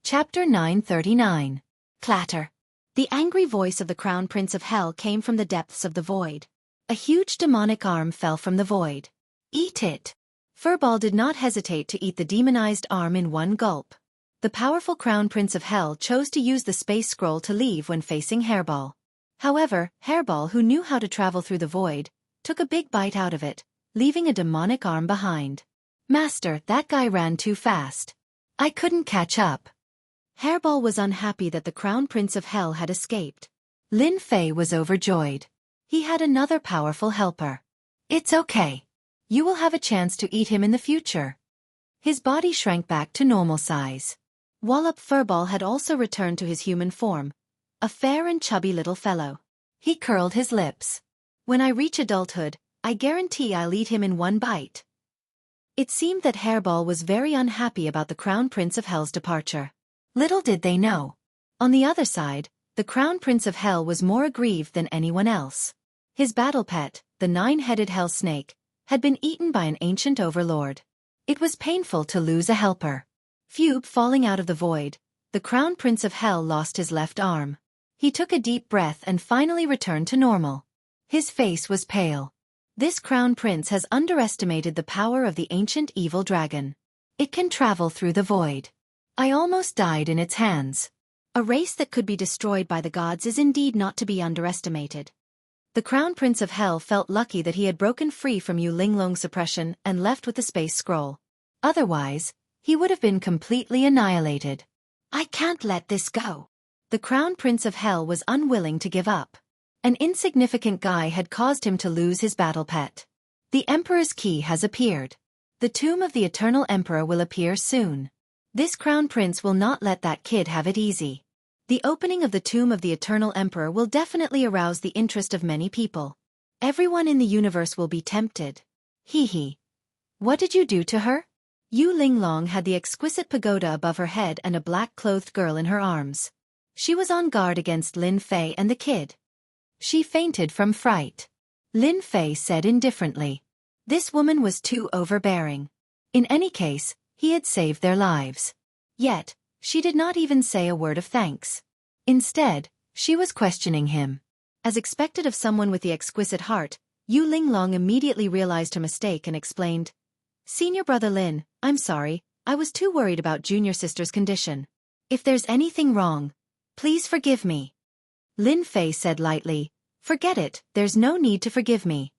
Chapter 939. Clatter. The angry voice of the Crown Prince of Hell came from the depths of the void. A huge demonic arm fell from the void. Eat it! Furball did not hesitate to eat the demonized arm in one gulp. The powerful Crown Prince of Hell chose to use the space scroll to leave when facing Hairball. However, Hairball, who knew how to travel through the void, took a big bite out of it, leaving a demonic arm behind. Master, that guy ran too fast. I couldn't catch up. Hairball was unhappy that the Crown Prince of Hell had escaped. Lin Fei was overjoyed. He had another powerful helper. It's okay. You will have a chance to eat him in the future. His body shrank back to normal size. Wallop Furball had also returned to his human form, a fair and chubby little fellow. He curled his lips. When I reach adulthood, I guarantee I'll eat him in one bite. It seemed that Hairball was very unhappy about the Crown Prince of Hell's departure. Little did they know. On the other side, the Crown Prince of Hell was more aggrieved than anyone else. His battle pet, the 9-headed hell snake, had been eaten by an ancient overlord. It was painful to lose a helper. Fube falling out of the void, the Crown Prince of Hell lost his left arm. He took a deep breath and finally returned to normal. His face was pale. This Crown Prince has underestimated the power of the ancient evil dragon. It can travel through the void. I almost died in its hands. A race that could be destroyed by the gods is indeed not to be underestimated. The Crown Prince of Hell felt lucky that he had broken free from Yu Linglong's suppression and left with the space scroll. Otherwise, he would have been completely annihilated. I can't let this go. The Crown Prince of Hell was unwilling to give up. An insignificant guy had caused him to lose his battle pet. The Emperor's key has appeared. The tomb of the Eternal Emperor will appear soon. This Crown Prince will not let that kid have it easy. The opening of the tomb of the Eternal Emperor will definitely arouse the interest of many people. Everyone in the universe will be tempted. Hee hee. What did you do to her? Yu Linglong had the exquisite pagoda above her head and a black-clothed girl in her arms. She was on guard against Lin Fei and the kid. She fainted from fright. Lin Fei said indifferently. This woman was too overbearing. In any case, he had saved their lives. Yet, she did not even say a word of thanks. Instead, she was questioning him. As expected of someone with the exquisite heart, Yu Linglong immediately realized her mistake and explained, Senior Brother Lin, I'm sorry, I was too worried about junior sister's condition. If there's anything wrong, please forgive me. Lin Fei said lightly, Forget it, there's no need to forgive me.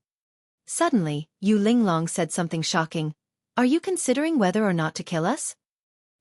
Suddenly, Yu Linglong said something shocking. Are you considering whether or not to kill us?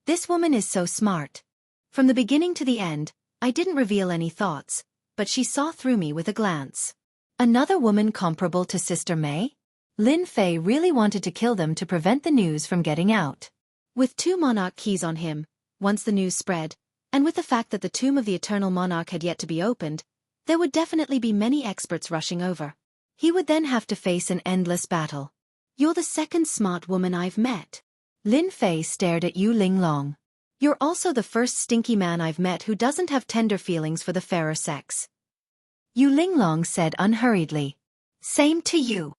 This woman is so smart. From the beginning to the end, I didn't reveal any thoughts, but she saw through me with a glance. Another woman comparable to Sister May? Lin Fei really wanted to kill them to prevent the news from getting out. With 2 monarch keys on him, once the news spread, and with the fact that the tomb of the Eternal Monarch had yet to be opened, there would definitely be many experts rushing over. He would then have to face an endless battle. You're the second smart woman I've met. Lin Fei stared at Yu Linglong. You're also the first stinky man I've met who doesn't have tender feelings for the fairer sex. Yu Linglong said unhurriedly. Same to you.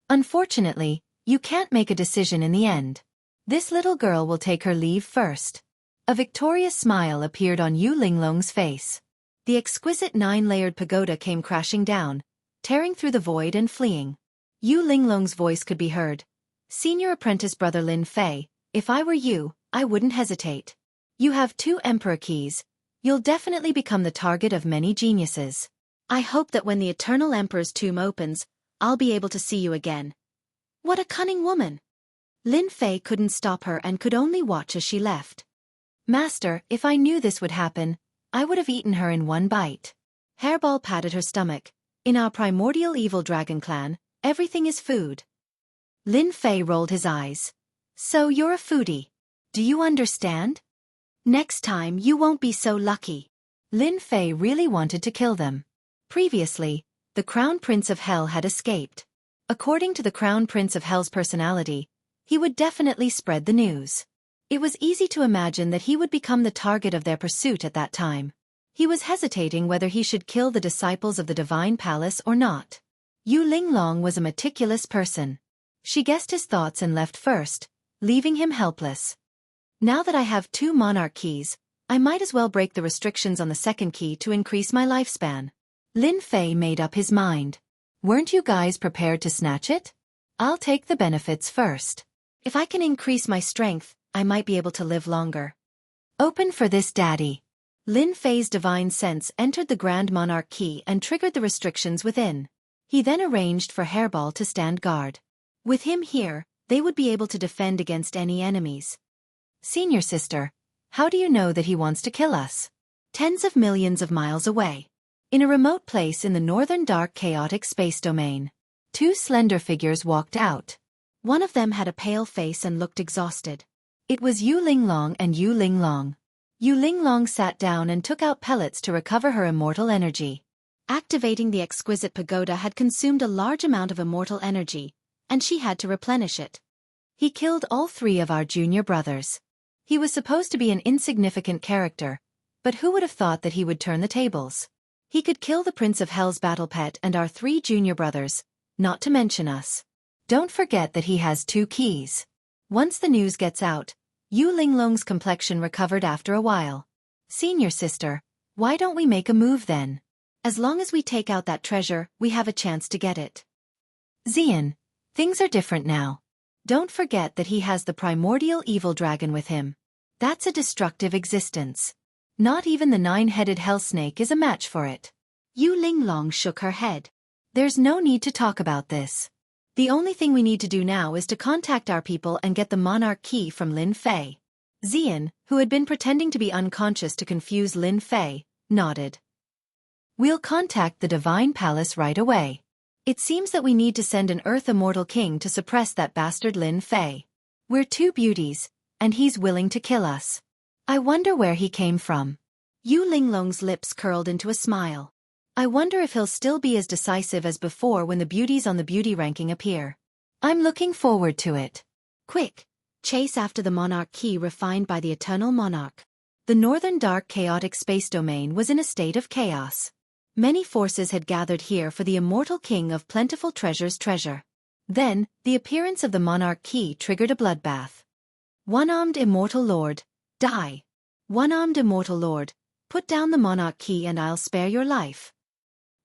Unfortunately, you can't make a decision in the end. This little girl will take her leave first. A victorious smile appeared on Yu Linglong's face. The exquisite 9-layered pagoda came crashing down, tearing through the void and fleeing. Yu Linglong's voice could be heard. Senior Apprentice Brother Lin Fei, if I were you, I wouldn't hesitate. You have 2 Emperor keys. You'll definitely become the target of many geniuses. I hope that when the Eternal Emperor's tomb opens, I'll be able to see you again. What a cunning woman! Lin Fei couldn't stop her and could only watch as she left. Master, if I knew this would happen, I would have eaten her in one bite. Hairball patted her stomach. In our primordial evil dragon clan, everything is food. Lin Fei rolled his eyes. So you're a foodie. Do you understand? Next time you won't be so lucky. Lin Fei really wanted to kill them. Previously, the Crown Prince of Hell had escaped. According to the Crown Prince of Hell's personality, he would definitely spread the news. It was easy to imagine that he would become the target of their pursuit at that time. He was hesitating whether he should kill the disciples of the Divine Palace or not. Yu Linglong was a meticulous person. She guessed his thoughts and left first, leaving him helpless. Now that I have 2 monarch keys, I might as well break the restrictions on the second key to increase my lifespan. Lin Fei made up his mind. Weren't you guys prepared to snatch it? I'll take the benefits first. If I can increase my strength, I might be able to live longer. Open for this, Daddy. Lin Fei's divine sense entered the Grand Monarch key and triggered the restrictions within. He then arranged for Hairball to stand guard. With him here, they would be able to defend against any enemies. Senior sister, how do you know that he wants to kill us? Tens of millions of miles away. In a remote place in the northern dark chaotic space domain, two slender figures walked out. One of them had a pale face and looked exhausted. It was Yu Linglong and Yu Linglong. Yu Linglong sat down and took out pellets to recover her immortal energy. Activating the exquisite pagoda had consumed a large amount of immortal energy, and she had to replenish it. He killed all three of our junior brothers. He was supposed to be an insignificant character, but who would have thought that he would turn the tables? He could kill the Prince of Hell's battle pet and our three junior brothers, not to mention us. Don't forget that he has 2 keys. Once the news gets out, Yu Linglong's complexion recovered after a while. Senior sister, why don't we make a move then? As long as we take out that treasure, we have a chance to get it. Xian, things are different now. Don't forget that he has the primordial evil dragon with him. That's a destructive existence. Not even the 9-headed hell snake is a match for it. Yu Linglong shook her head. There's no need to talk about this. The only thing we need to do now is to contact our people and get the monarch key from Lin Fei. Xian, who had been pretending to be unconscious to confuse Lin Fei, nodded. We'll contact the Divine Palace right away. It seems that we need to send an Earth Immortal King to suppress that bastard Lin Fei. We're 2 beauties, and he's willing to kill us. I wonder where he came from. Yu Linglong's lips curled into a smile. I wonder if he'll still be as decisive as before when the beauties on the beauty ranking appear. I'm looking forward to it. Quick, chase after the monarch key refined by the eternal monarch. The northern dark chaotic space domain was in a state of chaos. Many forces had gathered here for the immortal king of plentiful treasures treasure. Then, the appearance of the monarch key triggered a bloodbath. One-armed immortal lord, die. One-armed immortal lord, put down the monarch key and I'll spare your life.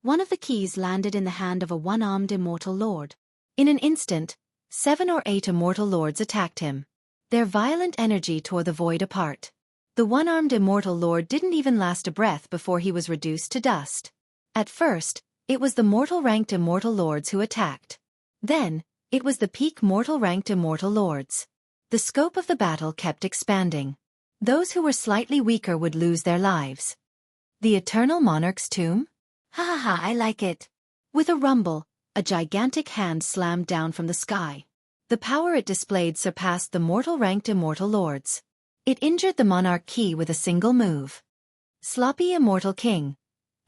One of the keys landed in the hand of a one-armed immortal lord. In an instant, 7 or 8 immortal lords attacked him. Their violent energy tore the void apart. The one-armed immortal lord didn't even last a breath before he was reduced to dust. At first, it was the mortal-ranked immortal lords who attacked. Then, it was the peak mortal-ranked immortal lords. The scope of the battle kept expanding. Those who were slightly weaker would lose their lives. The Eternal Monarch's tomb? Ha ha ha, I like it. With a rumble, a gigantic hand slammed down from the sky. The power it displayed surpassed the mortal-ranked immortal lords. It injured the monarch key with a single move. Sloppy Immortal King.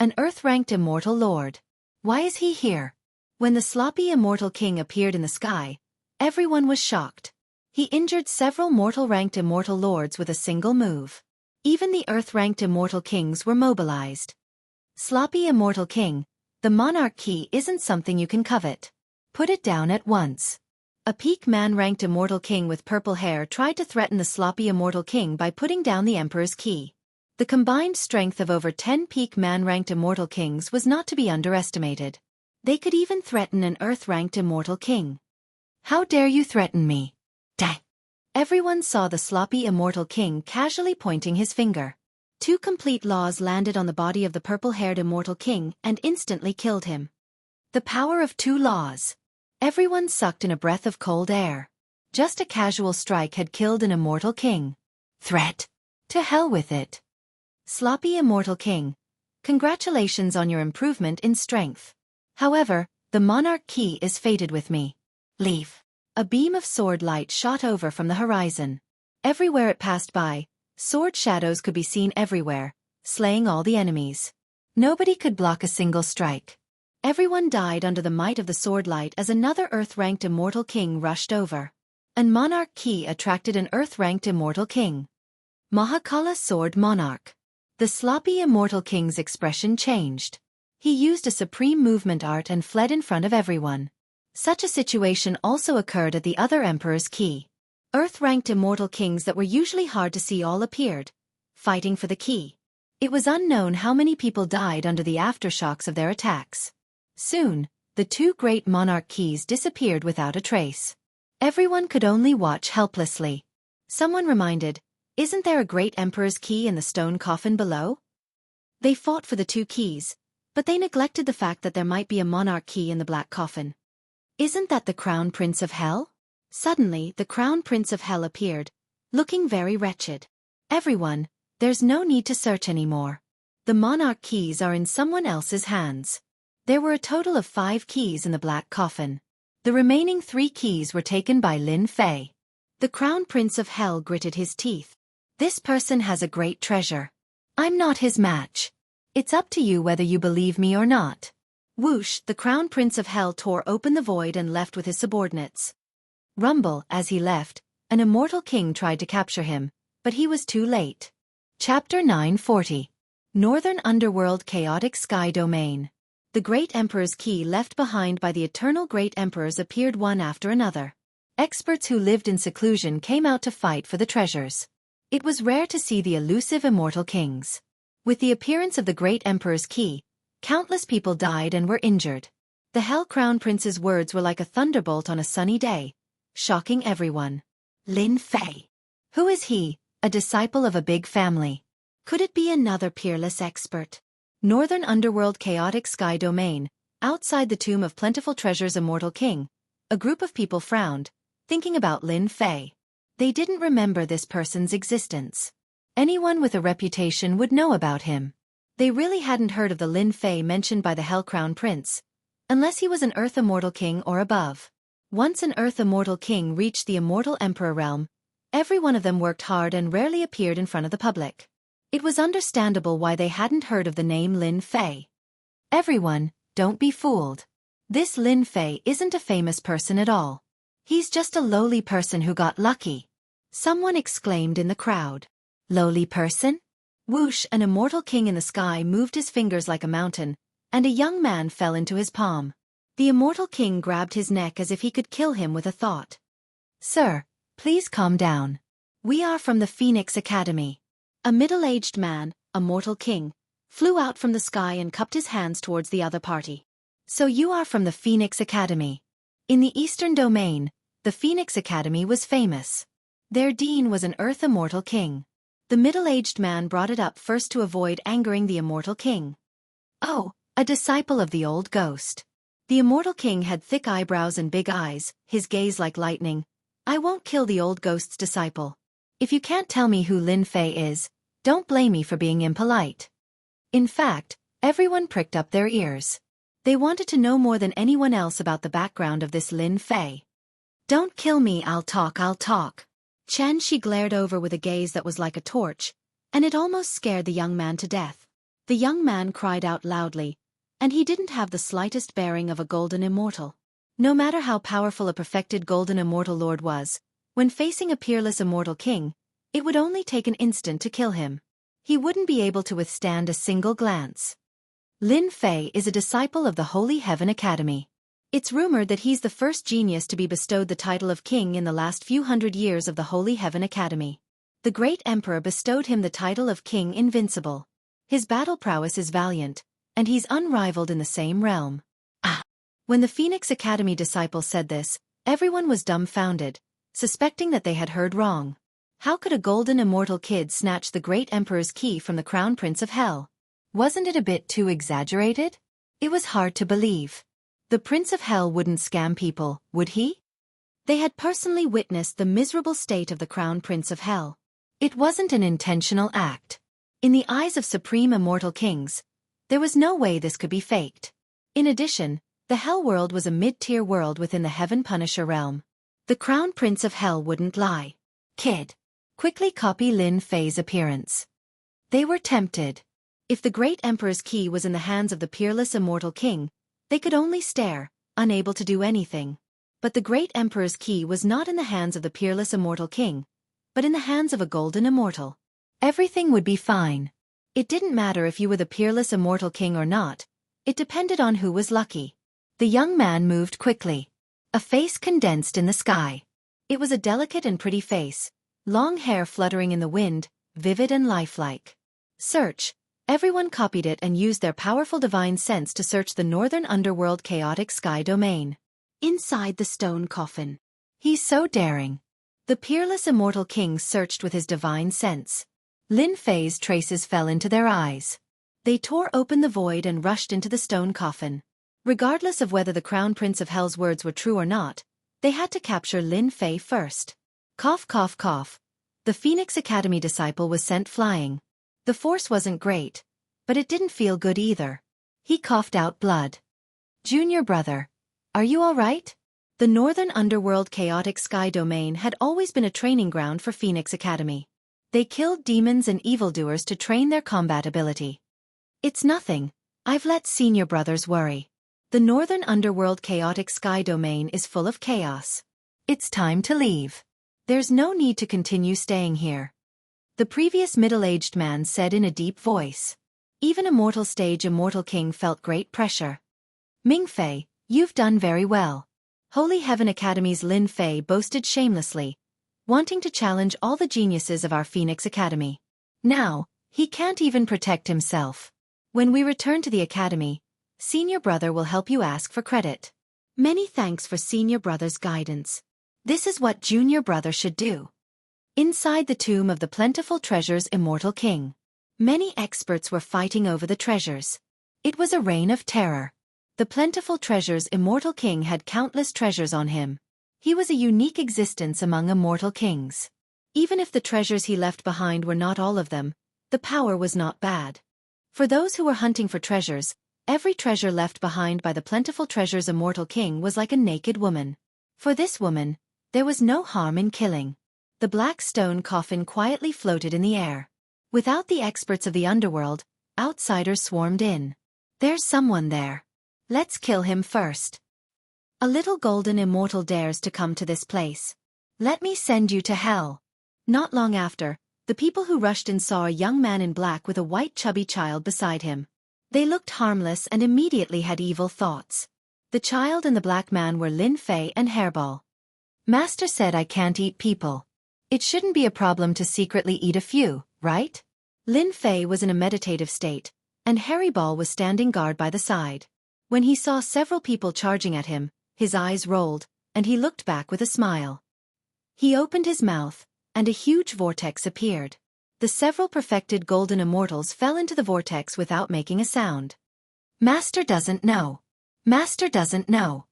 An Earth-ranked immortal lord. Why is he here? When the sloppy Immortal King appeared in the sky, everyone was shocked. He injured several mortal-ranked immortal lords with a single move. Even the Earth-ranked immortal kings were mobilized. Sloppy Immortal King, the monarch key isn't something you can covet. Put it down at once. A peak man-ranked immortal king with purple hair tried to threaten the sloppy immortal king by putting down the emperor's key. The combined strength of over 10 peak man-ranked immortal kings was not to be underestimated. They could even threaten an Earth-ranked immortal king. How dare you threaten me? Die. Everyone saw the sloppy immortal king casually pointing his finger. 2 complete laws landed on the body of the purple-haired immortal king and instantly killed him. The power of 2 laws. Everyone sucked in a breath of cold air. Just a casual strike had killed an immortal king. Threat? To hell with it. Sloppy immortal king. Congratulations on your improvement in strength. However, the monarch key is fated with me. Leave. A beam of sword light shot over from the horizon. Everywhere it passed by, sword shadows could be seen everywhere, slaying all the enemies. Nobody could block a single strike. Everyone died under the might of the sword light as another Earth-ranked immortal king rushed over. An monarch key attracted an Earth-ranked immortal king. Mahakala Sword Monarch. The sloppy immortal king's expression changed. He used a supreme movement art and fled in front of everyone. Such a situation also occurred at the other emperor's key. Earth-ranked immortal kings that were usually hard to see all appeared, fighting for the key. It was unknown how many people died under the aftershocks of their attacks. Soon, the two great monarch keys disappeared without a trace. Everyone could only watch helplessly. Someone reminded, "Isn't there a great emperor's key in the stone coffin below?" They fought for the two keys, but they neglected the fact that there might be a monarch key in the black coffin. "Isn't that the Crown Prince of Hell?" Suddenly, the Crown Prince of Hell appeared, looking very wretched. "Everyone, there's no need to search anymore. The monarch keys are in someone else's hands." There were a total of 5 keys in the black coffin. The remaining 3 keys were taken by Lin Fei. The Crown Prince of Hell gritted his teeth. "This person has a great treasure. I'm not his match. It's up to you whether you believe me or not." Whoosh, the Crown Prince of Hell tore open the void and left with his subordinates. Rumble, as he left, an immortal king tried to capture him, but he was too late. Chapter 940. Northern Underworld Chaotic Sky Domain. The Great Emperor's key left behind by the eternal Great Emperors appeared one after another. Experts who lived in seclusion came out to fight for the treasures. It was rare to see the elusive immortal kings. With the appearance of the Great Emperor's key, countless people died and were injured. The Hell Crown Prince's words were like a thunderbolt on a sunny day, shocking everyone. Lin Fei. Who is he? A disciple of a big family. Could it be another peerless expert? Northern Underworld Chaotic Sky Domain, outside the Tomb of Plentiful Treasures Immortal King, a group of people frowned, thinking about Lin Fei. They didn't remember this person's existence. Anyone with a reputation would know about him. They really hadn't heard of the Lin Fei mentioned by the Hell Crown Prince, unless he was an Earth Immortal King or above. Once an Earth Immortal King reached the Immortal Emperor realm, every one of them worked hard and rarely appeared in front of the public. It was understandable why they hadn't heard of the name Lin Fei. Everyone, don't be fooled. This Lin Fei isn't a famous person at all. He's just a lowly person who got lucky. Someone exclaimed in the crowd. Lowly person? Whoosh, an immortal king in the sky moved his fingers like a mountain, and a young man fell into his palm. The immortal king grabbed his neck as if he could kill him with a thought. "Sir, please calm down. We are from the Phoenix Academy." A middle-aged man, a mortal king, flew out from the sky and cupped his hands towards the other party. "So you are from the Phoenix Academy." In the Eastern Domain, the Phoenix Academy was famous. Their dean was an Earth Immortal King. The middle-aged man brought it up first to avoid angering the Immortal King. "Oh, a disciple of the old ghost." The Immortal King had thick eyebrows and big eyes, his gaze like lightning. "I won't kill the old ghost's disciple. If you can't tell me who Lin Fei is, don't blame me for being impolite." In fact, everyone pricked up their ears. They wanted to know more than anyone else about the background of this Lin Fei. "Don't kill me, I'll talk. Chen she glared over with a gaze that was like a torch, and it almost scared the young man to death. The young man cried out loudly, and he didn't have the slightest bearing of a golden immortal. No matter how powerful a perfected golden immortal lord was, when facing a peerless immortal king, it would only take an instant to kill him. He wouldn't be able to withstand a single glance. Lin Fei is a disciple of the Holy Heaven Academy. It's rumored that he's the first genius to be bestowed the title of king in the last few hundred years of the Holy Heaven Academy. The great emperor bestowed him the title of King Invincible. His battle prowess is valiant, and he's unrivaled in the same realm. Ah! When the Phoenix Academy disciple said this, everyone was dumbfounded, suspecting that they had heard wrong. How could a golden immortal kid snatch the great emperor's key from the Crown Prince of Hell? Wasn't it a bit too exaggerated? It was hard to believe. The Prince of Hell wouldn't scam people, would he? They had personally witnessed the miserable state of the Crown Prince of Hell. It wasn't an intentional act. In the eyes of supreme immortal kings, there was no way this could be faked. In addition, the Hell world was a mid-tier world within the Heaven Punisher realm. The Crown Prince of Hell wouldn't lie. "Kid, quickly copy Lin Fei's appearance." They were tempted. If the great emperor's key was in the hands of the peerless immortal king, they could only stare, unable to do anything. But the great emperor's key was not in the hands of the peerless immortal king, but in the hands of a golden immortal. Everything would be fine. It didn't matter if you were the peerless immortal king or not. It depended on who was lucky. The young man moved quickly. A face condensed in the sky. It was a delicate and pretty face, long hair fluttering in the wind, vivid and lifelike. Search. Everyone copied it and used their powerful divine sense to search the northern underworld chaotic sky domain. Inside the stone coffin. He's so daring. The peerless immortal king searched with his divine sense. Lin Fei's traces fell into their eyes. They tore open the void and rushed into the stone coffin. Regardless of whether the Crown Prince of Hell's words were true or not, they had to capture Lin Fei first. Cough, cough, cough. The Phoenix Academy disciple was sent flying. The force wasn't great, but it didn't feel good either. He coughed out blood. Junior brother, are you all right? The northern underworld chaotic sky domain had always been a training ground for Phoenix Academy. They killed demons and evildoers to train their combat ability. It's nothing. I've let senior brothers worry. The northern underworld chaotic sky domain is full of chaos. It's time to leave. There's no need to continue staying here. The previous middle-aged man said in a deep voice. Even Immortal Stage Immortal King felt great pressure. Ming Fei, you've done very well. Holy Heaven Academy's Lin Fei boasted shamelessly, wanting to challenge all the geniuses of our Phoenix Academy. Now, he can't even protect himself. When we return to the academy, senior brother will help you ask for credit. Many thanks for senior brother's guidance. This is what junior brother should do. Inside the tomb of the plentiful treasures Immortal King. Many experts were fighting over the treasures. It was a reign of terror. The plentiful treasures Immortal King had countless treasures on him. He was a unique existence among immortal kings. Even if the treasures he left behind were not all of them, the power was not bad. For those who were hunting for treasures, every treasure left behind by the plentiful treasures Immortal King was like a naked woman. For this woman, there was no harm in killing. The black stone coffin quietly floated in the air. Without the experts of the underworld, outsiders swarmed in. There's someone there. Let's kill him first. A little golden immortal dares to come to this place. Let me send you to hell. Not long after, the people who rushed in saw a young man in black with a white chubby child beside him. They looked harmless and immediately had evil thoughts. The child and the black man were Lin Fei and Hairball. Master said I can't eat people. It shouldn't be a problem to secretly eat a few, right? Lin Fei was in a meditative state, and Hairball was standing guard by the side. When he saw several people charging at him, his eyes rolled, and he looked back with a smile. He opened his mouth, and a huge vortex appeared. The several perfected golden immortals fell into the vortex without making a sound. Master doesn't know. Master doesn't know.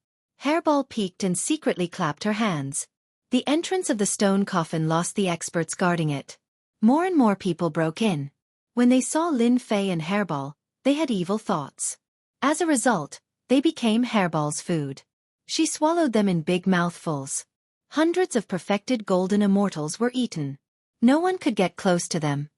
Hairball peeked and secretly clapped her hands. The entrance of the stone coffin lost the experts guarding it. More and more people broke in. When they saw Lin Fei and Hairball, they had evil thoughts. As a result, they became Hairball's food. She swallowed them in big mouthfuls. Hundreds of perfected golden immortals were eaten. No one could get close to them.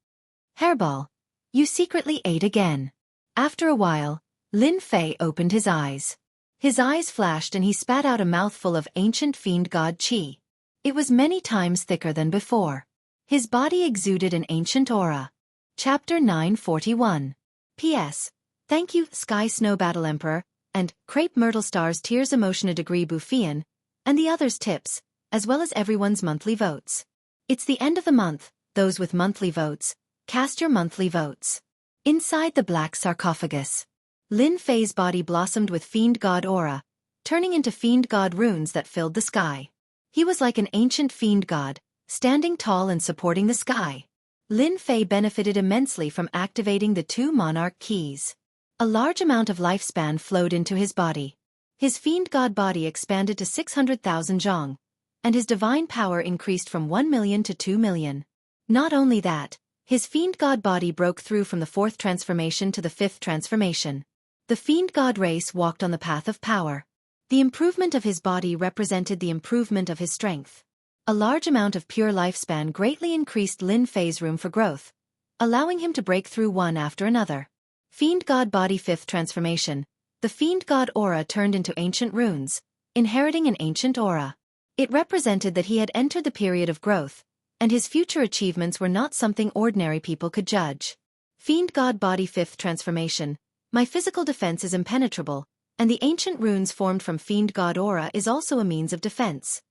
Hairball, you secretly ate again. After a while, Lin Fei opened his eyes. His eyes flashed and he spat out a mouthful of ancient fiend god chi. It was many times thicker than before. His body exuded an ancient aura. Chapter 941. P.S. Thank you, Sky Snow Battle Emperor, and Crepe Myrtle Stars Tears Emotion a Degree Bouffian, and the others' tips, as well as everyone's monthly votes. It's the end of the month, those with monthly votes, cast your monthly votes. Inside the black sarcophagus, Lin Fei's body blossomed with fiend god aura, turning into fiend god runes that filled the sky. He was like an ancient fiend god, standing tall and supporting the sky. Lin Fei benefited immensely from activating the two monarch keys. A large amount of lifespan flowed into his body. His fiend god body expanded to 600,000 zhong, and his divine power increased from 1 million to 2 million. Not only that, his fiend god body broke through from the 4th transformation to the 5th transformation. The fiend god race walked on the path of power. The improvement of his body represented the improvement of his strength. A large amount of pure lifespan greatly increased Lin Fei's room for growth, allowing him to break through one after another. Fiend god body 5th transformation. The fiend god aura turned into ancient runes, inheriting an ancient aura. It represented that he had entered the period of growth, and his future achievements were not something ordinary people could judge. Fiend god body 5th transformation. My physical defense is impenetrable, and the ancient runes formed from fiend god aura is also a means of defense.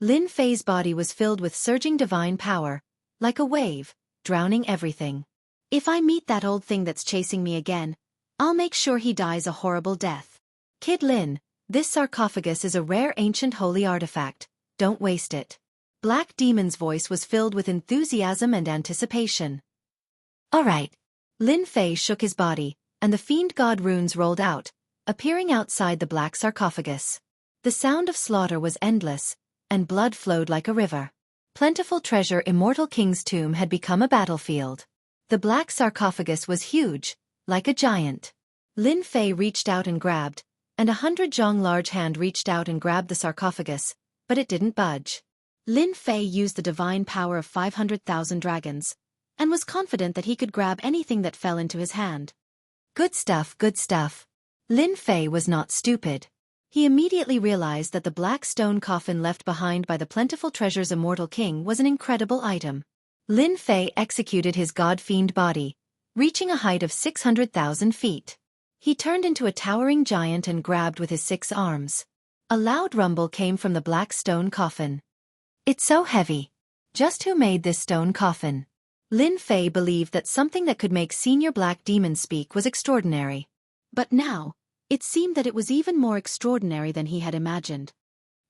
Lin Fei's body was filled with surging divine power, like a wave, drowning everything. If I meet that old thing that's chasing me again, I'll make sure he dies a horrible death. Kid Lin, this sarcophagus is a rare ancient holy artifact, don't waste it. Black Demon's voice was filled with enthusiasm and anticipation. All right. Lin Fei shook his body, and the fiend god runes rolled out, appearing outside the black sarcophagus. The sound of slaughter was endless, and blood flowed like a river. Plentiful treasure Immortal King's tomb had become a battlefield. The black sarcophagus was huge, like a giant. Lin Fei reached out and grabbed, and 100 large hand reached out and grabbed the sarcophagus, but it didn't budge. Lin Fei used the divine power of 500,000 dragons, and was confident that he could grab anything that fell into his hand. Good stuff, good stuff. Lin Fei was not stupid. He immediately realized that the black stone coffin left behind by the plentiful treasure's immortal king was an incredible item. Lin Fei executed his god-fiend body, reaching a height of 600,000 feet. He turned into a towering giant and grabbed with his 6 arms. A loud rumble came from the black stone coffin. It's so heavy. Just who made this stone coffin? Lin Fei believed that something that could make senior black demons speak was extraordinary. But now, it seemed that it was even more extraordinary than he had imagined.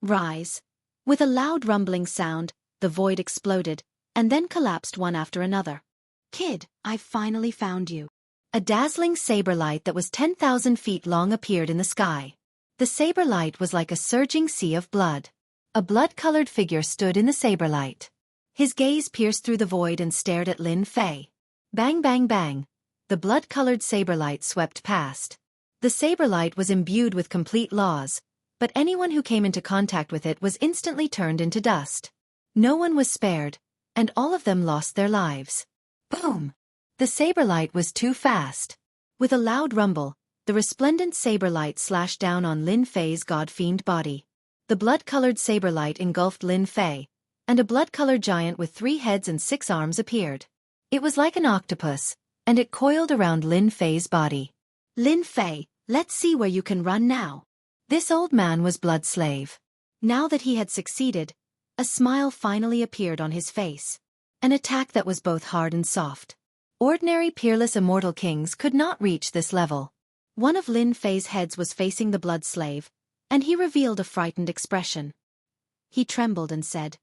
Rise. With a loud rumbling sound, the void exploded, and then collapsed one after another. Kid, I've finally found you. A dazzling saber light that was 10,000 feet long appeared in the sky. The saber light was like a surging sea of blood. A blood-colored figure stood in the saber light. His gaze pierced through the void and stared at Lin Fei. Bang bang bang. The blood-colored saber light swept past. The saber light was imbued with complete laws, but anyone who came into contact with it was instantly turned into dust. No one was spared, and all of them lost their lives. Boom! The saber light was too fast. With a loud rumble, the resplendent saber light slashed down on Lin Fei's god-fiend body. The blood-colored saber light engulfed Lin Fei, and a blood-colored giant with 3 heads and 6 arms appeared. It was like an octopus, and it coiled around Lin Fei's body. Lin Fei, let's see where you can run now. This old man was Blood Slave. Now that he had succeeded, a smile finally appeared on his face. An attack that was both hard and soft. Ordinary peerless immortal kings could not reach this level. One of Lin Fei's heads was facing the Blood Slave, and he revealed a frightened expression. He trembled and said,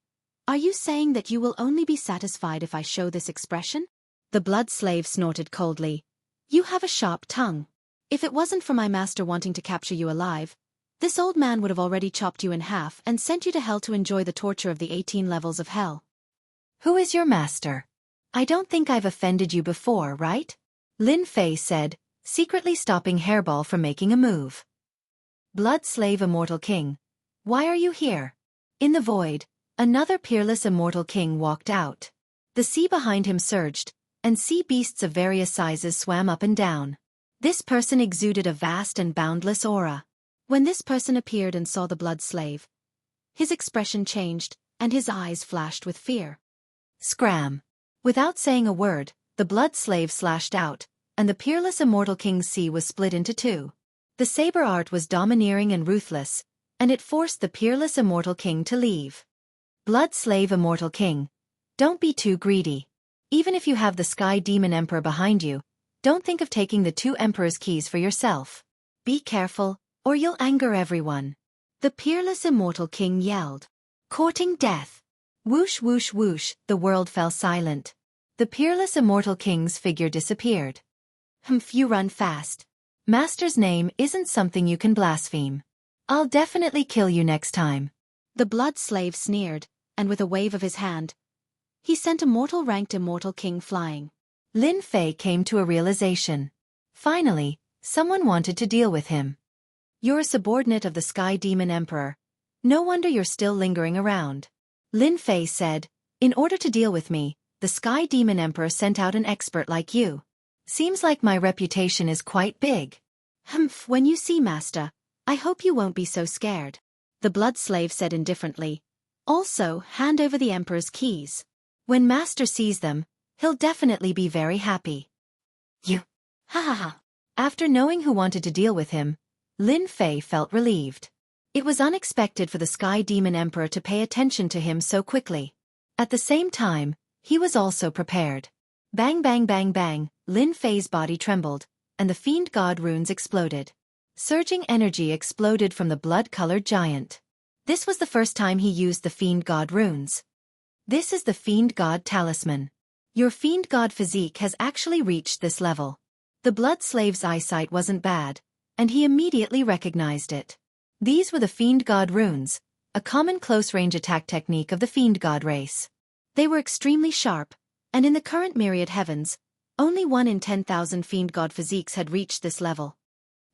"Are you saying that you will only be satisfied if I show this expression?" The Blood Slave snorted coldly. "You have a sharp tongue. If it wasn't for my master wanting to capture you alive, this old man would have already chopped you in half and sent you to hell to enjoy the torture of the 18 levels of hell." "Who is your master? I don't think I've offended you before, right?" Lin Fei said, secretly stopping Hairball from making a move. "Blood Slave Immortal King, why are you here?" In the void, another peerless immortal king walked out. The sea behind him surged, and sea beasts of various sizes swam up and down. This person exuded a vast and boundless aura. When this person appeared and saw the Blood Slave, his expression changed, and his eyes flashed with fear. Scram! Without saying a word, the Blood Slave slashed out, and the peerless immortal king's sea was split into 2. The saber art was domineering and ruthless, and it forced the peerless immortal king to leave. Blood Slave Immortal King, don't be too greedy. Even if you have the Sky Demon Emperor behind you, don't think of taking the 2 Emperor's keys for yourself. Be careful, or you'll anger everyone. The peerless immortal king yelled. Courting death. Whoosh whoosh whoosh, the world fell silent. The peerless immortal king's figure disappeared. Humph, you run fast. Master's name isn't something you can blaspheme. I'll definitely kill you next time. The Blood Slave sneered, and with a wave of his hand, he sent a mortal-ranked immortal king flying. Lin Fei came to a realization. Finally, someone wanted to deal with him. You're a subordinate of the Sky Demon Emperor. No wonder you're still lingering around. Lin Fei said, in order to deal with me, the Sky Demon Emperor sent out an expert like you. Seems like my reputation is quite big. Humph, when you see Master, I hope you won't be so scared. The Blood Slave said indifferently. Also, hand over the Emperor's keys. When Master sees them, he'll definitely be very happy. You. Ha ha ha. After knowing who wanted to deal with him, Lin Fei felt relieved. It was unexpected for the Sky Demon Emperor to pay attention to him so quickly. At the same time, he was also prepared. Bang bang bang bang, Lin Fei's body trembled, and the fiend god runes exploded. Surging energy exploded from the blood-colored giant. This was the first time he used the fiend god runes. This is the fiend god talisman. Your fiend god physique has actually reached this level. The blood slave's eyesight wasn't bad, and he immediately recognized it. These were the fiend god runes, a common close-range attack technique of the fiend god race. They were extremely sharp, and in the current myriad heavens, only 1 in 10,000 fiend god physiques had reached this level.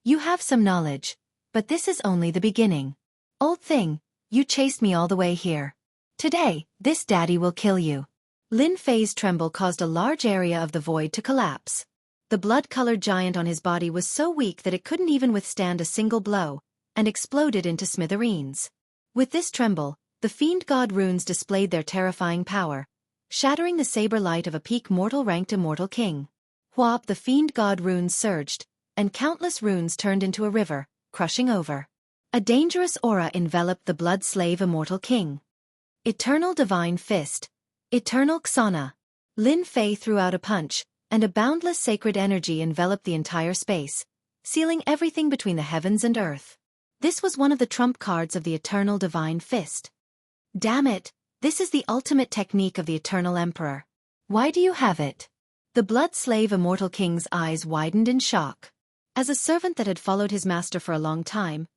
You have some knowledge, but this is only the beginning. Old thing, you chased me all the way here. Today, this daddy will kill you. Lin Fei's tremble caused a large area of the void to collapse. The blood-colored giant on his body was so weak that it couldn't even withstand a single blow, and exploded into smithereens. With this tremble, the fiend god runes displayed their terrifying power, shattering the saber light of a peak mortal-ranked immortal king. Whoop, the fiend god runes surged, and countless runes turned into a river, crushing over. A dangerous aura enveloped the blood-slave immortal king. Eternal Divine Fist. Eternal Xana. Lin Fei threw out a punch, and a boundless sacred energy enveloped the entire space, sealing everything between the heavens and earth. This was one of the trump cards of the Eternal Divine Fist. Damn it, this is the ultimate technique of the Eternal Emperor. Why do you have it? The blood-slave immortal king's eyes widened in shock. As a servant that had followed his master for a long time,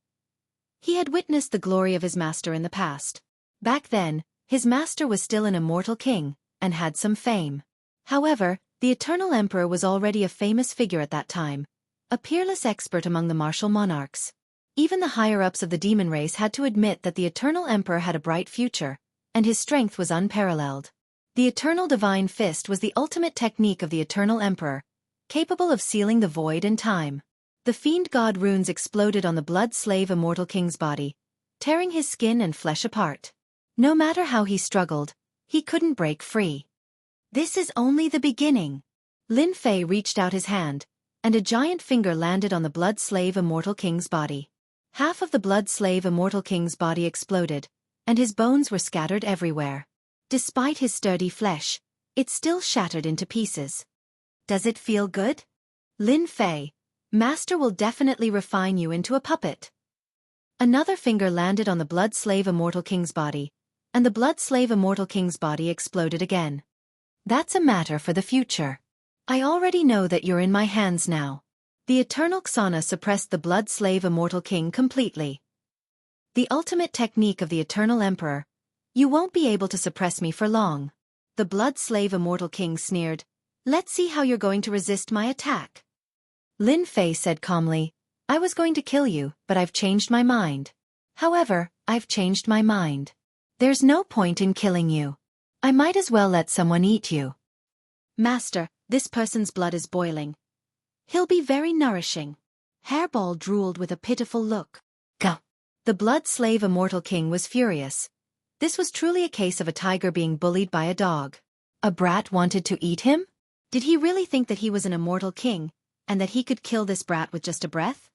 he had witnessed the glory of his master in the past. Back then, his master was still an immortal king, and had some fame. However, the Eternal Emperor was already a famous figure at that time, a peerless expert among the martial monarchs. Even the higher-ups of the demon race had to admit that the Eternal Emperor had a bright future, and his strength was unparalleled. The Eternal Divine Fist was the ultimate technique of the Eternal Emperor, capable of sealing the void and time. The fiend god runes exploded on the blood-slave immortal king's body, tearing his skin and flesh apart. No matter how he struggled, he couldn't break free. This is only the beginning. Lin Fei reached out his hand, and a giant finger landed on the blood-slave immortal king's body. Half of the blood-slave immortal king's body exploded, and his bones were scattered everywhere. Despite his sturdy flesh, it still shattered into pieces. Does it feel good? Lin Fei, Master will definitely refine you into a puppet. Another finger landed on the blood-slave immortal king's body, and the blood-slave immortal king's body exploded again. That's a matter for the future. I already know that you're in my hands now. The Eternal Xana suppressed the blood-slave immortal king completely. The ultimate technique of the Eternal Emperor. You won't be able to suppress me for long. The blood-slave immortal king sneered. Let's see how you're going to resist my attack. Lin Fei said calmly, I was going to kill you, but I've changed my mind. However, I've changed my mind. There's no point in killing you. I might as well let someone eat you. Master, this person's blood is boiling. He'll be very nourishing. Hairball drooled with a pitiful look. Go. The blood-slave immortal king was furious. This was truly a case of a tiger being bullied by a dog. A brat wanted to eat him? Did he really think that he was an immortal king, and that he could kill this brat with just a breath?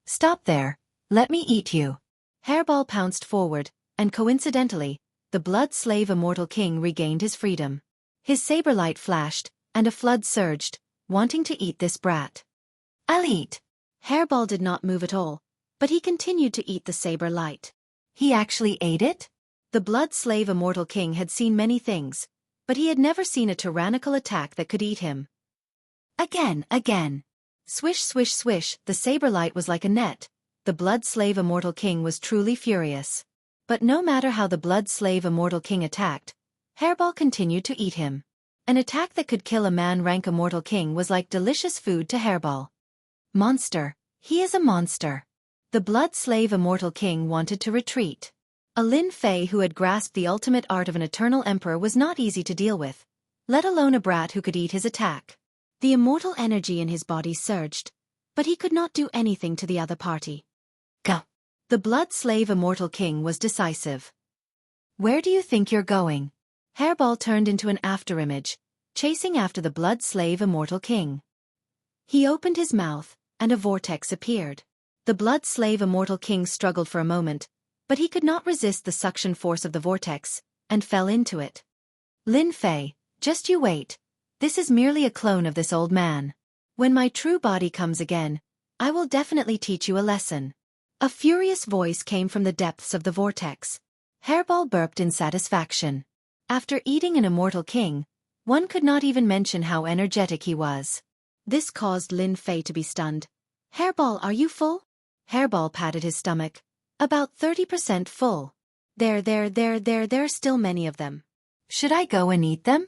Stop there. Let me eat you. Hairball pounced forward, and coincidentally, the blood-slave immortal king regained his freedom. His saber light flashed, and a flood surged, wanting to eat this brat. I'll eat. Hairball did not move at all, but he continued to eat the saber light. He actually ate it? The blood-slave immortal king had seen many things, but he had never seen a tyrannical attack that could eat him. Again. Swish swish swish, the saber light was like a net. The blood-slave immortal king was truly furious. But no matter how the blood-slave immortal king attacked, Hairball continued to eat him. An attack that could kill a man-rank immortal king was like delicious food to Hairball. Monster. He is a monster. The blood-slave immortal king wanted to retreat. A Lin Fei who had grasped the ultimate art of an eternal emperor was not easy to deal with, let alone a brat who could eat his attack. The immortal energy in his body surged, but he could not do anything to the other party. Go. The blood-slave immortal king was decisive. Where do you think you're going? Hairball turned into an afterimage, chasing after the blood-slave immortal king. He opened his mouth, and a vortex appeared. The blood-slave immortal king struggled for a moment, but he could not resist the suction force of the vortex, and fell into it. Lin Fei, just you wait. This is merely a clone of this old man. When my true body comes again, I will definitely teach you a lesson. A furious voice came from the depths of the vortex. Hairball burped in satisfaction. After eating an immortal king, one could not even mention how energetic he was. This caused Lin Fei to be stunned. Hairball, are you full? Hairball patted his stomach. About 30% full. There's still many of them. Should I go and eat them?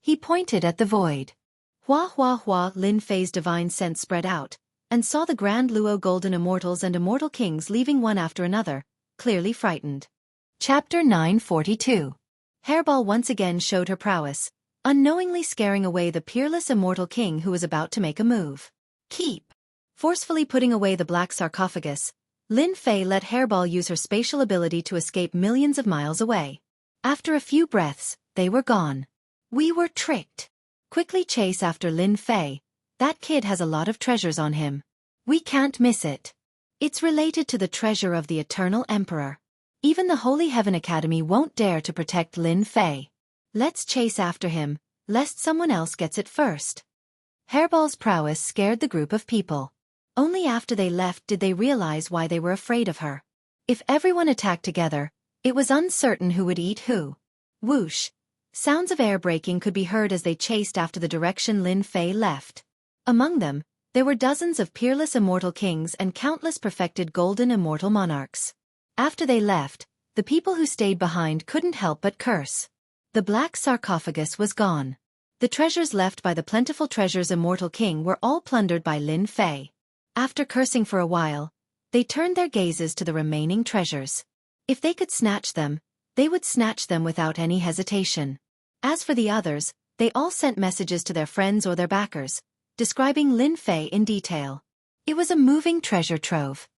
He pointed at the void. Hua hua hua, Lin Fei's divine sense spread out, and saw the Grand Luo Golden Immortals and Immortal Kings leaving one after another, clearly frightened. Chapter 942. Hairball once again showed her prowess, unknowingly scaring away the peerless Immortal King who was about to make a move. Keep! Forcefully putting away the black sarcophagus, Lin Fei let Hairball use her spatial ability to escape millions of miles away. After a few breaths, they were gone. We were tricked. Quickly chase after Lin Fei. That kid has a lot of treasures on him. We can't miss it. It's related to the treasure of the Eternal Emperor. Even the Holy Heaven Academy won't dare to protect Lin Fei. Let's chase after him, lest someone else gets it first. Hairball's prowess scared the group of people. Only after they left did they realize why they were afraid of her. If everyone attacked together, it was uncertain who would eat who. Whoosh! Sounds of air breaking could be heard as they chased after the direction Lin Fei left. Among them, there were dozens of peerless immortal kings and countless perfected golden immortal monarchs. After they left, the people who stayed behind couldn't help but curse. The black sarcophagus was gone. The treasures left by the plentiful treasures immortal king were all plundered by Lin Fei. After cursing for a while, they turned their gazes to the remaining treasures. If they could snatch them, they would snatch them without any hesitation. As for the others, they all sent messages to their friends or their backers, describing Lin Fei in detail. It was a moving treasure trove.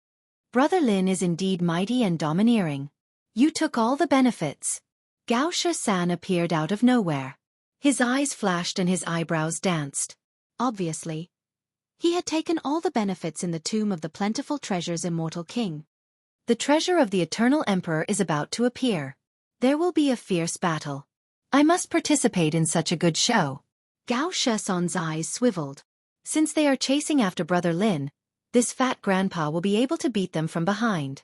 Brother Lin is indeed mighty and domineering. You took all the benefits. Gao Shi-san appeared out of nowhere. His eyes flashed and his eyebrows danced. Obviously, he had taken all the benefits in the tomb of the plentiful treasures immortal king. The treasure of the Eternal Emperor is about to appear. There will be a fierce battle. I must participate in such a good show. Gao Shi-san's eyes swiveled. Since they are chasing after Brother Lin, this fat grandpa will be able to beat them from behind.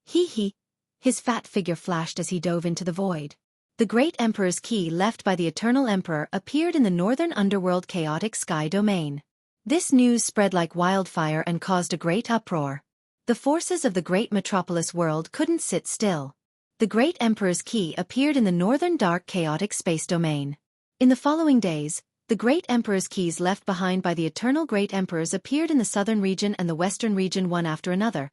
Hee. His fat figure flashed as he dove into the void. The great Emperor's key left by the Eternal Emperor appeared in the northern underworld chaotic sky domain. This news spread like wildfire and caused a great uproar. The forces of the great metropolis world couldn't sit still. The great Emperor's key appeared in the northern dark chaotic space domain. In the following days, the great Emperor's keys left behind by the eternal great emperors appeared in the southern region and the western region one after another,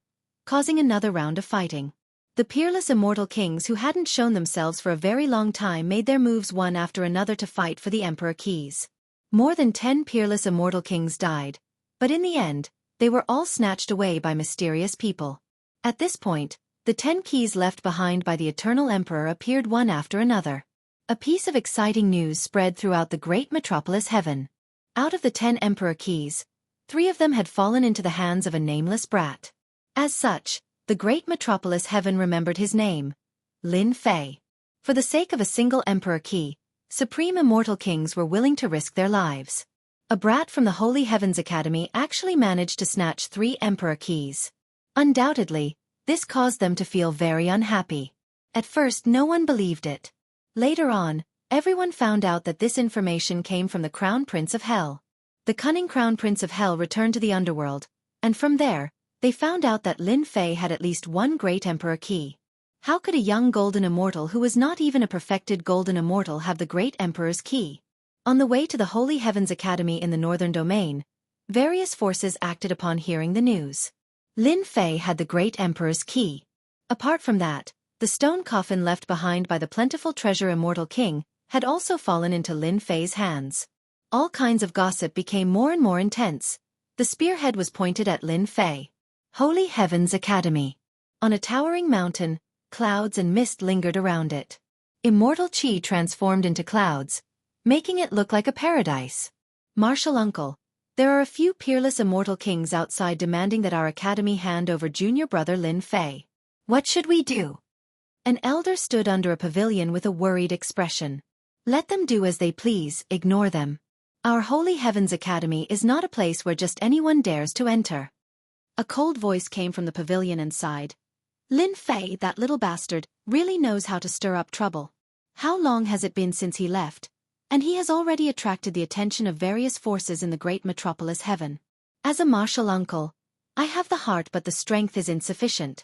causing another round of fighting. The peerless immortal kings who hadn't shown themselves for a very long time made their moves one after another to fight for the Emperor keys. More than 10 peerless immortal kings died, but in the end, they were all snatched away by mysterious people. At this point, the 10 keys left behind by the Eternal Emperor appeared one after another. A piece of exciting news spread throughout the great metropolis heaven. Out of the 10 Emperor keys, 3 of them had fallen into the hands of a nameless brat. As such, the great metropolis heaven remembered his name, Lin Fei. For the sake of a single Emperor key, supreme immortal kings were willing to risk their lives. A brat from the Holy Heavens Academy actually managed to snatch 3 Emperor keys. Undoubtedly, this caused them to feel very unhappy. At first no one believed it. Later on, everyone found out that this information came from the Crown Prince of Hell. The cunning Crown Prince of Hell returned to the underworld, and from there, they found out that Lin Fei had at least one great Emperor key. How could a young golden immortal who was not even a perfected golden immortal have the great Emperor's key? On the way to the Holy Heavens Academy in the northern domain, various forces acted upon hearing the news. Lin Fei had the great Emperor's key. Apart from that, the stone coffin left behind by the plentiful treasure immortal king had also fallen into Lin Fei's hands. All kinds of gossip became more and more intense. The spearhead was pointed at Lin Fei. Holy Heavens Academy. On a towering mountain, clouds and mist lingered around it. Immortal chi transformed into clouds, making it look like a paradise. Martial uncle, there are a few peerless immortal kings outside demanding that our academy hand over junior brother Lin Fei. What should we do? An elder stood under a pavilion with a worried expression. Let them do as they please, ignore them. Our Holy Heavens Academy is not a place where just anyone dares to enter. A cold voice came from the pavilion and sighed. Lin Fei, that little bastard, really knows how to stir up trouble. How long has it been since he left? And he has already attracted the attention of various forces in the great metropolis heaven. As a martial uncle, I have the heart but the strength is insufficient.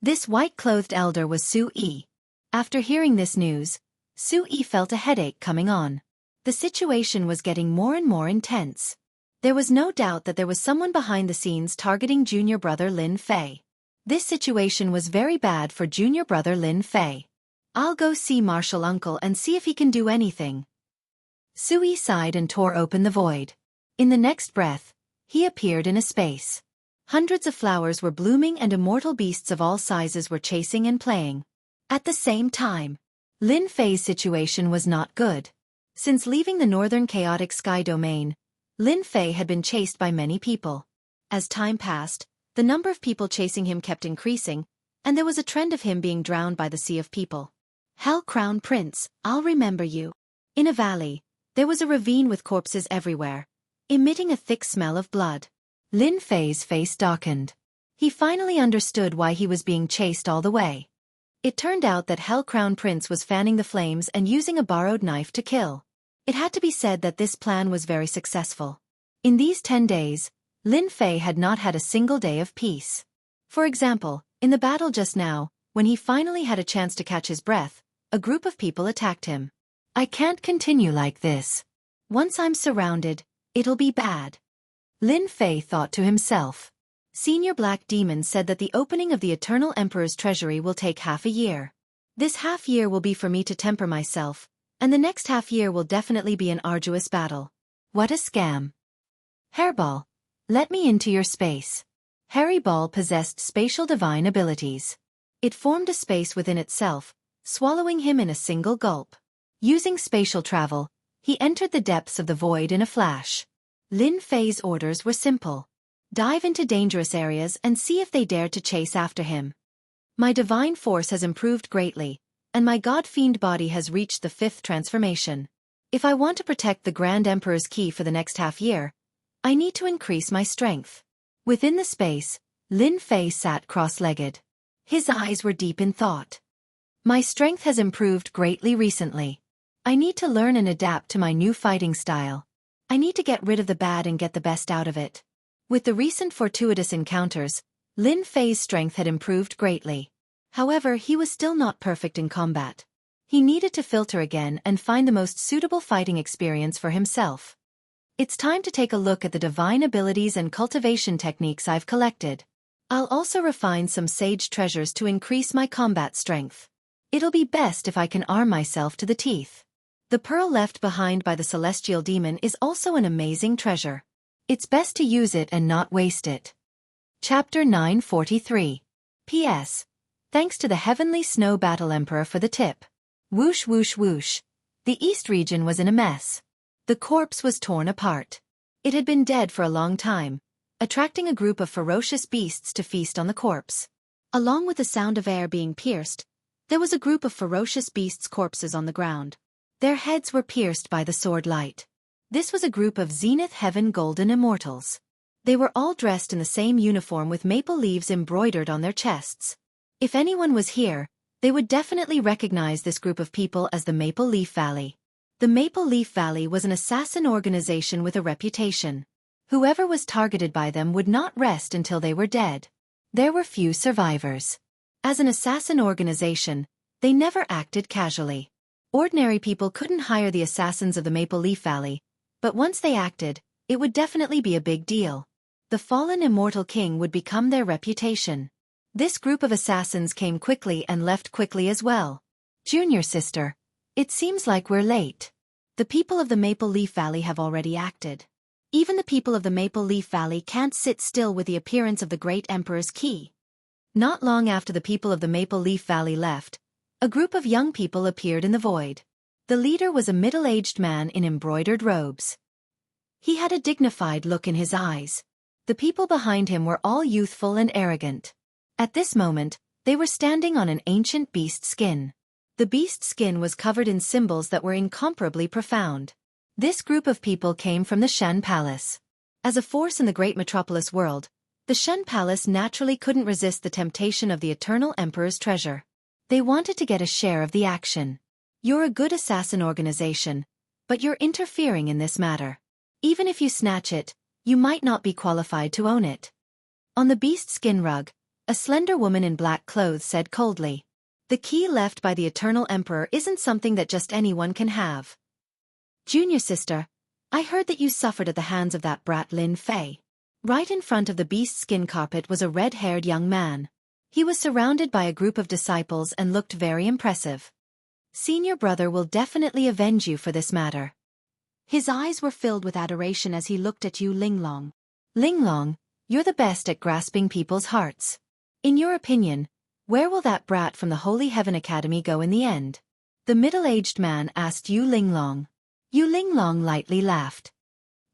This white-clothed elder was Su Yi. After hearing this news, Su Yi felt a headache coming on. The situation was getting more and more intense. There was no doubt that there was someone behind the scenes targeting junior brother Lin Fei. This situation was very bad for junior brother Lin Fei. I'll go see martial uncle and see if he can do anything. Su Yi sighed and tore open the void. In the next breath, he appeared in a space. Hundreds of flowers were blooming and immortal beasts of all sizes were chasing and playing. At the same time, Lin Fei's situation was not good. Since leaving the northern chaotic sky domain, Lin Fei had been chased by many people. As time passed, the number of people chasing him kept increasing, and there was a trend of him being drowned by the sea of people. Hell Crown Prince, I'll remember you. In a valley, there was a ravine with corpses everywhere, emitting a thick smell of blood. Lin Fei's face darkened. He finally understood why he was being chased all the way. It turned out that Hell Crown Prince was fanning the flames and using a borrowed knife to kill. It had to be said that this plan was very successful. In these 10 days, Lin Fei had not had a single day of peace. For example, in the battle just now, when he finally had a chance to catch his breath, a group of people attacked him. I can't continue like this. Once I'm surrounded, it'll be bad. Lin Fei thought to himself. Senior Black Demon said that the opening of the Eternal Emperor's treasury will take half a year. This half year will be for me to temper myself, and the next half year will definitely be an arduous battle. What a scam. Hairball, let me into your space. Harry Ball possessed spatial divine abilities. It formed a space within itself, swallowing him in a single gulp. Using spatial travel, he entered the depths of the void in a flash. Lin Fei's orders were simple. Dive into dangerous areas and see if they dared to chase after him. My divine force has improved greatly, and my god-fiend body has reached the 5th transformation. If I want to protect the Grand Emperor's key for the next half year, I need to increase my strength. Within the space, Lin Fei sat cross-legged. His eyes were deep in thought. My strength has improved greatly recently. I need to learn and adapt to my new fighting style. I need to get rid of the bad and get the best out of it. With the recent fortuitous encounters, Lin Fei's strength had improved greatly. However, he was still not perfect in combat. He needed to filter again and find the most suitable fighting experience for himself. It's time to take a look at the divine abilities and cultivation techniques I've collected. I'll also refine some sage treasures to increase my combat strength. It'll be best if I can arm myself to the teeth. The pearl left behind by the celestial demon is also an amazing treasure. It's best to use it and not waste it. Chapter 943. P.S. Thanks to the Heavenly Snow Battle Emperor for the tip. Whoosh whoosh whoosh. The East region was in a mess. The corpse was torn apart. It had been dead for a long time, attracting a group of ferocious beasts to feast on the corpse. Along with the sound of air being pierced, there was a group of ferocious beasts' corpses on the ground. Their heads were pierced by the sword light. This was a group of Zenith Heaven Golden Immortals. They were all dressed in the same uniform with maple leaves embroidered on their chests. If anyone was here, they would definitely recognize this group of people as the Maple Leaf Valley. The Maple Leaf Valley was an assassin organization with a reputation. Whoever was targeted by them would not rest until they were dead. There were few survivors. As an assassin organization, they never acted casually. Ordinary people couldn't hire the assassins of the Maple Leaf Valley, but once they acted, it would definitely be a big deal. The fallen immortal king would become their reputation. This group of assassins came quickly and left quickly as well. Junior sister, it seems like we're late. The people of the Maple Leaf Valley have already acted. Even the people of the Maple Leaf Valley can't sit still with the appearance of the great Emperor's key. Not long after the people of the Maple Leaf Valley left, a group of young people appeared in the void. The leader was a middle-aged man in embroidered robes. He had a dignified look in his eyes. The people behind him were all youthful and arrogant. At this moment, they were standing on an ancient beast skin. The beast skin was covered in symbols that were incomparably profound. This group of people came from the Shen Palace. As a force in the great metropolis world, the Shen Palace naturally couldn't resist the temptation of the Eternal Emperor's treasure. They wanted to get a share of the action. You're a good assassin organization, but you're interfering in this matter. Even if you snatch it, you might not be qualified to own it. On the beast skin rug, a slender woman in black clothes said coldly, "The key left by the Eternal Emperor isn't something that just anyone can have. Junior sister, I heard that you suffered at the hands of that brat Lin Fei." Right in front of the beast skin carpet was a red-haired young man. He was surrounded by a group of disciples and looked very impressive. "Senior brother will definitely avenge you for this matter." His eyes were filled with adoration as he looked at you, Linglong. "Linglong, you're the best at grasping people's hearts. In your opinion, where will that brat from the Holy Heaven Academy go in the end?" The middle-aged man asked Yu Linglong. Yu Linglong lightly laughed.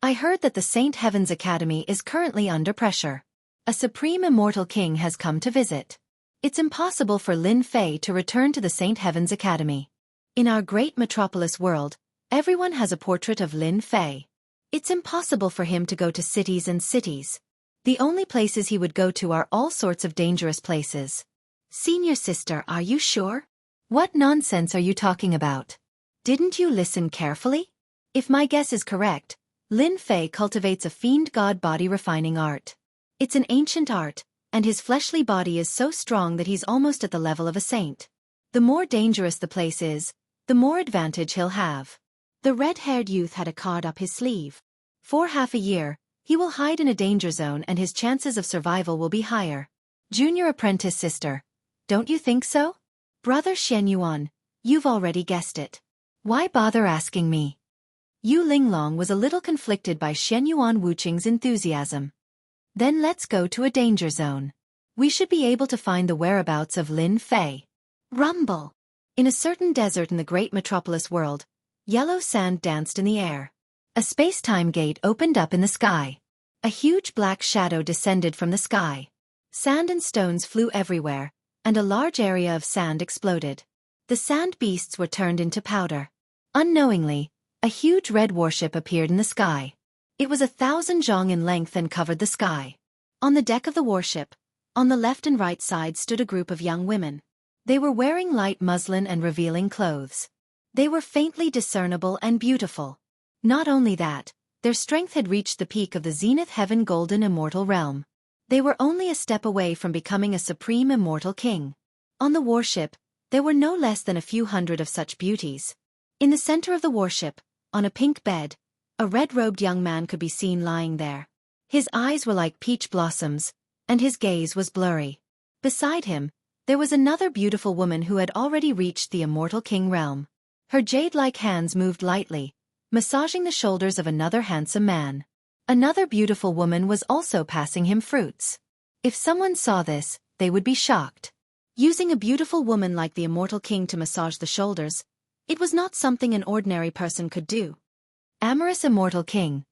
"I heard that the Saint Heaven's Academy is currently under pressure. A supreme immortal king has come to visit. It's impossible for Lin Fei to return to the Saint Heaven's Academy. In our great metropolis world, everyone has a portrait of Lin Fei. It's impossible for him to go to cities and cities. The only places he would go to are all sorts of dangerous places." "Senior sister, are you sure? What nonsense are you talking about? Didn't you listen carefully? If my guess is correct, Lin Fei cultivates a fiend god body refining art. It's an ancient art, and his fleshly body is so strong that he's almost at the level of a saint. The more dangerous the place is, the more advantage he'll have." The red-haired youth had a card up his sleeve. For half a year, he will hide in a danger zone and his chances of survival will be higher. Junior apprentice sister, don't you think so? Brother Shen Yuan, you've already guessed it. Why bother asking me? Yu Linglong was a little conflicted by Shen Yuan Wuqing's enthusiasm. "Then let's go to a danger zone. We should be able to find the whereabouts of Lin Fei." Rumble! In a certain desert in the great metropolis world, yellow sand danced in the air. A space-time gate opened up in the sky. A huge black shadow descended from the sky. Sand and stones flew everywhere, and a large area of sand exploded. The sand beasts were turned into powder. Unknowingly, a huge red warship appeared in the sky. It was 1,000 zhong in length and covered the sky. On the deck of the warship, on the left and right side stood a group of young women. They were wearing light muslin and revealing clothes. They were faintly discernible and beautiful. Not only that, their strength had reached the peak of the Zenith Heaven Golden Immortal Realm. They were only a step away from becoming a supreme immortal king. On the warship, there were no less than a few hundred of such beauties. In the center of the warship, on a pink bed, a red-robed young man could be seen lying there. His eyes were like peach blossoms, and his gaze was blurry. Beside him, there was another beautiful woman who had already reached the immortal king realm. Her jade-like hands moved lightly, massaging the shoulders of another handsome man. Another beautiful woman was also passing him fruits. If someone saw this, they would be shocked. Using a beautiful woman like the immortal king to massage the shoulders, it was not something an ordinary person could do. Amorous immortal king,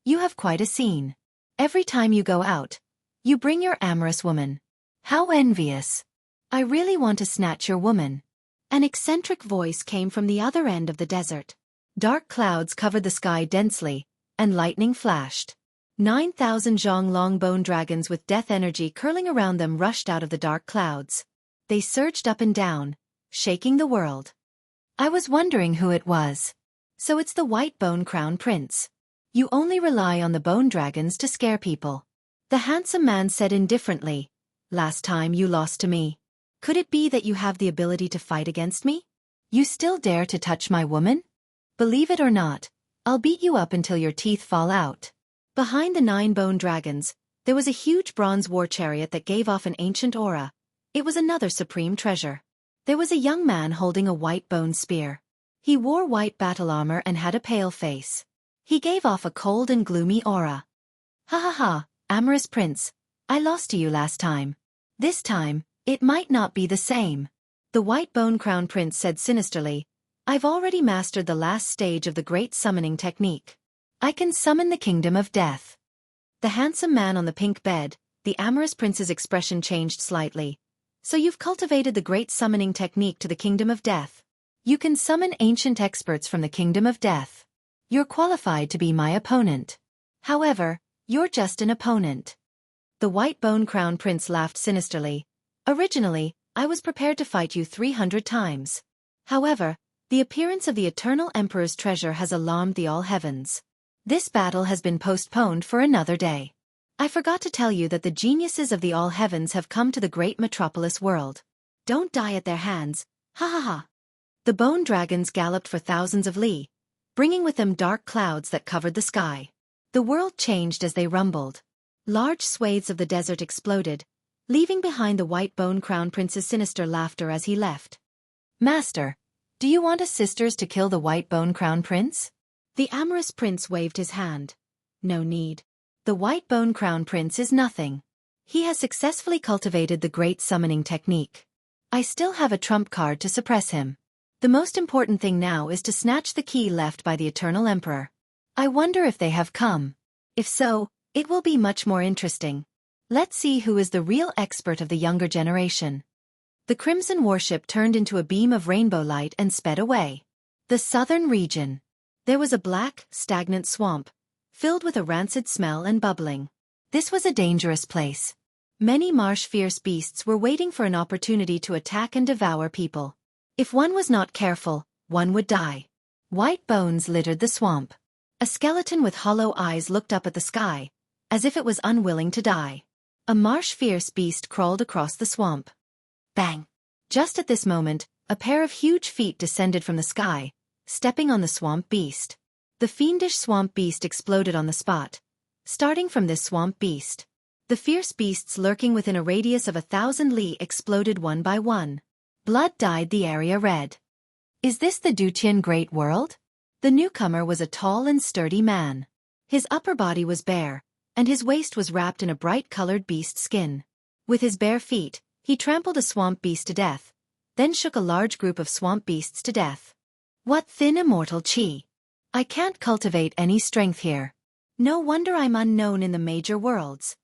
you have quite a scene. Every time you go out, you bring your amorous woman. How envious. I really want to snatch your woman. An eccentric voice came from the other end of the desert. Dark clouds covered the sky densely, and lightning flashed. 9,000 zhong long bone dragons with death energy curling around them rushed out of the dark clouds. They surged up and down, shaking the world. I was wondering who it was. So it's the White Bone Crown Prince. You only rely on the bone dragons to scare people. The handsome man said indifferently, "Last time you lost to me. Could it be that you have the ability to fight against me? You still dare to touch my woman? Believe it or not, I'll beat you up until your teeth fall out." Behind the 9 bone dragons, there was a huge bronze war chariot that gave off an ancient aura. It was another supreme treasure. There was a young man holding a white bone spear. He wore white battle armor and had a pale face. He gave off a cold and gloomy aura. "Ha ha ha, amorous prince, I lost to you last time. This time, it might not be the same." The White Bone Crown Prince said sinisterly, "I've already mastered the last stage of the great summoning technique. I can summon the kingdom of death." The handsome man on the pink bed, the amorous prince's expression changed slightly. "So you've cultivated the great summoning technique to the kingdom of death. You can summon ancient experts from the kingdom of death." You're qualified to be my opponent. However, you're just an opponent. The white bone crown prince laughed sinisterly. Originally, I was prepared to fight you 300 times. However, the appearance of the Eternal Emperor's treasure has alarmed the all heavens. This battle has been postponed for another day. I forgot to tell you that the geniuses of the all heavens have come to the great metropolis world. Don't die at their hands, ha ha ha. The bone dragons galloped for thousands of li, bringing with them dark clouds that covered the sky. The world changed as they rumbled. Large swathes of the desert exploded, leaving behind the white bone crown prince's sinister laughter as he left. Master, do you want us sisters to kill the white bone crown prince? The amorous prince waved his hand. No need. The white bone crown prince is nothing. He has successfully cultivated the great summoning technique. I still have a trump card to suppress him. The most important thing now is to snatch the key left by the Eternal Emperor. I wonder if they have come. If so, it will be much more interesting. Let's see who is the real expert of the younger generation. The crimson warship turned into a beam of rainbow light and sped away. The southern region. There was a black, stagnant swamp, filled with a rancid smell and bubbling. This was a dangerous place. Many marsh fierce beasts were waiting for an opportunity to attack and devour people. If one was not careful, one would die. White bones littered the swamp. A skeleton with hollow eyes looked up at the sky, as if it was unwilling to die. A marsh fierce beast crawled across the swamp. Bang! Just at this moment, a pair of huge feet descended from the sky, stepping on the swamp beast. The fiendish swamp beast exploded on the spot. Starting from this swamp beast, the fierce beasts lurking within a radius of 1,000 li exploded one by one. Blood dyed the area red. Is this the Dutian Great World? The newcomer was a tall and sturdy man. His upper body was bare, and his waist was wrapped in a bright-colored beast skin. With his bare feet, he trampled a swamp beast to death, then shook a large group of swamp beasts to death. What thin immortal chi! I can't cultivate any strength here. No wonder I'm unknown in the major worlds.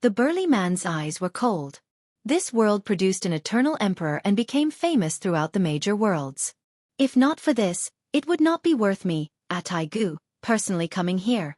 The burly man's eyes were cold. This world produced an eternal emperor and became famous throughout the major worlds. If not for this, it would not be worth me, Atai-gu, personally coming here.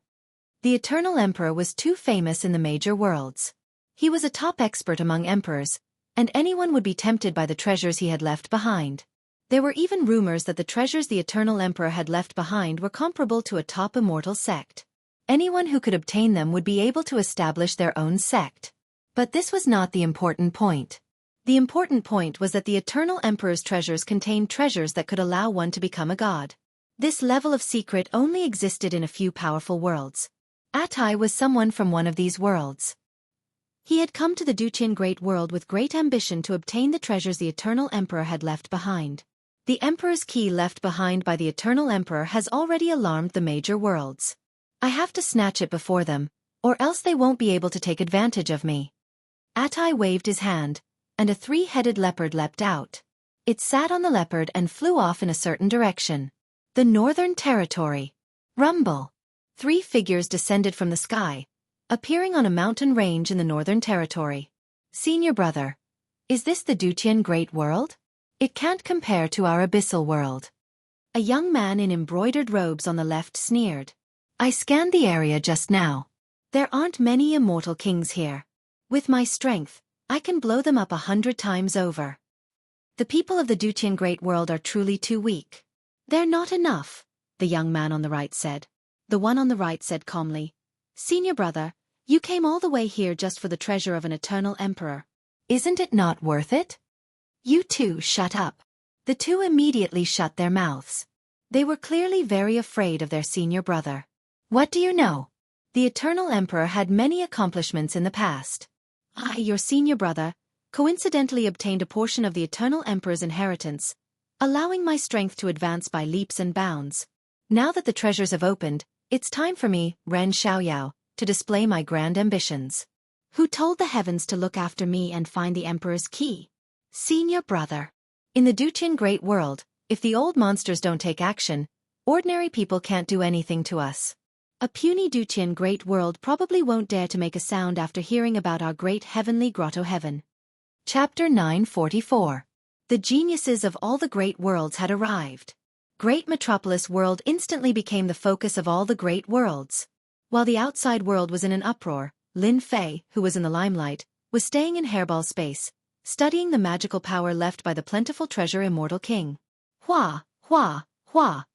The eternal emperor was too famous in the major worlds. He was a top expert among emperors, and anyone would be tempted by the treasures he had left behind. There were even rumors that the treasures the eternal emperor had left behind were comparable to a top immortal sect. Anyone who could obtain them would be able to establish their own sect. But this was not the important point. The important point was that the Eternal Emperor's treasures contained treasures that could allow one to become a god. This level of secret only existed in a few powerful worlds. Atai was someone from one of these worlds. He had come to the Dutian Great World with great ambition to obtain the treasures the Eternal Emperor had left behind. The Emperor's key left behind by the Eternal Emperor has already alarmed the major worlds. I have to snatch it before them, or else they won't be able to take advantage of me. Atai waved his hand, and a three-headed leopard leapt out. It sat on the leopard and flew off in a certain direction. The Northern Territory. Rumble. 3 figures descended from the sky, appearing on a mountain range in the Northern Territory. Senior brother. Is this the Dutian Great World? It can't compare to our abyssal world. A young man in embroidered robes on the left sneered. I scanned the area just now. There aren't many immortal kings here. With my strength, I can blow them up 100 times over. The people of the Dutian Great World are truly too weak. They're not enough, the young man on the right said. The one on the right said calmly, Senior brother, you came all the way here just for the treasure of an eternal emperor. Isn't it not worth it? You two shut up. The two immediately shut their mouths. They were clearly very afraid of their senior brother. What do you know? The eternal emperor had many accomplishments in the past. I, your senior brother, coincidentally obtained a portion of the eternal emperor's inheritance, allowing my strength to advance by leaps and bounds. Now that the treasures have opened, it's time for me, Ren Xiaoyao, to display my grand ambitions. Who told the heavens to look after me and find the emperor's key? Senior brother. In the Dutian Great World, if the old monsters don't take action, ordinary people can't do anything to us. A puny Dutian Great World probably won't dare to make a sound after hearing about our great heavenly grotto heaven. Chapter 944. The geniuses of all the great worlds had arrived. Great Metropolis World instantly became the focus of all the great worlds. While the outside world was in an uproar, Lin Fei, who was in the limelight, was staying in Hairball space, studying the magical power left by the plentiful treasure Immortal King. Hua, hua, hua.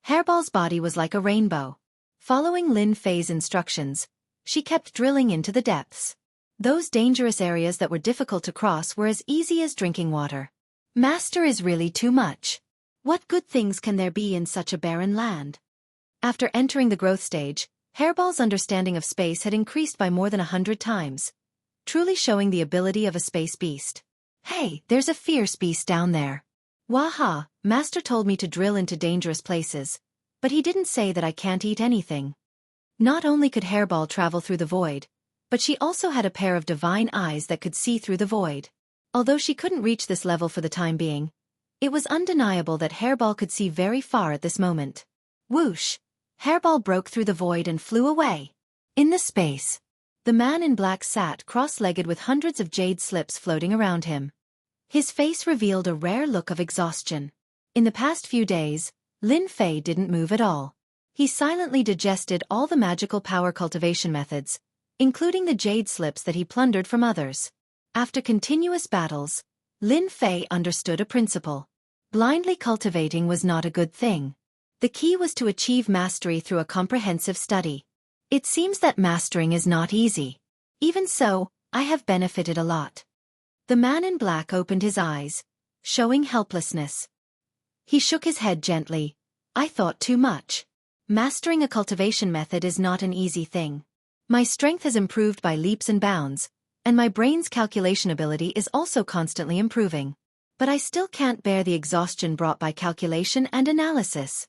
Hairball's body was like a rainbow. Following Lin Fei's instructions, she kept drilling into the depths. Those dangerous areas that were difficult to cross were as easy as drinking water. Master is really too much. What good things can there be in such a barren land? After entering the growth stage, Hairball's understanding of space had increased by more than 100 times, truly showing the ability of a space beast. Hey, there's a fierce beast down there. Waha, Master told me to drill into dangerous places, but he didn't say that I can't eat anything. Not only could Hairball travel through the void, but she also had a pair of divine eyes that could see through the void. Although she couldn't reach this level for the time being, it was undeniable that Hairball could see very far at this moment. Whoosh! Hairball broke through the void and flew away. In the space, the man in black sat cross-legged with hundreds of jade slips floating around him. His face revealed a rare look of exhaustion. In the past few days, Lin Fei didn't move at all. He silently digested all the magical power cultivation methods, including the jade slips that he plundered from others. After continuous battles, Lin Fei understood a principle. Blindly cultivating was not a good thing. The key was to achieve mastery through a comprehensive study. It seems that mastering is not easy. Even so, I have benefited a lot. The man in black opened his eyes, showing helplessness. He shook his head gently. I thought too much. Mastering a cultivation method is not an easy thing. My strength has improved by leaps and bounds, and my brain's calculation ability is also constantly improving. But I still can't bear the exhaustion brought by calculation and analysis.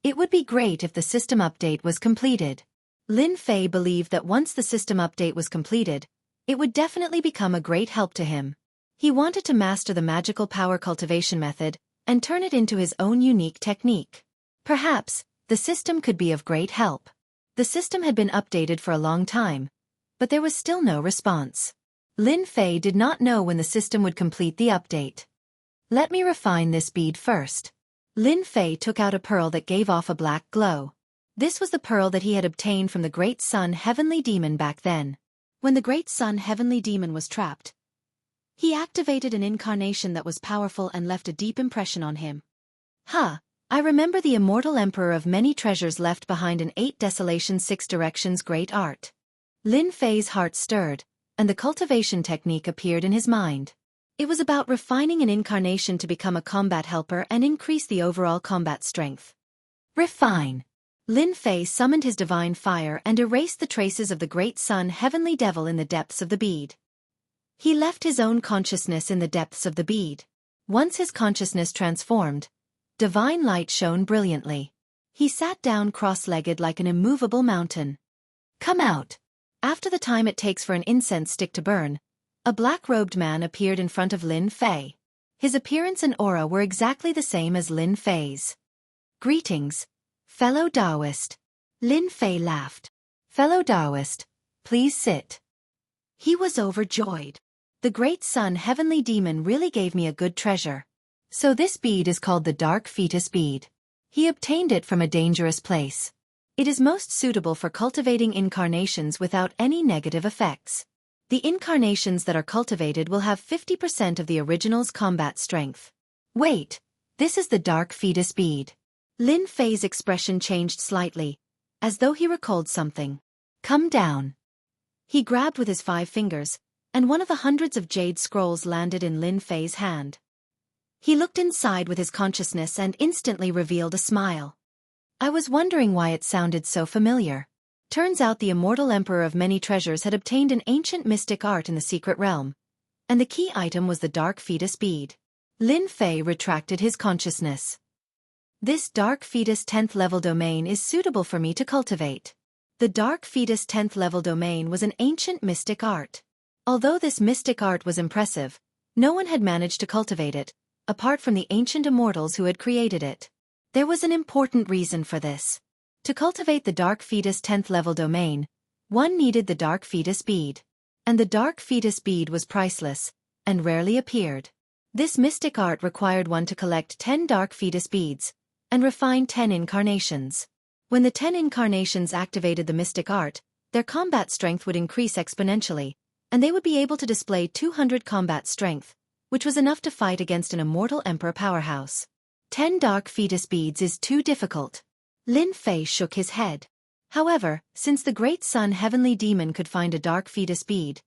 It would be great if the system update was completed. Lin Fei believed that once the system update was completed, it would definitely become a great help to him. He wanted to master the magical power cultivation method and turn it into his own unique technique. Perhaps, the system could be of great help. The system had been updated for a long time, but there was still no response. Lin Fei did not know when the system would complete the update. Let me refine this bead first. Lin Fei took out a pearl that gave off a black glow. This was the pearl that he had obtained from the Great Sun Heavenly Demon back then. When the Great Sun Heavenly Demon was trapped, he activated an incarnation that was powerful and left a deep impression on him. I remember the immortal emperor of many treasures left behind in 8 Desolation 6 Directions great art. Lin Fei's heart stirred, and the cultivation technique appeared in his mind. It was about refining an incarnation to become a combat helper and increase the overall combat strength. Refine. Lin Fei summoned his divine fire and erased the traces of the Great Sun Heavenly Devil in the depths of the bead. He left his own consciousness in the depths of the bead. Once his consciousness transformed, divine light shone brilliantly. He sat down cross-legged like an immovable mountain. Come out. After the time it takes for an incense stick to burn, a black-robed man appeared in front of Lin Fei. His appearance and aura were exactly the same as Lin Fei's. Greetings, fellow Taoist. Lin Fei laughed. Fellow Taoist, please sit. He was overjoyed. The Great Sun Heavenly Demon really gave me a good treasure. So this bead is called the Dark Fetus Bead. He obtained it from a dangerous place. It is most suitable for cultivating incarnations without any negative effects. The incarnations that are cultivated will have 50% of the original's combat strength. Wait, this is the Dark Fetus Bead. Lin Fei's expression changed slightly, as though he recalled something. Come down. He grabbed with his 5 fingers, and one of the hundreds of jade scrolls landed in Lin Fei's hand. He looked inside with his consciousness and instantly revealed a smile. I was wondering why it sounded so familiar. Turns out the immortal emperor of many treasures had obtained an ancient mystic art in the secret realm, and the key item was the Dark Fetus Bead. Lin Fei retracted his consciousness. This Dark Fetus 10th level domain is suitable for me to cultivate. The Dark Fetus 10th level domain was an ancient mystic art. Although this mystic art was impressive, no one had managed to cultivate it, apart from the ancient immortals who had created it. There was an important reason for this. To cultivate the Dark Fetus 10th level domain, one needed the Dark Fetus Bead. And the Dark Fetus Bead was priceless, and rarely appeared. This mystic art required one to collect 10 Dark Fetus Beads, and refine 10 incarnations. When the 10 incarnations activated the mystic art, their combat strength would increase exponentially, and they would be able to display 200 combat strength, which was enough to fight against an immortal emperor powerhouse. 10 dark fetus beads is too difficult. Lin Fei shook his head. However, since the great sun heavenly demon could find a dark fetus bead,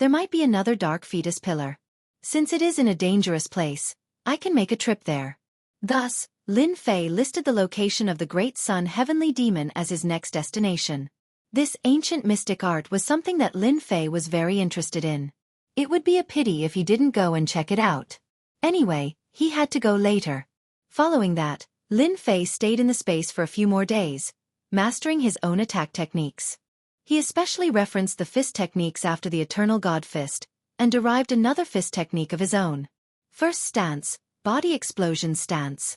there might be another dark fetus pillar. Since it is in a dangerous place, I can make a trip there. Thus, Lin Fei listed the location of the great sun heavenly demon as his next destination. This ancient mystic art was something that Lin Fei was very interested in. It would be a pity if he didn't go and check it out. Anyway, he had to go later. Following that, Lin Fei stayed in the space for a few more days, mastering his own attack techniques. He especially referenced the fist techniques after the Eternal God Fist, and derived another fist technique of his own. First stance, body explosion stance.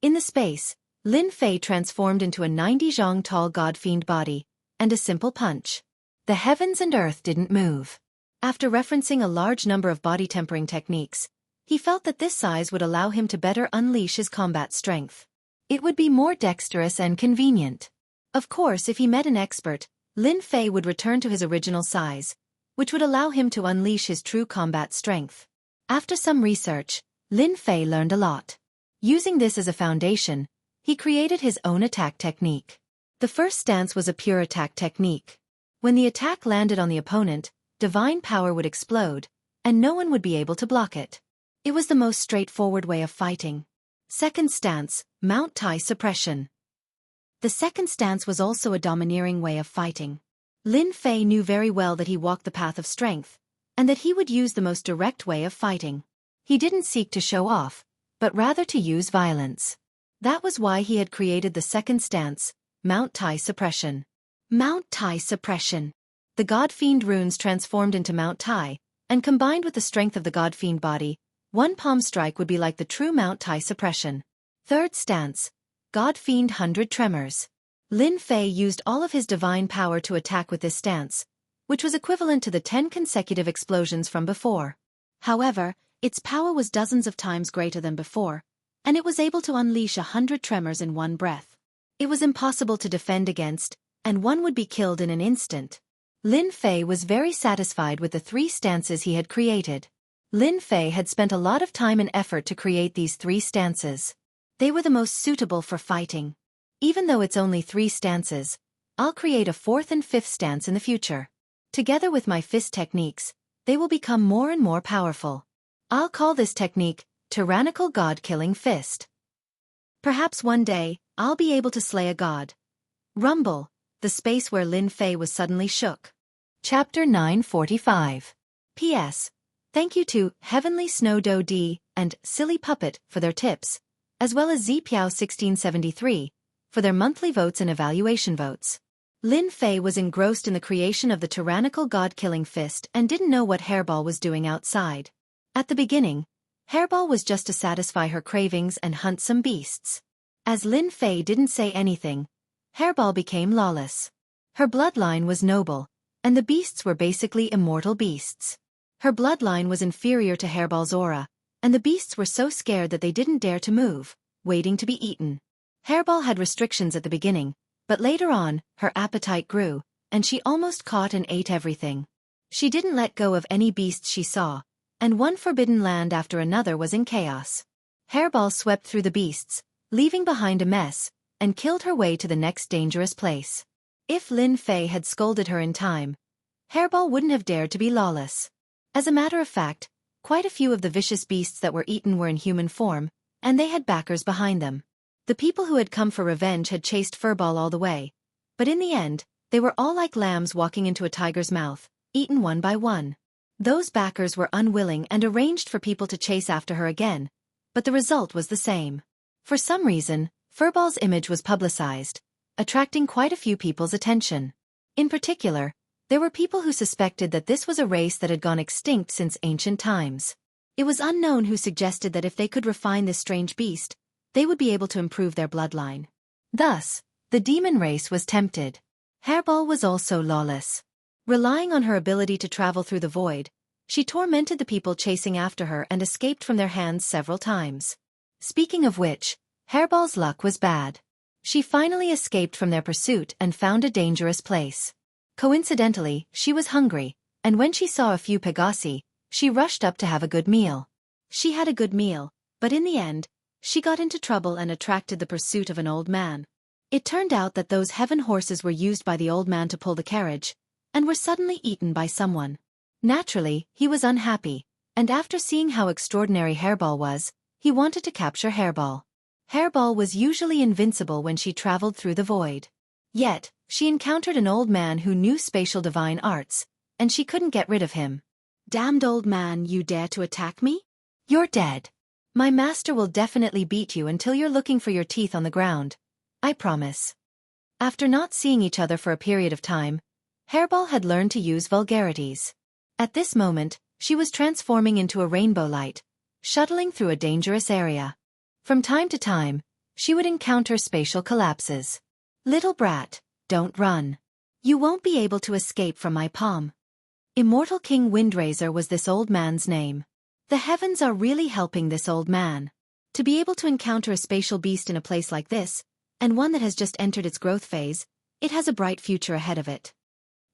In the space, Lin Fei transformed into a 90 zhang tall god-fiend body, and a simple punch. The heavens and earth didn't move. After referencing a large number of body tempering techniques, he felt that this size would allow him to better unleash his combat strength. It would be more dexterous and convenient. Of course, if he met an expert, Lin Fei would return to his original size, which would allow him to unleash his true combat strength. After some research, Lin Fei learned a lot. Using this as a foundation, he created his own attack technique. The first stance was a pure attack technique. When the attack landed on the opponent, divine power would explode, and no one would be able to block it. It was the most straightforward way of fighting. Second stance, Mount Tai suppression. The second stance was also a domineering way of fighting. Lin Fei knew very well that he walked the path of strength, and that he would use the most direct way of fighting. He didn't seek to show off, but rather to use violence. That was why he had created the second stance, Mount Tai suppression. Mount Tai suppression. The God-Fiend runes transformed into Mount Tai, and combined with the strength of the God-Fiend body, one palm strike would be like the true Mount Tai suppression. Third stance, God-Fiend 100 tremors. Lin Fei used all of his divine power to attack with this stance, which was equivalent to the 10 consecutive explosions from before. However, its power was dozens of times greater than before, and it was able to unleash 100 tremors in one breath. It was impossible to defend against, and one would be killed in an instant. Lin Fei was very satisfied with the 3 stances he had created. Lin Fei had spent a lot of time and effort to create these 3 stances. They were the most suitable for fighting. Even though it's only 3 stances, I'll create a 4th and 5th stance in the future. Together with my fist techniques, they will become more and more powerful. I'll call this technique, Tyrannical God-Killing Fist. Perhaps one day, I'll be able to slay a god. Rumble, the space where Lin Fei was suddenly shook. Chapter 945. P.S. Thank you to Heavenly Snow Doe D and Silly Puppet for their tips, as well as Zpiao 1673, for their monthly votes and evaluation votes. Lin Fei was engrossed in the creation of the tyrannical god-killing fist and didn't know what Hairball was doing outside. At the beginning, Hairball was just to satisfy her cravings and hunt some beasts. As Lin Fei didn't say anything, Hairball became lawless. Her bloodline was noble, and the beasts were basically immortal beasts. Her bloodline was inferior to Hairball's aura, and the beasts were so scared that they didn't dare to move, waiting to be eaten. Hairball had restrictions at the beginning, but later on, her appetite grew, and she almost caught and ate everything. She didn't let go of any beasts she saw, and one forbidden land after another was in chaos. Hairball swept through the beasts, leaving behind a mess, and killed her way to the next dangerous place. If Lin Fei had scolded her in time, Hairball wouldn't have dared to be lawless. As a matter of fact, quite a few of the vicious beasts that were eaten were in human form, and they had backers behind them. The people who had come for revenge had chased Furball all the way, but in the end, they were all like lambs walking into a tiger's mouth, eaten one by one. Those backers were unwilling and arranged for people to chase after her again, but the result was the same. For some reason, Furball's image was publicized, attracting quite a few people's attention. In particular, there were people who suspected that this was a race that had gone extinct since ancient times. It was unknown who suggested that if they could refine this strange beast, they would be able to improve their bloodline. Thus, the demon race was tempted. Hairball was also lawless. Relying on her ability to travel through the void, she tormented the people chasing after her and escaped from their hands several times. Speaking of which, Hairball's luck was bad. She finally escaped from their pursuit and found a dangerous place. Coincidentally, she was hungry, and when she saw a few Pegasi, she rushed up to have a good meal. She had a good meal, but in the end, she got into trouble and attracted the pursuit of an old man. It turned out that those heaven horses were used by the old man to pull the carriage, and were suddenly eaten by someone. Naturally, he was unhappy, and after seeing how extraordinary Hairball was, he wanted to capture Hairball. Hairball was usually invincible when she traveled through the void. Yet, she encountered an old man who knew spatial divine arts, and she couldn't get rid of him. "Damned old man, you dare to attack me? You're dead. My master will definitely beat you until you're looking for your teeth on the ground. I promise." After not seeing each other for a period of time, Hairball had learned to use vulgarities. At this moment, she was transforming into a rainbow light, shuttling through a dangerous area. From time to time, she would encounter spatial collapses. "Little brat, don't run. You won't be able to escape from my palm." Immortal King Windraiser was this old man's name. The heavens are really helping this old man. To be able to encounter a spatial beast in a place like this, and one that has just entered its growth phase, it has a bright future ahead of it.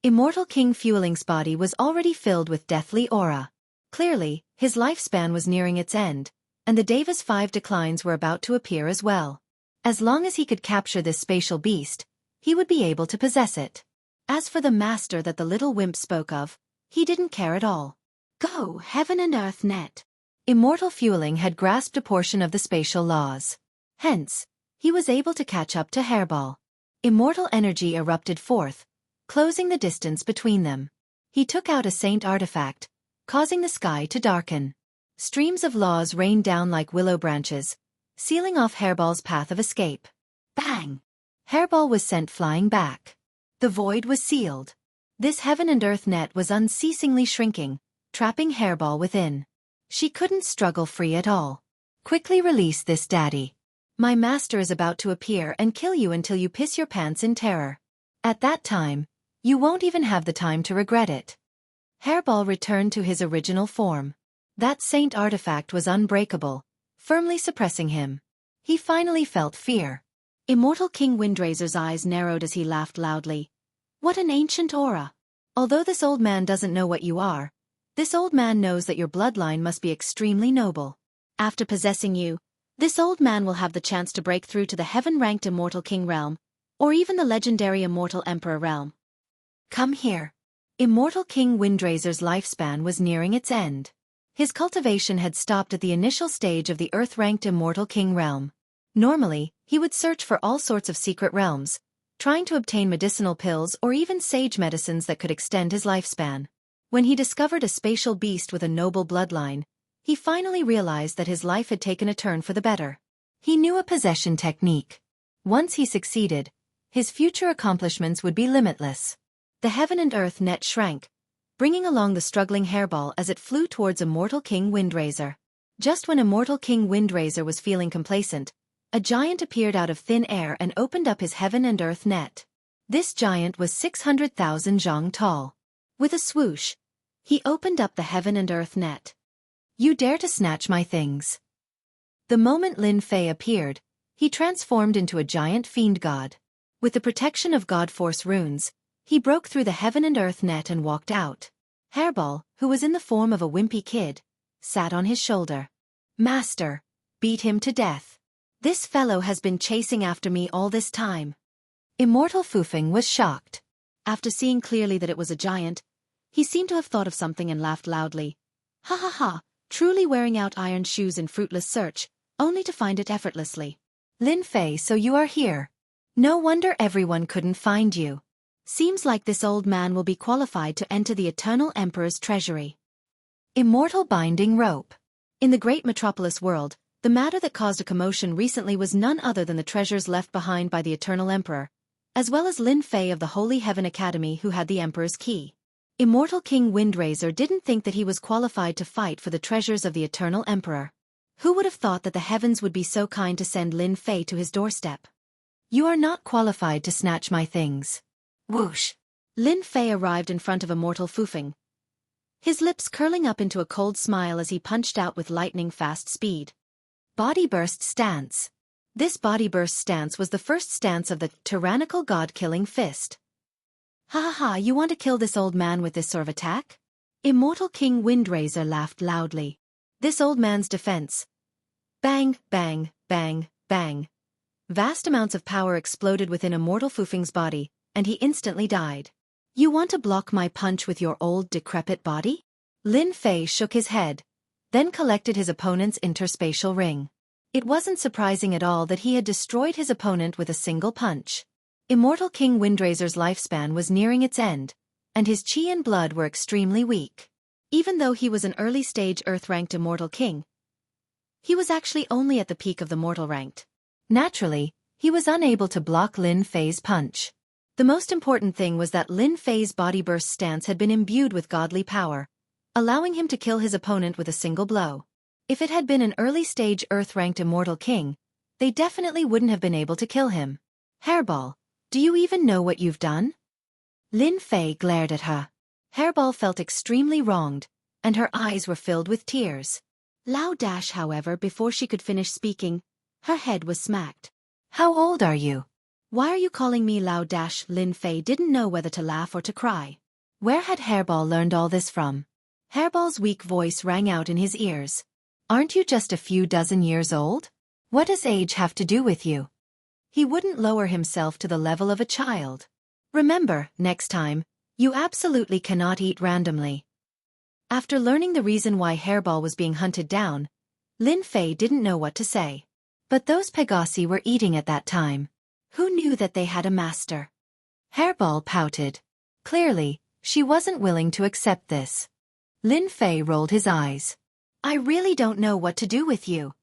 Immortal King Fueling's body was already filled with deathly aura. Clearly, his lifespan was nearing its end, and the Deva's 5 declines were about to appear as well. As long as he could capture this spatial beast, he would be able to possess it. As for the master that the little wimp spoke of, he didn't care at all. "Go, heaven and earth net." Immortal Fueling had grasped a portion of the spatial laws. Hence, he was able to catch up to Hairball. Immortal energy erupted forth, closing the distance between them. He took out a saint artifact, causing the sky to darken. Streams of laws rained down like willow branches, sealing off Hairball's path of escape. Bang! Hairball was sent flying back. The void was sealed. This heaven and earth net was unceasingly shrinking, trapping Hairball within. She couldn't struggle free at all. "Quickly release this, Daddy. My master is about to appear and kill you until you piss your pants in terror. At that time, you won't even have the time to regret it." Hairball returned to his original form. That saint artifact was unbreakable, firmly suppressing him. He finally felt fear. Immortal King Windraiser's eyes narrowed as he laughed loudly. "What an ancient aura! Although this old man doesn't know what you are, this old man knows that your bloodline must be extremely noble. After possessing you, this old man will have the chance to break through to the heaven-ranked Immortal King realm, or even the legendary Immortal Emperor realm. Come here." Immortal King Windraiser's lifespan was nearing its end. His cultivation had stopped at the initial stage of the Earth-ranked Immortal King realm. Normally, he would search for all sorts of secret realms, trying to obtain medicinal pills or even sage medicines that could extend his lifespan. When he discovered a spatial beast with a noble bloodline, he finally realized that his life had taken a turn for the better. He knew a possession technique. Once he succeeded, his future accomplishments would be limitless. The heaven and earth net shrank, bringing along the struggling Hairball as it flew towards Immortal King Windraiser. Just when Immortal King Windraiser was feeling complacent, a giant appeared out of thin air and opened up his heaven and earth net. This giant was 600,000 zhang tall. With a swoosh, he opened up the heaven and earth net. "You dare to snatch my things." The moment Lin Fei appeared, he transformed into a giant fiend god. With the protection of God Force runes, he broke through the heaven and earth net and walked out. Hairball, who was in the form of a wimpy kid, sat on his shoulder. "Master, beat him to death. This fellow has been chasing after me all this time." Immortal Fufeng was shocked. After seeing clearly that it was a giant, he seemed to have thought of something and laughed loudly. "Ha ha ha, truly wearing out iron shoes in fruitless search, only to find it effortlessly. Lin Fei, so you are here. No wonder everyone couldn't find you. Seems like this old man will be qualified to enter the Eternal Emperor's treasury." Immortal Binding Rope. In the great metropolis world, the matter that caused a commotion recently was none other than the treasures left behind by the Eternal Emperor, as well as Lin Fei of the Holy Heaven Academy who had the Emperor's key. Immortal King Windraiser didn't think that he was qualified to fight for the treasures of the Eternal Emperor. Who would have thought that the heavens would be so kind to send Lin Fei to his doorstep? "You are not qualified to snatch my things." Whoosh! Lin Fei arrived in front of Immortal Fufeng, his lips curling up into a cold smile as he punched out with lightning-fast speed. Body burst stance. This body burst stance was the first stance of the tyrannical god-killing fist. Ha ha ha, you want to kill this old man with this sort of attack? Immortal King Windraiser laughed loudly. This old man's defense. Bang, bang, bang, bang. Vast amounts of power exploded within Immortal Fufeng's body, and he instantly died. You want to block my punch with your old decrepit body? Lin Fei shook his head, then collected his opponent's interspatial ring. It wasn't surprising at all that he had destroyed his opponent with a single punch. Immortal King Windraiser's lifespan was nearing its end, and his chi and blood were extremely weak. Even though he was an early-stage Earth-ranked Immortal King, he was actually only at the peak of the mortal-ranked. Naturally, he was unable to block Lin Fei's punch. The most important thing was that Lin Fei's body burst stance had been imbued with godly power, allowing him to kill his opponent with a single blow. If it had been an early-stage Earth-ranked Immortal King, they definitely wouldn't have been able to kill him. Hairball, do you even know what you've done? Lin Fei glared at her. Hairball felt extremely wronged, and her eyes were filled with tears. Lao Dash, however, before she could finish speaking, her head was smacked. How old are you? Why are you calling me Lao Dash? Lin Fei didn't know whether to laugh or to cry. Where had Hairball learned all this from? Hairball's weak voice rang out in his ears. Aren't you just a few dozen years old? What does age have to do with you? He wouldn't lower himself to the level of a child. Remember, next time, you absolutely cannot eat randomly. After learning the reason why Hairball was being hunted down, Lin Fei didn't know what to say. But those Pegasi were eating at that time. Who knew that they had a master? Hairball pouted. Clearly, she wasn't willing to accept this. Lin Fei rolled his eyes. I really don't know what to do with you.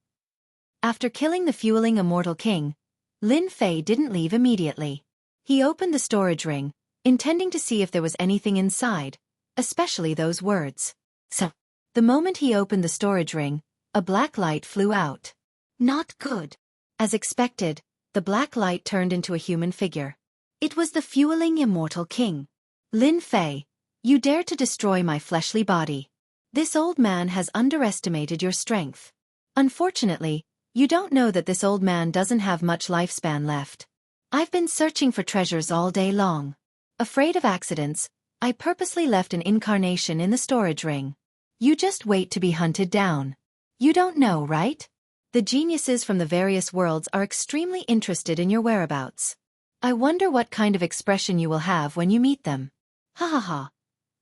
After killing the fueling Immortal King, Lin Fei didn't leave immediately. He opened the storage ring, intending to see if there was anything inside, especially those words. So, the moment he opened the storage ring, a black light flew out. Not good. As expected, the black light turned into a human figure. It was the fueling Immortal King. Lin Fei, you dare to destroy my fleshly body. This old man has underestimated your strength. Unfortunately, you don't know that this old man doesn't have much lifespan left. I've been searching for treasures all day long. Afraid of accidents, I purposely left an incarnation in the storage ring. You just wait to be hunted down. You don't know, right? The geniuses from the various worlds are extremely interested in your whereabouts. I wonder what kind of expression you will have when you meet them. Ha ha ha.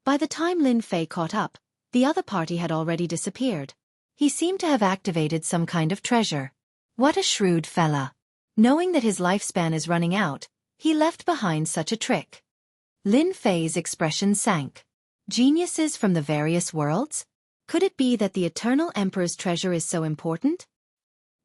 By the time Lin Fei caught up, the other party had already disappeared. He seemed to have activated some kind of treasure. What a shrewd fella. Knowing that his lifespan is running out, he left behind such a trick. Lin Fei's expression sank. Geniuses from the various worlds? Could it be that the Eternal Emperor's treasure is so important?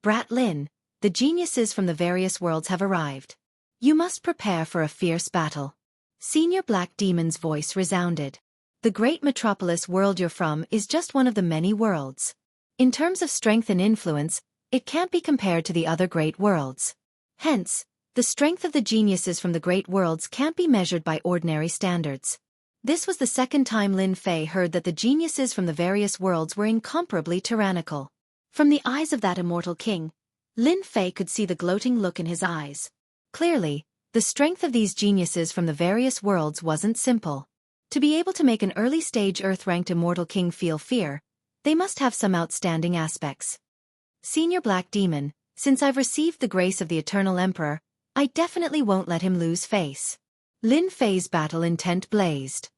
Brat Lin, the geniuses from the various worlds have arrived. You must prepare for a fierce battle. Senior Black Demon's voice resounded. The great metropolis world you're from is just one of the many worlds. In terms of strength and influence, it can't be compared to the other great worlds. Hence, the strength of the geniuses from the great worlds can't be measured by ordinary standards. This was the second time Lin Fei heard that the geniuses from the various worlds were incomparably tyrannical. From the eyes of that Immortal King, Lin Fei could see the gloating look in his eyes. Clearly, the strength of these geniuses from the various worlds wasn't simple. To be able to make an early-stage Earth-ranked Immortal King feel fear, they must have some outstanding aspects. Senior Black Demon, since I've received the grace of the Eternal Emperor, I definitely won't let him lose face. Lin Fei's battle intent blazed.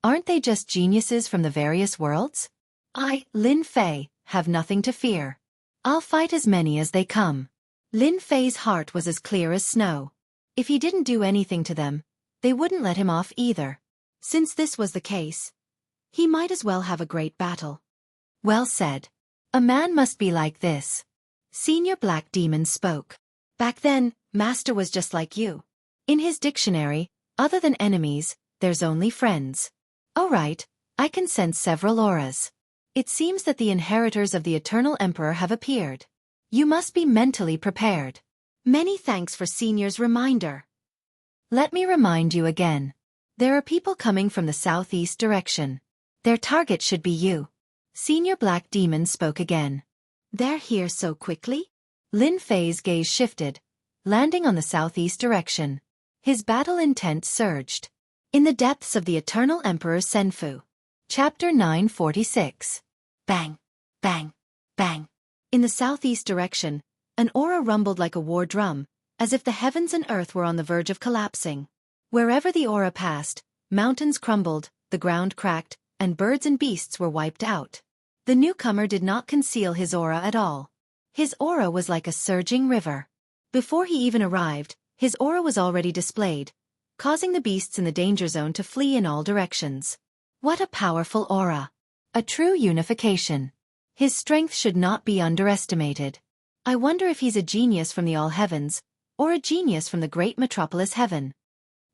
Aren't they just geniuses from the various worlds? I, Lin Fei, have nothing to fear. I'll fight as many as they come. Lin Fei's heart was as clear as snow. If he didn't do anything to them, they wouldn't let him off either. Since this was the case, he might as well have a great battle. Well said. A man must be like this. Senior Black Demon spoke. Back then, Master was just like you. In his dictionary, other than enemies, there's only friends. Oh right, I can sense several auras. It seems that the inheritors of the Eternal Emperor have appeared. You must be mentally prepared. Many thanks for Senior's reminder. Let me remind you again. There are people coming from the southeast direction. Their target should be you. Senior Black Demon spoke again. They're here so quickly? Lin Fei's gaze shifted, landing on the southeast direction. His battle intent surged. In the depths of the Eternal Emperor Senfu. Chapter 946. Bang, bang, bang. In the southeast direction, an aura rumbled like a war drum, as if the heavens and earth were on the verge of collapsing. Wherever the aura passed, mountains crumbled, the ground cracked, and birds and beasts were wiped out. The newcomer did not conceal his aura at all. His aura was like a surging river. Before he even arrived, his aura was already displayed, causing the beasts in the danger zone to flee in all directions. What a powerful aura! A true unification. His strength should not be underestimated. I wonder if he's a genius from the all heavens, or a genius from the great metropolis heaven.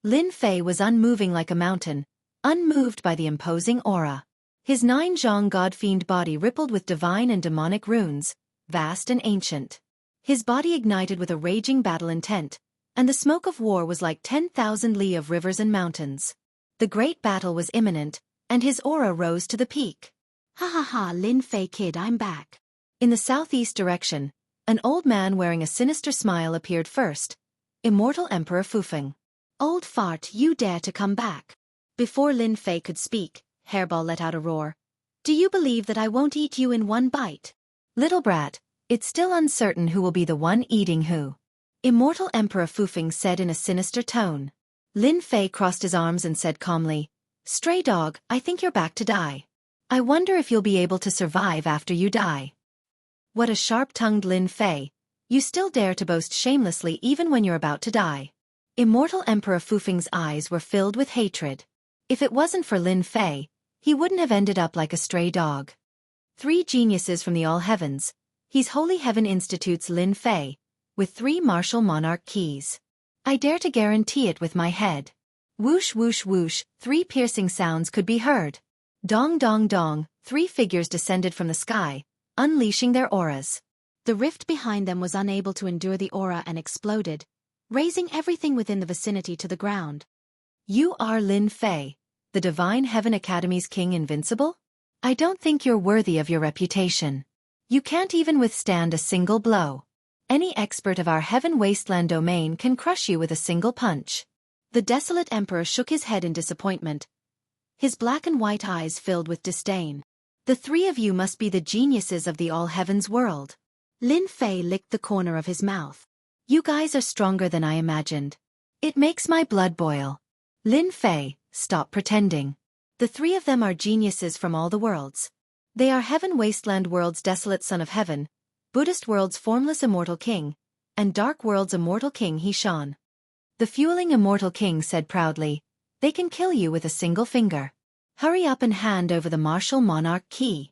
Lin Fei was unmoving like a mountain, unmoved by the imposing aura. His nine-zhong god-fiend body rippled with divine and demonic runes, vast and ancient. His body ignited with a raging battle intent, and the smoke of war was like 10,000 li of rivers and mountains. The great battle was imminent, and his aura rose to the peak. Ha ha ha, Lin Fei kid, I'm back. In the southeast direction, an old man wearing a sinister smile appeared first. Immortal Emperor Fufeng. Old fart, you dare to come back. Before Lin Fei could speak, Hairball let out a roar. Do you believe that I won't eat you in one bite? Little brat, it's still uncertain who will be the one eating who. Immortal Emperor Fufeng said in a sinister tone. Lin Fei crossed his arms and said calmly, Stray dog, I think you're back to die. I wonder if you'll be able to survive after you die. What a sharp-tongued Lin Fei. You still dare to boast shamelessly even when you're about to die. Immortal Emperor Fufeng's eyes were filled with hatred. If it wasn't for Lin Fei, he wouldn't have ended up like a stray dog. 3 geniuses from the all heavens. He's Holy Heaven Institute's Lin Fei, with 3 martial monarch keys. I dare to guarantee it with my head. Whoosh whoosh whoosh, 3 piercing sounds could be heard. Dong dong dong, 3 figures descended from the sky, unleashing their auras. The rift behind them was unable to endure the aura and exploded, raising everything within the vicinity to the ground. You are Lin Fei, the Divine Heaven Academy's King Invincible? I don't think you're worthy of your reputation. You can't even withstand a single blow. Any expert of our Heaven Wasteland domain can crush you with a single punch. The desolate emperor shook his head in disappointment, his black and white eyes filled with disdain. The 3 of you must be the geniuses of the all heavens world. Lin Fei licked the corner of his mouth. You guys are stronger than I imagined. It makes my blood boil. Lin Fei, stop pretending. The 3 of them are geniuses from all the worlds. They are Heaven Wasteland World's desolate son of heaven, Buddhist World's formless immortal king, and Dark World's immortal king Hishan. The fueling immortal king said proudly, they can kill you with a single finger. Hurry up and hand over the martial monarch key.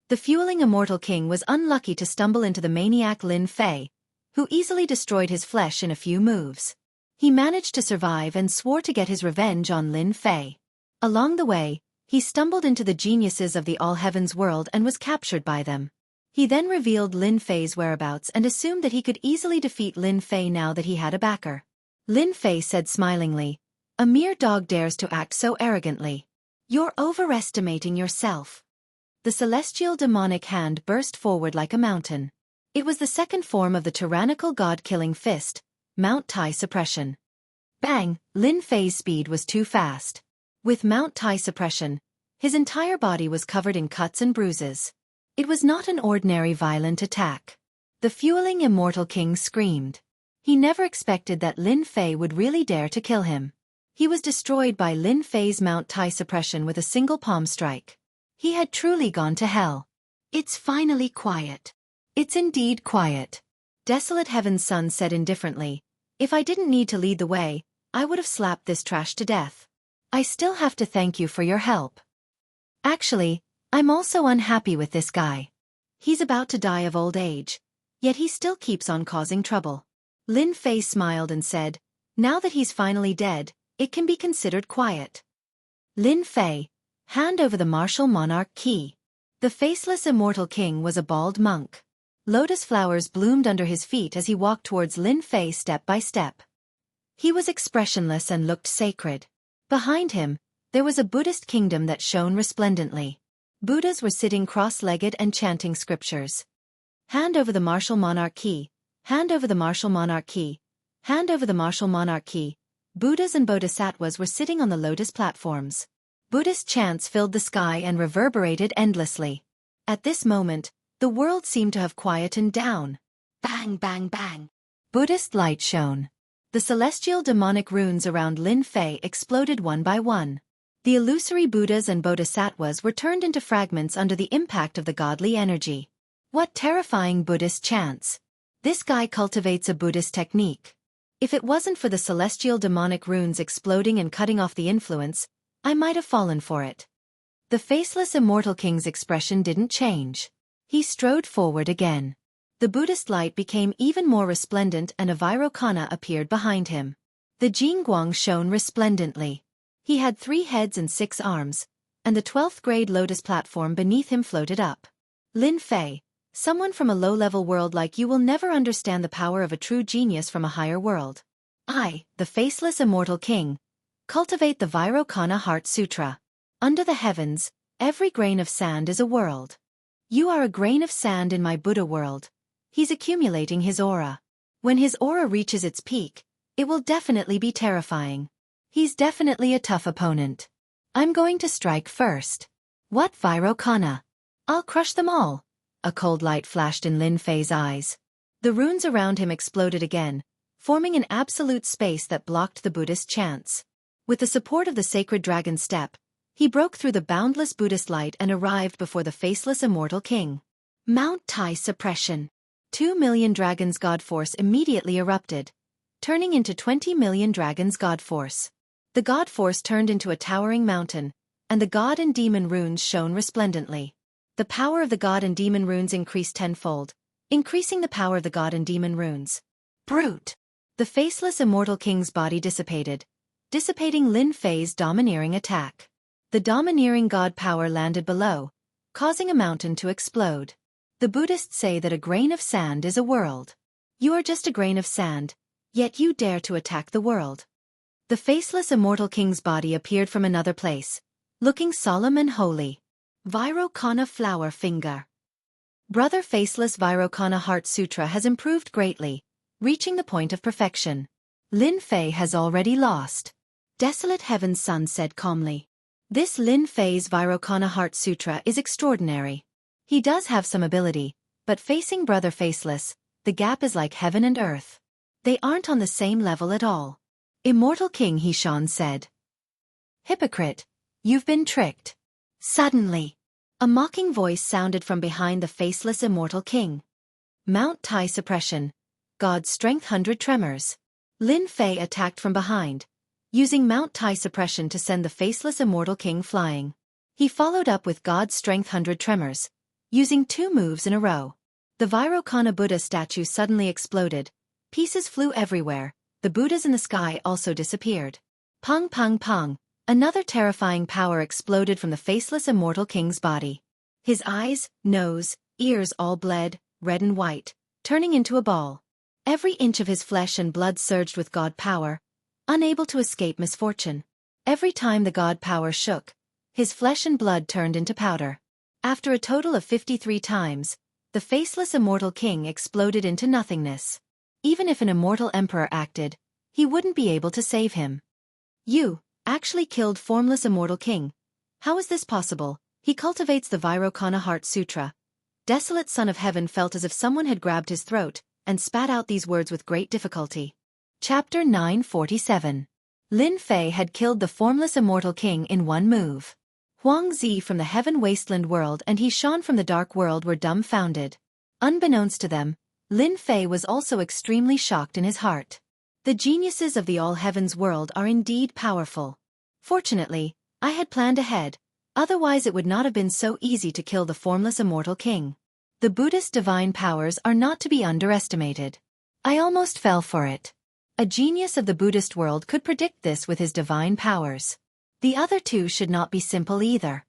The fueling immortal king was unlucky to stumble into the maniac Lin Fei, who easily destroyed his flesh in a few moves. He managed to survive and swore to get his revenge on Lin Fei. Along the way, he stumbled into the geniuses of the all heavens world and was captured by them. He then revealed Lin Fei's whereabouts and assumed that he could easily defeat Lin Fei now that he had a backer. Lin Fei said smilingly, a mere dog dares to act so arrogantly. You're overestimating yourself. The celestial demonic hand burst forward like a mountain. It was the second form of the tyrannical god-killing fist, Mount Tai Suppression. Bang! Lin Fei's speed was too fast. With Mount Tai Suppression, his entire body was covered in cuts and bruises. It was not an ordinary violent attack. The fueling immortal king screamed. He never expected that Lin Fei would really dare to kill him. He was destroyed by Lin Fei's Mount Tai Suppression with a single palm strike. He had truly gone to hell. It's finally quiet. It's indeed quiet. Desolate Heaven's son said indifferently, if I didn't need to lead the way, I would have slapped this trash to death. I still have to thank you for your help. Actually, I'm also unhappy with this guy. He's about to die of old age, yet he still keeps on causing trouble. Lin Fei smiled and said, now that he's finally dead, it can be considered quiet. Lin Fei, hand over the martial monarch key. The faceless immortal king was a bald monk. Lotus flowers bloomed under his feet as he walked towards Lin Fei step by step. He was expressionless and looked sacred. Behind him, there was a Buddhist kingdom that shone resplendently. Buddhas were sitting cross-legged and chanting scriptures. Hand over the martial monarch key. Hand over the martial monarch key. Hand over the martial monarch key. Buddhas and bodhisattvas were sitting on the lotus platforms. Buddhist chants filled the sky and reverberated endlessly. At this moment, the world seemed to have quietened down. Bang, bang, bang. Buddhist light shone. The celestial demonic runes around Lin Fei exploded one by one. The illusory Buddhas and bodhisattvas were turned into fragments under the impact of the godly energy. What terrifying Buddhist chants! This guy cultivates a Buddhist technique. If it wasn't for the celestial demonic runes exploding and cutting off the influence, I might have fallen for it. The faceless immortal king's expression didn't change. He strode forward again. The Buddhist light became even more resplendent and a Vairocana appeared behind him. The Jingguang shone resplendently. He had 3 heads and 6 arms, and the 12th grade lotus platform beneath him floated up. Lin Fei, someone from a low-level world like you will never understand the power of a true genius from a higher world. I, the faceless immortal king, cultivate the Vairocana Heart Sutra. Under the heavens, every grain of sand is a world. You are a grain of sand in my Buddha world. He's accumulating his aura. When his aura reaches its peak, it will definitely be terrifying. He's definitely a tough opponent. I'm going to strike first. What Vairocana? I'll crush them all. A cold light flashed in Lin Fei's eyes. The runes around him exploded again, forming an absolute space that blocked the Buddhist chants. With the support of the sacred dragon step, he broke through the boundless Buddhist light and arrived before the faceless immortal king. Mount Tai suppression. 2 million dragons God force immediately erupted, turning into 20 million dragons God force. The God force turned into a towering mountain, and the God and demon runes shone resplendently. The power of the God and demon runes increased tenfold, increasing the power of the God and demon runes. Brute! The faceless immortal king's body dissipated, dissipating Lin Fei's domineering attack. The domineering God power landed below, causing a mountain to explode. The Buddhists say that a grain of sand is a world. You are just a grain of sand, yet you dare to attack the world. The faceless immortal king's body appeared from another place, looking solemn and holy. Vairocana Flower Finger. Brother Faceless Vairocana Heart Sutra has improved greatly, reaching the point of perfection. Lin Fei has already lost. Desolate Heaven's Son said calmly. This Lin Fei's Vairocana Heart Sutra is extraordinary. He does have some ability, but facing Brother Faceless, the gap is like heaven and earth. They aren't on the same level at all. Immortal King Hishan said. Hypocrite, you've been tricked. Suddenly, a mocking voice sounded from behind the faceless immortal king. Mount Tai suppression. God's strength 100 tremors. Lin Fei attacked from behind, using Mount Tai suppression to send the faceless immortal king flying. He followed up with God's strength 100 tremors, using 2 moves in a row. The Vairocana Buddha statue suddenly exploded. Pieces flew everywhere. The Buddhas in the sky also disappeared. Pung pung pung. Another terrifying power exploded from the faceless immortal king's body. His eyes, nose, ears all bled, red and white, turning into a ball. Every inch of his flesh and blood surged with God power, unable to escape misfortune. Every time the God power shook, his flesh and blood turned into powder. After a total of 53 times, the faceless immortal king exploded into nothingness. Even if an immortal emperor acted, he wouldn't be able to save him. You actually killed formless immortal king. How is this possible? He cultivates the Vairocana Heart Sutra. Desolate Son of Heaven felt as if someone had grabbed his throat and spat out these words with great difficulty. Chapter 947. Lin Fei had killed the formless immortal king in one move. Huang Zi from the heaven wasteland world and Hishan from the dark world were dumbfounded. Unbeknownst to them, Lin Fei was also extremely shocked in his heart. The geniuses of the all-heavens world are indeed powerful. Fortunately, I had planned ahead, otherwise it would not have been so easy to kill the formless immortal king. The Buddhist divine powers are not to be underestimated. I almost fell for it. A genius of the Buddhist world could predict this with his divine powers. The other 2 should not be simple either.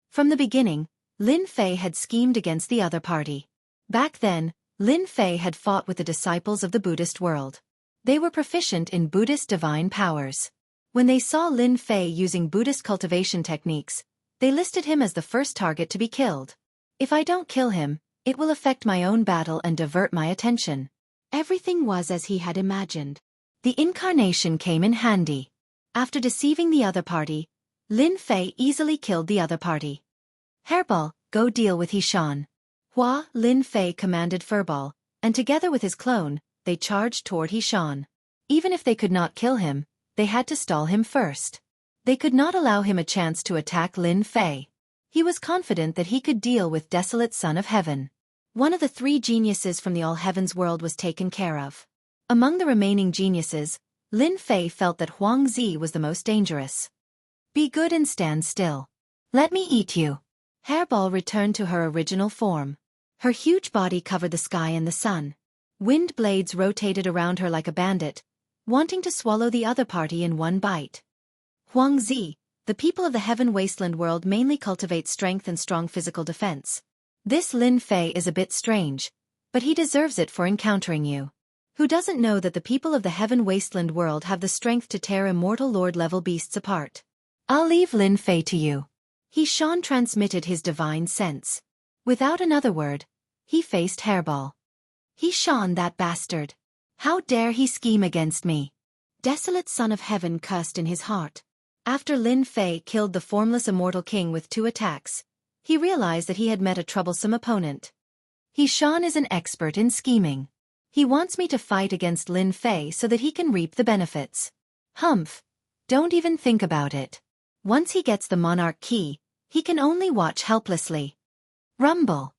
From the beginning, Lin Fei had schemed against the other party. Back then, Lin Fei had fought with the disciples of the Buddhist world. They were proficient in Buddhist divine powers. When they saw Lin Fei using Buddhist cultivation techniques, they listed him as the first target to be killed. If I don't kill him, it will affect my own battle and divert my attention. Everything was as he had imagined. The incarnation came in handy. After deceiving the other party, Lin Fei easily killed the other party. Hairball, go deal with Hishan. Hua, Lin Fei commanded Furball, and together with his clone, they charged toward Hishan. Even if they could not kill him, they had to stall him first. They could not allow him a chance to attack Lin Fei. He was confident that he could deal with Desolate Son of Heaven. One of the 3 geniuses from the All Heavens world was taken care of. Among the remaining geniuses, Lin Fei felt that Huang Zi was the most dangerous. Be good and stand still. Let me eat you. Hairball returned to her original form. Her huge body covered the sky and the sun. Wind blades rotated around her like a bandit, wanting to swallow the other party in one bite. Huang Zi, the people of the Heaven Wasteland world mainly cultivate strength and strong physical defense. This Lin Fei is a bit strange, but he deserves it for encountering you. Who doesn't know that the people of the Heaven Wasteland world have the strength to tear immortal Lord-level beasts apart? I'll leave Lin Fei to you. Hishan transmitted his divine sense. Without another word, he faced Hairball. Hishan, that bastard. How dare he scheme against me? Desolate Son of Heaven cursed in his heart. After Lin Fei killed the formless immortal king with 2 attacks, he realized that he had met a troublesome opponent. Hishan is an expert in scheming. He wants me to fight against Lin Fei so that he can reap the benefits. Humph. Don't even think about it. Once he gets the Monarch Key, he can only watch helplessly. Rumble.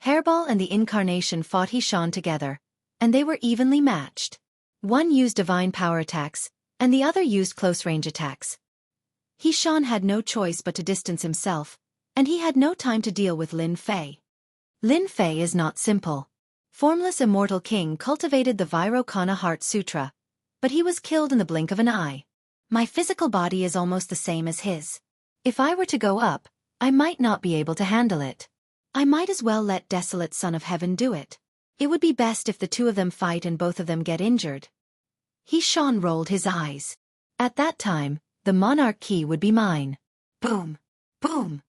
Hairball and the Incarnation fought Hishan together, and they were evenly matched. One used divine power attacks, and the other used close-range attacks. Hishan had no choice but to distance himself, and he had no time to deal with Lin Fei. Lin Fei is not simple. Formless Immortal King cultivated the Vairocana Heart Sutra, but he was killed in the blink of an eye. My physical body is almost the same as his. If I were to go up, I might not be able to handle it. I might as well let Desolate Son of Heaven do it. It would be best if the 2 of them fight and both of them get injured. Hishan rolled his eyes. At that time, the Monarch Key would be mine. Boom! Boom!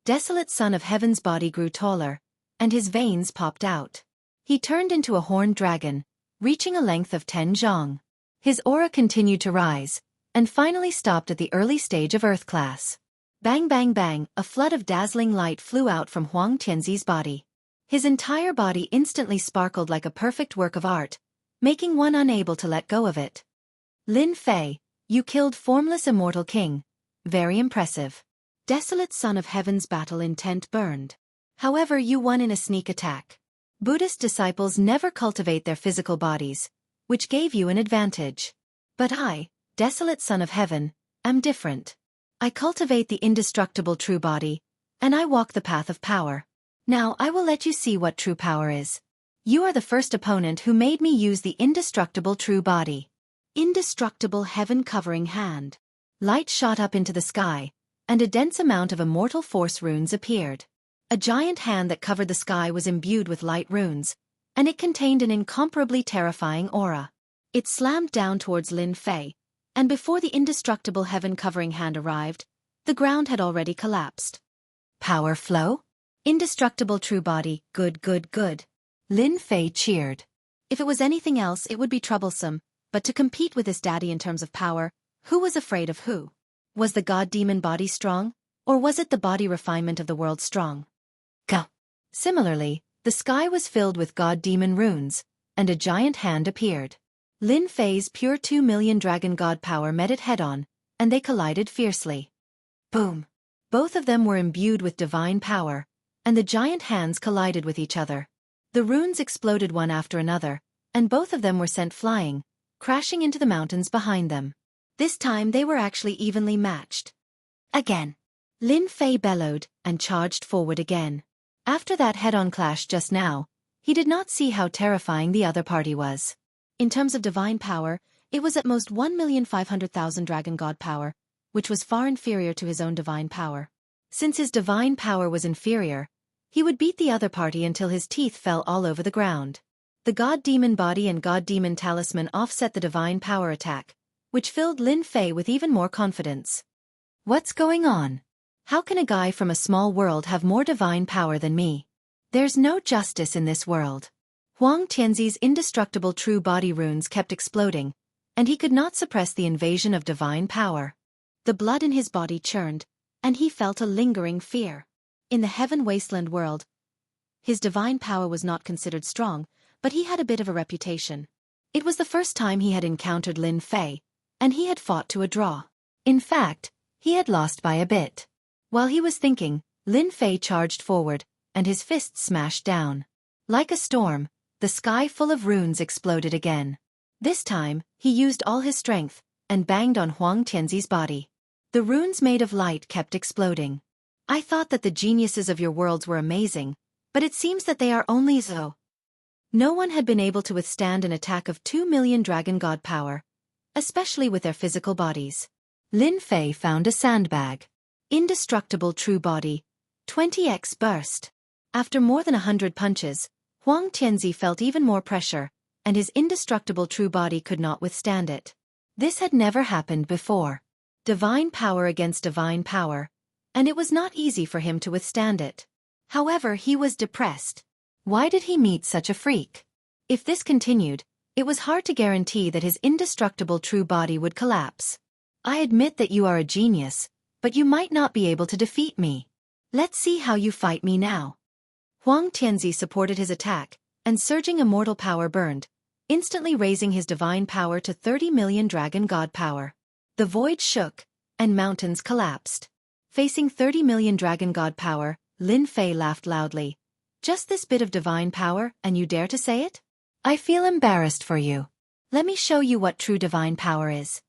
Desolate Son of Heaven's body grew taller, and his veins popped out. He turned into a horned dragon, reaching a length of 10 zhang. His aura continued to rise, and finally stopped at the early stage of Earth class. Bang bang bang, a flood of dazzling light flew out from Huang Tianzi's body. His entire body instantly sparkled like a perfect work of art, making one unable to let go of it. Lin Fei, you killed Formless Immortal King. Very impressive. Desolate Son of Heaven's battle intent burned. However, you won in a sneak attack. Buddhist disciples never cultivate their physical bodies, which gave you an advantage. But I, Desolate Son of Heaven, am different. I cultivate the indestructible true body, and I walk the path of power. Now I will let you see what true power is. You are the first opponent who made me use the indestructible true body. Indestructible heaven-covering hand. Light shot up into the sky, and a dense amount of immortal force runes appeared. A giant hand that covered the sky was imbued with light runes, and it contained an incomparably terrifying aura. It slammed down towards Lin Fei, and before the indestructible heaven-covering hand arrived, the ground had already collapsed. Power flow? Indestructible true body, good good good. Lin Fei cheered. If it was anything else it would be troublesome, but to compete with his daddy in terms of power, who was afraid of who? Was the god-demon body strong, or was it the body refinement of the world strong? Go. Similarly, the sky was filled with god-demon runes, and a giant hand appeared. Lin Fei's pure 2 million dragon god power met it head-on, and they collided fiercely. Boom! Both of them were imbued with divine power, and the giant hands collided with each other. The runes exploded one after another, and both of them were sent flying, crashing into the mountains behind them. This time they were actually evenly matched. Again. Lin Fei bellowed, and charged forward again. After that head-on clash just now, he did not see how terrifying the other party was. In terms of divine power, it was at most 1,500,000 dragon god power, which was far inferior to his own divine power. Since his divine power was inferior, he would beat the other party until his teeth fell all over the ground. The god-demon body and god-demon talisman offset the divine power attack, which filled Lin Fei with even more confidence. What's going on? How can a guy from a small world have more divine power than me? There's no justice in this world. Huang Tianzi's indestructible true body runes kept exploding, and he could not suppress the invasion of divine power. The blood in his body churned, and he felt a lingering fear. In the heaven wasteland world, his divine power was not considered strong, but he had a bit of a reputation. It was the first time he had encountered Lin Fei, and he had fought to a draw. In fact, he had lost by a bit. While he was thinking, Lin Fei charged forward, and his fists smashed down. Like a storm, the sky full of runes exploded again. This time, he used all his strength, and banged on Huang Tianzi's body. The runes made of light kept exploding. I thought that the geniuses of your worlds were amazing, but it seems that they are only so. No one had been able to withstand an attack of 2 million dragon god power, especially with their physical bodies. Lin Fei found a sandbag. Indestructible true body. 20x burst. After more than 100 punches, Huang Tianzi felt even more pressure, and his indestructible true body could not withstand it. This had never happened before. Divine power against divine power, and it was not easy for him to withstand it. However, he was depressed. Why did he meet such a freak? If this continued, it was hard to guarantee that his indestructible true body would collapse. I admit that you are a genius, but you might not be able to defeat me. Let's see how you fight me now. Huang Tianzi supported his attack, and surging immortal power burned, instantly raising his divine power to 30 million dragon god power. The void shook, and mountains collapsed. Facing 30 million dragon god power, Lin Fei laughed loudly. Just this bit of divine power, and you dare to say it? I feel embarrassed for you. Let me show you what true divine power is.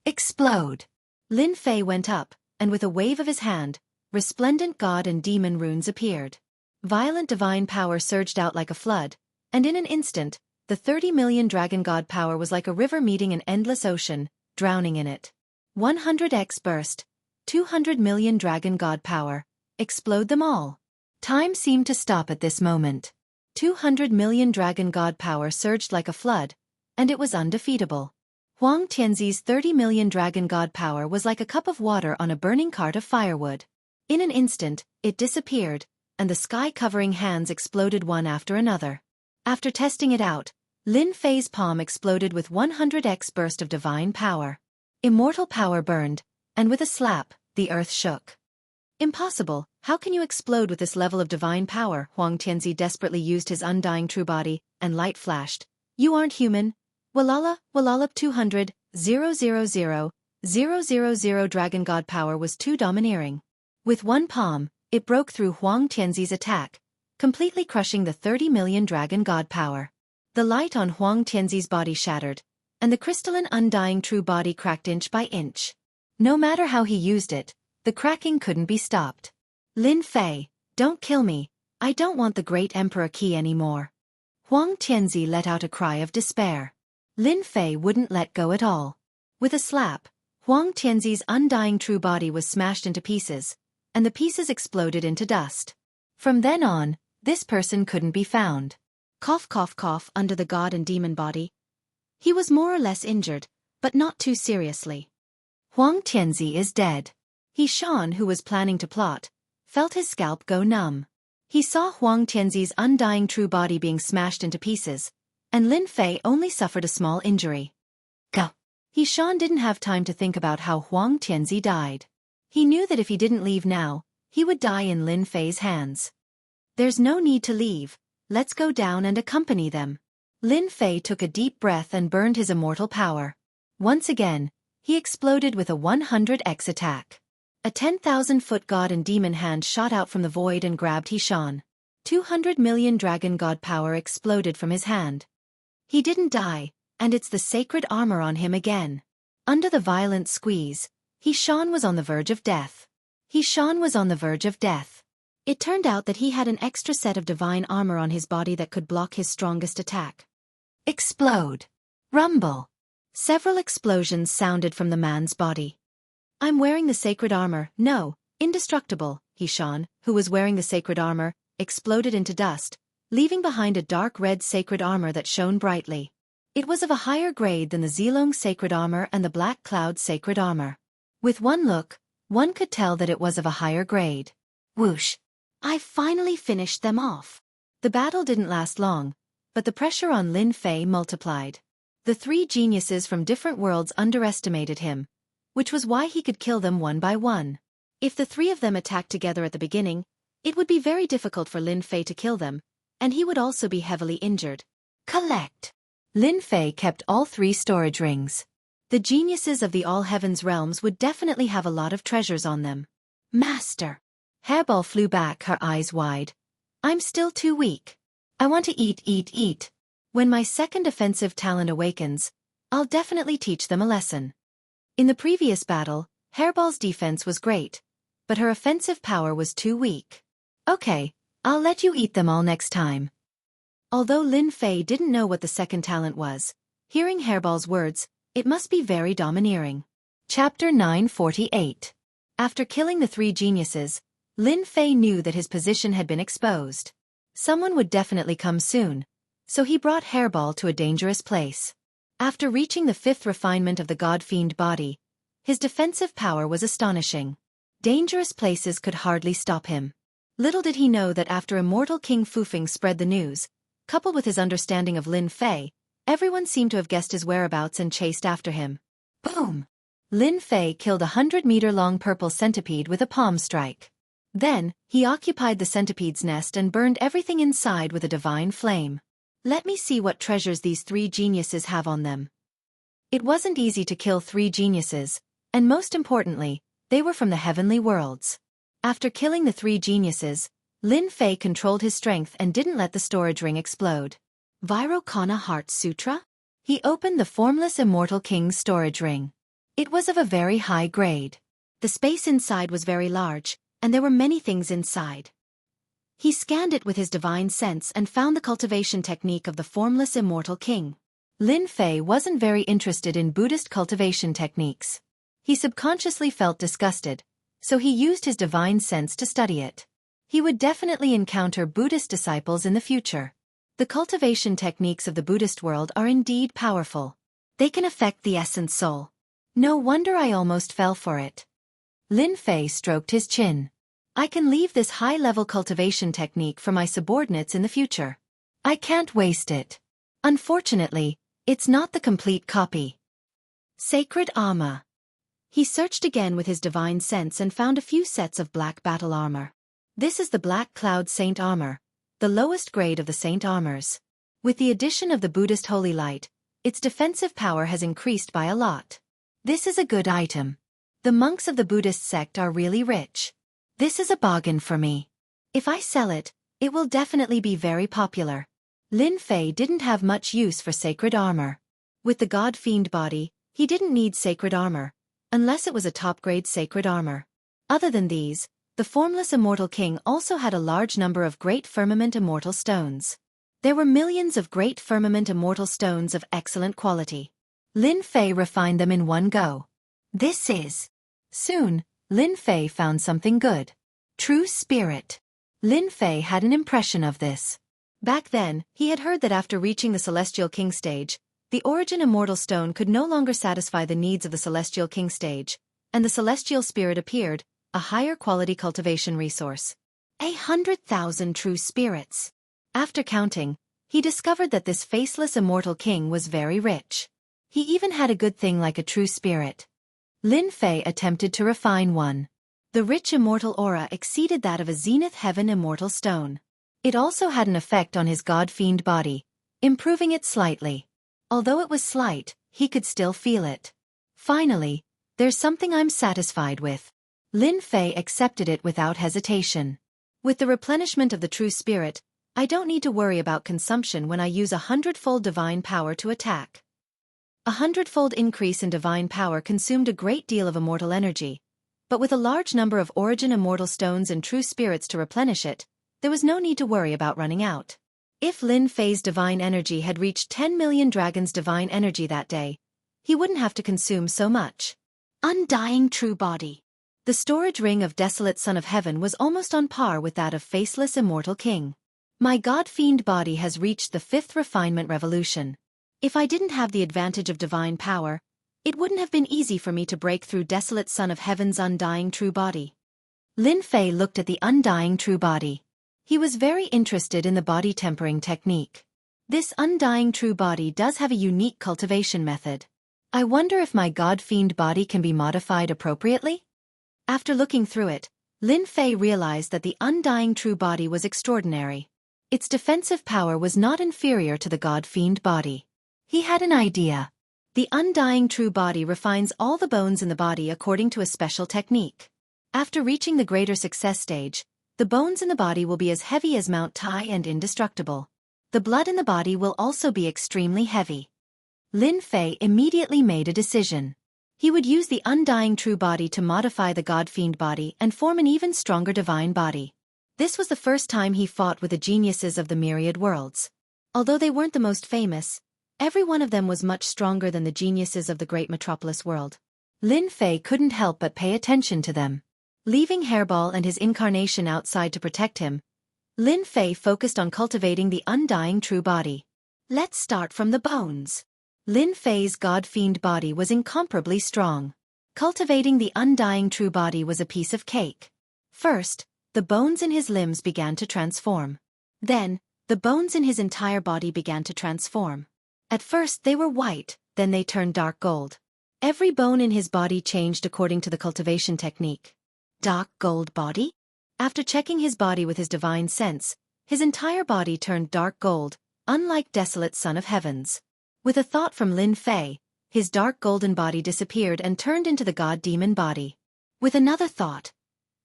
Explode! Lin Fei went up, and with a wave of his hand, resplendent god and demon runes appeared. Violent divine power surged out like a flood, and in an instant, the 30 million dragon god power was like a river meeting an endless ocean, drowning in it. 100x burst. 200 million dragon god power. Explode them all. Time seemed to stop at this moment. 200 million dragon god power surged like a flood, and it was undefeatable. Huang Tianzi's 30 million dragon god power was like a cup of water on a burning cart of firewood. In an instant, it disappeared, and the sky-covering hands exploded one after another. After testing it out, Lin Fei's palm exploded with 100x burst of divine power. Immortal power burned, and with a slap, the earth shook. Impossible, how can you explode with this level of divine power? Huang Tianzi desperately used his undying true body, and light flashed. You aren't human. Walala, 200, 000 dragon god power was too domineering. With one palm, it broke through Huang Tianzi's attack, completely crushing the 30 million dragon god power. The light on Huang Tianzi's body shattered, and the crystalline undying true body cracked inch by inch. No matter how he used it, the cracking couldn't be stopped. Lin Fei, don't kill me, I don't want the great emperor key anymore. Huang Tianzi let out a cry of despair. Lin Fei wouldn't let go at all. With a slap, Huang Tianzi's undying true body was smashed into pieces, and the pieces exploded into dust. From then on, this person couldn't be found. Cough cough cough under the god and demon body. He was more or less injured, but not too seriously. Huang Tianzi is dead. Heartwarming, who was planning to plot, felt his scalp go numb. He saw Huang Tianzi's undying true body being smashed into pieces, and Lin Fei only suffered a small injury. Go! Heartwarming didn't have time to think about how Huang Tianzi died. He knew that if he didn't leave now, he would die in Lin Fei's hands. There's no need to leave, let's go down and accompany them. Lin Fei took a deep breath and burned his immortal power. Once again, he exploded with a 100x attack. A 10,000-foot god and demon hand shot out from the void and grabbed Heartwarming. 200 million dragon god power exploded from his hand. He didn't die, and it's the sacred armor on him again. Under the violent squeeze, Heartwarming was on the verge of death. Heartwarming was on the verge of death. It turned out that he had an extra set of divine armor on his body that could block his strongest attack. Explode! Rumble! Several explosions sounded from the man's body. I'm wearing the sacred armor, no, indestructible. Heartwarming, who was wearing the sacred armor, exploded into dust, leaving behind a dark red sacred armor that shone brightly. It was of a higher grade than the Zilong sacred armor and the Black Cloud sacred armor. With one look, one could tell that it was of a higher grade. Whoosh! I finally finished them off. The battle didn't last long, but the pressure on Lin Fei multiplied. The three geniuses from different worlds underestimated him, which was why he could kill them one by one. If the three of them attacked together at the beginning, it would be very difficult for Lin Fei to kill them, and he would also be heavily injured. Collect. Lin Fei kept all three storage rings. The geniuses of the All Heavens realms would definitely have a lot of treasures on them. Master. Hairball flew back, her eyes wide. I'm still too weak. I want to eat. When my second offensive talent awakens, I'll definitely teach them a lesson. In the previous battle, Hairball's defense was great, but her offensive power was too weak. Okay, I'll let you eat them all next time. Although Lin Fei didn't know what the second talent was, hearing Hairball's words, it must be very domineering. Chapter 948. After killing the three geniuses, Lin Fei knew that his position had been exposed. Someone would definitely come soon, so he brought Hairball to a dangerous place. After reaching the fifth refinement of the God-fiend body, his defensive power was astonishing. Dangerous places could hardly stop him. Little did he know that after Immortal King Fufeng spread the news, coupled with his understanding of Lin Fei, everyone seemed to have guessed his whereabouts and chased after him. Boom! Lin Fei killed a 100-meter-long purple centipede with a palm strike. Then, he occupied the centipede's nest and burned everything inside with a divine flame. Let me see what treasures these three geniuses have on them. It wasn't easy to kill three geniuses, and most importantly, they were from the heavenly worlds. After killing the three geniuses, Lin Fei controlled his strength and didn't let the storage ring explode. Vairocana Heart Sutra? He opened the formless Immortal King's storage ring. It was of a very high grade. The space inside was very large, and there were many things inside. He scanned it with his divine sense and found the cultivation technique of the formless Immortal King. Lin Fei wasn't very interested in Buddhist cultivation techniques. He subconsciously felt disgusted, so he used his divine sense to study it. He would definitely encounter Buddhist disciples in the future. The cultivation techniques of the Buddhist world are indeed powerful. They can affect the essence soul. No wonder I almost fell for it. Lin Fei stroked his chin. I can leave this high-level cultivation technique for my subordinates in the future. I can't waste it. Unfortunately, it's not the complete copy. Sacred Armor. He searched again with his divine sense and found a few sets of black battle armor. This is the Black Cloud Saint Armor, the lowest grade of the Saint Armors. With the addition of the Buddhist Holy Light, its defensive power has increased by a lot. This is a good item. The monks of the Buddhist sect are really rich. This is a bargain for me. If I sell it, it will definitely be very popular. Lin Fei didn't have much use for sacred armor. With the God-fiend body, he didn't need sacred armor, unless it was a top-grade sacred armor. Other than these, the formless Immortal King also had a large number of Great Firmament Immortal Stones. There were millions of Great Firmament Immortal Stones of excellent quality. Lin Fei refined them in one go. This is... Soon, Lin Fei found something good. True Spirit. Lin Fei had an impression of this. Back then, he had heard that after reaching the Celestial King stage, the Origin Immortal Stone could no longer satisfy the needs of the Celestial King stage, and the Celestial Spirit appeared, a higher quality cultivation resource. 100,000 true spirits. After counting, he discovered that this faceless Immortal King was very rich. He even had a good thing like a true spirit. Lin Fei attempted to refine one. The rich immortal aura exceeded that of a Zenith Heaven Immortal Stone. It also had an effect on his God-fiend body, improving it slightly. Although it was slight, he could still feel it. Finally, there's something I'm satisfied with. Lin Fei accepted it without hesitation. With the replenishment of the true spirit, I don't need to worry about consumption when I use 100-fold divine power to attack. 100-fold increase in divine power consumed a great deal of immortal energy, but with a large number of Origin Immortal Stones and true spirits to replenish it, there was no need to worry about running out. If Lin Fei's divine energy had reached 10 million dragons' divine energy that day, he wouldn't have to consume so much. Undying True Body. The storage ring of Desolate Son of Heaven was almost on par with that of Faceless Immortal King. My God-fiend body has reached the 5th refinement revolution. If I didn't have the advantage of divine power, it wouldn't have been easy for me to break through Desolate Son of Heaven's Undying True Body. Lin Fei looked at the Undying True Body. He was very interested in the body tempering technique. This undying true body does have a unique cultivation method. I wonder if my God-fiend body can be modified appropriately? After looking through it, Lin Fei realized that the undying true body was extraordinary. Its defensive power was not inferior to the God-fiend body. He had an idea. The undying true body refines all the bones in the body according to a special technique. After reaching the greater success stage, the bones in the body will be as heavy as Mount Tai and indestructible. The blood in the body will also be extremely heavy. Lin Fei immediately made a decision. He would use the undying true body to modify the God-fiend body and form an even stronger divine body. This was the first time he fought with the geniuses of the myriad worlds. Although they weren't the most famous, every one of them was much stronger than the geniuses of the great metropolis world. Lin Fei couldn't help but pay attention to them. Leaving Hairball and his incarnation outside to protect him, Lin Fei focused on cultivating the undying true body. Let's start from the bones. Lin Fei's God-fiend body was incomparably strong. Cultivating the undying true body was a piece of cake. First, the bones in his limbs began to transform. Then, the bones in his entire body began to transform. At first they were white, then they turned dark gold. Every bone in his body changed according to the cultivation technique. Dark gold body? After checking his body with his divine sense, his entire body turned dark gold, unlike desolate son of heavens. With a thought from Lin Fei, his dark golden body disappeared and turned into the god-demon body. With another thought,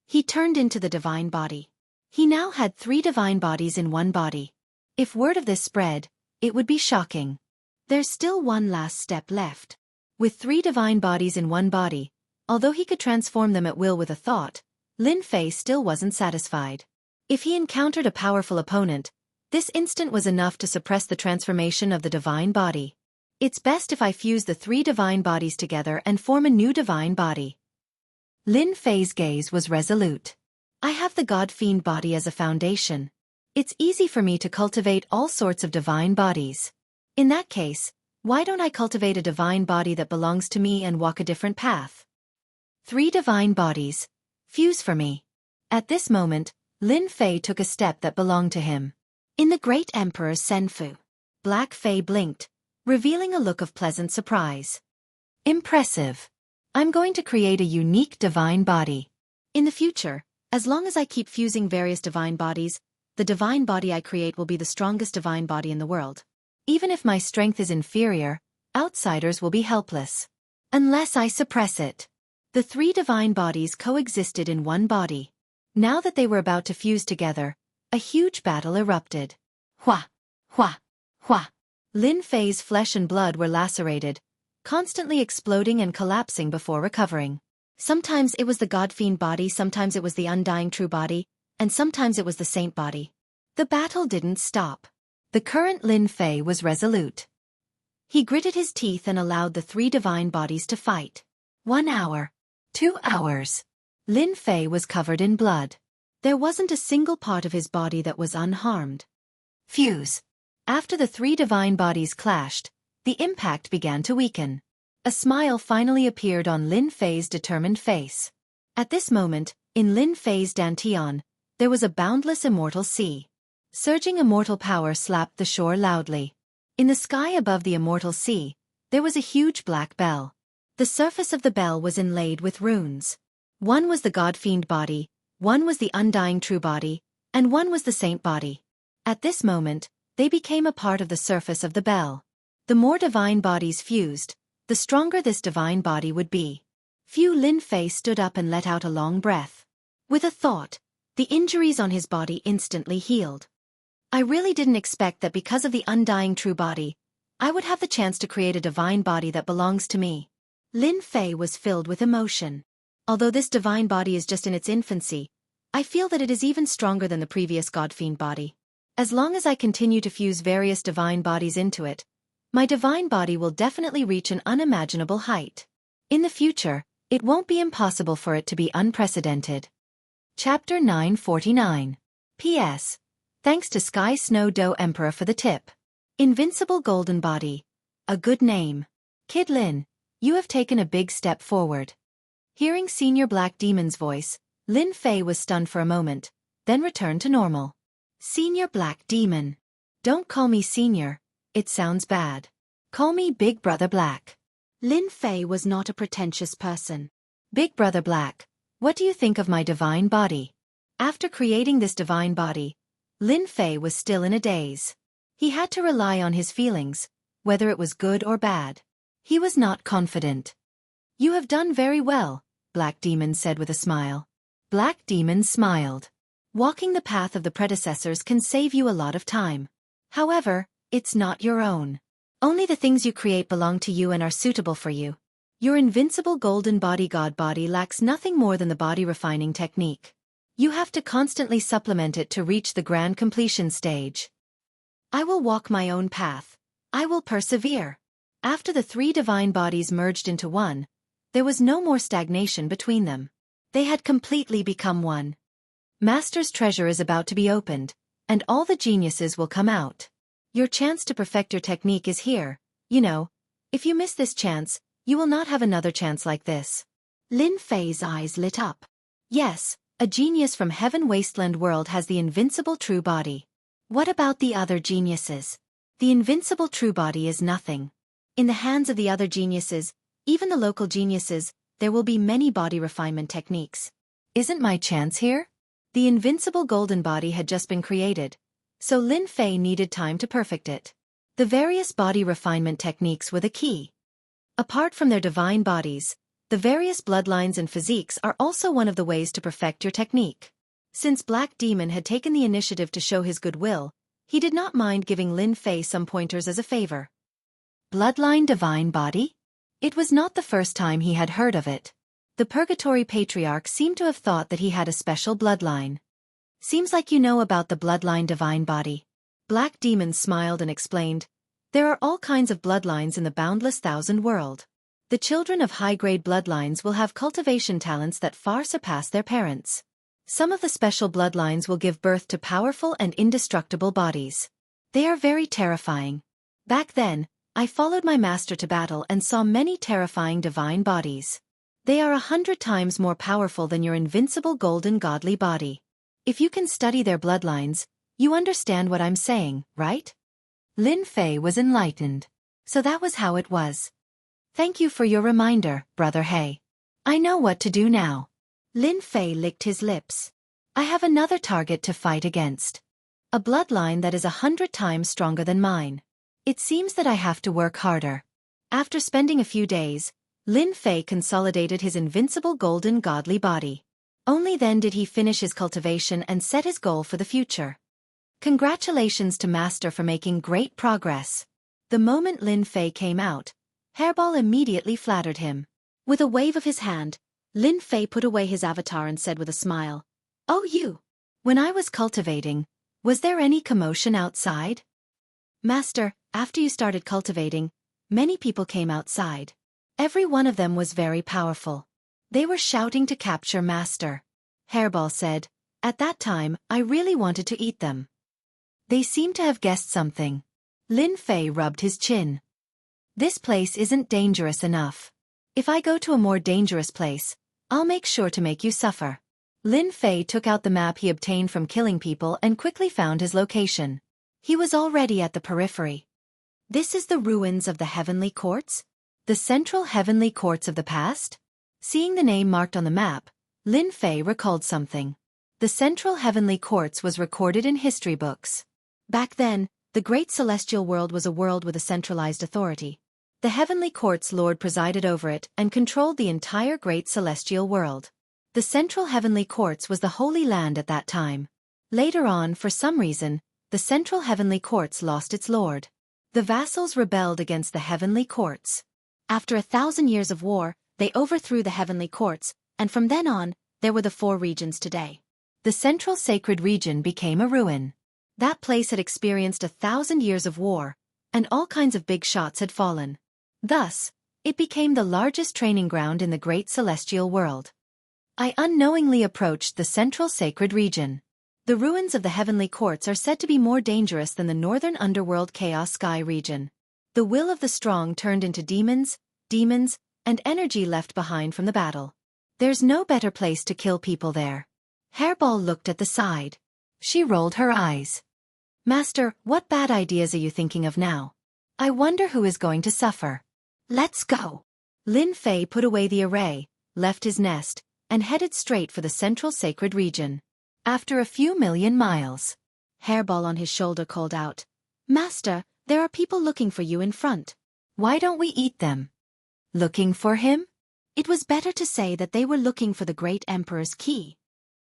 he turned into the divine body. He now had 3 divine bodies in one body. If word of this spread, it would be shocking. There's still one last step left. With 3 divine bodies in one body, although he could transform them at will with a thought, Lin Fei still wasn't satisfied. If he encountered a powerful opponent, this instant was enough to suppress the transformation of the divine body. It's best if I fuse the 3 divine bodies together and form a new divine body. Lin Fei's gaze was resolute. I have the God-fiend body as a foundation. It's easy for me to cultivate all sorts of divine bodies. In that case, why don't I cultivate a divine body that belongs to me and walk a different path? 3 divine bodies. Fuse for me. At this moment, Lin Fei took a step that belonged to him. In the great Emperor Senfu, Black Fei blinked, revealing a look of pleasant surprise. Impressive. I'm going to create a unique divine body. In the future, as long as I keep fusing various divine bodies, the divine body I create will be the strongest divine body in the world. Even if my strength is inferior, outsiders will be helpless. Unless I suppress it. The 3 divine bodies coexisted in one body. Now that they were about to fuse together, a huge battle erupted. Hua! Hua! Hua! Lin Fei's flesh and blood were lacerated, constantly exploding and collapsing before recovering. Sometimes it was the God-fiend body, sometimes it was the undying true body, and sometimes it was the saint body. The battle didn't stop. The current Lin Fei was resolute. He gritted his teeth and allowed the 3 divine bodies to fight. 1 hour. 2 hours. Lin Fei was covered in blood. There wasn't a single part of his body that was unharmed. Fuse. After the 3 divine bodies clashed, the impact began to weaken. A smile finally appeared on Lin Fei's determined face. At this moment, in Lin Fei's dantian, there was a boundless immortal sea. Surging immortal power slapped the shore loudly. In the sky above the immortal sea, there was a huge black bell. The surface of the bell was inlaid with runes. One was the God-fiend body, one was the undying true body, and one was the saint body. At this moment, they became a part of the surface of the bell. The more divine bodies fused, the stronger this divine body would be. Lin Fei stood up and let out a long breath. With a thought, the injuries on his body instantly healed. I really didn't expect that because of the undying true body, I would have the chance to create a divine body that belongs to me. Lin Fei was filled with emotion. Although this divine body is just in its infancy, I feel that it is even stronger than the previous God-fiend body. As long as I continue to fuse various divine bodies into it, my divine body will definitely reach an unimaginable height. In the future, it won't be impossible for it to be unprecedented. Chapter 949. P.S. Thanks to Sky Snow Doe Emperor for the tip. Invincible Golden Body. A good name. Kid Lin, you have taken a big step forward. Hearing Senior Black Demon's voice, Lin Fei was stunned for a moment, then returned to normal. Senior Black Demon. Don't call me senior, it sounds bad. Call me Big Brother Black. Lin Fei was not a pretentious person. Big Brother Black, what do you think of my divine body? After creating this divine body, Lin Fei was still in a daze. He had to rely on his feelings, whether it was good or bad. He was not confident. You have done very well, Black Demon said with a smile. Black Demon smiled. Walking the path of the predecessors can save you a lot of time. However, it's not your own. Only the things you create belong to you and are suitable for you. Your invincible golden body god body lacks nothing more than the body refining technique. You have to constantly supplement it to reach the grand completion stage. I will walk my own path. I will persevere. After the three divine bodies merged into one, there was no more stagnation between them. They had completely become one. Master's treasure is about to be opened, and all the geniuses will come out. Your chance to perfect your technique is here. You know, if you miss this chance, you will not have another chance like this. Lin Fei's eyes lit up. Yes, a genius from Heaven Wasteland world has the invincible true body. What about the other geniuses? The invincible true body is nothing. In the hands of the other geniuses, even the local geniuses, there will be many body refinement techniques. Isn't my chance here? The invincible golden body had just been created, so Lin Fei needed time to perfect it. The various body refinement techniques were the key. Apart from their divine bodies, the various bloodlines and physiques are also one of the ways to perfect your technique. Since Black Demon had taken the initiative to show his goodwill, he did not mind giving Lin Fei some pointers as a favor. Bloodline divine body? It was not the first time he had heard of it. The Purgatory Patriarch seemed to have thought that he had a special bloodline. Seems like you know about the bloodline divine body. Black Demon smiled and explained, there are all kinds of bloodlines in the boundless thousand world. The children of high-grade bloodlines will have cultivation talents that far surpass their parents. Some of the special bloodlines will give birth to powerful and indestructible bodies. They are very terrifying. Back then, I followed my master to battle and saw many terrifying divine bodies. They are 100 times more powerful than your invincible golden godly body. If you can study their bloodlines, you understand what I'm saying, right? Lin Fei was enlightened. So that was how it was. Thank you for your reminder, Brother He. I know what to do now. Lin Fei licked his lips. I have another target to fight against. A bloodline that is 100 times stronger than mine. It seems that I have to work harder. After spending a few days, Lin Fei consolidated his invincible golden godly body. Only then did he finish his cultivation and set his goal for the future. Congratulations to Master for making great progress. The moment Lin Fei came out, Hairball immediately flattered him. With a wave of his hand, Lin Fei put away his avatar and said with a smile, "Oh you! When I was cultivating, was there any commotion outside?" Master, after you started cultivating, many people came outside. Every one of them was very powerful. They were shouting to capture Master. Hairball said, "At that time, I really wanted to eat them." They seem to have guessed something. Lin Fei rubbed his chin. This place isn't dangerous enough. If I go to a more dangerous place, I'll make sure to make you suffer. Lin Fei took out the map he obtained from killing people and quickly found his location. He was already at the periphery. This is the ruins of the Heavenly Courts? The central Heavenly Courts of the past? Seeing the name marked on the map, Lin Fei recalled something. The central Heavenly Courts was recorded in history books. Back then, the Great Celestial World was a world with a centralized authority. The Heavenly Court's Lord presided over it and controlled the entire Great Celestial World. The Central Heavenly Courts was the Holy Land at that time. Later on, for some reason, the Central Heavenly Courts lost its lord. The vassals rebelled against the Heavenly Courts. After 1,000 years of war, they overthrew the Heavenly Courts, and from then on, there were the 4 regions today. The Central Sacred Region became a ruin. That place had experienced 1,000 years of war, and all kinds of big shots had fallen. Thus, it became the largest training ground in the Great Celestial World. I unknowingly approached the Central Sacred Region. The ruins of the Heavenly Courts are said to be more dangerous than the Northern Underworld Chaos Sky region. The will of the strong turned into demons, and energy left behind from the battle. There's no better place to kill people there. Hairball looked at the side. She rolled her eyes. Master, what bad ideas are you thinking of now? I wonder who is going to suffer. Let's go. Lin Fei put away the array, left his nest, and headed straight for the central sacred region. After a few million miles, Hairball on his shoulder called out, Master, there are people looking for you in front. Why don't we eat them? Looking for him? It was better to say that they were looking for the great emperor's key.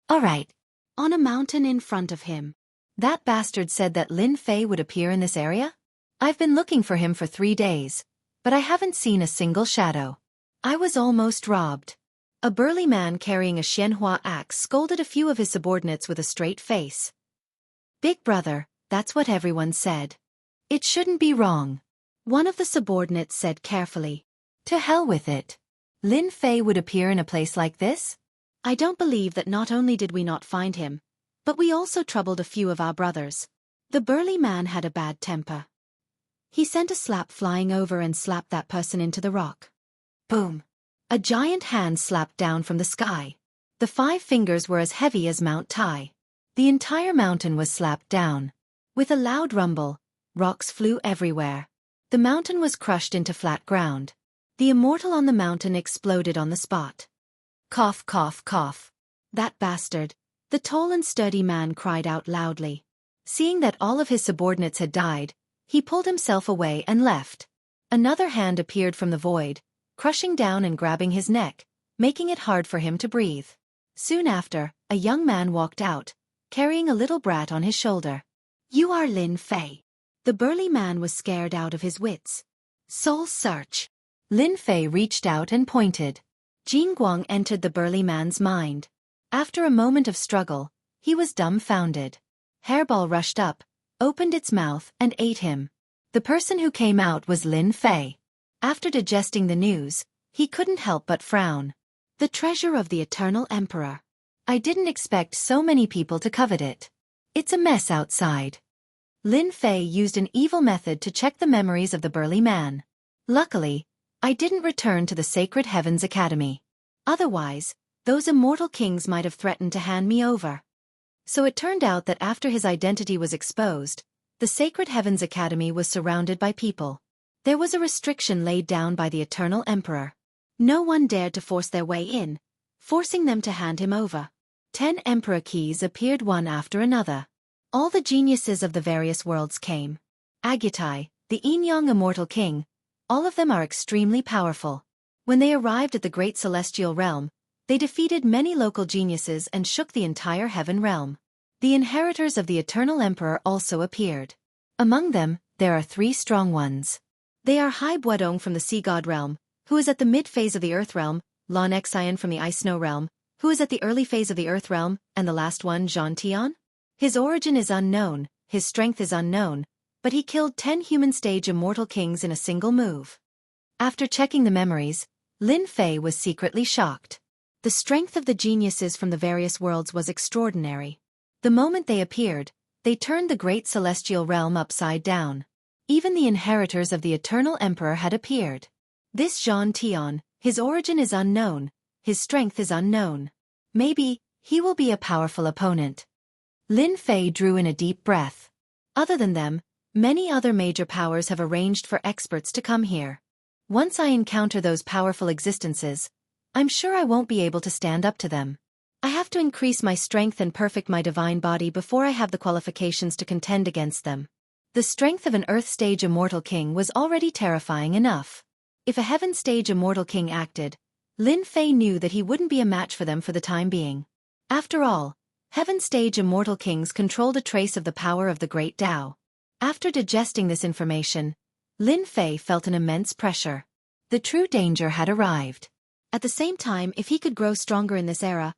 All right. On a mountain in front of him. That bastard said that Lin Fei would appear in this area? I've been looking for him for 3 days, but I haven't seen a single shadow. I was almost robbed. A burly man carrying a Xianhua axe scolded a few of his subordinates with a straight face. Big brother, that's what everyone said. It shouldn't be wrong. One of the subordinates said carefully. To hell with it. Lin Fei would appear in a place like this? I don't believe that not only did we not find him, but we also troubled a few of our brothers. The burly man had a bad temper. He sent a slap flying over and slapped that person into the rock. Boom. A giant hand slapped down from the sky. The 5 fingers were as heavy as Mount Tai. The entire mountain was slapped down. With a loud rumble, rocks flew everywhere. The mountain was crushed into flat ground. The immortal on the mountain exploded on the spot. Cough, cough, cough. That bastard. The tall and sturdy man cried out loudly. Seeing that all of his subordinates had died, he pulled himself away and left. Another hand appeared from the void, crushing down and grabbing his neck, making it hard for him to breathe. Soon after, a young man walked out, carrying a little brat on his shoulder. You are Lin Fei. The burly man was scared out of his wits. Soul search. Lin Fei reached out and pointed. Jin Guang entered the burly man's mind. After a moment of struggle, he was dumbfounded. Hairball rushed up, opened its mouth and ate him. The person who came out was Lin Fei. After digesting the news, he couldn't help but frown. The treasure of the Eternal Emperor. I didn't expect so many people to covet it. It's a mess outside. Lin Fei used an evil method to check the memories of the burly man. Luckily, I didn't return to the Sacred Heavens Academy. Otherwise, those immortal kings might have threatened to hand me over. So it turned out that after his identity was exposed, the Sacred Heavens Academy was surrounded by people. There was a restriction laid down by the Eternal Emperor. No one dared to force their way in, forcing them to hand him over. 10 Emperor keys appeared one after another. All the geniuses of the various worlds came. Agutai, the Yin-Yang Immortal King, all of them are extremely powerful. When they arrived at the Great Celestial Realm, they defeated many local geniuses and shook the entire heaven realm. The inheritors of the Eternal Emperor also appeared. Among them, there are 3 strong ones. They are Hai Buodong from the Sea God Realm, who is at the mid-phase of the Earth Realm, Lon Xian from the Ice Snow Realm, who is at the early phase of the Earth Realm, and the last one Zhan Tian? His origin is unknown, his strength is unknown, but he killed 10 human-stage immortal kings in a single move. After checking the memories, Lin Fei was secretly shocked. The strength of the geniuses from the various worlds was extraordinary. The moment they appeared, they turned the great celestial realm upside down. Even the inheritors of the Eternal Emperor had appeared. This Zhan Tian, his origin is unknown, his strength is unknown. Maybe, he will be a powerful opponent. Lin Fei drew in a deep breath. Other than them, many other major powers have arranged for experts to come here. Once I encounter those powerful existences, I'm sure I won't be able to stand up to them. I have to increase my strength and perfect my divine body before I have the qualifications to contend against them. The strength of an Earth-stage immortal king was already terrifying enough. If a Heaven-stage immortal king acted, Lin Fei knew that he wouldn't be a match for them for the time being. After all, Heaven-stage immortal kings controlled a trace of the power of the Great Tao. After digesting this information, Lin Fei felt an immense pressure. The true danger had arrived. At the same time, if he could grow stronger in this era,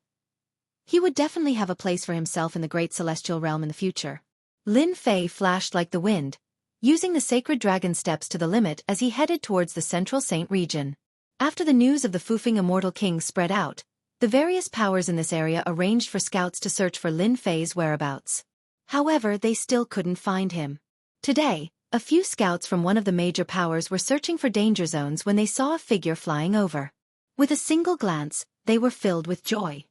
he would definitely have a place for himself in the Great Celestial Realm in the future. Lin Fei flashed like the wind, using the sacred dragon steps to the limit as he headed towards the Central Saint region. After the news of the Fufeng Immortal King spread out, the various powers in this area arranged for scouts to search for Lin Fei's whereabouts. However, they still couldn't find him. Today, a few scouts from one of the major powers were searching for danger zones when they saw a figure flying over. With a single glance, they were filled with joy.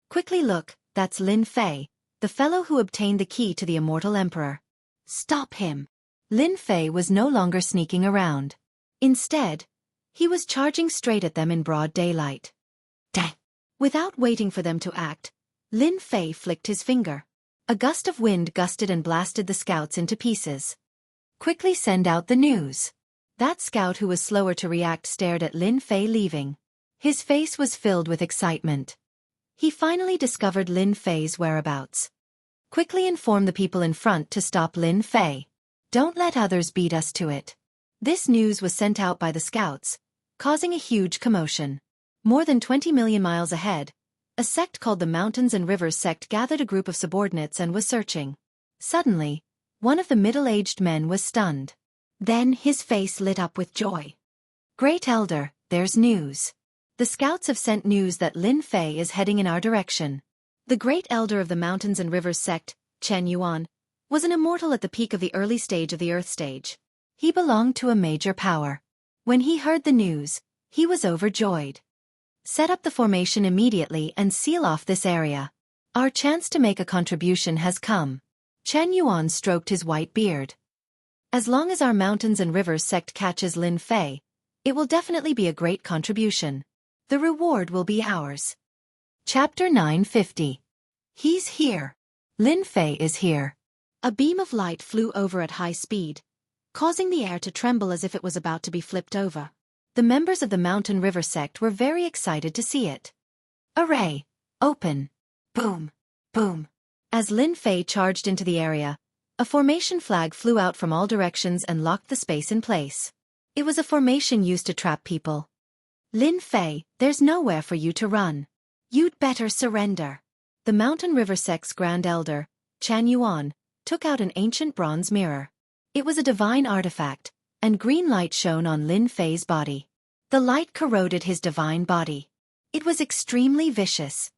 Quickly look, that's Lin Fei, the fellow who obtained the key to the Immortal Emperor. Stop him. Lin Fei was no longer sneaking around. Instead, he was charging straight at them in broad daylight. Dang! Without waiting for them to act, Lin Fei flicked his finger. A gust of wind gusted and blasted the scouts into pieces. Quickly send out the news. That scout who was slower to react stared at Lin Fei leaving. His face was filled with excitement. He finally discovered Lin Fei's whereabouts. Quickly inform the people in front to stop Lin Fei. Don't let others beat us to it. This news was sent out by the scouts, causing a huge commotion. More than 20 million miles ahead, a sect called the Mountains and Rivers sect gathered a group of subordinates and was searching. Suddenly, one of the middle-aged men was stunned. Then his face lit up with joy. Great Elder, there's news. The scouts have sent news that Lin Fei is heading in our direction. The Great Elder of the Mountains and Rivers sect, Chen Yuan, was an immortal at the peak of the early stage of the Earth stage. He belonged to a major power. When he heard the news, he was overjoyed. Set up the formation immediately and seal off this area. Our chance to make a contribution has come. Chen Yuan stroked his white beard. As long as our Mountains and Rivers sect catches Lin Fei, it will definitely be a great contribution. The reward will be ours. Chapter 950. He's here. Lin Fei is here. A beam of light flew over at high speed, causing the air to tremble as if it was about to be flipped over. The members of the Mountain River sect were very excited to see it. Array, open. Boom, boom. As Lin Fei charged into the area, a formation flag flew out from all directions and locked the space in place. It was a formation used to trap people. Lin Fei, there's nowhere for you to run. You'd better surrender. The Mountain River sect's Grand Elder, Chen Yuan, took out an ancient bronze mirror. It was a divine artifact, and green light shone on Lin Fei's body. The light corroded his divine body. It was extremely vicious.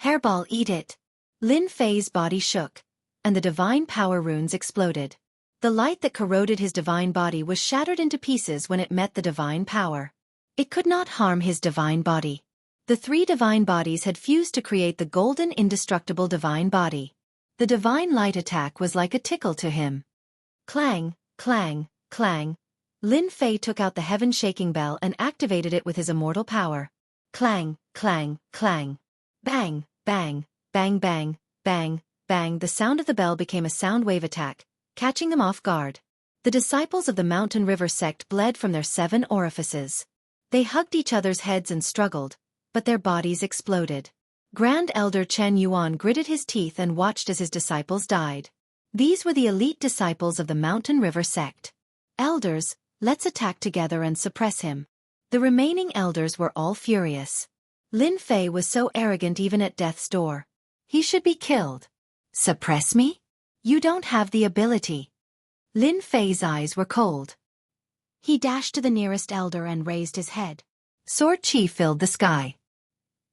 Hairball, eat it. Lin Fei's body shook, and the divine power runes exploded. The light that corroded his divine body was shattered into pieces when it met the divine power. It could not harm his divine body. The three divine bodies had fused to create the golden indestructible divine body. The divine light attack was like a tickle to him. Clang, clang, clang. Lin Fei took out the heaven-shaking bell and activated it with his immortal power. Clang, clang, clang. Bang, bang, bang, bang, bang, bang. The sound of the bell became a sound wave attack, catching them off guard. The disciples of the Mountain River sect bled from their 7 orifices. They hugged each other's heads and struggled, but their bodies exploded. Grand Elder Chen Yuan gritted his teeth and watched as his disciples died. These were the elite disciples of the Mountain River sect. Elders, let's attack together and suppress him. The remaining elders were all furious. Lin Fei was so arrogant even at death's door. He should be killed. Suppress me? You don't have the ability. Lin Fei's eyes were cold. He dashed to the nearest elder and raised his head. Sword chi filled the sky.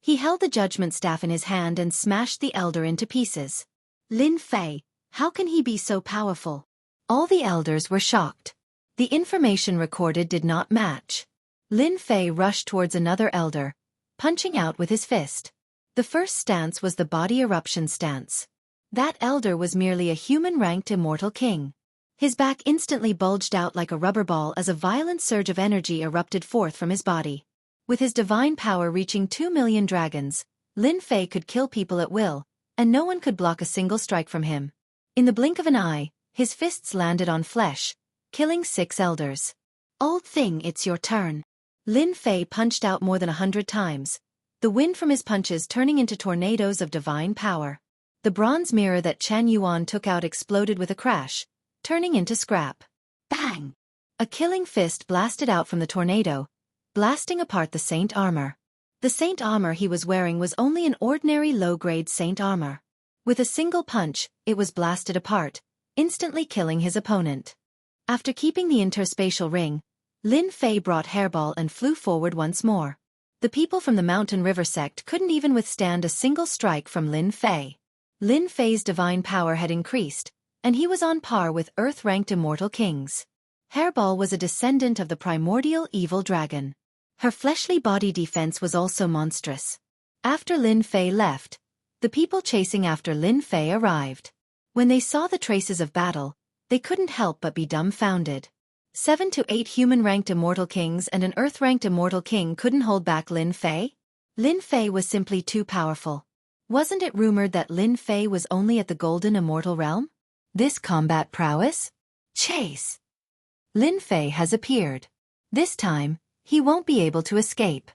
He held the judgment staff in his hand and smashed the elder into pieces. Lin Fei, how can he be so powerful? All the elders were shocked. The information recorded did not match. Lin Fei rushed towards another elder, punching out with his fist. The first stance was the body eruption stance. That elder was merely a human-ranked immortal king. His back instantly bulged out like a rubber ball as a violent surge of energy erupted forth from his body. With his divine power reaching 2 million dragons, Lin Fei could kill people at will, and no one could block a single strike from him. In the blink of an eye, his fists landed on flesh, killing 6 elders. Old thing, it's your turn. Lin Fei punched out more than 100 times, the wind from his punches turning into tornadoes of divine power. The bronze mirror that Chen Yuan took out exploded with a crash, turning into scrap. Bang! A killing fist blasted out from the tornado, blasting apart the saint armor. The saint armor he was wearing was only an ordinary low-grade saint armor. With a single punch, it was blasted apart, instantly killing his opponent. After keeping the interspatial ring, Lin Fei brought Hairball and flew forward once more. The people from the Mountain River sect couldn't even withstand a single strike from Lin Fei. Lin Fei's divine power had increased, and he was on par with Earth-ranked immortal kings. Hairball was a descendant of the primordial evil dragon. Her fleshly body defense was also monstrous. After Lin Fei left, the people chasing after Lin Fei arrived. When they saw the traces of battle, They couldn't help but be dumbfounded. 7 to 8 human-ranked immortal kings and an earth-ranked immortal king couldn't hold back Lin Fei? Lin Fei was simply too powerful. Wasn't it rumored that Lin Fei was only at the Golden Immortal Realm? This combat prowess? Chase! Lin Fei has appeared. This time, he won't be able to escape.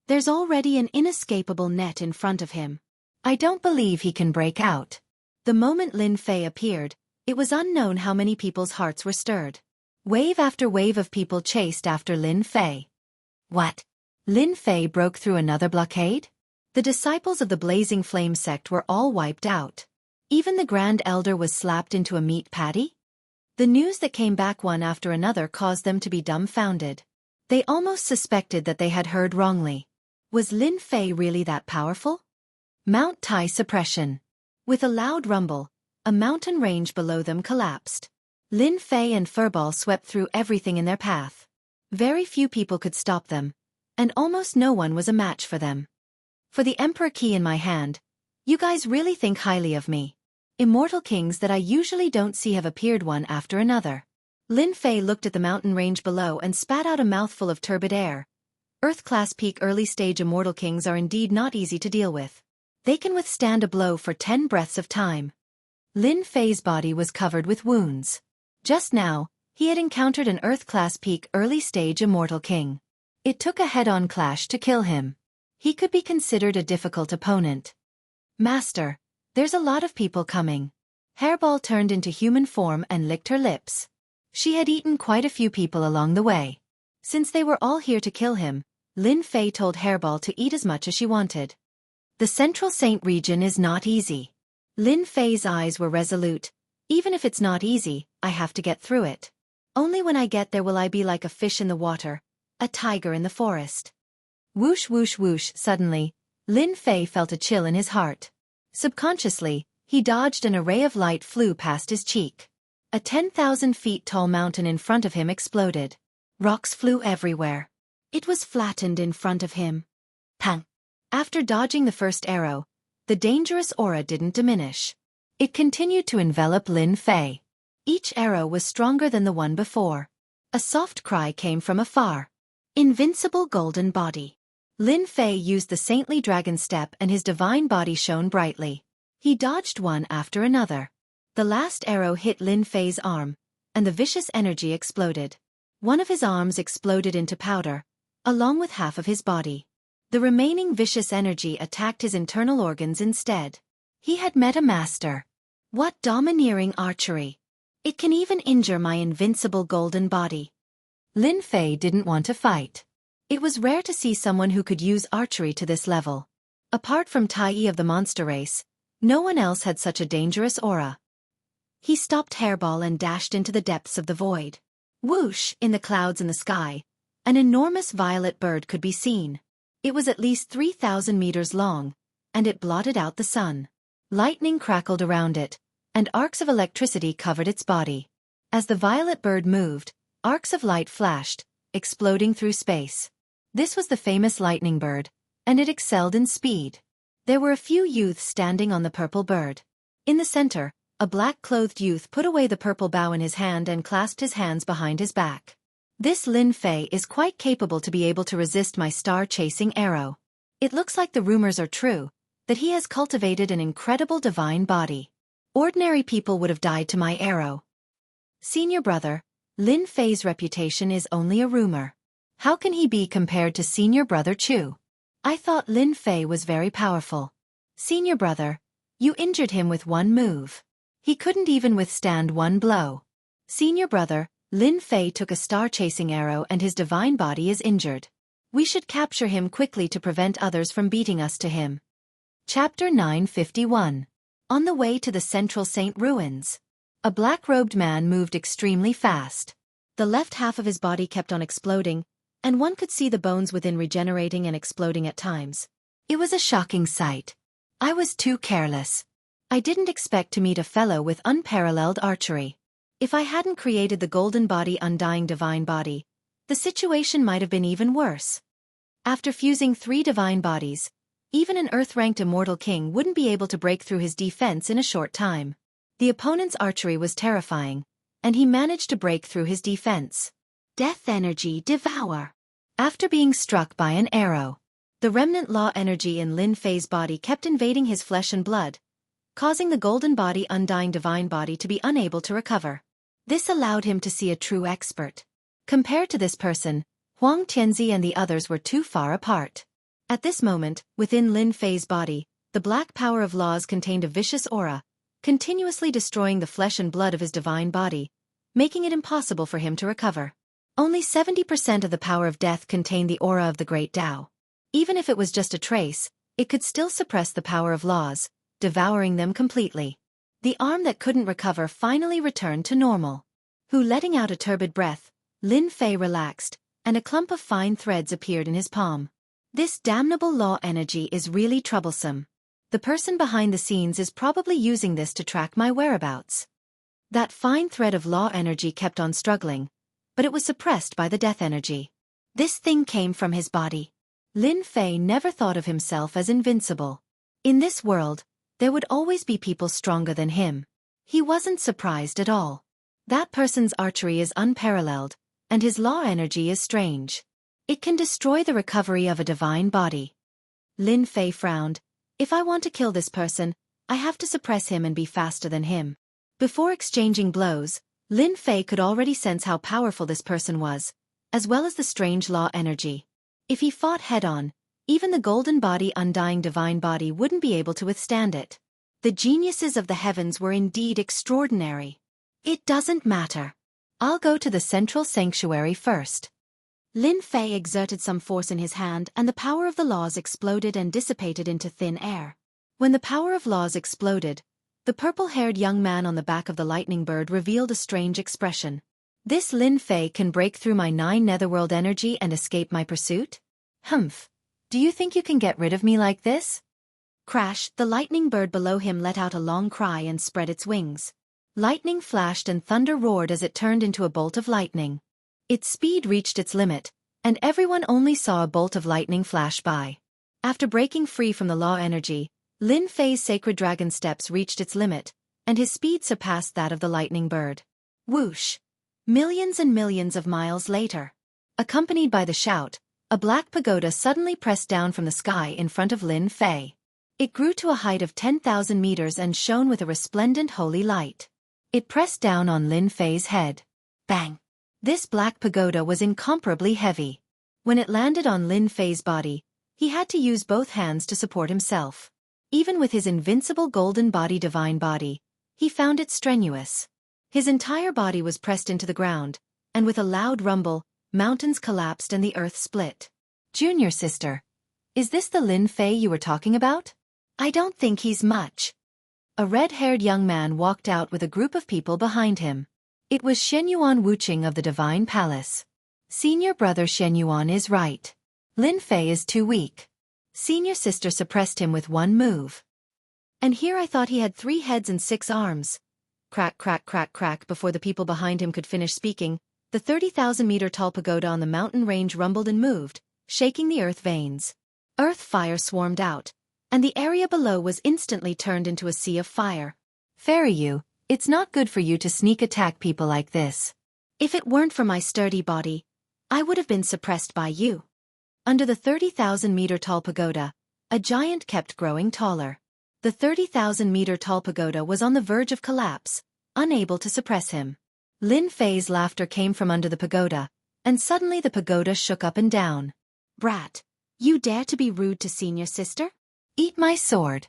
There's already an inescapable net in front of him. I don't believe he can break out. The moment Lin Fei appeared, it was unknown how many people's hearts were stirred. Wave after wave of people chased after Lin Fei. What? Lin Fei broke through another blockade? The disciples of the Blazing Flame sect were all wiped out. Even the Grand Elder was slapped into a meat patty? The news that came back one after another caused them to be dumbfounded. They almost suspected that they had heard wrongly. Was Lin Fei really that powerful? Mount Tai suppression. With a loud rumble, a mountain range below them collapsed. Lin Fei and Furball swept through everything in their path. Very few people could stop them, and almost no one was a match for them. For the Emperor Key in my hand, you guys really think highly of me. Immortal kings that I usually don't see have appeared one after another. Lin Fei looked at the mountain range below and spat out a mouthful of turbid air. Earth-class peak early-stage immortal kings are indeed not easy to deal with. They can withstand a blow for 10 breaths of time. Lin Fei's body was covered with wounds. Just now, he had encountered an Earth-class peak early-stage immortal king. It took a head-on clash to kill him. He could be considered a difficult opponent. Master, there's a lot of people coming. Hairball turned into human form and licked her lips. She had eaten quite a few people along the way. Since they were all here to kill him, Lin Fei told Hairball to eat as much as she wanted. The Central Saint region is not easy. Lin Fei's eyes were resolute. Even if it's not easy, I have to get through it. Only when I get there will I be like a fish in the water, a tiger in the forest. Whoosh whoosh whoosh. Suddenly, Lin Fei felt a chill in his heart. Subconsciously, he dodged and a ray of light flew past his cheek. A 10,000 feet tall mountain in front of him exploded. Rocks flew everywhere. It was flattened in front of him. Pang! After dodging the first arrow, the dangerous aura didn't diminish. It continued to envelop Lin Fei. Each arrow was stronger than the one before. A soft cry came from afar. Invincible golden body. Lin Fei used the saintly dragon step and his divine body shone brightly. He dodged one after another. The last arrow hit Lin Fei's arm, and the vicious energy exploded. One of his arms exploded into powder, along with half of his body. The remaining vicious energy attacked his internal organs instead. He had met a master. What domineering archery! It can even injure my invincible golden body. Lin Fei didn't want to fight. It was rare to see someone who could use archery to this level. Apart from Tai Yi of the monster race, no one else had such a dangerous aura. He stopped Hairball and dashed into the depths of the void. Whoosh! In the clouds in the sky, an enormous violet bird could be seen. It was at least 3,000 meters long, and it blotted out the sun. Lightning crackled around it, and arcs of electricity covered its body. As the violet bird moved, arcs of light flashed, exploding through space. This was the famous lightning bird, and it excelled in speed. There were a few youths standing on the purple bird. In the center, a black-clothed youth put away the purple bough in his hand and clasped his hands behind his back. This Lin Fei is quite capable to be able to resist my star-chasing arrow. It looks like the rumors are true, that he has cultivated an incredible divine body. Ordinary people would have died to my arrow. Senior brother, Lin Fei's reputation is only a rumor. How can he be compared to senior brother Chu? I thought Lin Fei was very powerful. Senior brother, you injured him with one move. He couldn't even withstand one blow. Senior brother, Lin Fei took a star-chasing arrow and his divine body is injured. We should capture him quickly to prevent others from beating us to him. Chapter 951. On the way to the Central Saint Ruins. A black-robed man moved extremely fast. The left half of his body kept on exploding, and one could see the bones within regenerating and exploding at times. It was a shocking sight. I was too careless. I didn't expect to meet a fellow with unparalleled archery. If I hadn't created the golden body undying divine body, the situation might have been even worse. After fusing 3 divine bodies, even an earth-ranked immortal king wouldn't be able to break through his defense in a short time. The opponent's archery was terrifying, and he managed to break through his defense. Death energy devour. After being struck by an arrow, the remnant law energy in Lin Fei's body kept invading his flesh and blood, causing the golden body undying divine body to be unable to recover. This allowed him to see a true expert. Compared to this person, Huang Tianzi and the others were too far apart. At this moment, within Lin Fei's body, the black power of laws contained a vicious aura, continuously destroying the flesh and blood of his divine body, making it impossible for him to recover. Only 70% of the power of death contained the aura of the Great Tao. Even if it was just a trace, it could still suppress the power of laws, devouring them completely. The arm that couldn't recover finally returned to normal. Letting out a turbid breath, Lin Fei relaxed, and a clump of fine threads appeared in his palm. This damnable law energy is really troublesome. The person behind the scenes is probably using this to track my whereabouts. That fine thread of law energy kept on struggling, but it was suppressed by the death energy. This thing came from his body. Lin Fei never thought of himself as invincible. In this world, there would always be people stronger than him. He wasn't surprised at all. That person's archery is unparalleled, and his law energy is strange. It can destroy the recovery of a divine body. Lin Fei frowned. If I want to kill this person, I have to suppress him and be faster than him. Before exchanging blows, Lin Fei could already sense how powerful this person was, as well as the strange law energy. If he fought head-on, even the golden body undying divine body wouldn't be able to withstand it. The geniuses of the heavens were indeed extraordinary. It doesn't matter. I'll go to the central sanctuary first. Lin Fei exerted some force in his hand and the power of the laws exploded and dissipated into thin air. When the power of laws exploded, the purple-haired young man on the back of the lightning bird revealed a strange expression. This Lin Fei can break through my 9 netherworld energy and escape my pursuit? Humph. Do you think you can get rid of me like this? Crash, the lightning bird below him let out a long cry and spread its wings. Lightning flashed and thunder roared as it turned into a bolt of lightning. Its speed reached its limit, and everyone only saw a bolt of lightning flash by. After breaking free from the law energy, Lin Fei's sacred dragon steps reached its limit, and his speed surpassed that of the lightning bird. Whoosh! Millions and millions of miles later. Accompanied by the shout, a black pagoda suddenly pressed down from the sky in front of Lin Fei. It grew to a height of 10,000 meters and shone with a resplendent holy light. It pressed down on Lin Fei's head. Bang! This black pagoda was incomparably heavy. When it landed on Lin Fei's body, he had to use both hands to support himself. Even with his invincible golden body divine body, he found it strenuous. His entire body was pressed into the ground, and with a loud rumble, mountains collapsed and the earth split. Junior sister, is this the Lin Fei you were talking about? I don't think he's much. A red-haired young man walked out with a group of people behind him. It was Shenyuan Wuqing of the Divine Palace. Senior brother Shenyuan is right. Lin Fei is too weak. Senior sister suppressed him with one move. And here I thought he had 3 heads and 6 arms. Crack, crack, crack, crack. Before the people behind him could finish speaking, the 30,000-meter-tall pagoda on the mountain range rumbled and moved, shaking the earth veins. Earth fire swarmed out, and the area below was instantly turned into a sea of fire. Fairy you, it's not good for you to sneak attack people like this. If it weren't for my sturdy body, I would have been suppressed by you. Under the 30,000-meter-tall pagoda, a giant kept growing taller. The 30,000-meter-tall pagoda was on the verge of collapse, unable to suppress him. Lin Fei's laughter came from under the pagoda, and suddenly the pagoda shook up and down. Brat, you dare to be rude to senior sister? Eat my sword.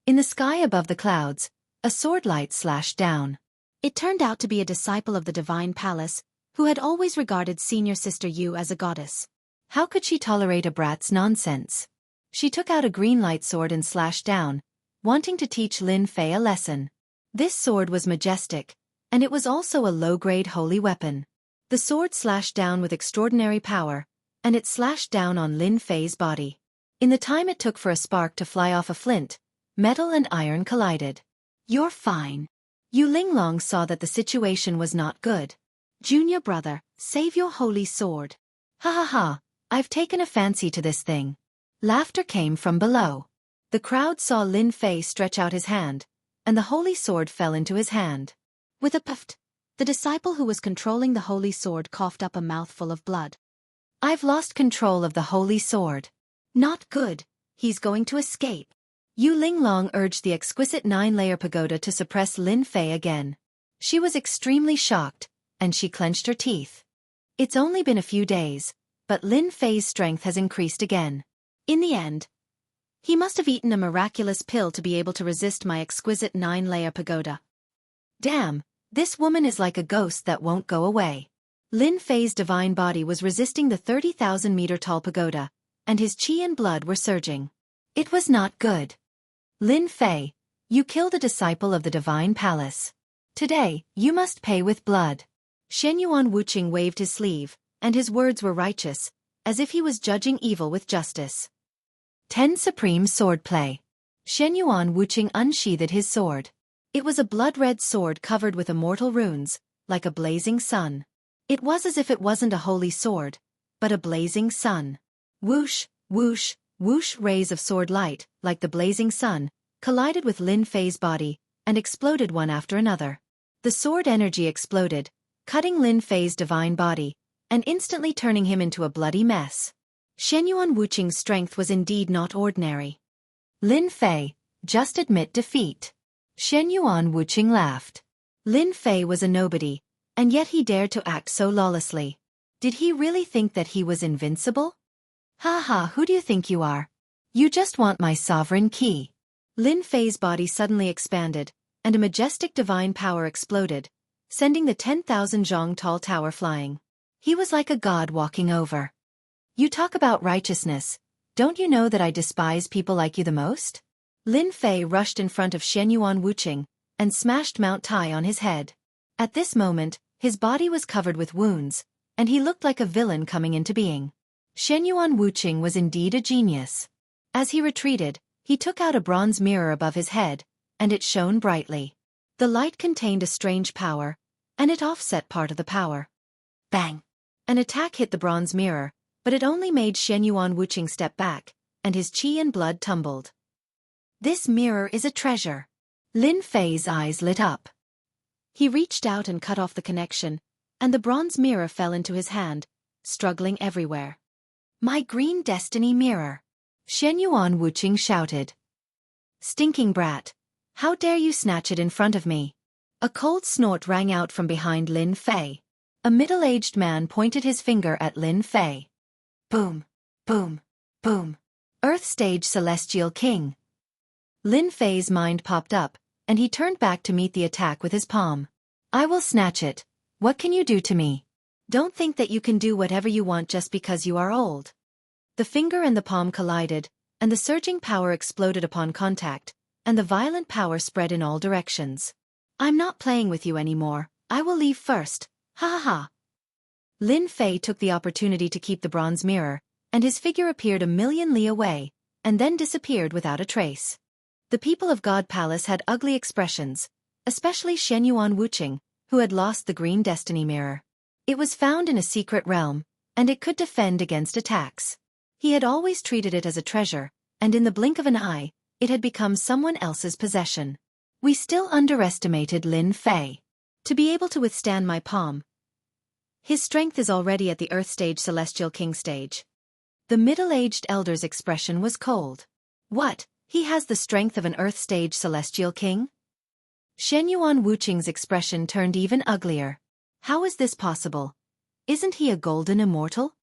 In the sky above the clouds, a sword light slashed down. It turned out to be a disciple of the Divine Palace, who had always regarded senior sister Yu as a goddess. How could she tolerate a brat's nonsense? She took out a green light sword and slashed down, wanting to teach Lin Fei a lesson. This sword was majestic, and it was also a low-grade holy weapon. The sword slashed down with extraordinary power, and it slashed down on Lin Fei's body. In the time it took for a spark to fly off a flint, metal and iron collided. You're fine. Yu Linglong saw that the situation was not good. Junior brother, save your holy sword. Ha ha ha, I've taken a fancy to this thing. Laughter came from below. The crowd saw Lin Fei stretch out his hand, and the holy sword fell into his hand. With a puff, The disciple who was controlling the holy sword coughed up a mouthful of blood. I've lost control of the holy sword. Not good. He's going to escape. Yu Linglong urged the exquisite 9-layer pagoda to suppress Lin Fei again. She was extremely shocked, and she clenched her teeth. It's only been a few days, but Lin Fei's strength has increased again. In the end, he must have eaten a miraculous pill to be able to resist my exquisite 9-layer pagoda. Damn, this woman is like a ghost that won't go away. Lin Fei's divine body was resisting the 30,000-meter-tall pagoda, and his qi and blood were surging. It was not good. Lin Fei, you killed a disciple of the divine palace. Today, you must pay with blood. Shen Yuan Wuqing waved his sleeve, and his words were righteous, as if he was judging evil with justice. 10 Supreme Swordplay. Shen Yuan Wuqing unsheathed his sword. It was a blood-red sword covered with immortal runes, like a blazing sun. It was as if it wasn't a holy sword, but a blazing sun. Whoosh, whoosh, whoosh, rays of sword light, like the blazing sun, collided with Lin Fei's body, and exploded one after another. The sword energy exploded, cutting Lin Fei's divine body, and instantly turning him into a bloody mess. Shen Yuan Wuqing's strength was indeed not ordinary. Lin Fei, just admit defeat. Shen Yuan Wuqing laughed. Lin Fei was a nobody, and yet he dared to act so lawlessly. Did he really think that he was invincible? Ha ha, who do you think you are? You just want my sovereign key. Lin Fei's body suddenly expanded, and a majestic divine power exploded, sending the 10,000 zhong tall tower flying. He was like a god walking over. You talk about righteousness, don't you know that I despise people like you the most? Lin Fei rushed in front of Shen Yuan Wuqing, and smashed Mount Tai on his head. At this moment, his body was covered with wounds, and he looked like a villain coming into being. Shen Yuan Wuqing was indeed a genius. As he retreated, he took out a bronze mirror above his head, and it shone brightly. The light contained a strange power, and it offset part of the power. Bang! An attack hit the bronze mirror, but it only made Shen Yuan Wuqing step back, and his qi and blood tumbled. This mirror is a treasure. Lin Fei's eyes lit up. He reached out and cut off the connection, and the bronze mirror fell into his hand, struggling everywhere. My green destiny mirror! Shen Yuan Wuqing shouted. Stinking brat! How dare you snatch it in front of me? A cold snort rang out from behind Lin Fei. A middle-aged man pointed his finger at Lin Fei. Boom! Boom! Boom! Earth Stage Celestial King! Lin Fei's mind popped up, and he turned back to meet the attack with his palm. I will snatch it. What can you do to me? Don't think that you can do whatever you want just because you are old. The finger and the palm collided, and the surging power exploded upon contact, and the violent power spread in all directions. I'm not playing with you anymore. I will leave first. Ha ha ha. Lin Fei took the opportunity to keep the bronze mirror, and his figure appeared a million li away, and then disappeared without a trace. The people of God Palace had ugly expressions, especially Shen Yuan Wuqing, who had lost the green destiny mirror. It was found in a secret realm, and it could defend against attacks. He had always treated it as a treasure, and in the blink of an eye, it had become someone else's possession. We still underestimated Lin Fei. To be able to withstand my palm. His strength is already at the Earth Stage Celestial King stage. The middle-aged elder's expression was cold. What? He has the strength of an Earth Stage Celestial King? Shen Yuan Wuqing's expression turned even uglier. How is this possible? Isn't he a golden immortal?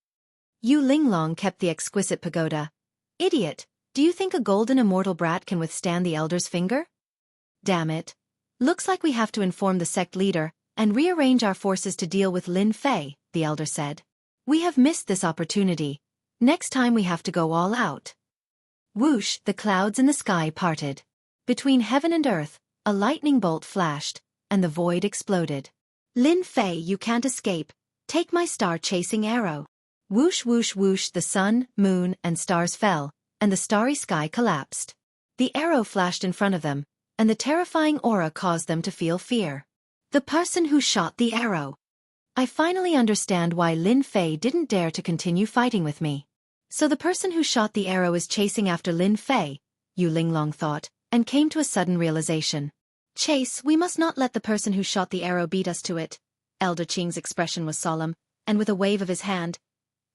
Yu Linglong kept the exquisite pagoda. Idiot, do you think a golden immortal brat can withstand the elder's finger? Damn it. Looks like we have to inform the sect leader, and rearrange our forces to deal with Lin Fei, the elder said. We have missed this opportunity. Next time we have to go all out. Whoosh, the clouds in the sky parted. Between heaven and earth, a lightning bolt flashed, and the void exploded. Lin Fei, you can't escape. Take my star-chasing arrow. Whoosh whoosh whoosh, the sun, moon, and stars fell, and the starry sky collapsed. The arrow flashed in front of them, and the terrifying aura caused them to feel fear. The person who shot the arrow. I finally understand why Lin Fei didn't dare to continue fighting with me. So the person who shot the arrow is chasing after Lin Fei, Yu Linglong thought, and came to a sudden realization. Chase, we must not let the person who shot the arrow beat us to it. Elder Qing's expression was solemn, and with a wave of his hand,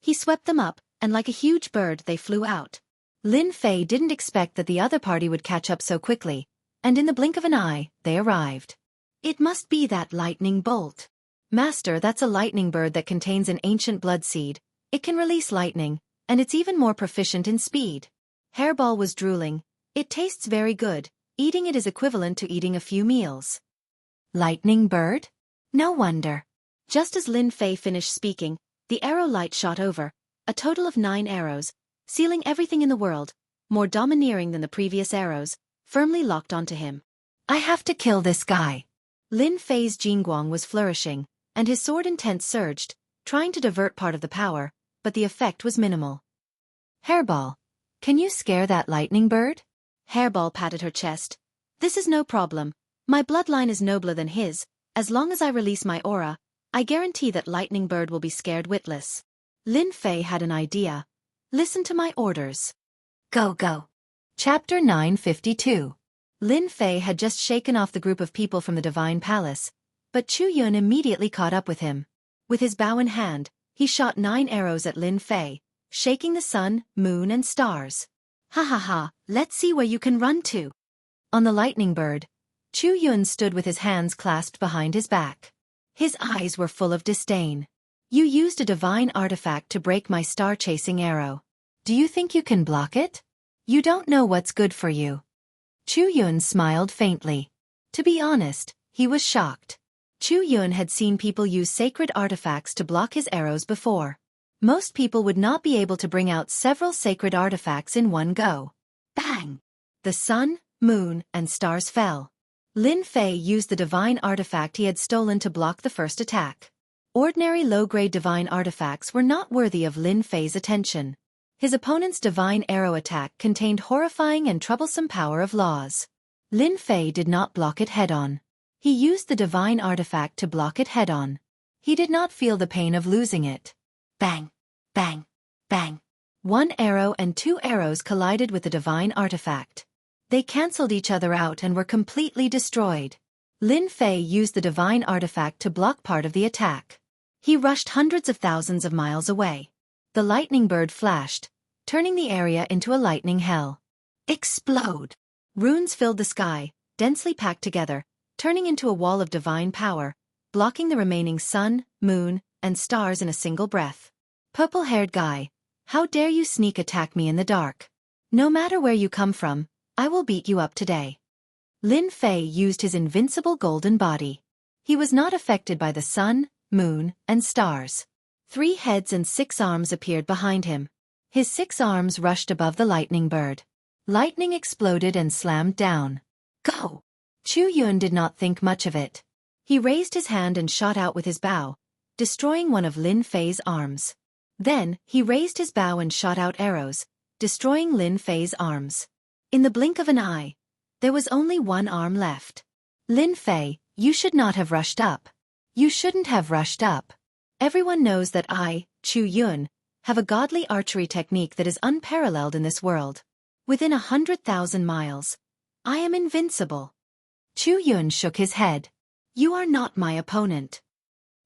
he swept them up, and like a huge bird they flew out. Lin Fei didn't expect that the other party would catch up so quickly, and in the blink of an eye, they arrived. It must be that lightning bolt. Master, that's a lightning bird that contains an ancient blood seed. It can release lightning, and it's even more proficient in speed. Hairball was drooling. It tastes very good. Eating it is equivalent to eating a few meals. Lightning bird? No wonder. Just as Lin Fei finished speaking, the arrow light shot over, a total of 9 arrows, sealing everything in the world, more domineering than the previous arrows, firmly locked onto him. I have to kill this guy. Lin Fei's Jingguang was flourishing, and his sword intent surged, trying to divert part of the power, but the effect was minimal. Hairball, can you scare that lightning bird? Hairball patted her chest. This is no problem. My bloodline is nobler than his. As long as I release my aura, I guarantee that lightning bird will be scared witless. Lin Fei had an idea. Listen to my orders. Go, go. Chapter 952. Lin Fei had just shaken off the group of people from the Divine Palace, but Chu Yun immediately caught up with him. With his bow in hand, he shot 9 arrows at Lin Fei, shaking the sun, moon and stars. Ha ha ha, let's see where you can run to. On the lightning bird, Chu Yun stood with his hands clasped behind his back. His eyes were full of disdain. You used a divine artifact to break my star-chasing arrow. Do you think you can block it? You don't know what's good for you. Chu Yun smiled faintly. To be honest, he was shocked. Chu Yun had seen people use sacred artifacts to block his arrows before. Most people would not be able to bring out several sacred artifacts in one go. Bang! The sun, moon, and stars fell. Lin Fei used the divine artifact he had stolen to block the first attack. Ordinary low-grade divine artifacts were not worthy of Lin Fei's attention. His opponent's divine arrow attack contained horrifying and troublesome power of laws. Lin Fei did not block it head-on. He used the divine artifact to block it head-on. He did not feel the pain of losing it. Bang! Bang! Bang! 1 arrow and 2 arrows collided with the divine artifact. They cancelled each other out and were completely destroyed. Lin Fei used the divine artifact to block part of the attack. He rushed hundreds of thousands of miles away. The lightning bird flashed, turning the area into a lightning hell. Explode! Runes filled the sky, densely packed together, turning into a wall of divine power, blocking the remaining sun, moon, and stars in a single breath. Purple-haired guy, how dare you sneak attack me in the dark? No matter where you come from, I will beat you up today. Lin Fei used his invincible golden body. He was not affected by the sun, moon, and stars. 3 heads and 6 arms appeared behind him. His 6 arms rushed above the lightning bird. Lightning exploded and slammed down. Go! Chu Yun did not think much of it. He raised his hand and shot out with his bow, destroying one of Lin Fei's arms. Then, he raised his bow and shot out arrows, destroying Lin Fei's arms. In the blink of an eye, there was only 1 arm left. Lin Fei, you should not have rushed up. You shouldn't have rushed up. Everyone knows that I, Chu Yun, have a godly archery technique that is unparalleled in this world. Within 100,000 miles, I am invincible. Chu Yun shook his head. You are not my opponent.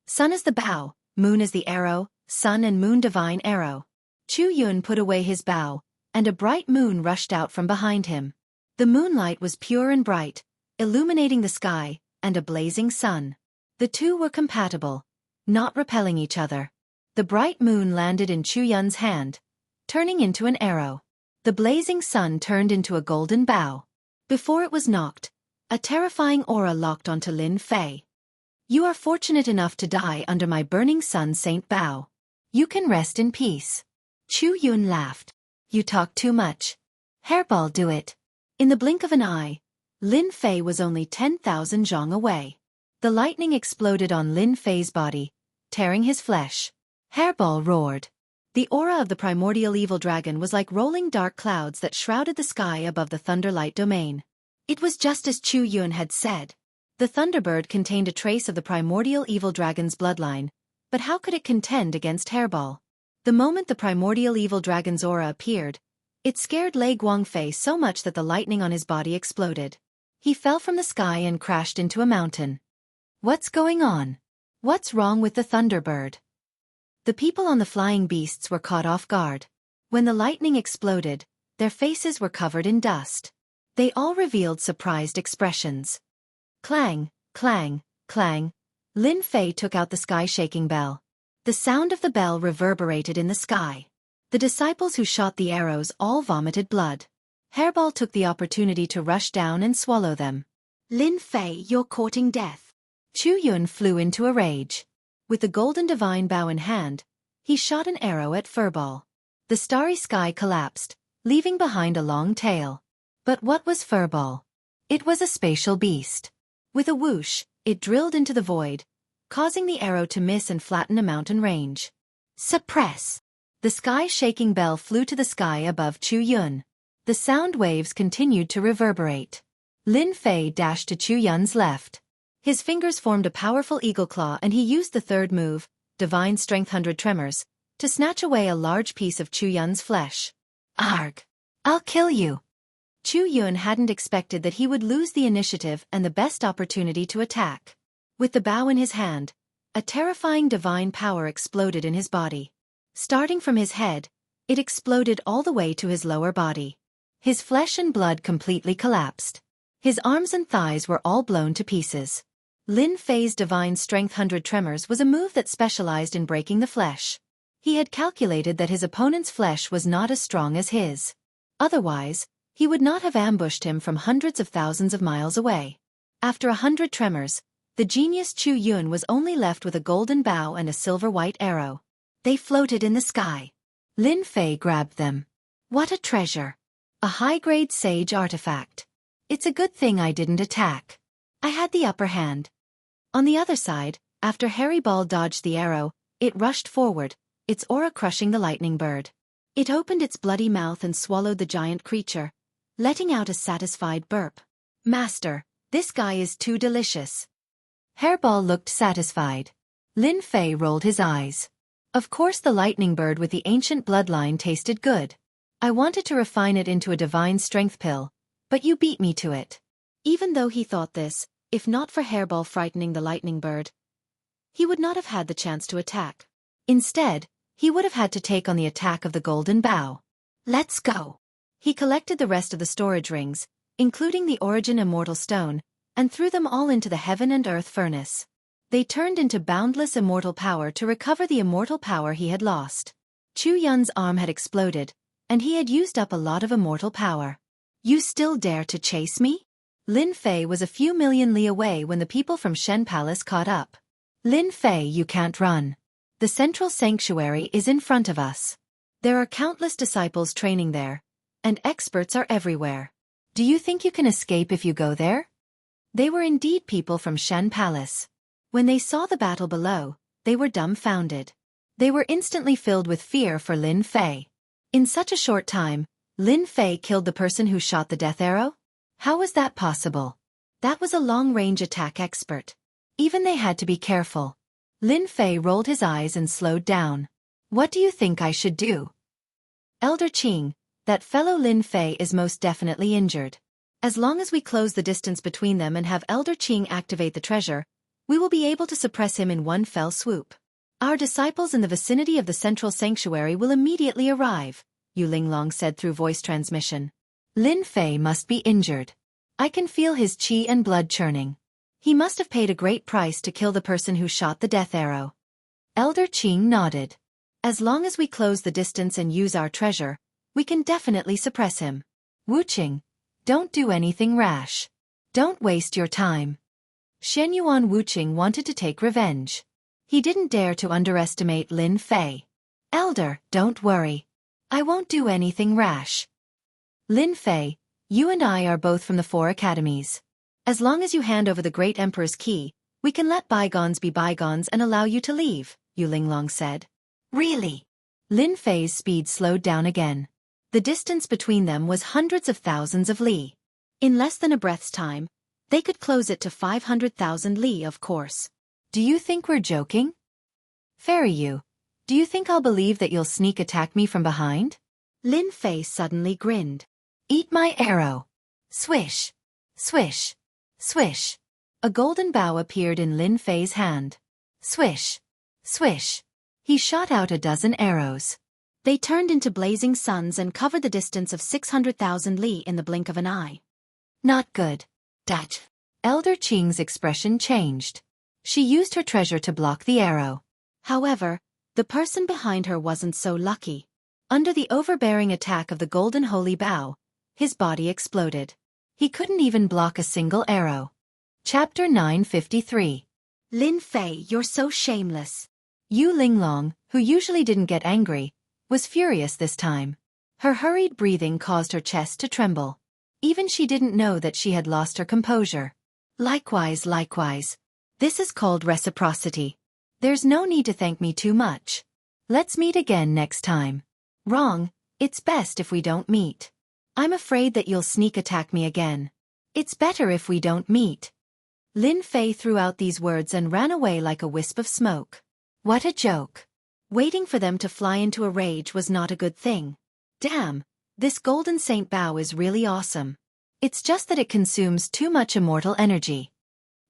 Sun is the bow, moon is the arrow, sun and moon divine arrow. Chu Yun put away his bow, and a bright moon rushed out from behind him. The moonlight was pure and bright, illuminating the sky, and a blazing sun. The two were compatible, not repelling each other. The bright moon landed in Chu Yun's hand, turning into an arrow. The blazing sun turned into a golden bow. Before it was knocked, a terrifying aura locked onto Lin Fei. You are fortunate enough to die under my burning sun saint bow. You can rest in peace. Chu Yun laughed. You talk too much. Hairball, do it. In the blink of an eye, Lin Fei was only 10,000 zhong away. The lightning exploded on Lin Fei's body, tearing his flesh. Hairball roared. The aura of the primordial evil dragon was like rolling dark clouds that shrouded the sky above the Thunderlight domain. It was just as Chu Yun had said. The Thunderbird contained a trace of the primordial evil dragon's bloodline, but how could it contend against Hairball? The moment the primordial evil dragon's aura appeared, it scared Lei Guangfei so much that the lightning on his body exploded. He fell from the sky and crashed into a mountain. What's going on? What's wrong with the Thunderbird? The people on the flying beasts were caught off guard. When the lightning exploded, their faces were covered in dust. They all revealed surprised expressions. Clang, clang, clang. Lin Fei took out the sky-shaking bell. The sound of the bell reverberated in the sky. The disciples who shot the arrows all vomited blood. Hairball took the opportunity to rush down and swallow them. Lin Fei, you're courting death. Chu Yun flew into a rage. With the golden divine bow in hand, he shot an arrow at Furball. The starry sky collapsed, leaving behind a long tail. But what was Furball? It was a spatial beast. With a whoosh, it drilled into the void, causing the arrow to miss and flatten a mountain range. Suppress! The sky-shaking bell flew to the sky above Chu Yun. The sound waves continued to reverberate. Lin Fei dashed to Chu Yun's left. His fingers formed a powerful eagle claw and he used the third move, Divine Strength 100 Tremors, to snatch away a large piece of Chu Yun's flesh. Arg! I'll kill you! Chu Yun hadn't expected that he would lose the initiative and the best opportunity to attack. With the bow in his hand, a terrifying divine power exploded in his body. Starting from his head, it exploded all the way to his lower body. His flesh and blood completely collapsed. His arms and thighs were all blown to pieces. Lin Fei's Divine Strength 100 Tremors was a move that specialized in breaking the flesh. He had calculated that his opponent's flesh was not as strong as his. Otherwise, he would not have ambushed him from hundreds of thousands of miles away. After 100 tremors, the genius Chu Yun was only left with a golden bow and a silver-white arrow. They floated in the sky. Lin Fei grabbed them. What a treasure! A high-grade sage artifact. It's a good thing I didn't attack. I had the upper hand. On the other side, after Harry Ball dodged the arrow, it rushed forward, its aura crushing the lightning bird. It opened its bloody mouth and swallowed the giant creature, letting out a satisfied burp. Master, this guy is too delicious. Hairball looked satisfied. Lin Fei rolled his eyes. Of course the lightning bird with the ancient bloodline tasted good. I wanted to refine it into a divine strength pill, but you beat me to it. Even though he thought this, if not for Hairball frightening the lightning bird, he would not have had the chance to attack. Instead, he would have had to take on the attack of the golden bow. Let's go. He collected the rest of the storage rings, including the Origin Immortal Stone, and threw them all into the Heaven and Earth Furnace. They turned into boundless immortal power to recover the immortal power he had lost. Chu Yun's arm had exploded, and he had used up a lot of immortal power. You still dare to chase me? Lin Fei was a few million li away when the people from Shen Palace caught up. Lin Fei, you can't run. The central sanctuary is in front of us. There are countless disciples training there, and experts are everywhere. Do you think you can escape if you go there? They were indeed people from Shen Palace. When they saw the battle below, they were dumbfounded. They were instantly filled with fear for Lin Fei. In such a short time, Lin Fei killed the person who shot the death arrow? How was that possible? That was a long-range attack expert. Even they had to be careful. Lin Fei rolled his eyes and slowed down. What do you think I should do? Elder Qing, that fellow Lin Fei is most definitely injured. As long as we close the distance between them and have Elder Qing activate the treasure, we will be able to suppress him in one fell swoop. Our disciples in the vicinity of the central sanctuary will immediately arrive, Yu Linglong said through voice transmission. Lin Fei must be injured. I can feel his qi and blood churning. He must have paid a great price to kill the person who shot the death arrow. Elder Qing nodded. As long as we close the distance and use our treasure, we can definitely suppress him. Wu Qing, don't do anything rash. Don't waste your time. Shenyuan Wuqing wanted to take revenge. He didn't dare to underestimate Lin Fei. Elder, don't worry. I won't do anything rash. Lin Fei, you and I are both from the 4 academies. As long as you hand over the Great Emperor's key, we can let bygones be bygones and allow you to leave, Yu Linglong said. Really? Lin Fei's speed slowed down again. The distance between them was hundreds of thousands of li. In less than a breath's time, they could close it to 500,000 li, of course. Do you think we're joking? Fairy Yu, do you think I'll believe that you'll sneak attack me from behind? Lin Fei suddenly grinned. Eat my arrow. Swish. Swish. Swish. A golden bow appeared in Lin Fei's hand. Swish! Swish! He shot out a dozen arrows. They turned into blazing suns and covered the distance of 600,000 li in the blink of an eye. Not good. Dat. Elder Qing's expression changed. She used her treasure to block the arrow. However, the person behind her wasn't so lucky. Under the overbearing attack of the golden holy bow, his body exploded. He couldn't even block a single arrow. Chapter 953. Lin Fei, you're so shameless. Yu Linglong, who usually didn't get angry, was furious this time. Her hurried breathing caused her chest to tremble. Even she didn't know that she had lost her composure. Likewise. This is called reciprocity. There's no need to thank me too much. Let's meet again next time. Wrong, it's best if we don't meet. I'm afraid that you'll sneak attack me again. It's better if we don't meet. Lin Fei threw out these words and ran away like a wisp of smoke. What a joke. Waiting for them to fly into a rage was not a good thing. Damn, this golden saint bow is really awesome. It's just that it consumes too much immortal energy.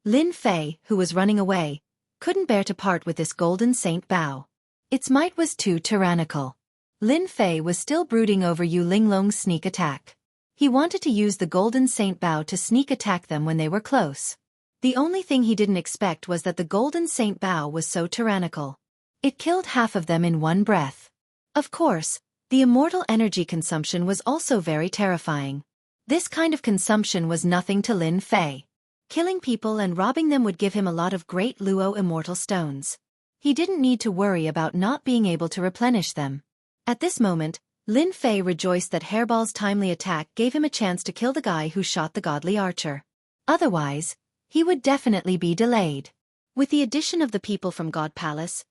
Lin Fei, who was running away, couldn't bear to part with this golden saint bow. Its might was too tyrannical. Lin Fei was still brooding over Yu Linglong's sneak attack. He wanted to use the golden saint bow to sneak attack them when they were close. The only thing he didn't expect was that the golden saint bow was so tyrannical. It killed half of them in one breath. Of course, the immortal energy consumption was also very terrifying. This kind of consumption was nothing to Lin Fei. Killing people and robbing them would give him a lot of great Luo immortal stones. He didn't need to worry about not being able to replenish them. At this moment, Lin Fei rejoiced that Hairball's timely attack gave him a chance to kill the guy who shot the godly archer. Otherwise, he would definitely be delayed. With the addition of the people from God Palace,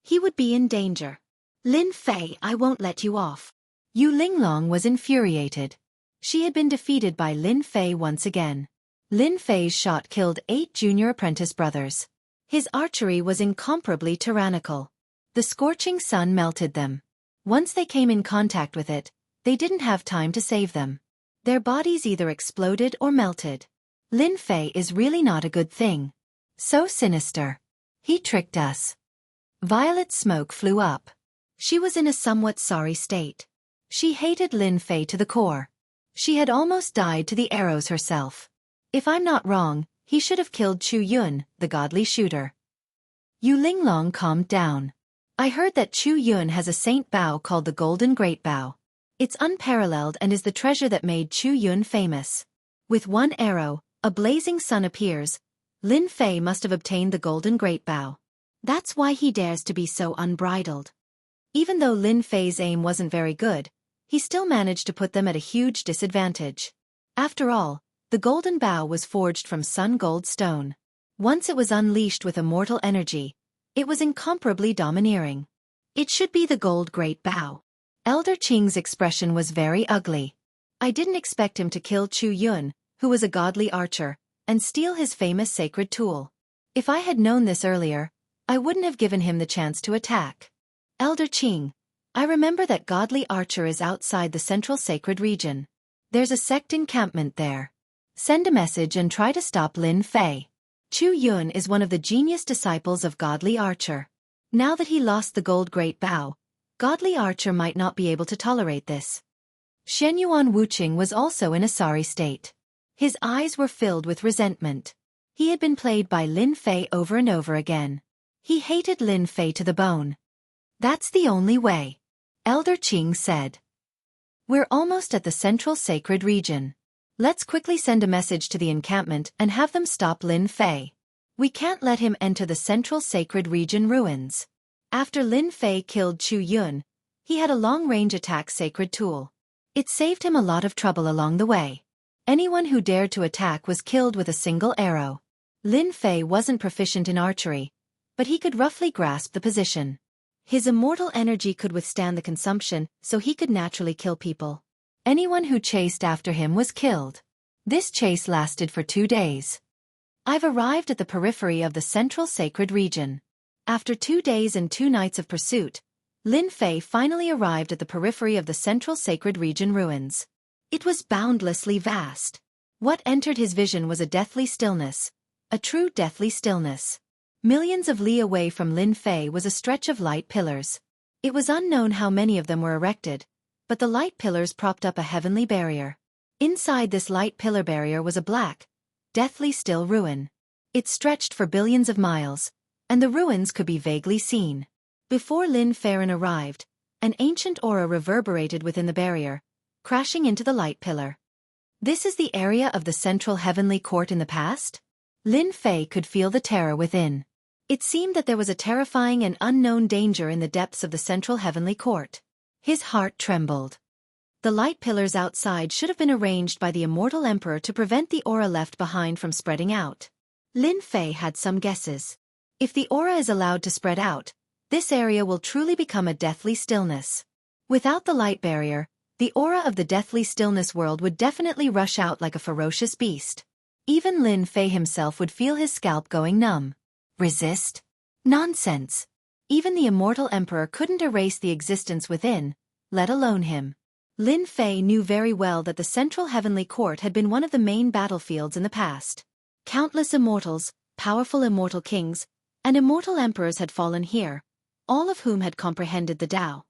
he would be in danger. Lin Fei, I won't let you off. Yu Linglong was infuriated. She had been defeated by Lin Fei once again. Lin Fei's shot killed 8 junior apprentice brothers. His archery was incomparably tyrannical. The scorching sun melted them. Once they came in contact with it, they didn't have time to save them. Their bodies either exploded or melted. Lin Fei is really not a good thing. So sinister. He tricked us. Violet smoke flew up. She was in a somewhat sorry state. She hated Lin Fei to the core. She had almost died to the arrows herself. If I'm not wrong, he should have killed Chu Yun, the godly shooter. Yu Linglong calmed down. I heard that Chu Yun has a saint bow called the Golden Great Bow. It's unparalleled and is the treasure that made Chu Yun famous. With one arrow, a blazing sun appears. Lin Fei must have obtained the Golden Great Bow. That's why he dares to be so unbridled. Even though Lin Fei's aim wasn't very good, he still managed to put them at a huge disadvantage. After all, the Golden Bow was forged from sun gold stone. Once it was unleashed with immortal energy, it was incomparably domineering. It should be the Gold Great Bow. Elder Qing's expression was very ugly. I didn't expect him to kill Chu Yun, who was a godly archer, and steal his famous sacred tool. If I had known this earlier, I wouldn't have given him the chance to attack. Elder Qing, I remember that godly archer is outside the central sacred region. There's a sect encampment there. Send a message and try to stop Lin Fei. Chu Yun is one of the genius disciples of godly archer. Now that he lost the Gold Great Bow, godly archer might not be able to tolerate this. Shenyuan Wuqing was also in a sorry state. His eyes were filled with resentment. He had been played by Lin Fei over and over again. He hated Lin Fei to the bone. That's the only way, Elder Qing said. We're almost at the central sacred region. Let's quickly send a message to the encampment and have them stop Lin Fei. We can't let him enter the central sacred region ruins. After Lin Fei killed Chu Yun, he had a long-range attack sacred tool. It saved him a lot of trouble along the way. Anyone who dared to attack was killed with a single arrow. Lin Fei wasn't proficient in archery, but he could roughly grasp the position. His immortal energy could withstand the consumption, so he could naturally kill people. Anyone who chased after him was killed. This chase lasted for 2 days. I've arrived at the periphery of the central sacred region. After 2 days and 2 nights of pursuit, Lin Fei finally arrived at the periphery of the central sacred region ruins. It was boundlessly vast. What entered his vision was a deathly stillness. A true deathly stillness. Millions of li away from Lin Fei was a stretch of light pillars. It was unknown how many of them were erected, but the light pillars propped up a heavenly barrier. Inside this light pillar barrier was a black, deathly still ruin. It stretched for billions of miles, and the ruins could be vaguely seen. Before Lin Fei arrived, an ancient aura reverberated within the barrier, crashing into the light pillar. This is the area of the central heavenly court in the past? Lin Fei could feel the terror within. It seemed that there was a terrifying and unknown danger in the depths of the central heavenly court. His heart trembled. The light pillars outside should have been arranged by the immortal emperor to prevent the aura left behind from spreading out. Lin Fei had some guesses. If the aura is allowed to spread out, this area will truly become a deathly stillness. Without the light barrier, the aura of the deathly stillness world would definitely rush out like a ferocious beast. Even Lin Fei himself would feel his scalp going numb. Resist? Nonsense. Even the immortal emperor couldn't erase the existence within, let alone him. Lin Fei knew very well that the central heavenly court had been one of the main battlefields in the past. Countless immortals, powerful immortal kings, and immortal emperors had fallen here, all of whom had comprehended the Tao.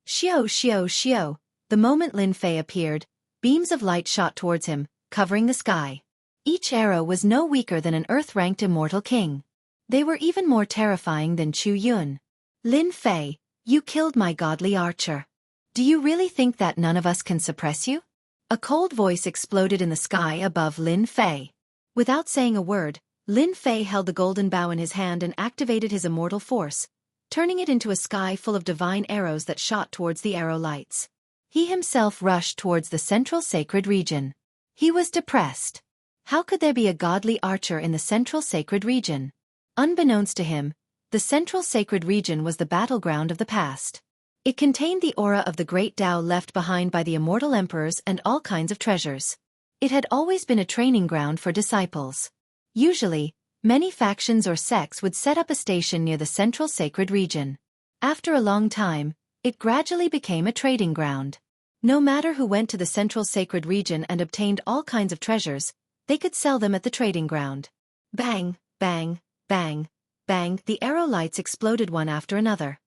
Xiao, xiao, xiao. The moment Lin Fei appeared, beams of light shot towards him, covering the sky. Each arrow was no weaker than an earth-ranked immortal king. They were even more terrifying than Chu Yun. Lin Fei, you killed my godly archer. Do you really think that none of us can suppress you? A cold voice exploded in the sky above Lin Fei. Without saying a word, Lin Fei held the golden bow in his hand and activated his immortal force, turning it into a sky full of divine arrows that shot towards the arrow lights. He himself rushed towards the central sacred region. He was depressed. How could there be a godly archer in the central sacred region? Unbeknownst to him, the central sacred region was the battleground of the past. It contained the aura of the great Tao left behind by the immortal emperors and all kinds of treasures. It had always been a training ground for disciples. Usually, many factions or sects would set up a station near the central sacred region. After a long time, it gradually became a trading ground. No matter who went to the central sacred region and obtained all kinds of treasures, they could sell them at the trading ground. Bang, bang, bang, bang, the arrow lights exploded one after another.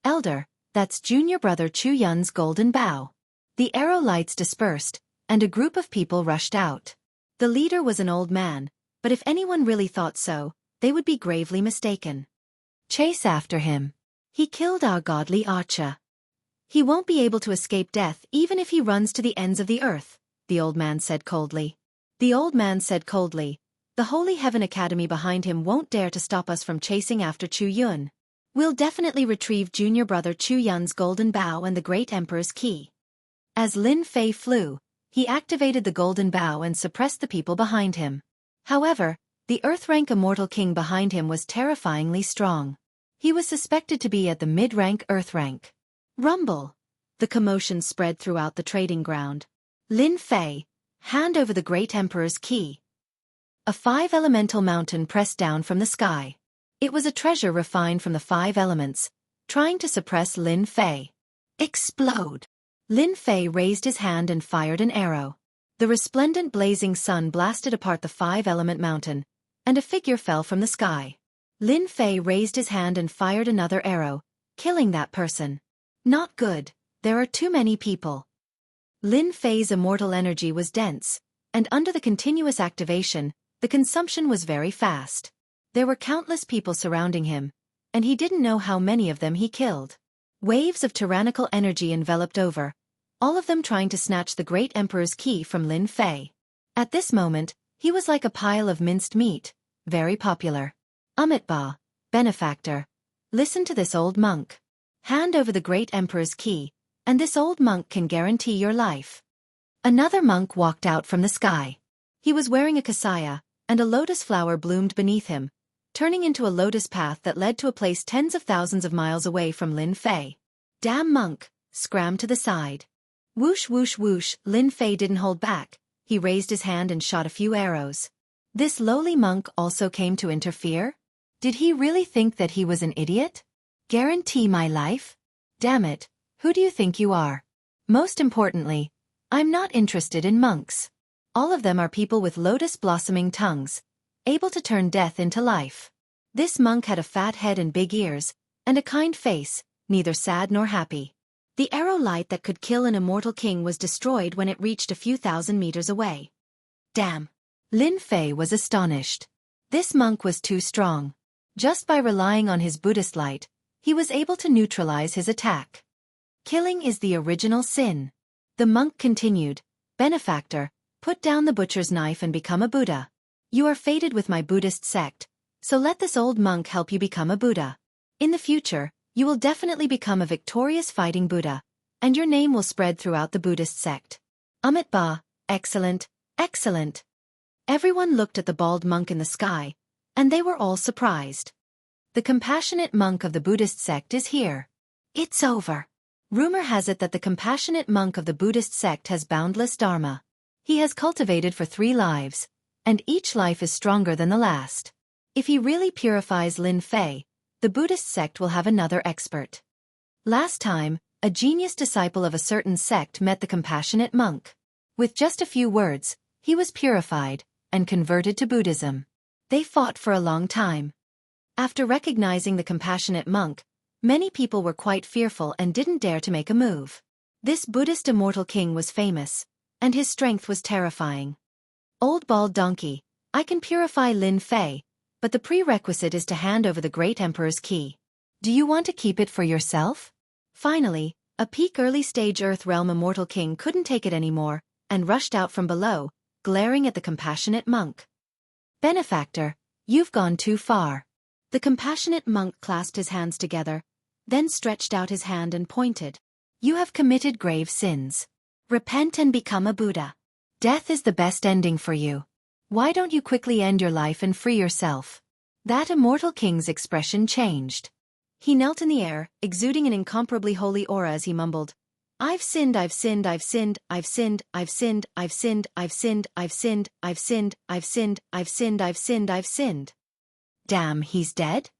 Elder, that's junior brother Chu Yun's golden bow. The arrow lights dispersed, and a group of people rushed out. The leader was an old man, but if anyone really thought so, they would be gravely mistaken. Chase after him. He killed our godly archer. He won't be able to escape death even if he runs to the ends of the earth, the old man said coldly. The old man said coldly, the Holy Heaven Academy behind him won't dare to stop us from chasing after Chu Yun. We'll definitely retrieve junior brother Chu Yun's golden bow and the great emperor's key. As Lin Fei flew, he activated the golden bow and suppressed the people behind him. However, the earth-rank immortal king behind him was terrifyingly strong. He was suspected to be at the mid-rank earth-rank. Rumble. The commotion spread throughout the trading ground. Lin Fei, hand over the great emperor's key. A 5-elemental mountain pressed down from the sky. It was a treasure refined from the 5 elements, trying to suppress Lin Fei. Explode. Lin Fei raised his hand and fired an arrow. The resplendent blazing sun blasted apart the 5-element mountain, and a figure fell from the sky. Lin Fei raised his hand and fired another arrow, killing that person. Not good, there are too many people. Lin Fei's immortal energy was dense, and under the continuous activation, the consumption was very fast. There were countless people surrounding him, and he didn't know how many of them he killed. Waves of tyrannical energy enveloped over, all of them trying to snatch the great emperor's key from Lin Fei. At this moment, he was like a pile of minced meat, very popular. Amitabha, benefactor, listen to this old monk. Hand over the great emperor's key, and this old monk can guarantee your life. Another monk walked out from the sky. He was wearing a kasaya, and a lotus flower bloomed beneath him, turning into a lotus path that led to a place tens of thousands of miles away from Lin Fei. Damn monk, scram to the side. Whoosh whoosh whoosh, Lin Fei didn't hold back, he raised his hand and shot a few arrows. This lowly monk also came to interfere? Did he really think that he was an idiot? Guarantee my life? Damn it, who do you think you are? Most importantly, I'm not interested in monks. All of them are people with lotus blossoming tongues, able to turn death into life. This monk had a fat head and big ears, and a kind face, neither sad nor happy. The arrow light that could kill an immortal king was destroyed when it reached a few thousand meters away. Damn! Lin Fei was astonished. This monk was too strong. Just by relying on his Buddhist light, he was able to neutralize his attack. Killing is the original sin. The monk continued, Benefactor, put down the butcher's knife and become a Buddha. You are fated with my Buddhist sect, so let this old monk help you become a Buddha. In the future, you will definitely become a victorious fighting Buddha, and your name will spread throughout the Buddhist sect. Amit Ba, excellent, excellent. Everyone looked at the bald monk in the sky, and they were all surprised. The compassionate monk of the Buddhist sect is here. It's over. Rumor has it that the compassionate monk of the Buddhist sect has boundless dharma. He has cultivated for 3 lives, and each life is stronger than the last. If he really purifies Lin Fei, the Buddhist sect will have another expert. Last time, a genius disciple of a certain sect met the compassionate monk. With just a few words, he was purified and converted to Buddhism. They fought for a long time. After recognizing the compassionate monk, many people were quite fearful and didn't dare to make a move. This Buddhist immortal king was famous, and his strength was terrifying. Old bald donkey, I can purify Lin Fei, but the prerequisite is to hand over the great emperor's key. Do you want to keep it for yourself? Finally, a peak early-stage Earth Realm immortal king couldn't take it anymore, and rushed out from below, glaring at the compassionate monk. Benefactor, you've gone too far. The compassionate monk clasped his hands together, then stretched out his hand and pointed. You have committed grave sins. Repent and become a Buddha. Death is the best ending for you. Why don't you quickly end your life and free yourself? That immortal king's expression changed. He knelt in the air, exuding an incomparably holy aura as he mumbled, I've sinned, I've sinned, I've sinned, I've sinned, I've sinned, I've sinned, I've sinned, I've sinned, I've sinned, I've sinned, I've sinned, I've sinned, I've sinned. Damn, he's dead?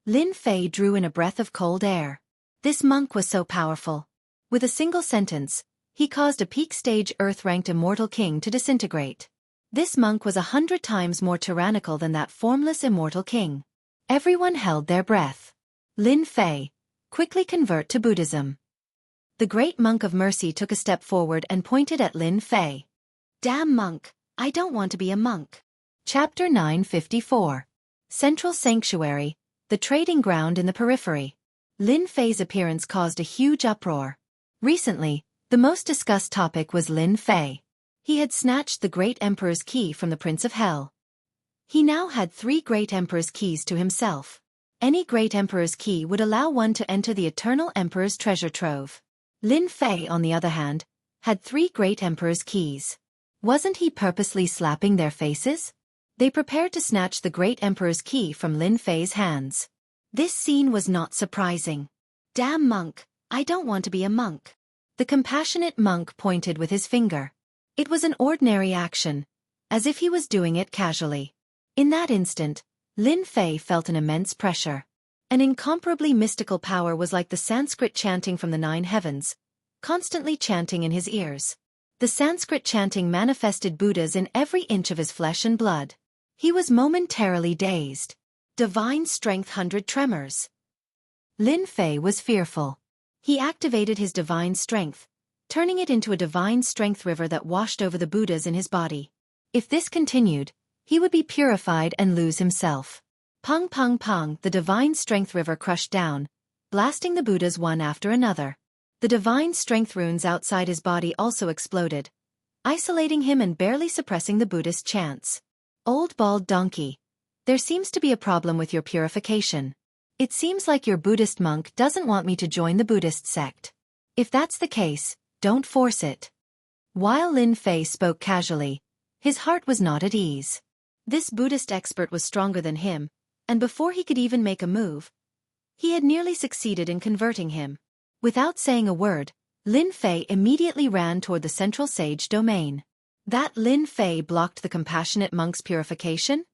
Lin Fei drew in a breath of cold air. This monk was so powerful. With a single sentence, he caused a peak-stage Earth-ranked immortal king to disintegrate. This monk was 100 times more tyrannical than that formless immortal king. Everyone held their breath. Lin Fei, quickly convert to Buddhism. The great monk of mercy took a step forward and pointed at Lin Fei. Damn monk, I don't want to be a monk. Chapter 954. Central Sanctuary, the trading ground in the periphery. Lin Fei's appearance caused a huge uproar. Recently, the most discussed topic was Lin Fei. He had snatched the great emperor's key from the Prince of Hell. He now had 3 great emperor's keys to himself. Any great emperor's key would allow one to enter the eternal emperor's treasure trove. Lin Fei, on the other hand, had 3 great emperor's keys. Wasn't he purposely slapping their faces? They prepared to snatch the great emperor's key from Lin Fei's hands. This scene was not surprising. Damn monk, I don't want to be a monk. The compassionate monk pointed with his finger. It was an ordinary action, as if he was doing it casually. In that instant, Lin Fei felt an immense pressure. An incomparably mystical power was like the Sanskrit chanting from the 9 heavens, constantly chanting in his ears. The Sanskrit chanting manifested Buddhas in every inch of his flesh and blood. He was momentarily dazed. Divine strength 100 tremors. Lin Fei was fearful. He activated his divine strength, turning it into a divine strength river that washed over the Buddhas in his body. If this continued, he would be purified and lose himself. Pung pung pung, the divine strength river crushed down, blasting the Buddhas one after another. The divine strength runes outside his body also exploded, isolating him and barely suppressing the Buddhist chants. Old bald donkey, there seems to be a problem with your purification. It seems like your Buddhist monk doesn't want me to join the Buddhist sect. If that's the case, don't force it. While Lin Fei spoke casually, his heart was not at ease. This Buddhist expert was stronger than him, and before he could even make a move, he had nearly succeeded in converting him. Without saying a word, Lin Fei immediately ran toward the central sage domain. That Lin Fei blocked the compassionate monk's purification?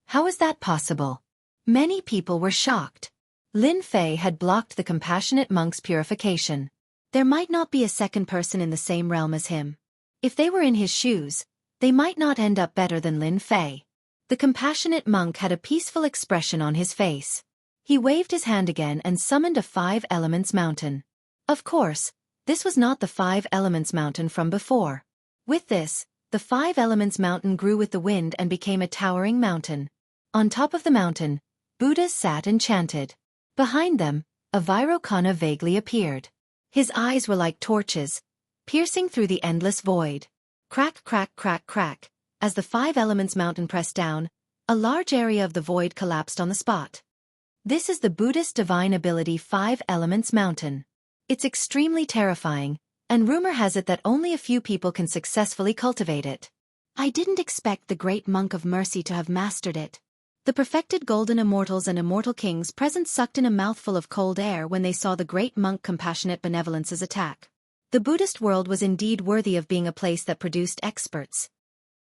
How is that possible? Many people were shocked. Lin Fei had blocked the compassionate monk's purification. There might not be a second person in the same realm as him. If they were in his shoes, they might not end up better than Lin Fei. The compassionate monk had a peaceful expression on his face. He waved his hand again and summoned a 5 elements mountain. Of course, this was not the 5 elements mountain from before. With this, the 5 elements mountain grew with the wind and became a towering mountain. On top of the mountain, Buddhas sat enchanted. Behind them, a Vairocana vaguely appeared. His eyes were like torches, piercing through the endless void. Crack, crack, crack, crack. As the 5 elements mountain pressed down, a large area of the void collapsed on the spot. This is the Buddhist divine ability 5 elements mountain. It's extremely terrifying, and rumor has it that only a few people can successfully cultivate it. I didn't expect the great monk of mercy to have mastered it. The perfected golden immortals and immortal kings present sucked in a mouthful of cold air when they saw the great monk compassionate benevolence's attack. The Buddhist world was indeed worthy of being a place that produced experts.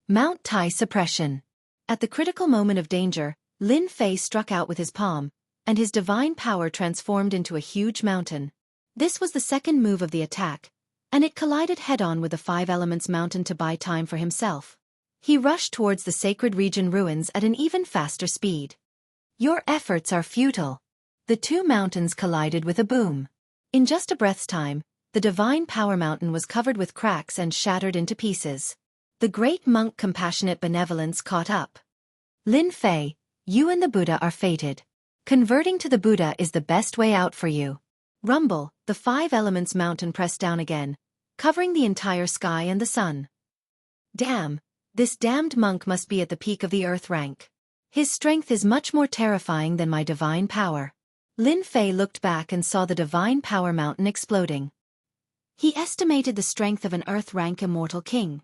Mount Tai suppression. At the critical moment of danger, Lin Fei struck out with his palm, and his divine power transformed into a huge mountain. This was the second move of the attack, and it collided head-on with the 5 elements mountain to buy time for himself. He rushed towards the sacred region ruins at an even faster speed. Your efforts are futile. The 2 mountains collided with a boom. In just a breath's time, the divine power mountain was covered with cracks and shattered into pieces. The great monk compassionate benevolence caught up. Lin Fei, you and the Buddha are fated. Converting to the Buddha is the best way out for you. Rumble, the 5 elements mountain pressed down again, covering the entire sky and the sun. Damn, this damned monk must be at the peak of the earth rank. His strength is much more terrifying than my divine power. Lin Fei looked back and saw the divine power mountain exploding. He estimated the strength of an earth rank immortal king.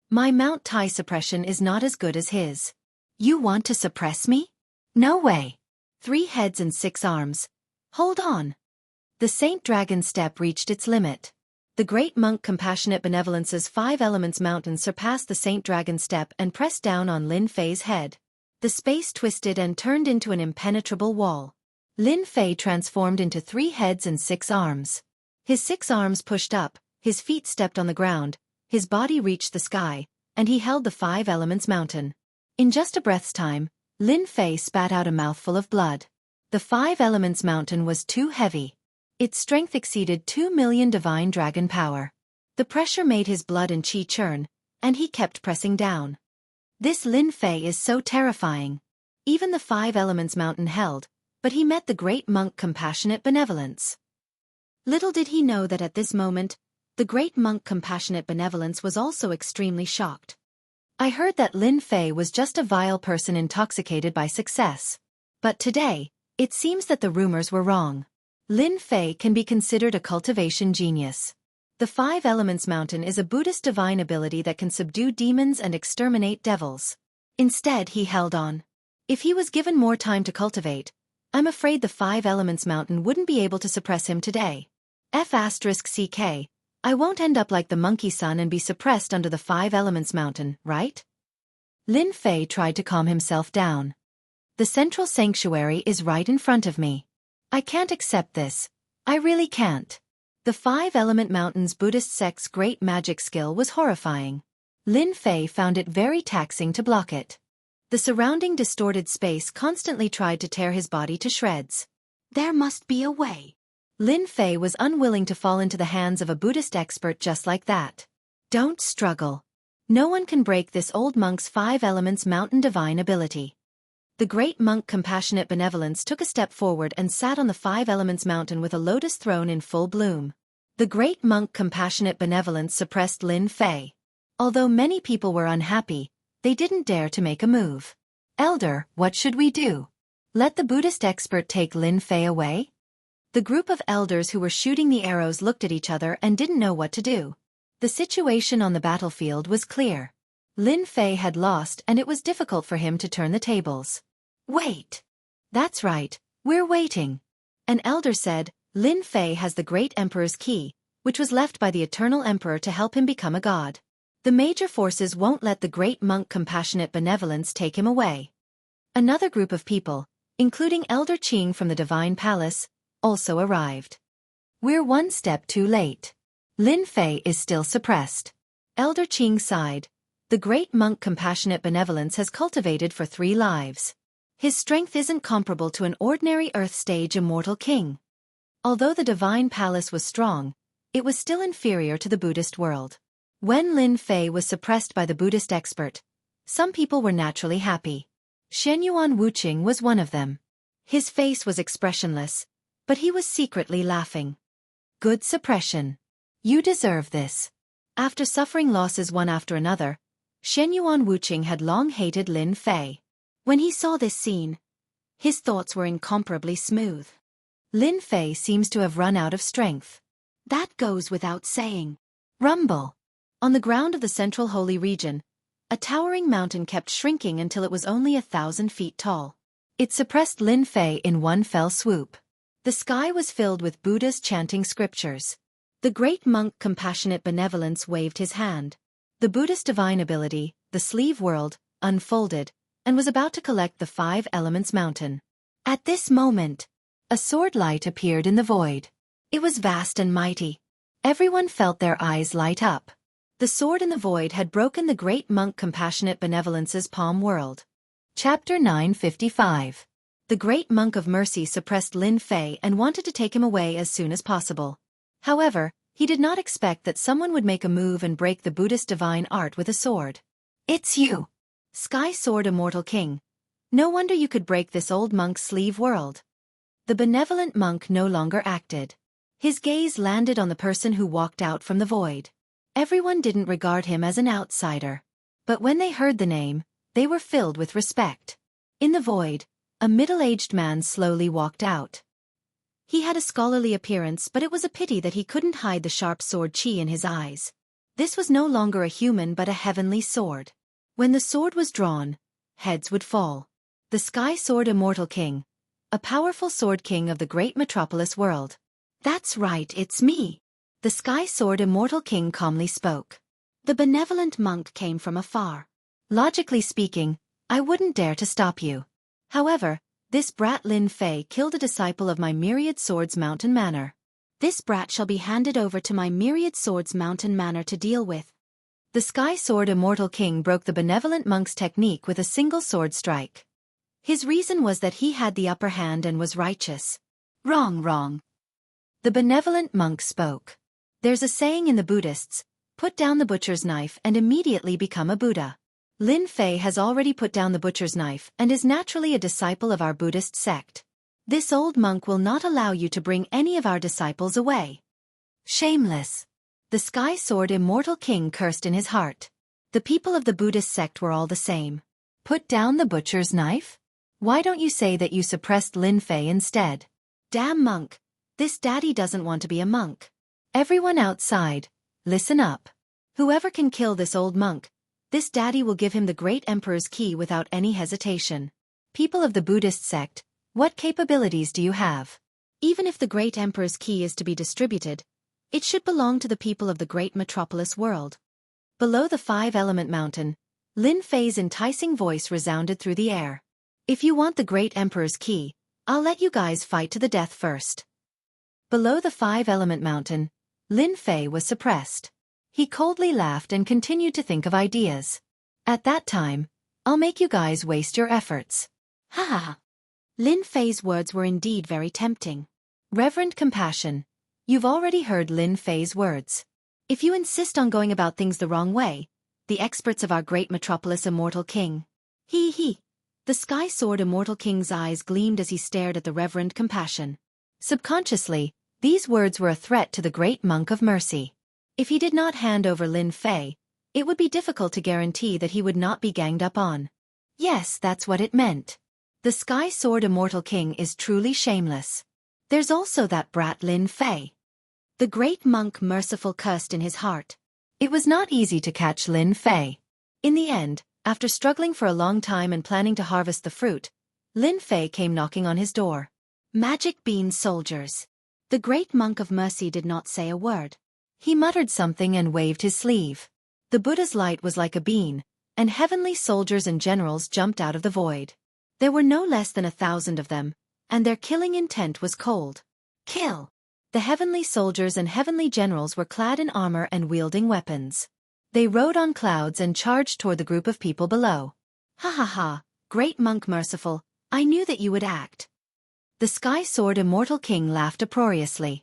My Mount Tai suppression is not as good as his. You want to suppress me? No way. 3 heads and 6 arms. Hold on. The Saint Dragon step reached its limit. The great monk compassionate benevolence's 5 elements mountain surpassed the Saint Dragon step and pressed down on Lin Fei's head. The space twisted and turned into an impenetrable wall. Lin Fei transformed into 3 heads and 6 arms. His 6 arms pushed up, his feet stepped on the ground, his body reached the sky, and he held the 5 elements mountain. In just a breath's time, Lin Fei spat out a mouthful of blood. The 5 elements mountain was too heavy. Its strength exceeded 2 million divine dragon power. The pressure made his blood and chi churn, and he kept pressing down. This Lin Fei is so terrifying. Even the 5 elements mountain held, but he met the great monk compassionate benevolence. Little did he know that at this moment, the great monk compassionate benevolence was also extremely shocked. I heard that Lin Fei was just a vile person intoxicated by success. But today, it seems that the rumors were wrong. Lin Fei can be considered a cultivation genius. The 5 Elements Mountain is a Buddhist divine ability that can subdue demons and exterminate devils. Instead, he held on. If he was given more time to cultivate, I'm afraid the 5 Elements Mountain wouldn't be able to suppress him today. F***ck, I won't end up like the monkey son and be suppressed under the 5 Elements Mountain, right? Lin Fei tried to calm himself down. The central sanctuary is right in front of me. I can't accept this. I really can't. The 5 Element Mountain's Buddhist sect's great magic skill was horrifying. Lin Fei found it very taxing to block it. The surrounding distorted space constantly tried to tear his body to shreds. There must be a way. Lin Fei was unwilling to fall into the hands of a Buddhist expert just like that. Don't struggle. No one can break this old monk's 5 Elements Mountain divine ability. The great monk compassionate benevolence took a step forward and sat on the 5 Elements Mountain with a lotus throne in full bloom. The great monk compassionate benevolence suppressed Lin Fei. Although many people were unhappy, they didn't dare to make a move. Elder, what should we do? Let the Buddhist expert take Lin Fei away? The group of elders who were shooting the arrows looked at each other and didn't know what to do. The situation on the battlefield was clear. Lin Fei had lost and it was difficult for him to turn the tables. Wait. That's right, we're waiting. An elder said, Lin Fei has the great emperor's key, which was left by the eternal emperor to help him become a god. The major forces won't let the great monk compassionate benevolence take him away. Another group of people, including Elder Qing from the Divine Palace, also arrived. We're one step too late. Lin Fei is still suppressed. Elder Qing sighed. the great monk compassionate benevolence has cultivated for 3 lives. His strength isn't comparable to an ordinary earth-stage immortal king. Although the divine palace was strong, it was still inferior to the Buddhist world. When Lin Fei was suppressed by the Buddhist expert, some people were naturally happy. Shenyuan Wuqing was one of them. His face was expressionless, but he was secretly laughing. Good suppression. You deserve this. After suffering losses one after another, Shenyuan Wuqing had long hated Lin Fei. When he saw this scene, his thoughts were incomparably smooth. Lin Fei seems to have run out of strength. That goes without saying. Rumble. On the ground of the central holy region, a towering mountain kept shrinking until it was only 1,000 feet tall. It suppressed Lin Fei in one fell swoop. The sky was filled with Buddha's chanting scriptures. The great monk compassionate benevolence waved his hand. The Buddhist divine ability, the sleeve world, unfolded, and was about to collect the 5 elements mountain. At this moment, a sword light appeared in the void. It was vast and mighty. Everyone felt their eyes light up. The sword in the void had broken the great monk compassionate benevolence's palm world. Chapter 955. The great monk of mercy suppressed Lin Fei and wanted to take him away as soon as possible. However, he did not expect that someone would make a move and break the Buddhist divine art with a sword. It's you, Sky Sword Immortal King. No wonder you could break this old monk's sleeve world. The benevolent monk no longer acted. His gaze landed on the person who walked out from the void. Everyone didn't regard him as an outsider. But when they heard the name, they were filled with respect. In the void, a middle-aged man slowly walked out. He had a scholarly appearance, but it was a pity that he couldn't hide the sharp sword chi in his eyes. This was no longer a human but a heavenly sword. When the sword was drawn, heads would fall. The Sky Sword Immortal King, a powerful sword king of the great metropolis world. That's right, it's me. The Sky Sword Immortal King calmly spoke. The benevolent monk came from afar. Logically speaking, I wouldn't dare to stop you. However, this brat Lin Fei killed a disciple of my Myriad Swords Mountain Manor. This brat shall be handed over to my Myriad Swords Mountain Manor to deal with. The Sky Sword Immortal King broke the benevolent monk's technique with a single sword strike. His reason was that he had the upper hand and was righteous. Wrong. The benevolent monk spoke. There's a saying in the Buddhists, put down the butcher's knife and immediately become a Buddha. Lin Fei has already put down the butcher's knife and is naturally a disciple of our Buddhist sect. This old monk will not allow you to bring any of our disciples away. Shameless. The Sky Sword Immortal King cursed in his heart. The people of the Buddhist sect were all the same. Put down the butcher's knife? Why don't you say that you suppressed Lin Fei instead? Damn monk. This daddy doesn't want to be a monk. Everyone outside, listen up. Whoever can kill this old monk, this daddy will give him the great emperor's key without any hesitation. People of the Buddhist sect, what capabilities do you have? Even if the great emperor's key is to be distributed, it should belong to the people of the great metropolis world. Below the 5-element mountain, Lin Fei's enticing voice resounded through the air. If you want the great emperor's key, I'll let you guys fight to the death first. Below the 5-element mountain, Lin Fei was suppressed. He coldly laughed and continued to think of ideas. At that time, I'll make you guys waste your efforts. Ha ha. Lin Fei's words were indeed very tempting. Reverend Compassion, you've already heard Lin Fei's words. If you insist on going about things the wrong way, the experts of our great metropolis Immortal King. He. The Sky Sword Immortal King's eyes gleamed as he stared at the Reverend Compassion. Subconsciously, these words were a threat to the great monk of mercy. If he did not hand over Lin Fei, it would be difficult to guarantee that he would not be ganged up on. Yes, that's what it meant. The Sky Sword Immortal King is truly shameless. There's also that brat Lin Fei. The great monk merciful cursed in his heart. It was not easy to catch Lin Fei. In the end, after struggling for a long time and planning to harvest the fruit, Lin Fei came knocking on his door. Magic bean soldiers. The great monk of mercy did not say a word. He muttered something and waved his sleeve. The Buddha's light was like a bean, and heavenly soldiers and generals jumped out of the void. There were no less than 1,000 of them, and their killing intent was cold. Kill! The heavenly soldiers and heavenly generals were clad in armor and wielding weapons. They rode on clouds and charged toward the group of people below. Ha ha ha, great monk merciful, I knew that you would act. The Sky Sword Immortal King laughed uproariously.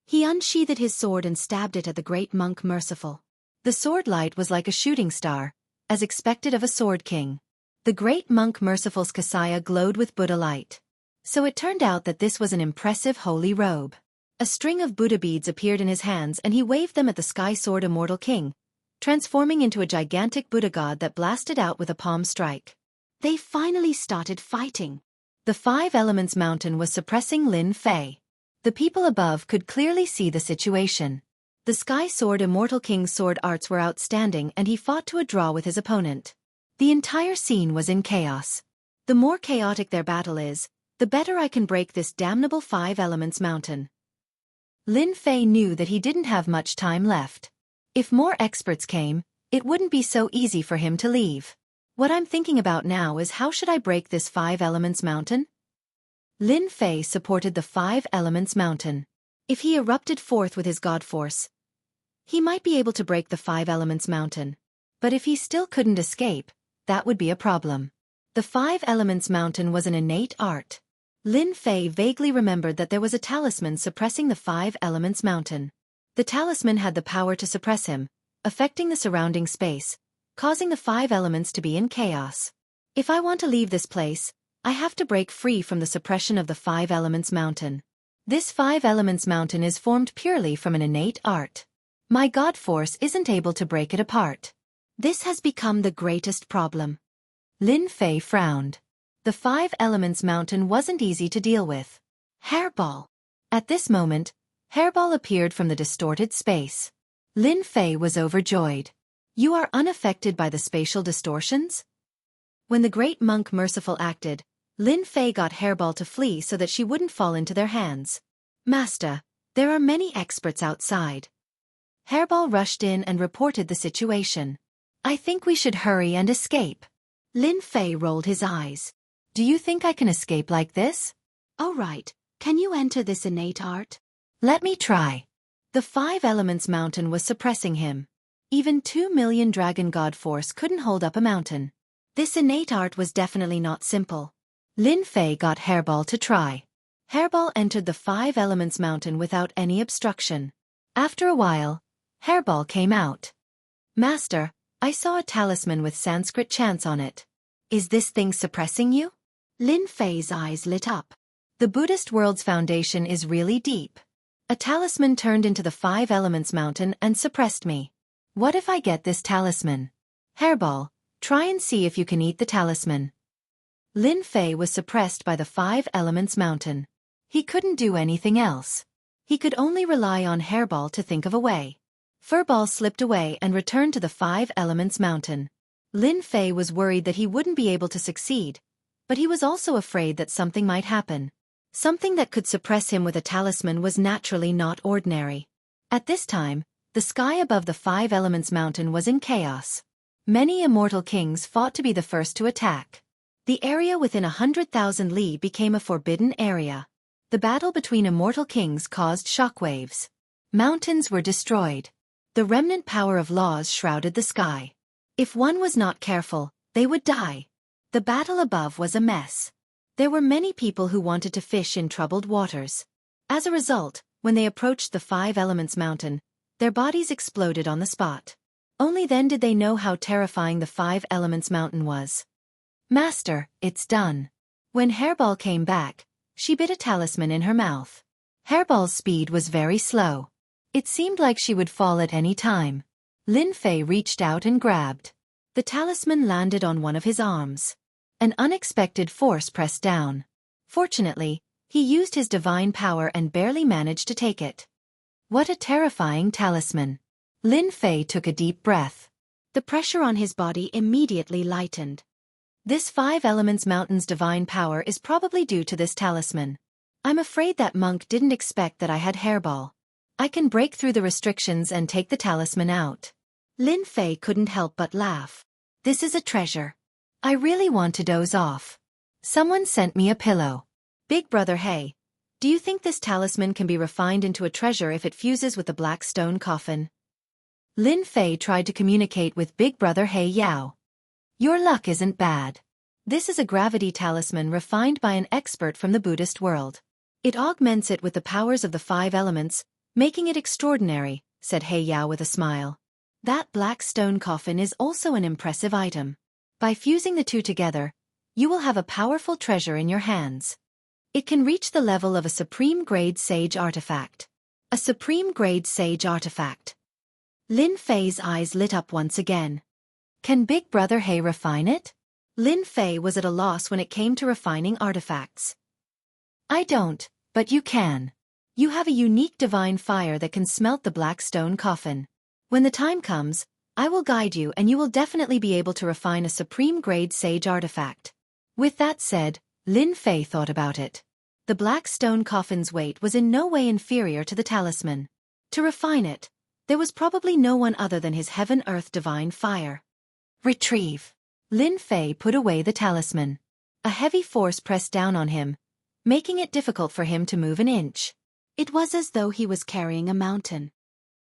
He unsheathed his sword and stabbed it at the great monk merciful. The sword light was like a shooting star, as expected of a sword king. The great monk merciful's kasaya glowed with Buddha light. So it turned out that this was an impressive holy robe. A string of Buddha beads appeared in his hands and he waved them at the Sky Sword Immortal King, transforming into a gigantic Buddha god that blasted out with a palm strike. They finally started fighting. The Five Elements Mountain was suppressing Lin Fei. The people above could clearly see the situation. The Sky Sword Immortal King's sword arts were outstanding and he fought to a draw with his opponent. The entire scene was in chaos. The more chaotic their battle is, the better I can break this damnable Five Elements Mountain. Lin Fei knew that he didn't have much time left. If more experts came, it wouldn't be so easy for him to leave. What I'm thinking about now is how should I break this Five Elements Mountain? Lin Fei supported the Five Elements Mountain. If he erupted forth with his god force, he might be able to break the Five Elements Mountain. But if he still couldn't escape, that would be a problem. The Five Elements Mountain was an innate art. Lin Fei vaguely remembered that there was a talisman suppressing the Five Elements Mountain. The talisman had the power to suppress him, affecting the surrounding space, causing the Five Elements to be in chaos. If I want to leave this place, I have to break free from the suppression of the Five Elements Mountain. This Five Elements Mountain is formed purely from an innate art. My god force isn't able to break it apart. This has become the greatest problem. Lin Fei frowned. The Five Elements Mountain wasn't easy to deal with. Hairball. At this moment, Hairball appeared from the distorted space. Lin Fei was overjoyed. You are unaffected by the spatial distortions? When the great monk merciful acted, Lin Fei got Hairball to flee so that she wouldn't fall into their hands. Master, there are many experts outside. Hairball rushed in and reported the situation. I think we should hurry and escape. Lin Fei rolled his eyes. Do you think I can escape like this? Oh right, can you enter this innate art? Let me try. The Five Elements Mountain was suppressing him. Even 2 million dragon god force couldn't hold up a mountain. This innate art was definitely not simple. Lin Fei got Hairball to try. Hairball entered the Five Elements Mountain without any obstruction. After a while, Hairball came out. Master, I saw a talisman with Sanskrit chants on it. Is this thing suppressing you? Lin Fei's eyes lit up. The Buddhist world's foundation is really deep. A talisman turned into the Five Elements Mountain and suppressed me. What if I get this talisman? Hairball, try and see if you can eat the talisman. Lin Fei was suppressed by the Five Elements Mountain. He couldn't do anything else. He could only rely on Hairball to think of a way. Furball slipped away and returned to the Five Elements Mountain. Lin Fei was worried that he wouldn't be able to succeed, but he was also afraid that something might happen. Something that could suppress him with a talisman was naturally not ordinary. At this time, the sky above the Five Elements Mountain was in chaos. Many immortal kings fought to be the first to attack. The area within 100,000 li became a forbidden area. The battle between immortal kings caused shockwaves. Mountains were destroyed. The remnant power of laws shrouded the sky. If one was not careful, they would die. The battle above was a mess. There were many people who wanted to fish in troubled waters. As a result, when they approached the Five Elements Mountain, their bodies exploded on the spot. Only then did they know how terrifying the Five Elements Mountain was. Master, it's done. When Hairball came back, she bit a talisman in her mouth. Hairball's speed was very slow. It seemed like she would fall at any time. Lin Fei reached out and grabbed. The talisman landed on one of his arms. An unexpected force pressed down. Fortunately, he used his divine power and barely managed to take it. What a terrifying talisman. Lin Fei took a deep breath. The pressure on his body immediately lightened. This Five Elements Mountain's divine power is probably due to this talisman. I'm afraid that monk didn't expect that I had Hairball. I can break through the restrictions and take the talisman out. Lin Fei couldn't help but laugh. This is a treasure. I really want to doze off. Someone sent me a pillow. Big brother, hey, do you think this talisman can be refined into a treasure if it fuses with the black stone coffin? Lin Fei tried to communicate with Big Brother He Yao. Your luck isn't bad. This is a gravity talisman refined by an expert from the Buddhist world. It augments it with the powers of the 5 elements, making it extraordinary, said He Yao with a smile. That black stone coffin is also an impressive item. By fusing the two together, you will have a powerful treasure in your hands. It can reach the level of a supreme-grade sage artifact. A supreme-grade sage artifact. Lin Fei's eyes lit up once again. Can Big Brother He refine it? Lin Fei was at a loss when it came to refining artifacts. I don't, but you can. You have a unique divine fire that can smelt the black stone coffin. When the time comes, I will guide you and you will definitely be able to refine a supreme-grade sage artifact. With that said, Lin Fei thought about it. The black stone coffin's weight was in no way inferior to the talisman. To refine it, there was probably no one other than his heaven-earth divine fire. Retrieve. Lin Fei put away the talisman. A heavy force pressed down on him, making it difficult for him to move an inch. It was as though he was carrying a mountain.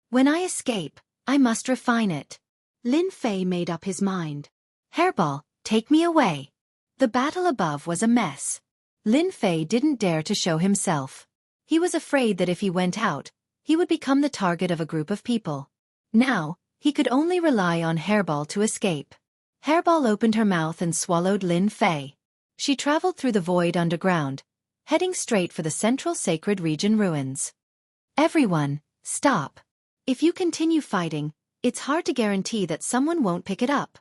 When I escape, I must refine it. Lin Fei made up his mind. Hairball, take me away. The battle above was a mess. Lin Fei didn't dare to show himself. He was afraid that if he went out, he would become the target of a group of people. Now, he could only rely on Hairball to escape. Hairball opened her mouth and swallowed Lin Fei. She traveled through the void underground, heading straight for the central sacred region ruins. Everyone, stop. If you continue fighting, it's hard to guarantee that someone won't pick it up.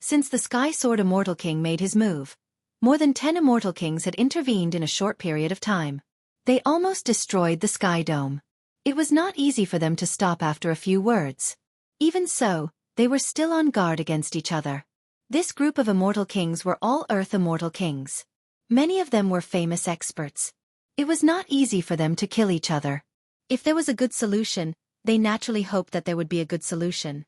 Since the Sky Sword Immortal King made his move, more than 10 Immortal Kings had intervened in a short period of time. They almost destroyed the Sky Dome. It was not easy for them to stop after a few words. Even so, they were still on guard against each other. This group of Immortal Kings were all Earth Immortal Kings. Many of them were famous experts. It was not easy for them to kill each other. If there was a good solution, they naturally hoped that there would be a good solution.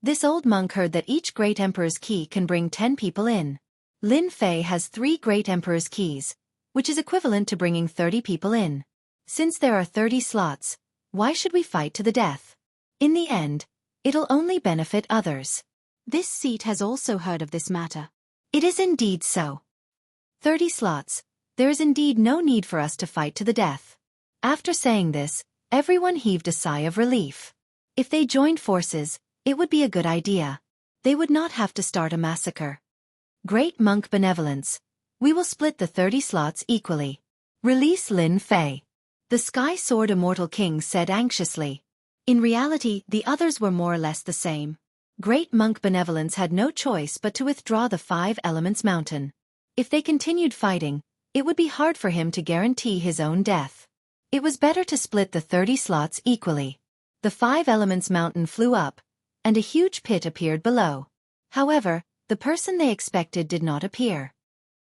This old monk heard that each Great Emperor's key can bring 10 people in. Lin Fei has 3 Great Emperor's keys, which is equivalent to bringing 30 people in. Since there are 30 slots, why should we fight to the death? In the end, it'll only benefit others. This seat has also heard of this matter. It is indeed so. 30 slots, there is indeed no need for us to fight to the death. After saying this, everyone heaved a sigh of relief. If they joined forces, it would be a good idea. They would not have to start a massacre. Great Monk Benevolence. We will split the 30 slots equally. Release Lin Fei. The Sky Sword Immortal King said anxiously. In reality, the others were more or less the same. Great Monk Benevolence had no choice but to withdraw the 5 Elements Mountain. If they continued fighting, it would be hard for him to guarantee his own death. It was better to split the 30 slots equally. The 5 Elements Mountain flew up, and a huge pit appeared below. However, the person they expected did not appear.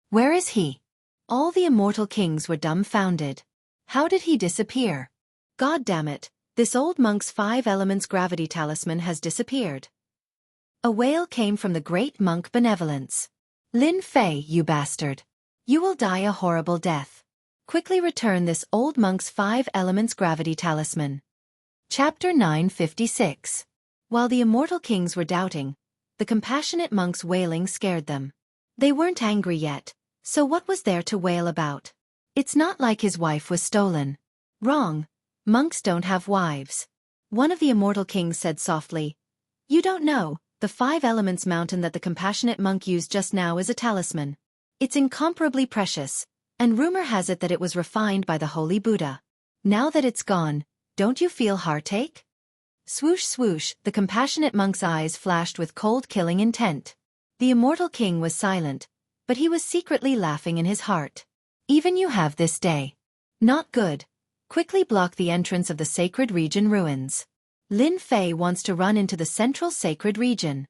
Where is he? All the Immortal Kings were dumbfounded. How did he disappear? God damn it, this old monk's 5 Elements gravity talisman has disappeared. A wail came from the Great Monk Benevolence. Lin Fei, you bastard. You will die a horrible death. Quickly return this old monk's 5 Elements gravity talisman. Chapter 956. While the Immortal Kings were doubting, the compassionate monk's wailing scared them. They weren't angry yet, so what was there to wail about? It's not like his wife was stolen. Wrong. Monks don't have wives. One of the Immortal Kings said softly. You don't know, the 5 Elements Mountain that the compassionate monk used just now is a talisman. It's incomparably precious, and rumor has it that it was refined by the Holy Buddha. Now that it's gone, don't you feel heartache? Swoosh swoosh, the compassionate monk's eyes flashed with cold killing intent. The Immortal King was silent, but he was secretly laughing in his heart. Even you have this day. Not good. Quickly block the entrance of the sacred region ruins. Lin Fei wants to run into the central sacred region.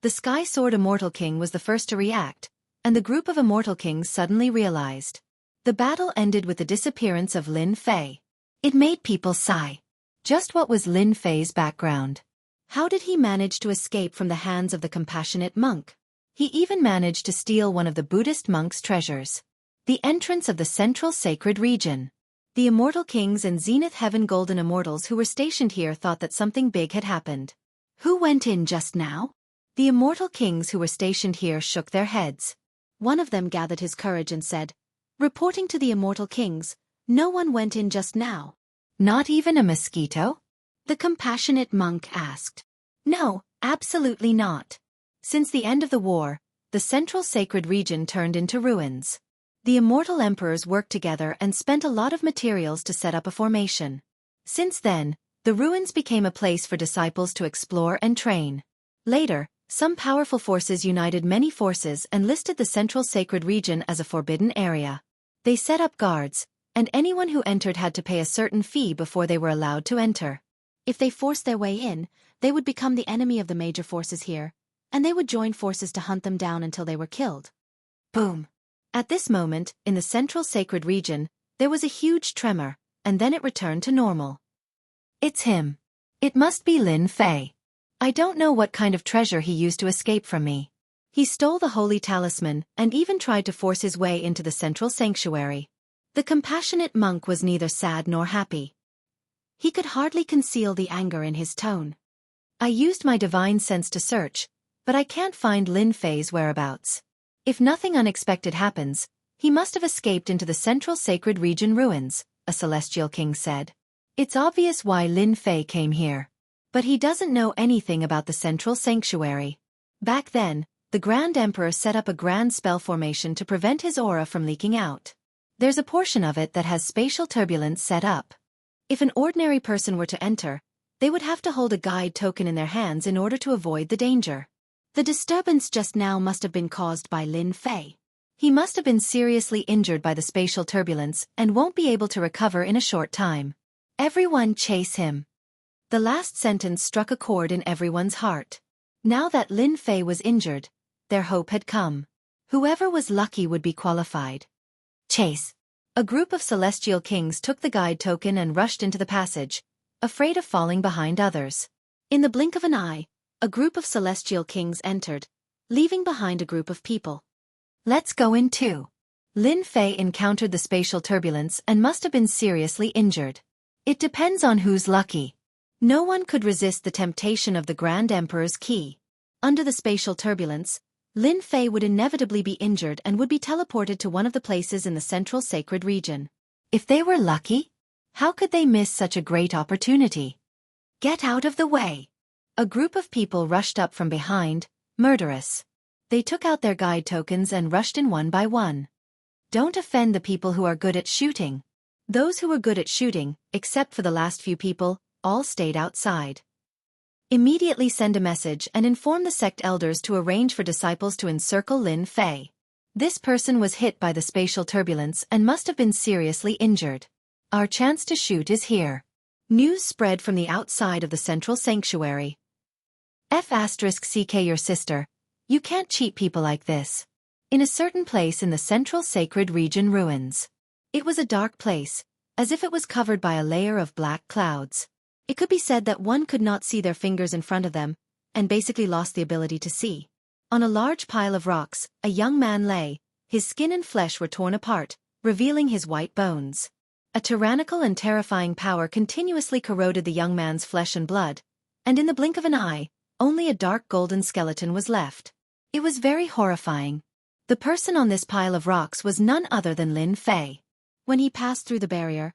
The Sky Sword Immortal King was the first to react, and the group of Immortal Kings suddenly realized. The battle ended with the disappearance of Lin Fei. It made people sigh. Just what was Lin Fei's background? How did he manage to escape from the hands of the compassionate monk? He even managed to steal one of the Buddhist monk's treasures. The entrance of the central sacred region. The immortal kings and Zenith Heaven Golden Immortals who were stationed here thought that something big had happened. Who went in just now? The immortal kings who were stationed here shook their heads. One of them gathered his courage and said, "Reporting to the immortal kings, no one went in just now." "Not even a mosquito?" the compassionate monk asked. "No, absolutely not. Since the end of the war, the central sacred region turned into ruins. The immortal emperors worked together and spent a lot of materials to set up a formation. Since then, the ruins became a place for disciples to explore and train. Later, some powerful forces united many forces and listed the central sacred region as a forbidden area. They set up guards, and anyone who entered had to pay a certain fee before they were allowed to enter. If they forced their way in, they would become the enemy of the major forces here, and they would join forces to hunt them down until they were killed." Boom! At this moment, in the central sacred region, there was a huge tremor, and then it returned to normal. "It's him. It must be Lin Fei. I don't know what kind of treasure he used to escape from me. He stole the holy talisman and even tried to force his way into the central sanctuary." The compassionate monk was neither sad nor happy. He could hardly conceal the anger in his tone. "I used my divine sense to search, but I can't find Lin Fei's whereabouts. If nothing unexpected happens, he must have escaped into the central sacred region ruins," a celestial king said. "It's obvious why Lin Fei came here. But he doesn't know anything about the central sanctuary." Back then, the Grand Emperor set up a grand spell formation to prevent his aura from leaking out. There's a portion of it that has spatial turbulence set up. If an ordinary person were to enter, they would have to hold a guide token in their hands in order to avoid the danger. The disturbance just now must have been caused by Lin Fei. He must have been seriously injured by the spatial turbulence and won't be able to recover in a short time. "Everyone chase him." The last sentence struck a chord in everyone's heart. Now that Lin Fei was injured, their hope had come. Whoever was lucky would be qualified. Chase. A group of celestial kings took the guide token and rushed into the passage, afraid of falling behind others. In the blink of an eye, a group of celestial kings entered, leaving behind a group of people. "Let's go in too." Lin Fei encountered the spatial turbulence and must have been seriously injured. It depends on who's lucky. No one could resist the temptation of the Grand Emperor's key. Under the spatial turbulence, Lin Fei would inevitably be injured and would be teleported to one of the places in the central sacred region. If they were lucky, how could they miss such a great opportunity? "Get out of the way." A group of people rushed up from behind, murderous. They took out their guide tokens and rushed in one by one. Don't offend the people who are good at shooting. Those who were good at shooting, except for the last few people, all stayed outside. Immediately send a message and inform the sect elders to arrange for disciples to encircle Lin Fei. This person was hit by the spatial turbulence and must have been seriously injured. Our chance to shoot is here. News spread from the outside of the central sanctuary. *CK your sister. You can't cheat people like this. In a certain place in the central sacred region ruins. It was a dark place, as if it was covered by a layer of black clouds. It could be said that one could not see their fingers in front of them, and basically lost the ability to see. On a large pile of rocks, a young man lay. His skin and flesh were torn apart, revealing his white bones. A tyrannical and terrifying power continuously corroded the young man's flesh and blood, and in the blink of an eye, only a dark golden skeleton was left. It was very horrifying. The person on this pile of rocks was none other than Lin Fei. When he passed through the barrier,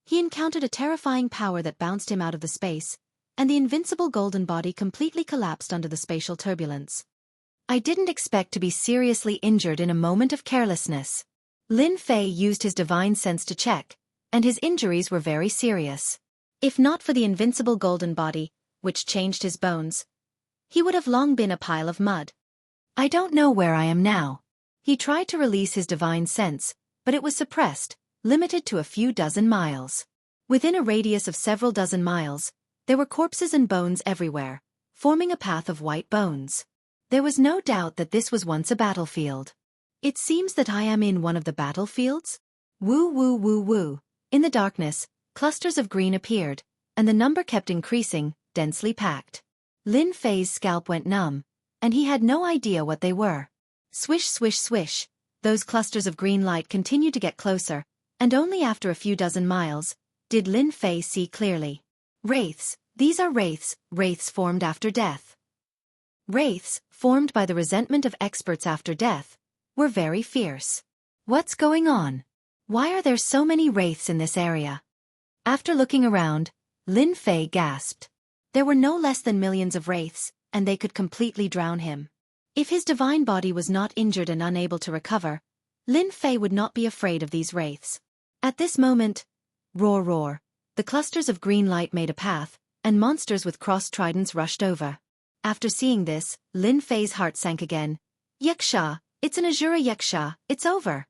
he encountered a terrifying power that bounced him out of the space, and the invincible golden body completely collapsed under the spatial turbulence. I didn't expect to be seriously injured in a moment of carelessness. Lin Fei used his divine sense to check, and his injuries were very serious. If not for the invincible golden body, which changed his bones, he would have long been a pile of mud. I don't know where I am now. He tried to release his divine sense, but it was suppressed, limited to a few dozen miles. Within a radius of several dozen miles, there were corpses and bones everywhere, forming a path of white bones. There was no doubt that this was once a battlefield. It seems that I am in one of the battlefields? Woo woo woo woo. In the darkness, clusters of green appeared, and the number kept increasing, densely packed. Lin Fei's scalp went numb, and he had no idea what they were. Swish swish swish, those clusters of green light continued to get closer, And only after a few dozen miles did Lin Fei see clearly. Wraiths, these are wraiths, wraiths formed after death. Wraiths, formed by the resentment of experts after death, were very fierce. What's going on? Why are there so many wraiths in this area? After looking around, Lin Fei gasped. There were no less than millions of wraiths, and they could completely drown him. If his divine body was not injured and unable to recover, Lin Fei would not be afraid of these wraiths. At this moment, roar roar, the clusters of green light made a path, and monsters with crossed tridents rushed over. After seeing this, Lin Fei's heart sank again. Yaksha, it's an Azura Yaksha, it's over.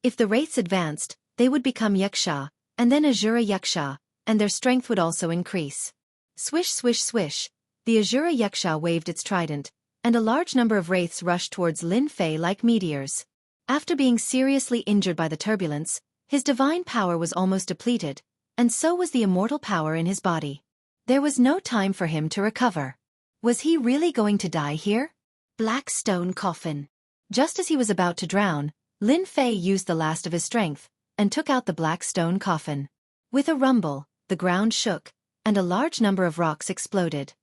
If the wraiths advanced, they would become Yaksha, and then Azura Yaksha, and their strength would also increase. Swish swish swish, the Azura Yaksha waved its trident, and a large number of wraiths rushed towards Lin Fei like meteors. After being seriously injured by the turbulence, his divine power was almost depleted, and so was the immortal power in his body. There was no time for him to recover. Was he really going to die here? Black stone coffin. Just as he was about to drown, Lin Fei used the last of his strength, and took out the black stone coffin. With a rumble, the ground shook, and a large number of rocks exploded.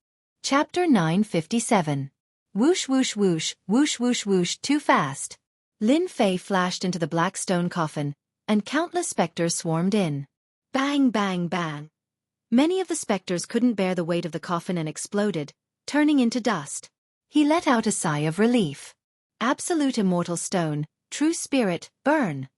Chapter 957. Whoosh whoosh whoosh, whoosh whoosh whoosh, too fast. Lin Fei flashed into the black stone coffin, and countless specters swarmed in. Bang bang bang. Many of the specters couldn't bear the weight of the coffin and exploded, turning into dust. He let out a sigh of relief. Absolute immortal stone, true spirit, burn.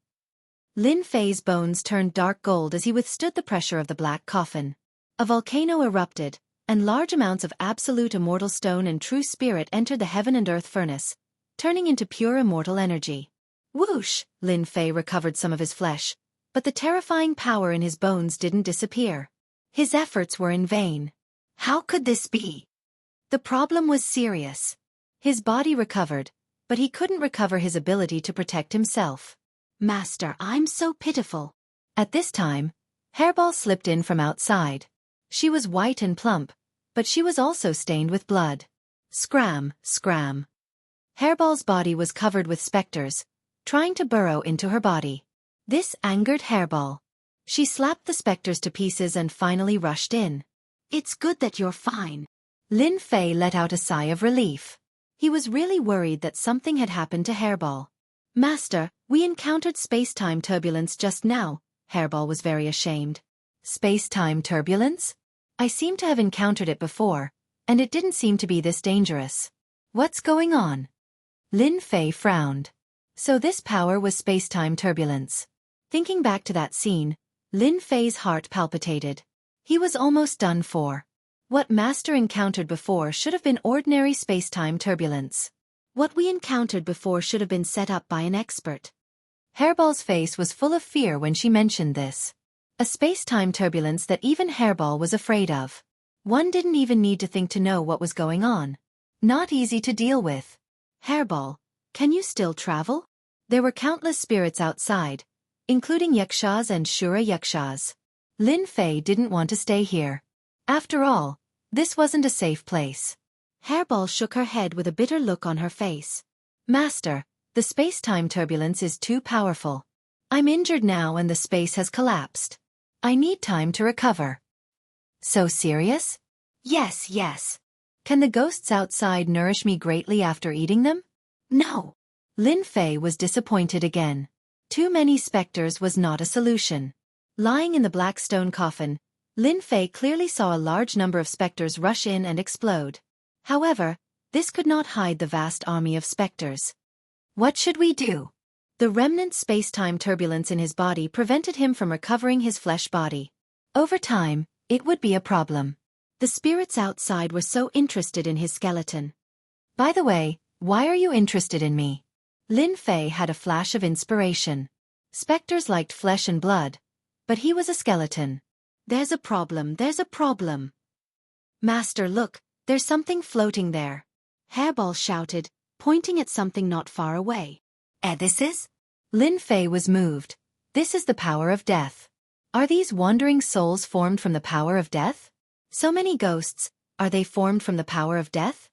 Lin Fei's bones turned dark gold as he withstood the pressure of the black coffin. A volcano erupted, and large amounts of absolute immortal stone and true spirit entered the heaven and earth furnace, turning into pure immortal energy. Whoosh! Lin Fei recovered some of his flesh, but the terrifying power in his bones didn't disappear. His efforts were in vain. How could this be? The problem was serious. His body recovered, but he couldn't recover his ability to protect himself. Master, I'm so pitiful. At this time, Hairball slipped in from outside. She was white and plump, but she was also stained with blood. Scram, scram. Hairball's body was covered with specters, trying to burrow into her body. This angered Hairball. She slapped the specters to pieces and finally rushed in. It's good that you're fine. Lin Fei let out a sigh of relief. He was really worried that something had happened to Hairball. Master, we encountered space-time turbulence just now. Hairball was very ashamed. Space-time turbulence? I seem to have encountered it before, and it didn't seem to be this dangerous. What's going on? Lin Fei frowned. So this power was space-time turbulence. Thinking back to that scene, Lin Fei's heart palpitated. He was almost done for. What Master encountered before should have been ordinary space-time turbulence. What we encountered before should have been set up by an expert. Hairball's face was full of fear when she mentioned this. A space-time turbulence that even Hairball was afraid of. One didn't even need to think to know what was going on. Not easy to deal with. Hairball, can you still travel? There were countless spirits outside, including Yakshas and Shura Yakshas. Lin Fei didn't want to stay here. After all, this wasn't a safe place. Hairball shook her head with a bitter look on her face. Master, the space-time turbulence is too powerful. I'm injured now and the space has collapsed. I need time to recover. So serious? Yes, yes. Can the ghosts outside nourish me greatly after eating them? No. Lin Fei was disappointed again. Too many specters was not a solution. Lying in the black stone coffin, Lin Fei clearly saw a large number of specters rush in and explode. However, this could not hide the vast army of specters. What should we do? The remnant space-time turbulence in his body prevented him from recovering his flesh body. Over time, it would be a problem. The spirits outside were so interested in his skeleton. By the way, why are you interested in me? Lin Fei had a flash of inspiration. Specters liked flesh and blood, but he was a skeleton. There's a problem, there's a problem. Master, look, there's something floating there. Hairball shouted, pointing at something not far away. This is? Lin Fei was moved. This is the power of death. Are these wandering souls formed from the power of death? So many ghosts, are they formed from the power of death?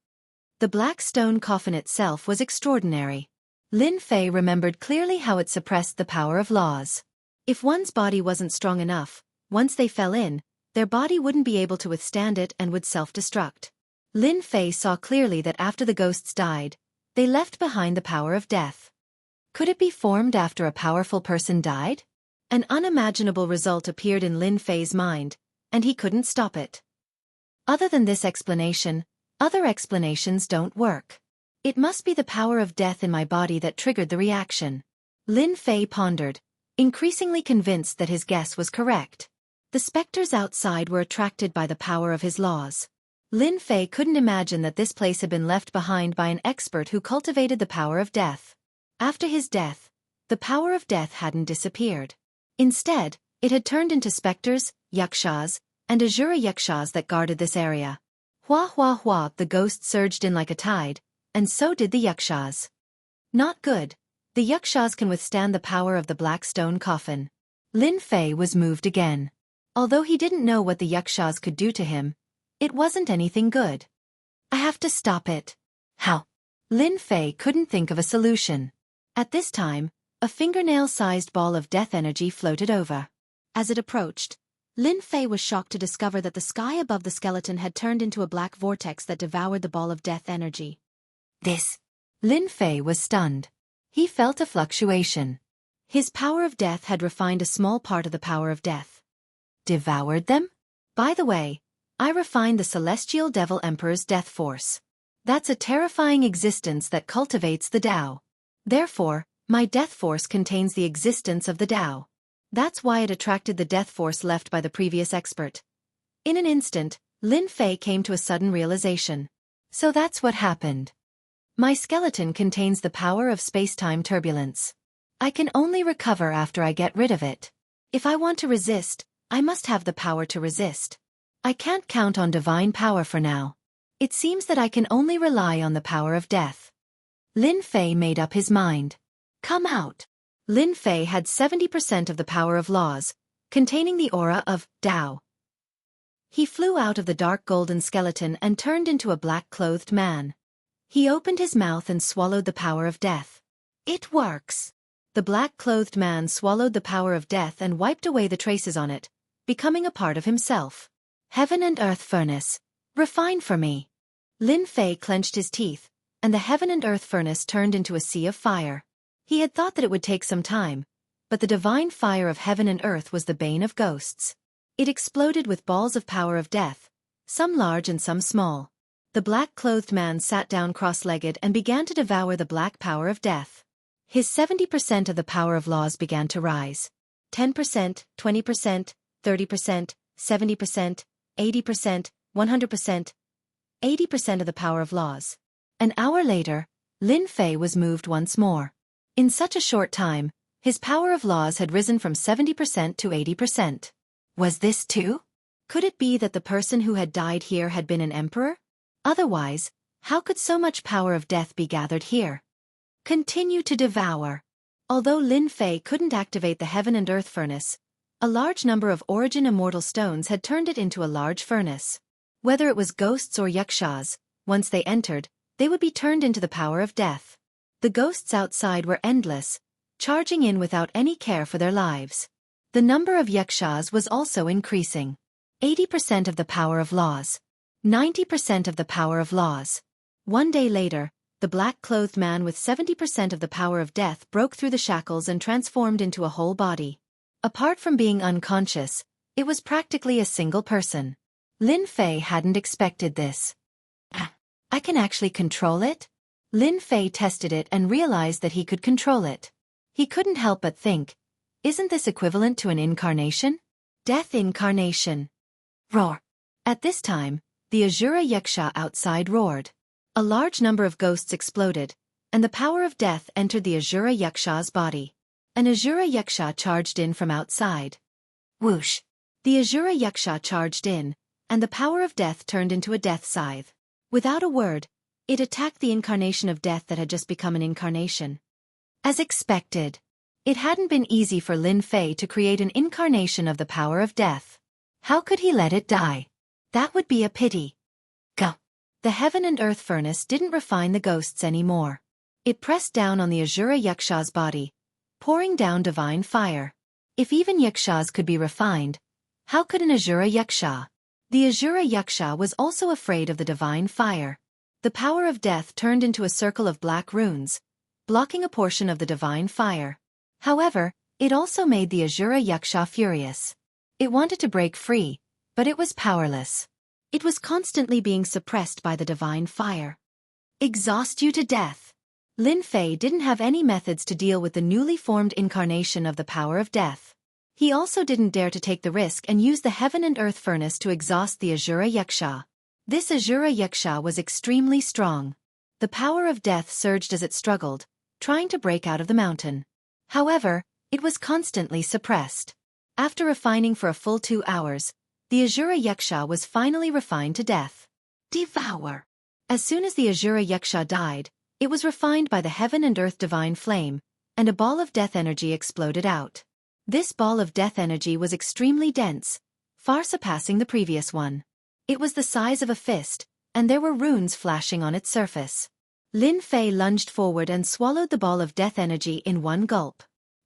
The black stone coffin itself was extraordinary. Lin Fei remembered clearly how it suppressed the power of laws. If one's body wasn't strong enough, once they fell in, their body wouldn't be able to withstand it and would self-destruct. Lin Fei saw clearly that after the ghosts died, they left behind the power of death. Could it be formed after a powerful person died? An unimaginable result appeared in Lin Fei's mind, and he couldn't stop it. Other than this explanation, other explanations don't work. It must be the power of death in my body that triggered the reaction. Lin Fei pondered, increasingly convinced that his guess was correct. The specters outside were attracted by the power of his laws. Lin Fei couldn't imagine that this place had been left behind by an expert who cultivated the power of death. After his death, the power of death hadn't disappeared. Instead, it had turned into specters, yakshas, and asura yakshas that guarded this area. Hua hua hua, the ghosts surged in like a tide, and so did the yakshas. Not good. The yakshas can withstand the power of the black stone coffin. Lin Fei was moved again. Although he didn't know what the yakshas could do to him, it wasn't anything good. I have to stop it. How? Lin Fei couldn't think of a solution. At this time, a fingernail-sized ball of death energy floated over. As it approached, Lin Fei was shocked to discover that the sky above the skeleton had turned into a black vortex that devoured the ball of death energy. This. Lin Fei was stunned. He felt a fluctuation. His power of death had refined a small part of the power of death. Devoured them? By the way, I refined the Celestial Devil Emperor's death force. That's a terrifying existence that cultivates the Tao. Therefore, my death force contains the existence of the Tao. That's why it attracted the death force left by the previous expert. In an instant, Lin Fei came to a sudden realization. So that's what happened. My skeleton contains the power of space-time turbulence. I can only recover after I get rid of it. If I want to resist, I must have the power to resist. I can't count on divine power for now. It seems that I can only rely on the power of death. Lin Fei made up his mind. Come out. Lin Fei had 70% of the power of laws, containing the aura of Tao. He flew out of the dark golden skeleton and turned into a black-clothed man. He opened his mouth and swallowed the power of death. It works. The black-clothed man swallowed the power of death and wiped away the traces on it, becoming a part of himself. Heaven and earth furnace, refine for me. Lin Fei clenched his teeth, and the heaven and earth furnace turned into a sea of fire. He had thought that it would take some time, but the divine fire of heaven and earth was the bane of ghosts. It exploded with balls of power of death, some large and some small. The black-clothed man sat down cross-legged and began to devour the black power of death. His 70% of the power of laws began to rise. 10%, 20%, 30%, 70%, 80%, 100%, 80% of the power of laws. An hour later, Lin Fei was moved once more. In such a short time, his power of laws had risen from 70% to 80%. Was this too? Could it be that the person who had died here had been an emperor? Otherwise, how could so much power of death be gathered here? Continue to devour. Although Lin Fei couldn't activate the heaven and earth furnace, a large number of origin immortal stones had turned it into a large furnace. Whether it was ghosts or yakshas, once they entered, they would be turned into the power of death. The ghosts outside were endless, charging in without any care for their lives. The number of yakshas was also increasing. 80% of the power of laws. 90% of the power of laws. One day later, the black-clothed man with 70% of the power of death broke through the shackles and transformed into a whole body. Apart from being unconscious, it was practically a single person. Lin Fei hadn't expected this. I can actually control it? Lin Fei tested it and realized that he could control it. He couldn't help but think, isn't this equivalent to an incarnation? Death incarnation. Roar. At this time, the Asura Yaksha outside roared. A large number of ghosts exploded, and the power of death entered the Asura Yaksha's body. An Asura Yaksha charged in from outside. Whoosh! The Asura Yaksha charged in, and the power of death turned into a death scythe. Without a word, it attacked the incarnation of death that had just become an incarnation. As expected, it hadn't been easy for Lin Fei to create an incarnation of the power of death. How could he let it die? That would be a pity. Go. The heaven and earth furnace didn't refine the ghosts anymore. It pressed down on the Asura Yaksha's body, pouring down divine fire. If even yakshas could be refined, how could an Asura yaksha? The Asura yaksha was also afraid of the divine fire. The power of death turned into a circle of black runes, blocking a portion of the divine fire. However, it also made the Asura yaksha furious. It wanted to break free, but it was powerless. It was constantly being suppressed by the divine fire. Exhaust you to death. Lin Fei didn't have any methods to deal with the newly formed incarnation of the power of death. He also didn't dare to take the risk and use the heaven and earth furnace to exhaust the Asura yaksha. This Asura yaksha was extremely strong. The power of death surged as it struggled, trying to break out of the mountain. However, it was constantly suppressed. After refining for a full 2 hours, the Asura yaksha was finally refined to death. Devour. As soon as the Asura yaksha died, it was refined by the heaven and earth divine flame, and a ball of death energy exploded out. This ball of death energy was extremely dense, far surpassing the previous one. It was the size of a fist, and there were runes flashing on its surface. Lin Fei lunged forward and swallowed the ball of death energy in one gulp.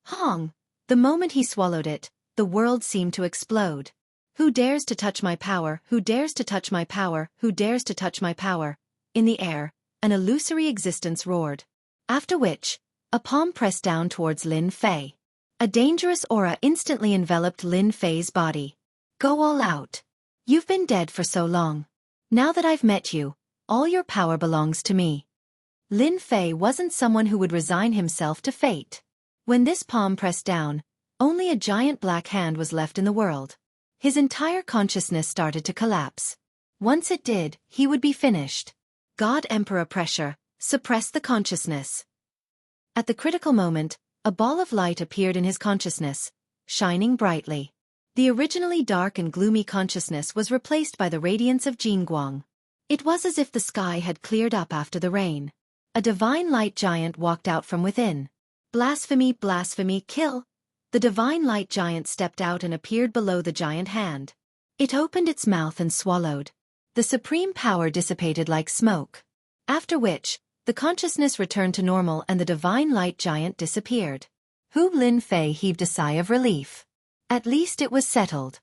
Hong! The moment he swallowed it, the world seemed to explode. Who dares to touch my power? Who dares to touch my power? Who dares to touch my power? In the air, an illusory existence roared. After which, a palm pressed down towards Lin Fei. A dangerous aura instantly enveloped Lin Fei's body. Go all out. You've been dead for so long. Now that I've met you, all your power belongs to me. Lin Fei wasn't someone who would resign himself to fate. When this palm pressed down, only a giant black hand was left in the world. His entire consciousness started to collapse. Once it did, he would be finished. God Emperor pressure, suppress the consciousness. At the critical moment, a ball of light appeared in his consciousness, shining brightly. The originally dark and gloomy consciousness was replaced by the radiance of Jingguang. It was as if the sky had cleared up after the rain. A divine light giant walked out from within. Blasphemy, blasphemy, kill! The divine light giant stepped out and appeared below the giant hand. It opened its mouth and swallowed. The supreme power dissipated like smoke. After which, the consciousness returned to normal and the divine light giant disappeared. Lin Fei heaved a sigh of relief. At least it was settled.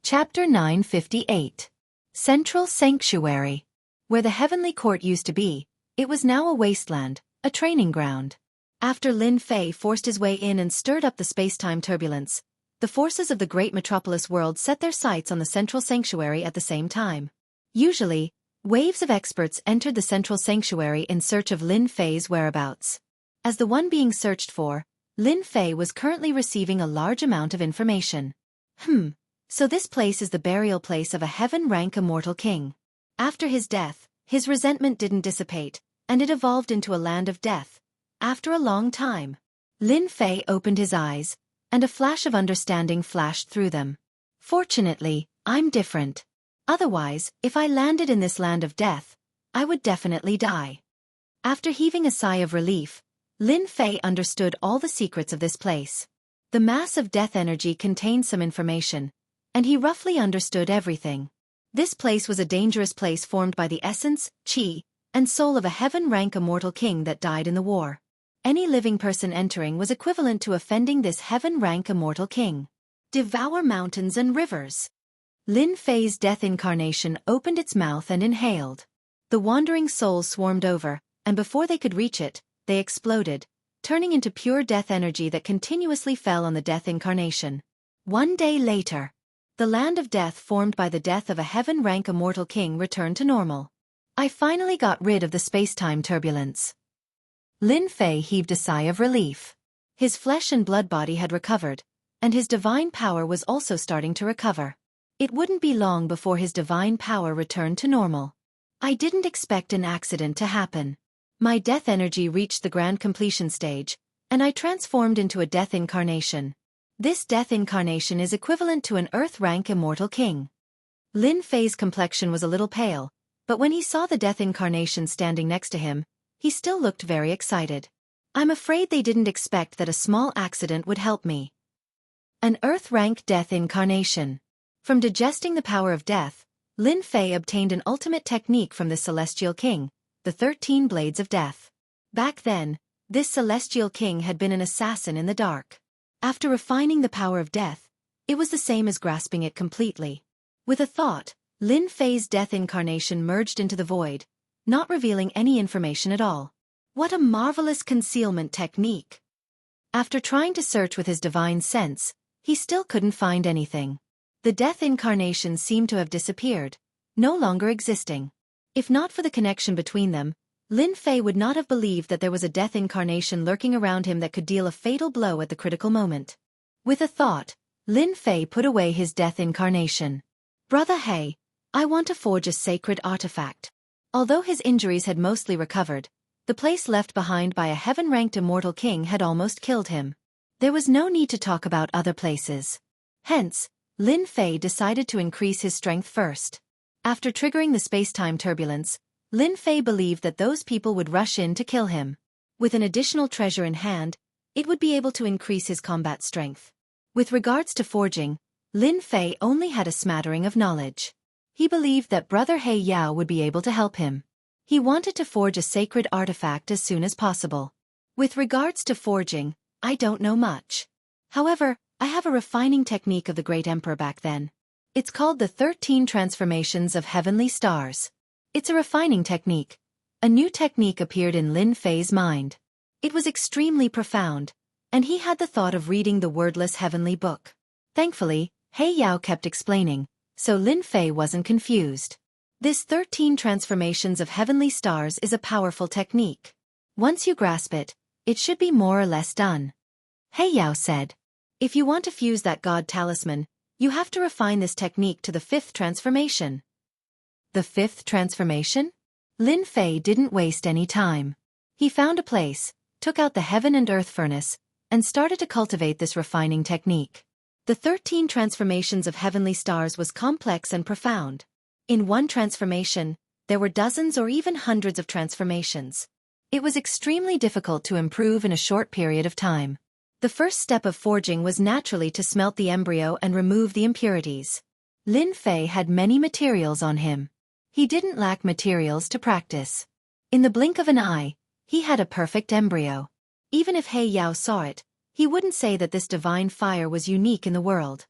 Chapter 958. Central Sanctuary. Where the heavenly court used to be, it was now a wasteland, a training ground. After Lin Fei forced his way in and stirred up the space-time turbulence, the forces of the great metropolis world set their sights on the central sanctuary at the same time. Usually, waves of experts entered the central sanctuary in search of Lin Fei's whereabouts. As the one being searched for, Lin Fei was currently receiving a large amount of information. So this place is the burial place of a heaven-rank immortal king. After his death, his resentment didn't dissipate, and it evolved into a land of death. After a long time, Lin Fei opened his eyes, and a flash of understanding flashed through them. Fortunately, I'm different. Otherwise, if I landed in this land of death, I would definitely die. After heaving a sigh of relief, Lin Fei understood all the secrets of this place. The mass of death energy contained some information, and he roughly understood everything. This place was a dangerous place formed by the essence, qi, and soul of a heaven-rank immortal king that died in the war. Any living person entering was equivalent to offending this heaven-rank immortal king. Devour mountains and rivers. Lin Fei's death incarnation opened its mouth and inhaled. The wandering souls swarmed over, and before they could reach it, they exploded, turning into pure death energy that continuously fell on the death incarnation. 1 day later, the land of death formed by the death of a heaven-rank immortal king returned to normal. I finally got rid of the space-time turbulence. Lin Fei heaved a sigh of relief. His flesh and blood body had recovered, and his divine power was also starting to recover. It wouldn't be long before his divine power returned to normal. I didn't expect an accident to happen. My death energy reached the grand completion stage, and I transformed into a death incarnation. This death incarnation is equivalent to an earth-rank immortal king. Lin Fei's complexion was a little pale, but when he saw the death incarnation standing next to him, he still looked very excited. I'm afraid they didn't expect that a small accident would help me. An earth-rank death incarnation. From digesting the power of death, Lin Fei obtained an ultimate technique from this celestial king, the 13 Blades of Death. Back then, this celestial king had been an assassin in the dark. After refining the power of death, it was the same as grasping it completely. With a thought, Lin Fei's death incarnation merged into the void, not revealing any information at all. What a marvelous concealment technique! After trying to search with his divine sense, he still couldn't find anything. The death incarnation seemed to have disappeared, no longer existing. If not for the connection between them, Lin Fei would not have believed that there was a death incarnation lurking around him that could deal a fatal blow at the critical moment. With a thought, Lin Fei put away his death incarnation. Brother He, I want to forge a sacred artifact. Although his injuries had mostly recovered, the place left behind by a heaven-ranked immortal king had almost killed him. There was no need to talk about other places. Hence, Lin Fei decided to increase his strength first. After triggering the space-time turbulence, Lin Fei believed that those people would rush in to kill him. With an additional treasure in hand, it would be able to increase his combat strength. With regards to forging, Lin Fei only had a smattering of knowledge. He believed that Brother He Yao would be able to help him. He wanted to forge a sacred artifact as soon as possible. With regards to forging, I don't know much. However, I have a refining technique of the great emperor back then. It's called the 13 Transformations of Heavenly Stars. It's a refining technique. A new technique appeared in Lin Fei's mind. It was extremely profound, and he had the thought of reading the wordless heavenly book. Thankfully, He Yao kept explaining, so Lin Fei wasn't confused. This 13 Transformations of Heavenly Stars is a powerful technique. Once you grasp it, it should be more or less done. He Yao said, if you want to fuse that god talisman, you have to refine this technique to the 5th transformation. The 5th transformation? Lin Fei didn't waste any time. He found a place, took out the heaven and earth furnace, and started to cultivate this refining technique. The 13 Transformations of Heavenly Stars was complex and profound. In one transformation, there were dozens or even hundreds of transformations. It was extremely difficult to improve in a short period of time. The first step of forging was naturally to smelt the embryo and remove the impurities. Lin Fei had many materials on him. He didn't lack materials to practice. In the blink of an eye, he had a perfect embryo. Even if He Yao saw it, he wouldn't say that this divine fire was unique in the world.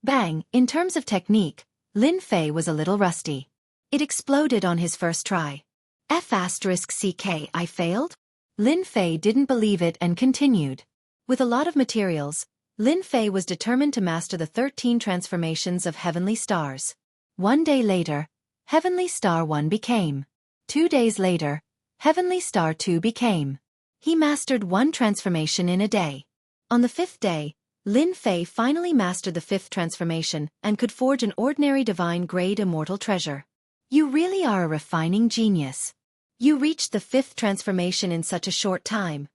Bang, in terms of technique, Lin Fei was a little rusty. It exploded on his first try. F***ck, I failed? Lin Fei didn't believe it and continued. With a lot of materials, Lin Fei was determined to master the 13 Transformations of Heavenly Stars. 1 day later, Heavenly Star 1 became. 2 days later, Heavenly Star 2 became. He mastered 1 transformation in a day. On the 5th day, Lin Fei finally mastered the 5th transformation and could forge an ordinary divine-grade immortal treasure. You really are a refining genius. You reached the 5th transformation in such a short time.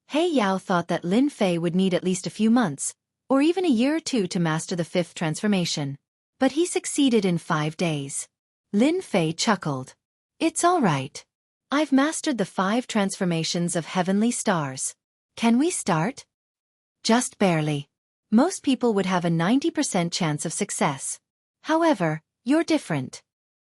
He Yao thought that Lin Fei would need at least a few months, or even a year or two to master the 5th transformation. But he succeeded in 5 days. Lin Fei chuckled. It's all right. I've mastered the 5 transformations of Heavenly Stars. Can we start? Just barely. Most people would have a 90% chance of success. However, you're different.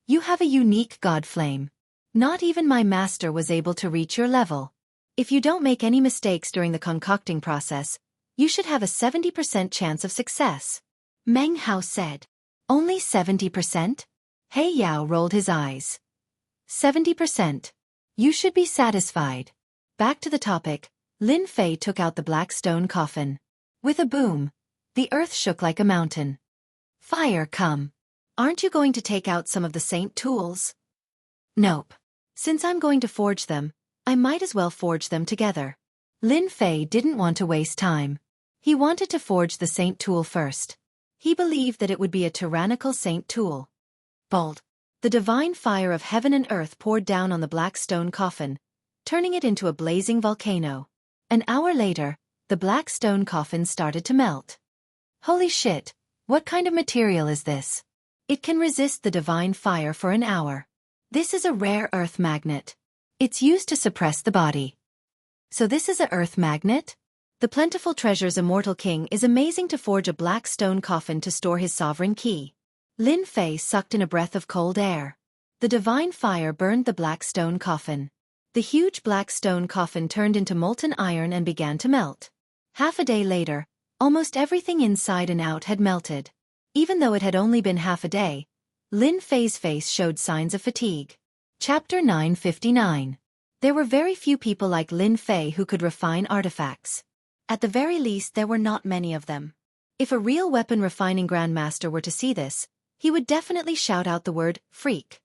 You have a unique god flame. Not even my master was able to reach your level. If you don't make any mistakes during the concocting process, you should have a 70% chance of success. Meng Hao said. Only 70%? He Yao rolled his eyes. 70%. You should be satisfied. Back to the topic, Lin Fei took out the black stone coffin. With a boom, the earth shook like a mountain. Fire, come. Aren't you going to take out some of the saint tools? Nope. Since I'm going to forge them, I might as well forge them together. Lin Fei didn't want to waste time. He wanted to forge the saint tool first. He believed that it would be a tyrannical saint tool. Bold. The divine fire of heaven and earth poured down on the black stone coffin, turning it into a blazing volcano. An hour later, the black stone coffin started to melt. Holy shit, what kind of material is this? It can resist the divine fire for an hour. This is a rare earth magnet. It's used to suppress the body. So this is a earth magnet? The plentiful treasure's immortal king is amazing to forge a black stone coffin to store his sovereign key. Lin Fei sucked in a breath of cold air. The divine fire burned the black stone coffin. The huge black stone coffin turned into molten iron and began to melt. Half a day later, Almost everything inside and out had melted. Even though it had only been half a day, Lin Fei's face showed signs of fatigue. Chapter 959. There were very few people like Lin Fei who could refine artifacts. At the very least, there were not many of them. If a real weapon refining grandmaster were to see this, he would definitely shout out the word freak.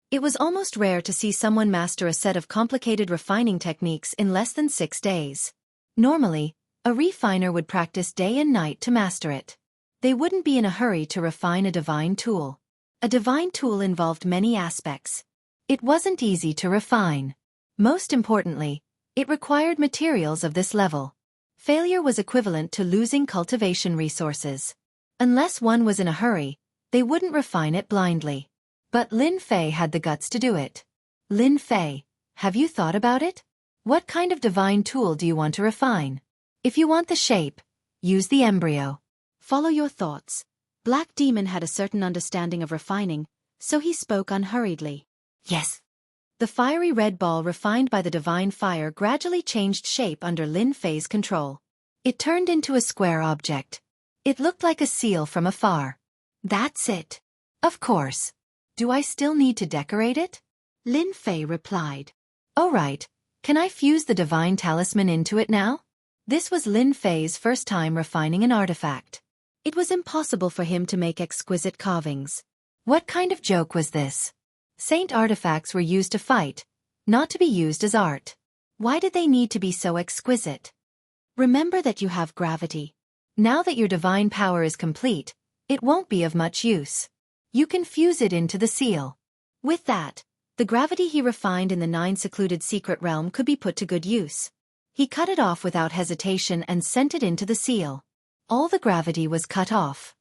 It was almost rare to see someone master a set of complicated refining techniques in less than 6 days. Normally, a refiner would practice day and night to master it. They wouldn't be in a hurry to refine a divine tool. A divine tool involved many aspects. It wasn't easy to refine. Most importantly, it required materials of this level. Failure was equivalent to losing cultivation resources. Unless one was in a hurry, they wouldn't refine it blindly. But Lin Fei had the guts to do it. Lin Fei, have you thought about it? What kind of divine tool do you want to refine? If you want the shape, use the embryo. Follow your thoughts. Black Demon had a certain understanding of refining, so he spoke unhurriedly. Yes. The fiery red ball refined by the divine fire gradually changed shape under Lin Fei's control. It turned into a square object. It looked like a seal from afar. That's it. Of course. Do I still need to decorate it? Lin Fei replied. All right, can I fuse the divine talisman into it now? This was Lin Fei's first time refining an artifact. It was impossible for him to make exquisite carvings. What kind of joke was this? Saint artifacts were used to fight, not to be used as art. Why did they need to be so exquisite? Remember that you have gravity. Now that your divine power is complete, it won't be of much use. You can fuse it into the seal. With that, the gravity he refined in the 9 secluded secret realm could be put to good use. He cut it off without hesitation and sent it into the seal. All the gravity was cut off.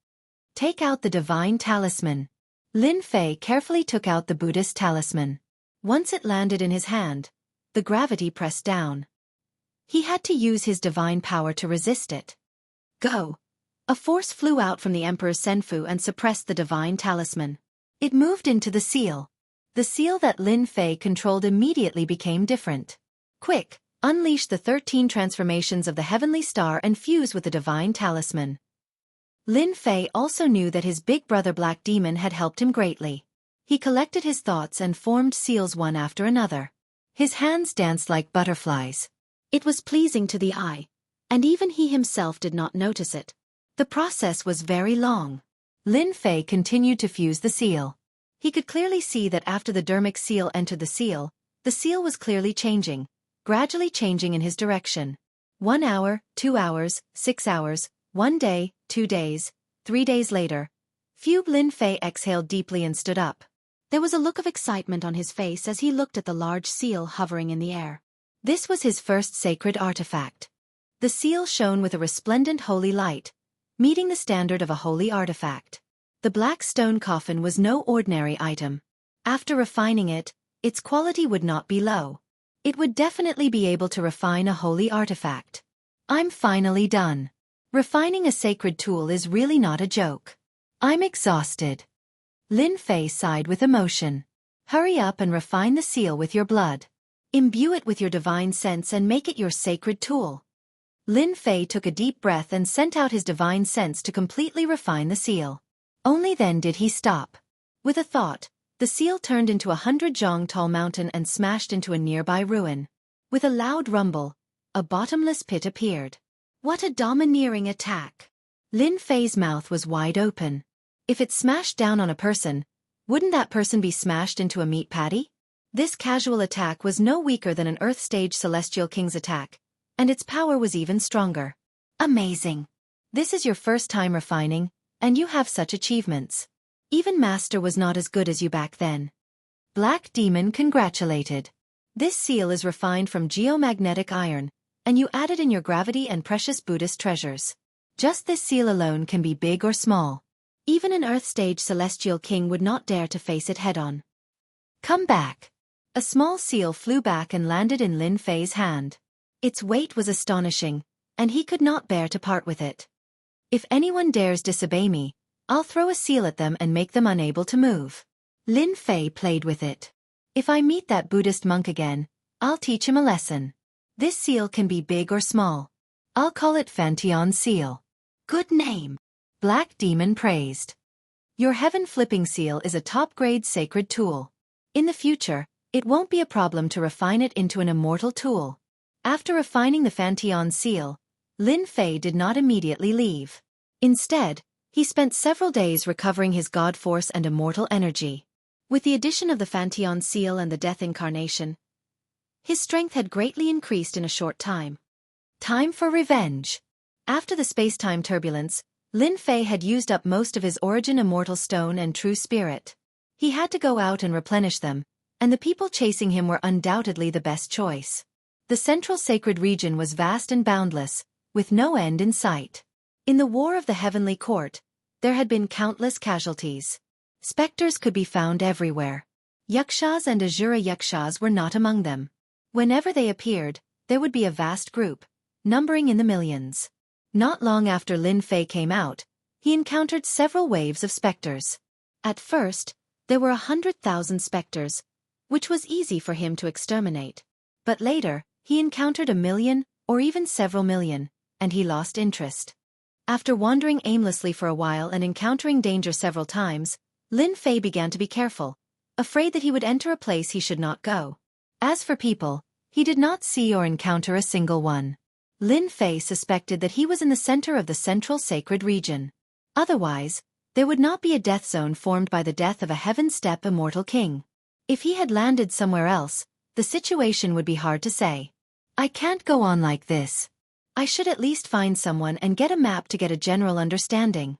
Take out the divine talisman. Lin Fei carefully took out the Buddhist talisman. Once it landed in his hand, the gravity pressed down. He had to use his divine power to resist it. Go! A force flew out from the Emperor's senfu and suppressed the divine talisman. It moved into the seal. The seal that Lin Fei controlled immediately became different. Quick, unleash the 13 transformations of the heavenly star and fuse with the divine talisman. Lin Fei also knew that his big brother Black Demon had helped him greatly. He collected his thoughts and formed seals one after another. His hands danced like butterflies. It was pleasing to the eye, and even he himself did not notice it. The process was very long. Lin Fei continued to fuse the seal. He could clearly see that after the dermic seal entered the seal was clearly changing, gradually changing in his direction. 1 hour, 2 hours, 6 hours, 1 day, 2 days, 3 days later. Lin Fei exhaled deeply and stood up. There was a look of excitement on his face as he looked at the large seal hovering in the air. This was his first sacred artifact. The seal shone with a resplendent holy light, meeting the standard of a holy artifact. The black stone coffin was no ordinary item. After refining it, its quality would not be low. It would definitely be able to refine a holy artifact. I'm finally done. Refining a sacred tool is really not a joke. I'm exhausted. Lin Fei sighed with emotion. Hurry up and refine the seal with your blood. Imbue it with your divine sense and make it your sacred tool. Lin Fei took a deep breath and sent out his divine sense to completely refine the seal. Only then did he stop. With a thought, the seal turned into a 100-jong-tall mountain and smashed into a nearby ruin. With a loud rumble, a bottomless pit appeared. What a domineering attack! Lin Fei's mouth was wide open. If it smashed down on a person, wouldn't that person be smashed into a meat patty? This casual attack was no weaker than an Earth-stage Celestial King's attack, and its power was even stronger. Amazing! This is your first time refining, and you have such achievements. Even Master was not as good as you back then. Black Demon congratulated. This seal is refined from geomagnetic iron, and you added in your gravity and precious Buddhist treasures. Just this seal alone can be big or small. Even an Earth-stage Celestial King would not dare to face it head-on. Come back. A small seal flew back and landed in Lin Fei's hand. Its weight was astonishing, and he could not bear to part with it. If anyone dares disobey me, I'll throw a seal at them and make them unable to move. Lin Fei played with it. If I meet that Buddhist monk again, I'll teach him a lesson. This seal can be big or small. I'll call it Fantion Seal. Good name. Black Demon praised. Your heaven-flipping seal is a top-grade sacred tool. In the future, it won't be a problem to refine it into an immortal tool. After refining the Fantion seal, Lin Fei did not immediately leave. Instead, he spent several days recovering his god force and immortal energy. With the addition of the Fantion seal and the Death Incarnation, his strength had greatly increased in a short time. Time for revenge. After the space-time turbulence, Lin Fei had used up most of his origin immortal stone and true spirit. He had to go out and replenish them, and the people chasing him were undoubtedly the best choice. The central sacred region was vast and boundless, with no end in sight. In the War of the Heavenly Court, there had been countless casualties. Spectres could be found everywhere. Yakshas and Asura Yakshas were not among them. Whenever they appeared, there would be a vast group, numbering in the millions. Not long after Lin Fei came out, he encountered several waves of spectres. At first, there were 100,000 spectres, which was easy for him to exterminate. But later, he encountered 1 million, or even several million, and he lost interest. After wandering aimlessly for a while and encountering danger several times, Lin Fei began to be careful, afraid that he would enter a place he should not go. As for people, he did not see or encounter a single one. Lin Fei suspected that he was in the center of the central sacred region. Otherwise, there would not be a death zone formed by the death of a heaven-step immortal king. If he had landed somewhere else, the situation would be hard to say. I can't go on like this. I should at least find someone and get a map to get a general understanding.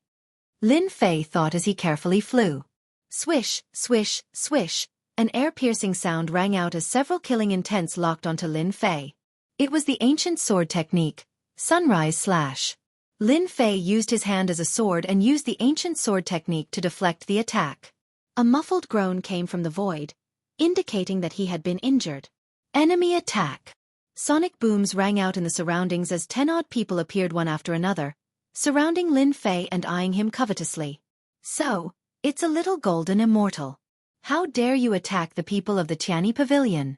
Lin Fei thought as he carefully flew. Swish, swish, swish, an air-piercing sound rang out as several killing intents locked onto Lin Fei. It was the ancient sword technique, Sunrise Slash. Lin Fei used his hand as a sword and used the ancient sword technique to deflect the attack. A muffled groan came from the void, indicating that he had been injured. Enemy attack. Sonic booms rang out in the surroundings as 10-odd people appeared one after another, surrounding Lin Fei and eyeing him covetously. So, it's a little golden immortal. How dare you attack the people of the Tianyi Pavilion?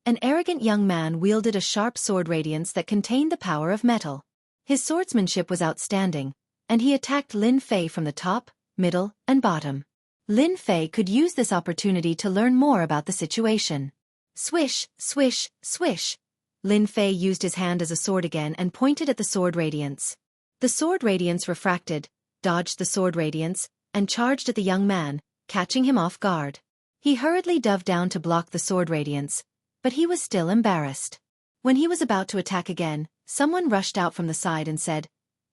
An arrogant young man wielded a sharp sword radiance that contained the power of metal. His swordsmanship was outstanding, and he attacked Lin Fei from the top, middle, and bottom. Lin Fei could use this opportunity to learn more about the situation. Swish, swish, swish. Lin Fei used his hand as a sword again and pointed at the sword radiance. The sword radiance refracted, dodged the sword radiance, and charged at the young man, catching him off guard. He hurriedly dove down to block the sword radiance, but he was still embarrassed. When he was about to attack again, someone rushed out from the side and said,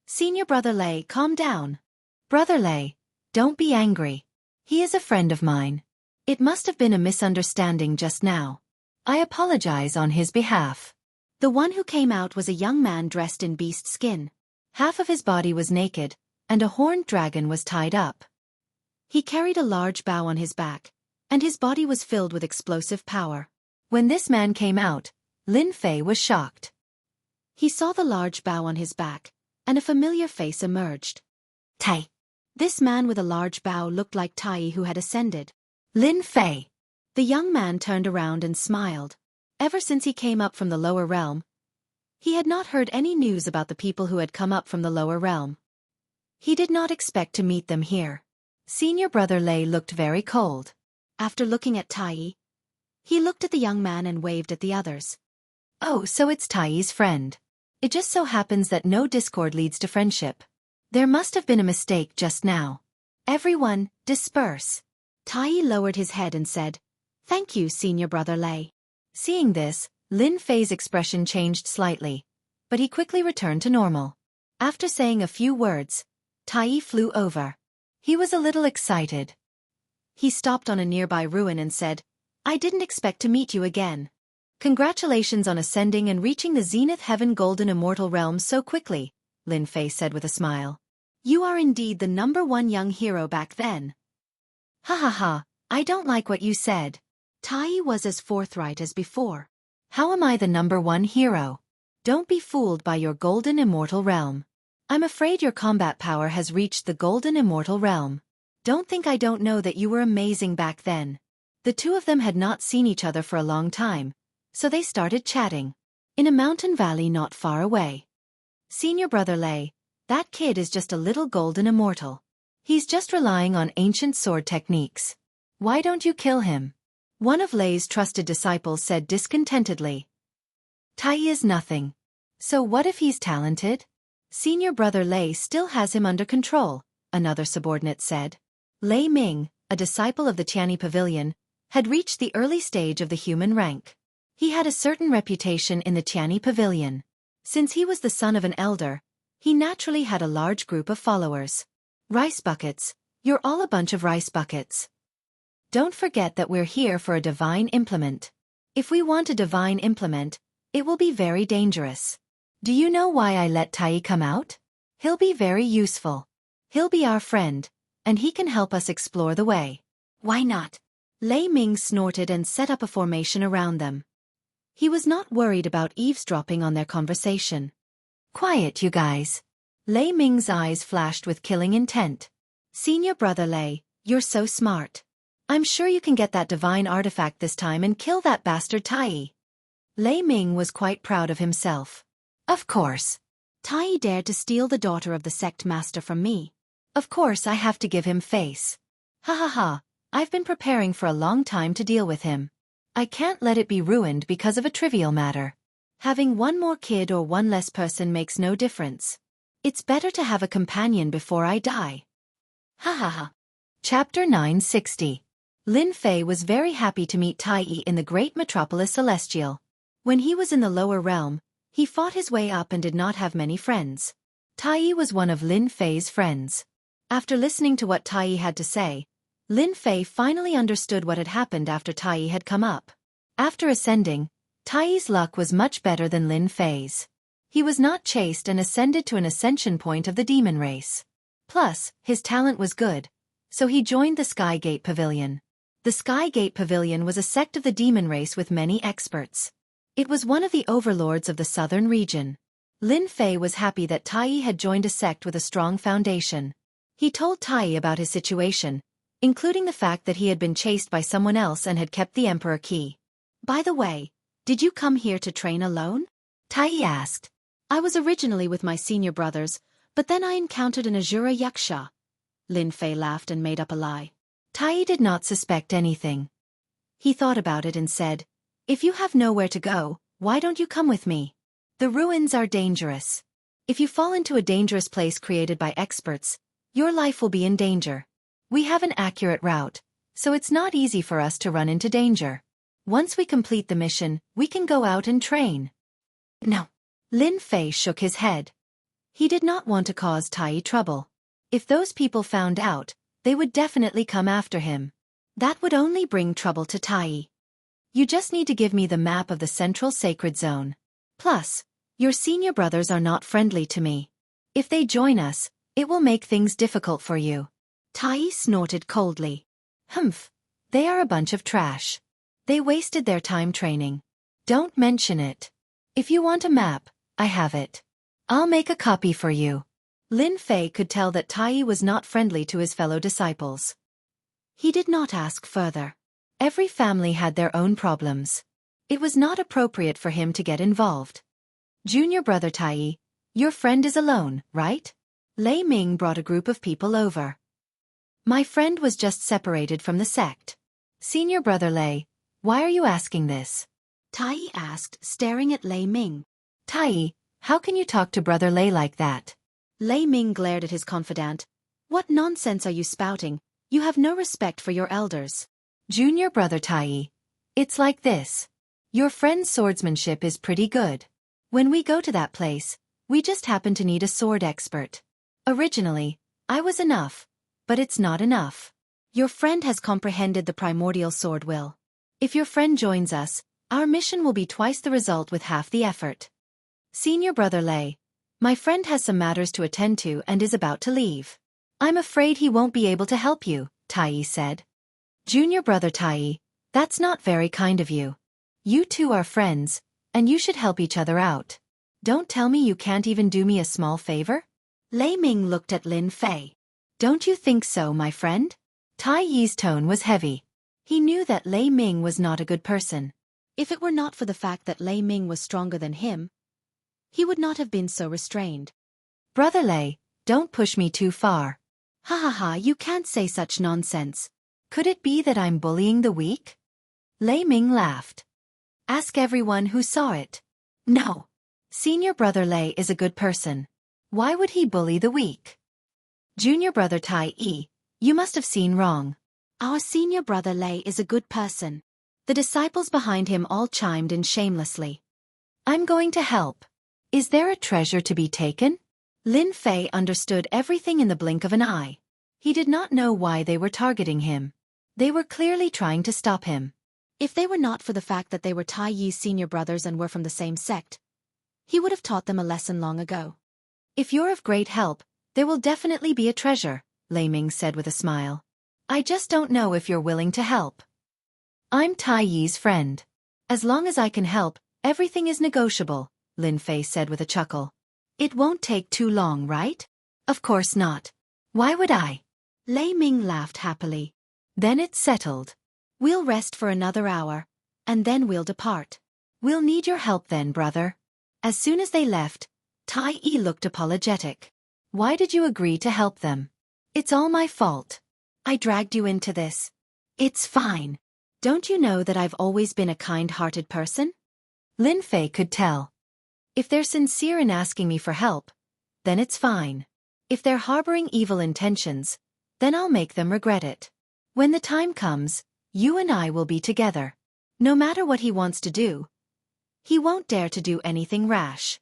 "Senior Brother Lei, calm down. Brother Lei, don't be angry. He is a friend of mine. It must have been a misunderstanding just now. I apologize on his behalf." The one who came out was a young man dressed in beast skin. Half of his body was naked, and a horned dragon was tied up. He carried a large bow on his back, and his body was filled with explosive power. When this man came out, Lin Fei was shocked. He saw the large bow on his back, and a familiar face emerged. Tai. This man with a large bow looked like Tai who had ascended. Lin Fei. The young man turned around and smiled. Ever since he came up from the lower realm, he had not heard any news about the people who had come up from the lower realm. He did not expect to meet them here. Senior Brother Lei looked very cold. After looking at Tai, he looked at the young man and waved at the others. Oh, so it's Tai's friend. It just so happens that no discord leads to friendship. There must have been a mistake just now. Everyone, disperse. Tai lowered his head and said, "Thank you, Senior Brother Lei." Seeing this, Lin Fei's expression changed slightly, but he quickly returned to normal. After saying a few words, Tai flew over. He was a little excited. He stopped on a nearby ruin and said, "I didn't expect to meet you again. Congratulations on ascending and reaching the Zenith Heaven Golden Immortal Realm so quickly," Lin Fei said with a smile. "You are indeed the #1 young hero back then." "Ha ha ha, I don't like what you said." Tai was as forthright as before. "How am I the #1 hero? Don't be fooled by your Golden Immortal Realm. I'm afraid your combat power has reached the Golden Immortal Realm. Don't think I don't know that you were amazing back then." The two of them had not seen each other for a long time, so they started chatting. In a mountain valley not far away, Senior brother Lei, that kid is just a little golden immortal. He's just relying on ancient sword techniques. Why don't you kill him? One of Lei's trusted disciples said discontentedly. Tai is nothing. So what if he's talented? Senior brother Lei still has him under control, another subordinate said. Lei Ming, a disciple of the Tianyi Pavilion, had reached the early stage of the human rank. He had a certain reputation in the Tianyi Pavilion. Since he was the son of an elder, he naturally had a large group of followers. Rice buckets, you're all a bunch of rice buckets. Don't forget that we're here for a divine implement. If we want a divine implement, it will be very dangerous. Do you know why I let Tai come out? He'll be very useful. He'll be our friend, and he can help us explore the way. Why not? Lei Ming snorted and set up a formation around them. He was not worried about eavesdropping on their conversation. Quiet, you guys. Lei Ming's eyes flashed with killing intent. Senior brother Lei, you're so smart. I'm sure you can get that divine artifact this time and kill that bastard Tai. Lei Ming was quite proud of himself. Of course. Tai dared to steal the daughter of the sect master from me. Of course I have to give him face. Ha ha ha, I've been preparing for a long time to deal with him. I can't let it be ruined because of a trivial matter. Having one more kid or one less person makes no difference. It's better to have a companion before I die. Ha ha ha. Chapter 960. Lin Fei was very happy to meet Tai in the great metropolis Celestial. When he was in the lower realm, he fought his way up and did not have many friends. Tai was one of Lin Fei's friends. After listening to what Tai had to say, Lin Fei finally understood what had happened after Tai had come up. After ascending, Tai's luck was much better than Lin Fei's. He was not chased and ascended to an ascension point of the demon race. Plus, his talent was good, so he joined the Skygate Pavilion. The Skygate Pavilion was a sect of the demon race with many experts. It was one of the overlords of the southern region. Lin Fei was happy that Tai had joined a sect with a strong foundation. He told Tai about his situation, including the fact that he had been chased by someone else and had kept the Emperor key. By the way, did you come here to train alone? Tai asked. I was originally with my senior brothers, but then I encountered an Azura Yaksha. Lin Fei laughed and made up a lie. Tai did not suspect anything. He thought about it and said, if you have nowhere to go, why don't you come with me? The ruins are dangerous. If you fall into a dangerous place created by experts, your life will be in danger. We have an accurate route, so it's not easy for us to run into danger. Once we complete the mission, we can go out and train. No. Lin Fei shook his head. He did not want to cause Tai trouble. If those people found out, they would definitely come after him. That would only bring trouble to Tai. You just need to give me the map of the central sacred zone. Plus, your senior brothers are not friendly to me. If they join us, it will make things difficult for you. Tai snorted coldly. Humph, they are a bunch of trash. They wasted their time training. Don't mention it. If you want a map, I have it. I'll make a copy for you. Lin Fei could tell that Tai was not friendly to his fellow disciples. He did not ask further. Every family had their own problems. It was not appropriate for him to get involved. Junior brother Tai, your friend is alone, right? Lei Ming brought a group of people over. My friend was just separated from the sect. Senior brother Lei, why are you asking this? Tai asked, staring at Lei Ming. Tai, how can you talk to brother Lei like that? Lei Ming glared at his confidant. What nonsense are you spouting? You have no respect for your elders. Junior brother Tai, it's like this. Your friend's swordsmanship is pretty good. When we go to that place, we just happen to need a sword expert. Originally, I was enough, but it's not enough. Your friend has comprehended the primordial sword will. If your friend joins us, our mission will be twice the result with half the effort. Senior brother Lei, my friend has some matters to attend to and is about to leave. I'm afraid he won't be able to help you, Tai said. Junior brother Tai, that's not very kind of you. You two are friends, and you should help each other out. Don't tell me you can't even do me a small favor? Lei Ming looked at Lin Fei. Don't you think so, my friend? Tai Yi's tone was heavy. He knew that Lei Ming was not a good person. If it were not for the fact that Lei Ming was stronger than him, he would not have been so restrained. Brother Lei, don't push me too far. Ha ha ha, you can't say such nonsense. Could it be that I'm bullying the weak? Lei Ming laughed. Ask everyone who saw it. No. Senior brother Lei is a good person. Why would he bully the weak? Junior brother Tai Yi, you must have seen wrong. Our senior brother Lei is a good person. The disciples behind him all chimed in shamelessly. I'm going to help. Is there a treasure to be taken? Lin Fei understood everything in the blink of an eye. He did not know why they were targeting him. They were clearly trying to stop him. If they were not for the fact that they were Tai Yi's senior brothers and were from the same sect, he would have taught them a lesson long ago. If you're of great help, there will definitely be a treasure, Lei Ming said with a smile. I just don't know if you're willing to help. I'm Tai Yi's friend. As long as I can help, everything is negotiable, Lin Fei said with a chuckle. It won't take too long, right? Of course not. Why would I? Lei Ming laughed happily. Then it's settled. We'll rest for another hour, and then we'll depart. We'll need your help then, brother. As soon as they left, Tai Yi looked apologetic. Why did you agree to help them? It's all my fault. I dragged you into this. It's fine. Don't you know that I've always been a kind-hearted person? Lin Fei could tell. If they're sincere in asking me for help, then it's fine. If they're harboring evil intentions, then I'll make them regret it. When the time comes, you and I will be together. No matter what he wants to do, he won't dare to do anything rash.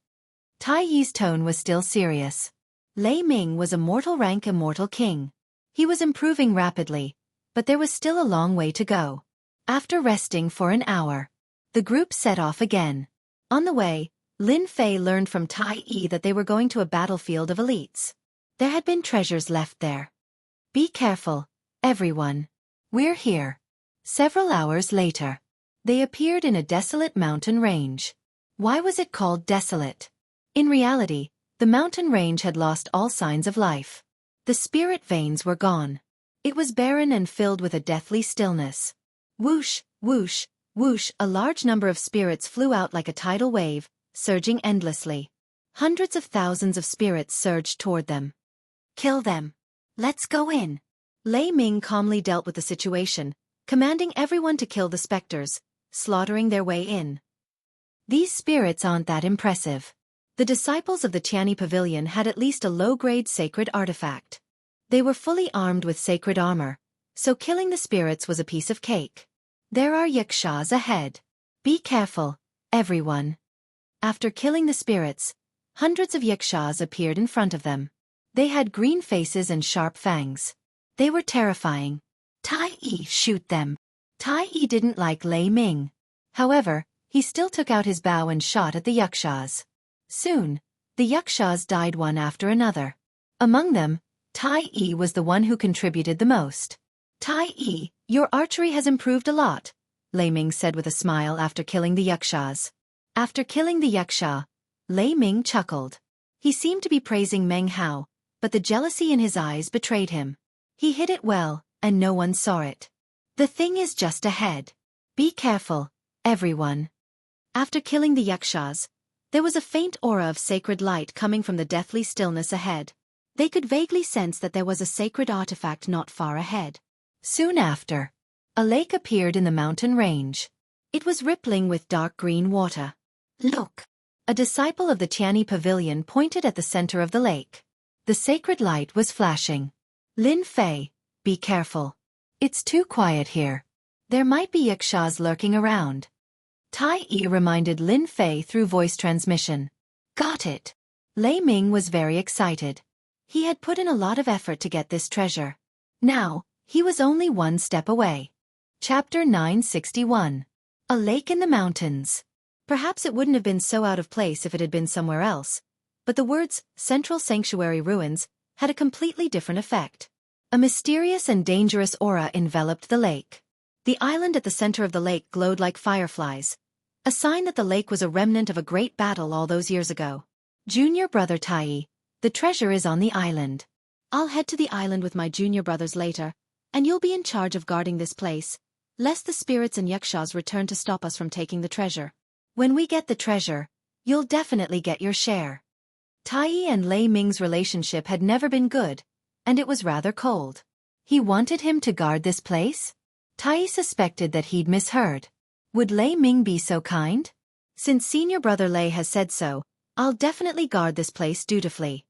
Tai Yi's tone was still serious. Lei Ming was a mortal rank immortal king. He was improving rapidly, but there was still a long way to go. After resting for an hour, the group set off again. On the way, Lin Fei learned from Tai Yi that they were going to a battlefield of elites. There had been treasures left there. Be careful, everyone. We're here. Several hours later, they appeared in a desolate mountain range. Why was it called desolate? In reality, the mountain range had lost all signs of life. The spirit veins were gone. It was barren and filled with a deathly stillness. Whoosh, whoosh, whoosh, a large number of spirits flew out like a tidal wave, surging endlessly. Hundreds of thousands of spirits surged toward them. Kill them. Let's go in. Lei Ming calmly dealt with the situation, commanding everyone to kill the specters, slaughtering their way in. These spirits aren't that impressive. The disciples of the Tianyi Pavilion had at least a low-grade sacred artifact. They were fully armed with sacred armor, so killing the spirits was a piece of cake. There are yakshas ahead. Be careful, everyone. After killing the spirits, hundreds of yakshas appeared in front of them. They had green faces and sharp fangs. They were terrifying. Tai Yi, shoot them. Tai Yi didn't like Lei Ming. However, he still took out his bow and shot at the yakshas. Soon, the yakshas died one after another. Among them, Tai Yi was the one who contributed the most. Tai Yi, your archery has improved a lot, Lei Ming said with a smile after killing the yakshas. After killing the yaksha, Lei Ming chuckled. He seemed to be praising Meng Hao, but the jealousy in his eyes betrayed him. He hid it well, and no one saw it. The thing is just ahead. Be careful, everyone. After killing the yakshas, there was a faint aura of sacred light coming from the deathly stillness ahead. They could vaguely sense that there was a sacred artifact not far ahead. Soon after, a lake appeared in the mountain range. It was rippling with dark green water. Look! A disciple of the Tianyi Pavilion pointed at the center of the lake. The sacred light was flashing. Lin Fei, be careful. It's too quiet here. There might be yakshas lurking around. Tai Yi reminded Lin Fei through voice transmission. Got it. Lei Ming was very excited. He had put in a lot of effort to get this treasure. Now, he was only one step away. Chapter 961. A lake in the mountains. Perhaps it wouldn't have been so out of place if it had been somewhere else, but the words, Central Sanctuary Ruins, had a completely different effect. A mysterious and dangerous aura enveloped the lake. The island at the center of the lake glowed like fireflies, a sign that the lake was a remnant of a great battle all those years ago. Junior brother Tai, the treasure is on the island. I'll head to the island with my junior brothers later, and you'll be in charge of guarding this place, lest the spirits and yakshas return to stop us from taking the treasure. When we get the treasure, You'll definitely get your share. Tai and Lei Ming's relationship had never been good, and it was rather cold. He wanted him to guard this place? Tai suspected that he'd misheard. Would Lei Ming be so kind? Since senior brother Lei has said so, I'll definitely guard this place dutifully.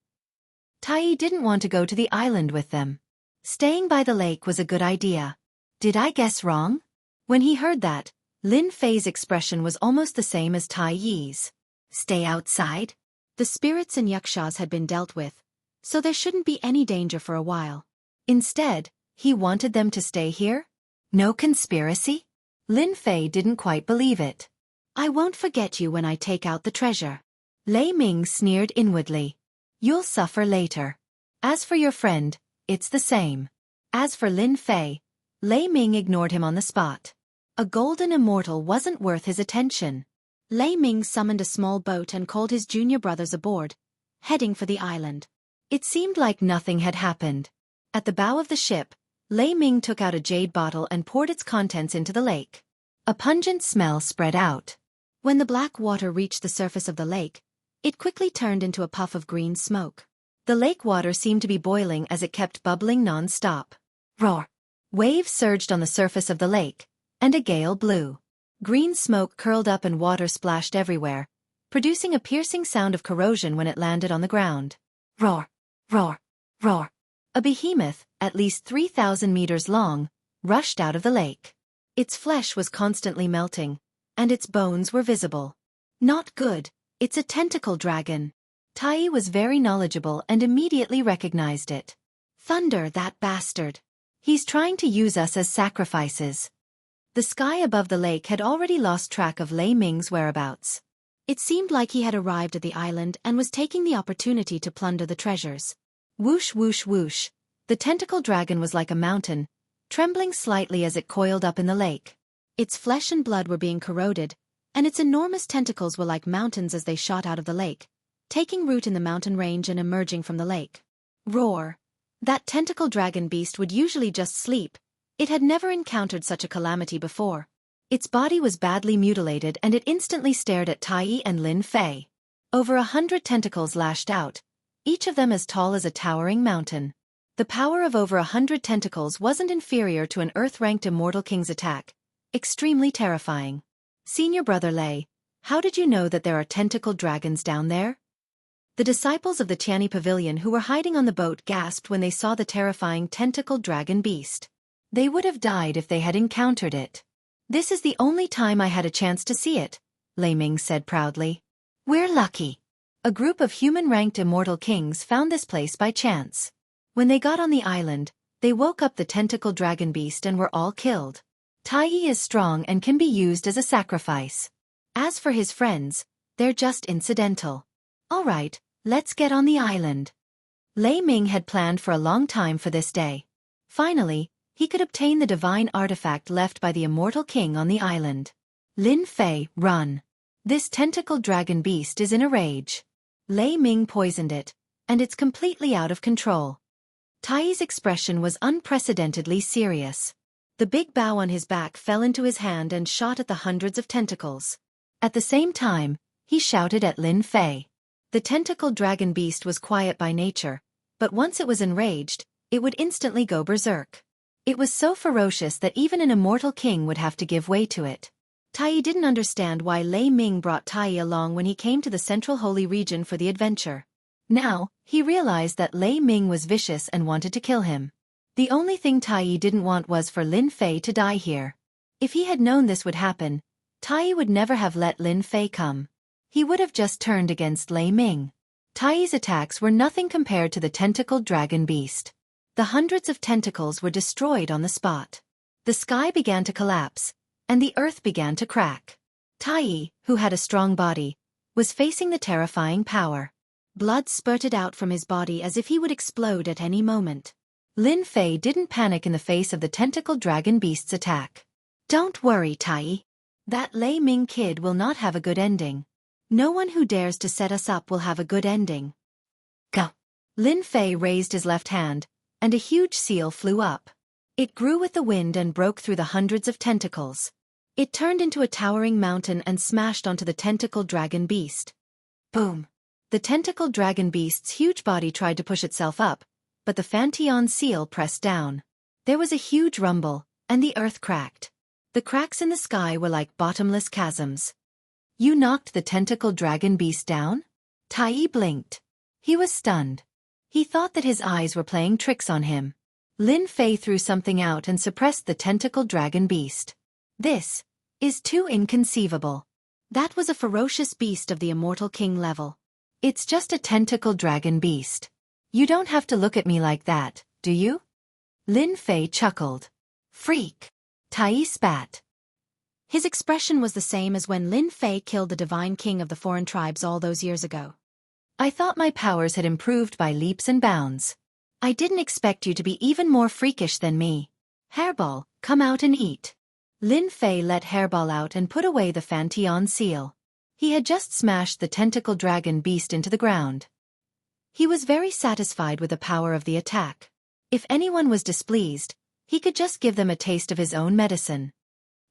Tai didn't want to go to the island with them. Staying by the lake was a good idea. Did I guess wrong? When he heard that, Lin Fei's expression was almost the same as Tai Yi's. Stay outside? The spirits and yakshas had been dealt with, so there shouldn't be any danger for a while. Instead, he wanted them to stay here? No conspiracy? Lin Fei didn't quite believe it. I won't forget you when I take out the treasure. Lei Ming sneered inwardly. You'll suffer later. As for your friend, it's the same. As for Lin Fei, Lei Ming ignored him on the spot. A golden immortal wasn't worth his attention. Lei Ming summoned a small boat and called his junior brothers aboard, heading for the island. It seemed like nothing had happened. At the bow of the ship, Lei Ming took out a jade bottle and poured its contents into the lake. A pungent smell spread out. When the black water reached the surface of the lake, it quickly turned into a puff of green smoke. The lake water seemed to be boiling as it kept bubbling non-stop. Roar! Waves surged on the surface of the lake, and a gale blew. Green smoke curled up and water splashed everywhere, producing a piercing sound of corrosion when it landed on the ground. Roar! Roar! Roar! A behemoth, at least 3,000 meters long, rushed out of the lake. Its flesh was constantly melting, and its bones were visible. Not good, it's a tentacle dragon. Tai was very knowledgeable and immediately recognized it. Thunder, that bastard. He's trying to use us as sacrifices. The sky above the lake had already lost track of Lei Ming's whereabouts. It seemed like he had arrived at the island and was taking the opportunity to plunder the treasures. Whoosh whoosh whoosh. The tentacle dragon was like a mountain, trembling slightly as it coiled up in the lake. Its flesh and blood were being corroded, and its enormous tentacles were like mountains as they shot out of the lake, taking root in the mountain range and emerging from the lake. Roar! That tentacle dragon beast would usually just sleep. It had never encountered such a calamity before. Its body was badly mutilated and it instantly stared at Tai and Lin Fei. Over 100 tentacles lashed out, each of them as tall as a towering mountain. The power of over 100 tentacles wasn't inferior to an Earth-ranked immortal king's attack. Extremely terrifying. Senior brother Lei, how did you know that there are tentacle dragons down there? The disciples of the Tianyi Pavilion who were hiding on the boat gasped when they saw the terrifying tentacle dragon beast. They would have died if they had encountered it. This is the only time I had a chance to see it, Lei Ming said proudly. We're lucky. A group of human-ranked immortal kings found this place by chance. When they got on the island, they woke up the tentacle dragon beast and were all killed. Tai is strong and can be used as a sacrifice. As for his friends, they're just incidental. All right, let's get on the island. Lei Ming had planned for a long time for this day. Finally, he could obtain the divine artifact left by the immortal king on the island. Lin Fei, run. This tentacle dragon beast is in a rage. Lei Ming poisoned it, and it's completely out of control. Tai's expression was unprecedentedly serious. The big bow on his back fell into his hand and shot at the hundreds of tentacles. At the same time, he shouted at Lin Fei. The tentacle dragon beast was quiet by nature, but once it was enraged, it would instantly go berserk. It was so ferocious that even an immortal king would have to give way to it. Tai didn't understand why Lei Ming brought Tai along when he came to the central holy region for the adventure. Now, he realized that Lei Ming was vicious and wanted to kill him. The only thing Tai didn't want was for Lin Fei to die here. If he had known this would happen, Tai would never have let Lin Fei come. He would have just turned against Lei Ming. Tai's attacks were nothing compared to the tentacled dragon beast. The hundreds of tentacles were destroyed on the spot. The sky began to collapse, and the earth began to crack. Tai, who had a strong body, was facing the terrifying power. Blood spurted out from his body as if he would explode at any moment. Lin Fei didn't panic in the face of the tentacled dragon beast's attack. Don't worry, Tai. That Lei Ming kid will not have a good ending. No one who dares to set us up will have a good ending. Go. Lin Fei raised his left hand, and a huge seal flew up. It grew with the wind and broke through the hundreds of tentacles. It turned into a towering mountain and smashed onto the tentacled dragon beast. Boom! The tentacled dragon beast's huge body tried to push itself up, but the Fantion seal pressed down. There was a huge rumble, and the earth cracked. The cracks in the sky were like bottomless chasms. You knocked the tentacled dragon beast down? Tai blinked. He was stunned. He thought that his eyes were playing tricks on him. Lin Fei threw something out and suppressed the tentacled dragon beast. This is too inconceivable. That was a ferocious beast of the immortal king level. It's just a tentacled dragon beast. You don't have to look at me like that, do you? Lin Fei chuckled. Freak. Tai spat. His expression was the same as when Lin Fei killed the divine king of the foreign tribes all those years ago. I thought my powers had improved by leaps and bounds. I didn't expect you to be even more freakish than me. Hairball, come out and eat. Lin Fei let Hairball out and put away the Fantion seal. He had just smashed the tentacle dragon beast into the ground. He was very satisfied with the power of the attack. If anyone was displeased, he could just give them a taste of his own medicine.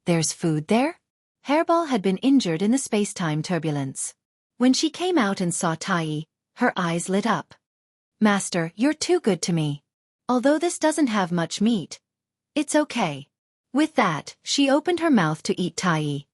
There's food there? Hairball had been injured in the space-time turbulence. When she came out and saw Tai, her eyes lit up. Master, you're too good to me. Although this doesn't have much meat, it's okay. With that, she opened her mouth to eat Tai.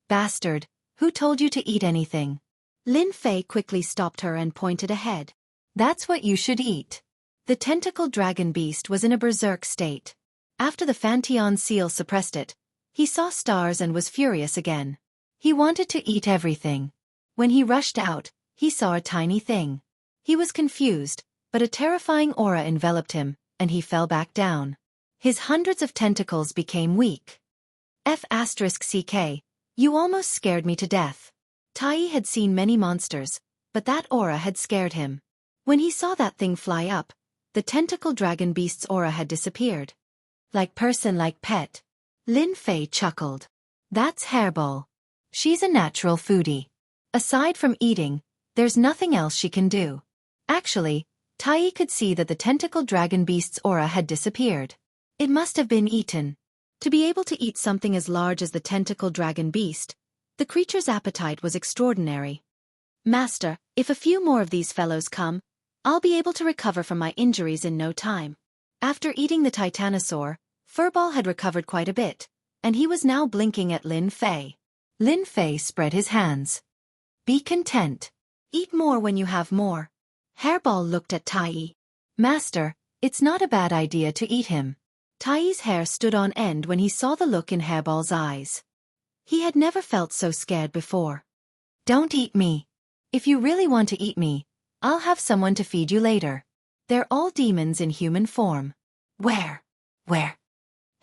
Bastard, who told you to eat anything? Lin Fei quickly stopped her and pointed ahead. That's what you should eat. The tentacled dragon beast was in a berserk state. After the Fantion seal suppressed it, he saw stars and was furious again. He wanted to eat everything. When he rushed out, he saw a tiny thing. He was confused, but a terrifying aura enveloped him, and he fell back down. His hundreds of tentacles became weak. F***ck, you almost scared me to death. Tai had seen many monsters, but that aura had scared him. When he saw that thing fly up, the tentacle dragon beast's aura had disappeared. Like person like pet. Lin Fei chuckled. That's Hairball. She's a natural foodie. Aside from eating, there's nothing else she can do. Actually, Tai could see that the tentacle dragon beast's aura had disappeared. It must have been eaten. To be able to eat something as large as the tentacle dragon beast, the creature's appetite was extraordinary. Master, if a few more of these fellows come, I'll be able to recover from my injuries in no time. After eating the titanosaur, Furball had recovered quite a bit, and he was now blinking at Lin Fei. Lin Fei spread his hands. Be content. Eat more when you have more. Hairball looked at Tai. Master, it's not a bad idea to eat him. Tai's hair stood on end when he saw the look in Hairball's eyes. He had never felt so scared before. Don't eat me. If you really want to eat me, I'll have someone to feed you later. They're all demons in human form. Where?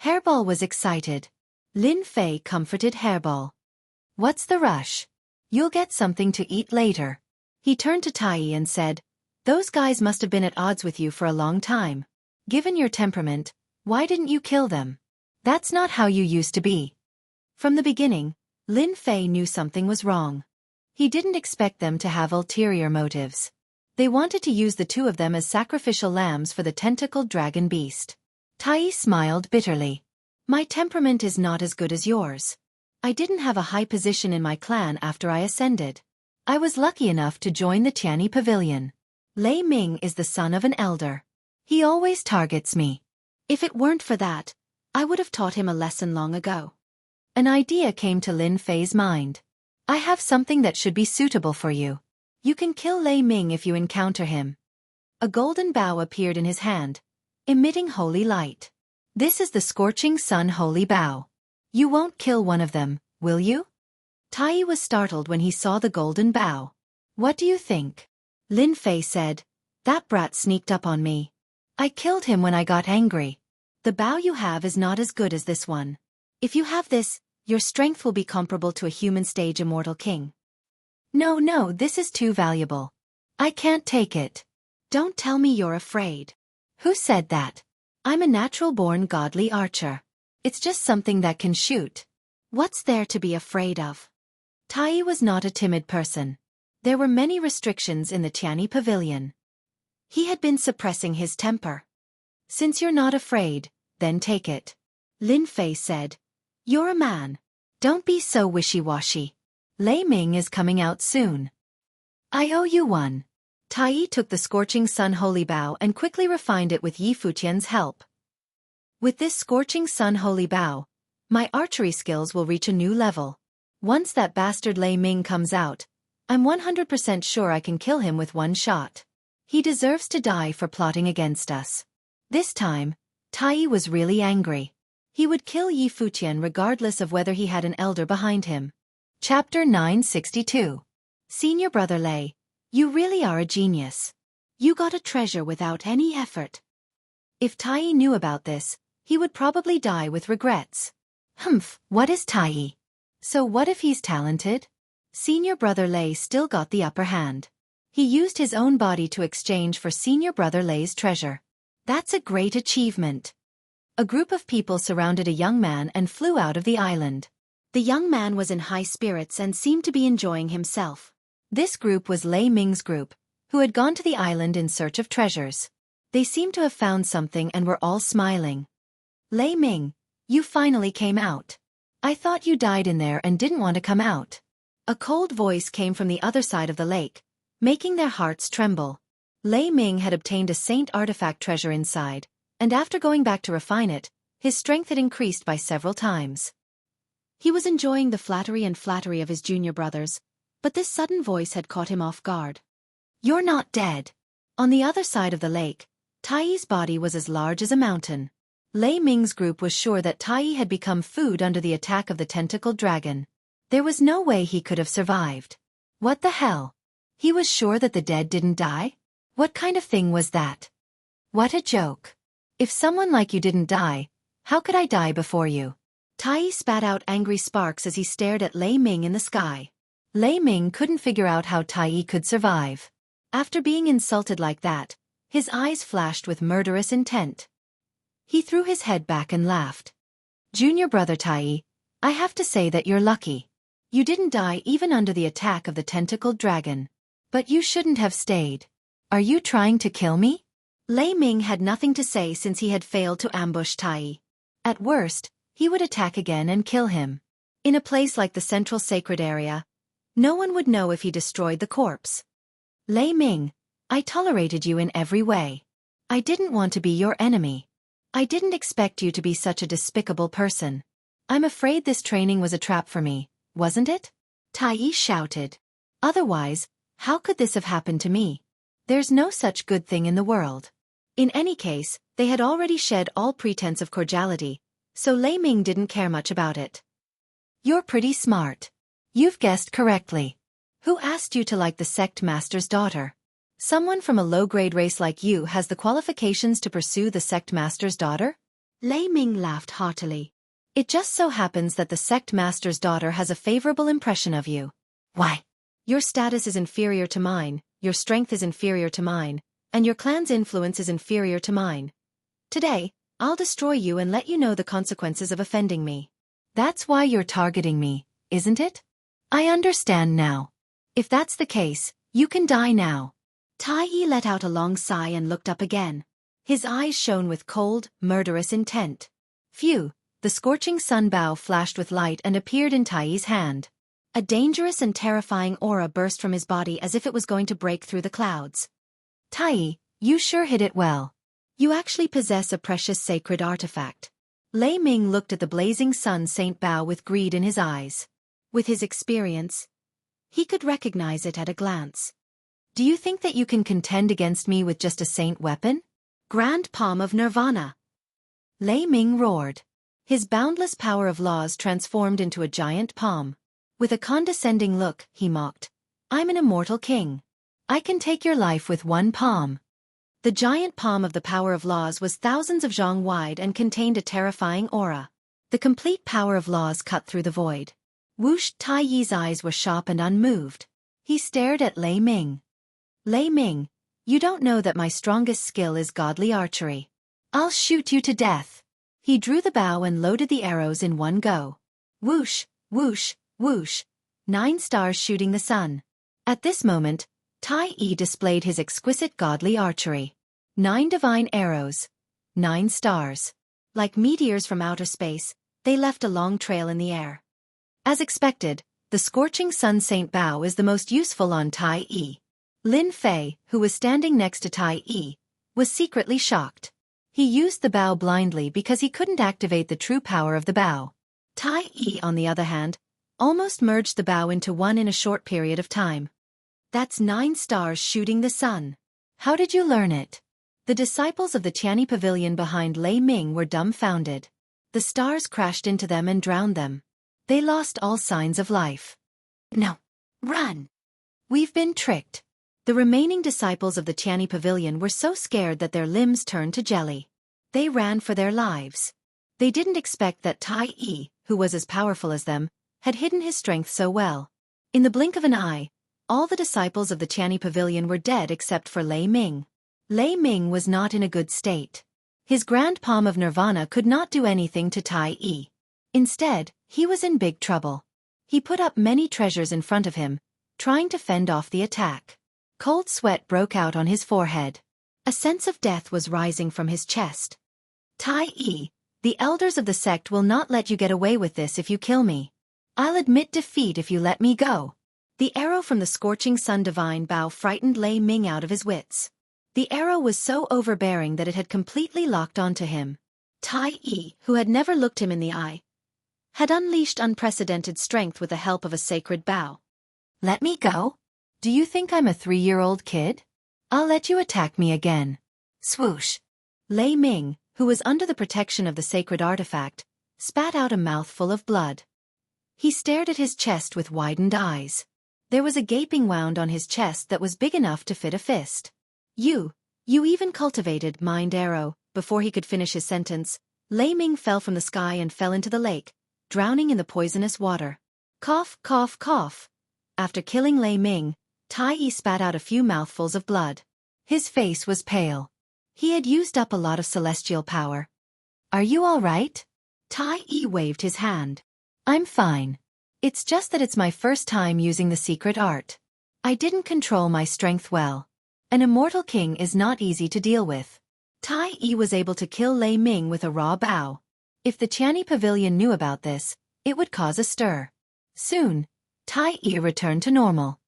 Hairball was excited. Lin Fei comforted Hairball. What's the rush? You'll get something to eat later. He turned to Tai and said, those guys must have been at odds with you for a long time. Given your temperament, why didn't you kill them? That's not how you used to be. From the beginning, Lin Fei knew something was wrong. He didn't expect them to have ulterior motives. They wanted to use the two of them as sacrificial lambs for the tentacled dragon beast. Tai smiled bitterly. My temperament is not as good as yours. I didn't have a high position in my clan after I ascended. I was lucky enough to join the Tianyi Pavilion. Lei Ming is the son of an elder. He always targets me. If it weren't for that, I would have taught him a lesson long ago. An idea came to Lin Fei's mind. I have something that should be suitable for you. You can kill Lei Ming if you encounter him. A golden bow appeared in his hand, emitting holy light. This is the scorching sun holy bow. You won't kill one of them, will you? Tai was startled when he saw the golden bow. What do you think? Lin Fei said, that brat sneaked up on me. I killed him when I got angry. The bow you have is not as good as this one. If you have this, your strength will be comparable to a human stage immortal king. No, this is too valuable. I can't take it. Don't tell me you're afraid. Who said that? I'm a natural-born godly archer. It's just something that can shoot. What's there to be afraid of? Tai was not a timid person. There were many restrictions in the Tianyi Pavilion. He had been suppressing his temper. Since you're not afraid, then take it. Lin Fei said. You're a man. Don't be so wishy-washy. Lei Ming is coming out soon. I owe you one. Tai took the scorching sun holy bow and quickly refined it with Yi Futian's help. With this scorching sun holy bow, my archery skills will reach a new level. Once that bastard Lei Ming comes out, I'm 100% sure I can kill him with one shot. He deserves to die for plotting against us. This time, Tai was really angry. He would kill Yi Futian regardless of whether he had an elder behind him. Chapter 962. Senior Brother Lei, you really are a genius. You got a treasure without any effort. If Tai knew about this, he would probably die with regrets. Humph, what is Tai? So what if he's talented? Senior Brother Lei still got the upper hand. He used his own body to exchange for Senior Brother Lei's treasure. That's a great achievement. A group of people surrounded a young man and flew out of the island. The young man was in high spirits and seemed to be enjoying himself. This group was Lei Ming's group, who had gone to the island in search of treasures. They seemed to have found something and were all smiling. Lei Ming, you finally came out. I thought you died in there and didn't want to come out. A cold voice came from the other side of the lake, making their hearts tremble. Lei Ming had obtained a saint artifact treasure inside, and after going back to refine it, his strength had increased by several times. He was enjoying the flattery of his junior brothers, but this sudden voice had caught him off guard. You're not dead. On the other side of the lake, Tai's body was as large as a mountain. Lei Ming's group was sure that Tai had become food under the attack of the tentacled dragon. There was no way he could have survived. What the hell? He was sure that the dead didn't die? What kind of thing was that? What a joke. If someone like you didn't die, how could I die before you? Tai spat out angry sparks as he stared at Lei Ming in the sky. Lei Ming couldn't figure out how Tai could survive. After being insulted like that, his eyes flashed with murderous intent. He threw his head back and laughed. Junior Brother Tai, I have to say that you're lucky. You didn't die even under the attack of the tentacled dragon. But you shouldn't have stayed. Are you trying to kill me? Lei Ming had nothing to say since he had failed to ambush Tai. At worst, he would attack again and kill him. In a place like the central sacred area, no one would know if he destroyed the corpse. Lei Ming, I tolerated you in every way. I didn't want to be your enemy. I didn't expect you to be such a despicable person. I'm afraid this training was a trap for me, wasn't it? Tai shouted. Otherwise, how could this have happened to me? There's no such good thing in the world. In any case, they had already shed all pretense of cordiality, so Lei Ming didn't care much about it. You're pretty smart. You've guessed correctly. Who asked you to like the sect master's daughter? Someone from a low-grade race like you has the qualifications to pursue the sect master's daughter? Lei Ming laughed heartily. It just so happens that the sect master's daughter has a favorable impression of you. Why? Your status is inferior to mine, your strength is inferior to mine, and your clan's influence is inferior to mine. Today, I'll destroy you and let you know the consequences of offending me. That's why you're targeting me, isn't it? I understand now. If that's the case, you can die now. Tai let out a long sigh and looked up again. His eyes shone with cold, murderous intent. Phew, the scorching sun bow flashed with light and appeared in Tai's hand. A dangerous and terrifying aura burst from his body as if it was going to break through the clouds. Tai, you sure hit it well. You actually possess a precious sacred artifact. Lei Ming looked at the blazing sun saint bow with greed in his eyes. With his experience, he could recognize it at a glance. Do you think that you can contend against me with just a saint weapon? Grand Palm of Nirvana. Lei Ming roared. His boundless power of laws transformed into a giant palm. With a condescending look, he mocked. I'm an immortal king. I can take your life with one palm. The giant palm of the power of laws was thousands of zhang wide and contained a terrifying aura. The complete power of laws cut through the void. Whoosh! Tai Yi's eyes were sharp and unmoved. He stared at Lei Ming. Lei Ming, you don't know that my strongest skill is godly archery. I'll shoot you to death. He drew the bow and loaded the arrows in one go. Whoosh, whoosh, whoosh. 9 stars shooting the sun. At this moment, Tai displayed his exquisite godly archery. 9 divine arrows. 9 stars. Like meteors from outer space, they left a long trail in the air. As expected, The scorching sun Saint Bao is the most useful on Tai Yi. Lin Fei, who was standing next to Tai Yi, was secretly shocked. He used the bow blindly because he couldn't activate the true power of the bow. Tai Yi, on the other hand, almost merged the bow into one in a short period of time. That's 9 stars shooting the sun. How did you learn it? The disciples of the Tianyi Pavilion behind Lei Ming were dumbfounded. The stars crashed into them and drowned them. They lost all signs of life. No. Run! We've been tricked. The remaining disciples of the Tianyi Pavilion were so scared that their limbs turned to jelly. They ran for their lives. They didn't expect that Tai Yi, who was as powerful as them, had hidden his strength so well. In the blink of an eye, all the disciples of the Tianyi Pavilion were dead except for Lei Ming. Lei Ming was not in a good state. His grand palm of nirvana could not do anything to Tai Yi. Instead, he was in big trouble. He put up many treasures in front of him, trying to fend off the attack. Cold sweat broke out on his forehead. A sense of death was rising from his chest. Tai Yi, the elders of the sect will not let you get away with this if you kill me. I'll admit defeat if you let me go. The arrow from the scorching sun divine bow frightened Lei Ming out of his wits. The arrow was so overbearing that it had completely locked onto him. Tai Yi, who had never looked him in the eye, had unleashed unprecedented strength with the help of a sacred bow. Let me go? Do you think I'm a 3-year-old kid? I'll let you attack me again. Swoosh. Lei Ming, who was under the protection of the sacred artifact, spat out a mouthful of blood. He stared at his chest with widened eyes. There was a gaping wound on his chest that was big enough to fit a fist. You even cultivated mind arrow. Before he could finish his sentence, Lei Ming fell from the sky and fell into the lake, drowning in the poisonous water. Cough, cough, cough. After killing Lei Ming, Tai Yi spat out a few mouthfuls of blood. His face was pale. He had used up a lot of celestial power. Are you all right? Tai Yi waved his hand. I'm fine. It's just that it's my first time using the secret art. I didn't control my strength well. An immortal king is not easy to deal with. Tai Yi was able to kill Lei Ming with a raw bow. If the Tianyi Pavilion knew about this, it would cause a stir. Soon, Tai Yi returned to normal.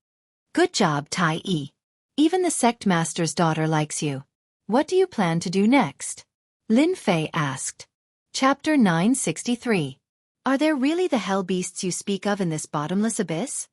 Good job, Tai Yi. Even the sect master's daughter likes you. What do you plan to do next? Lin Fei asked. Chapter 963. Are there really the hell beasts you speak of in this bottomless abyss?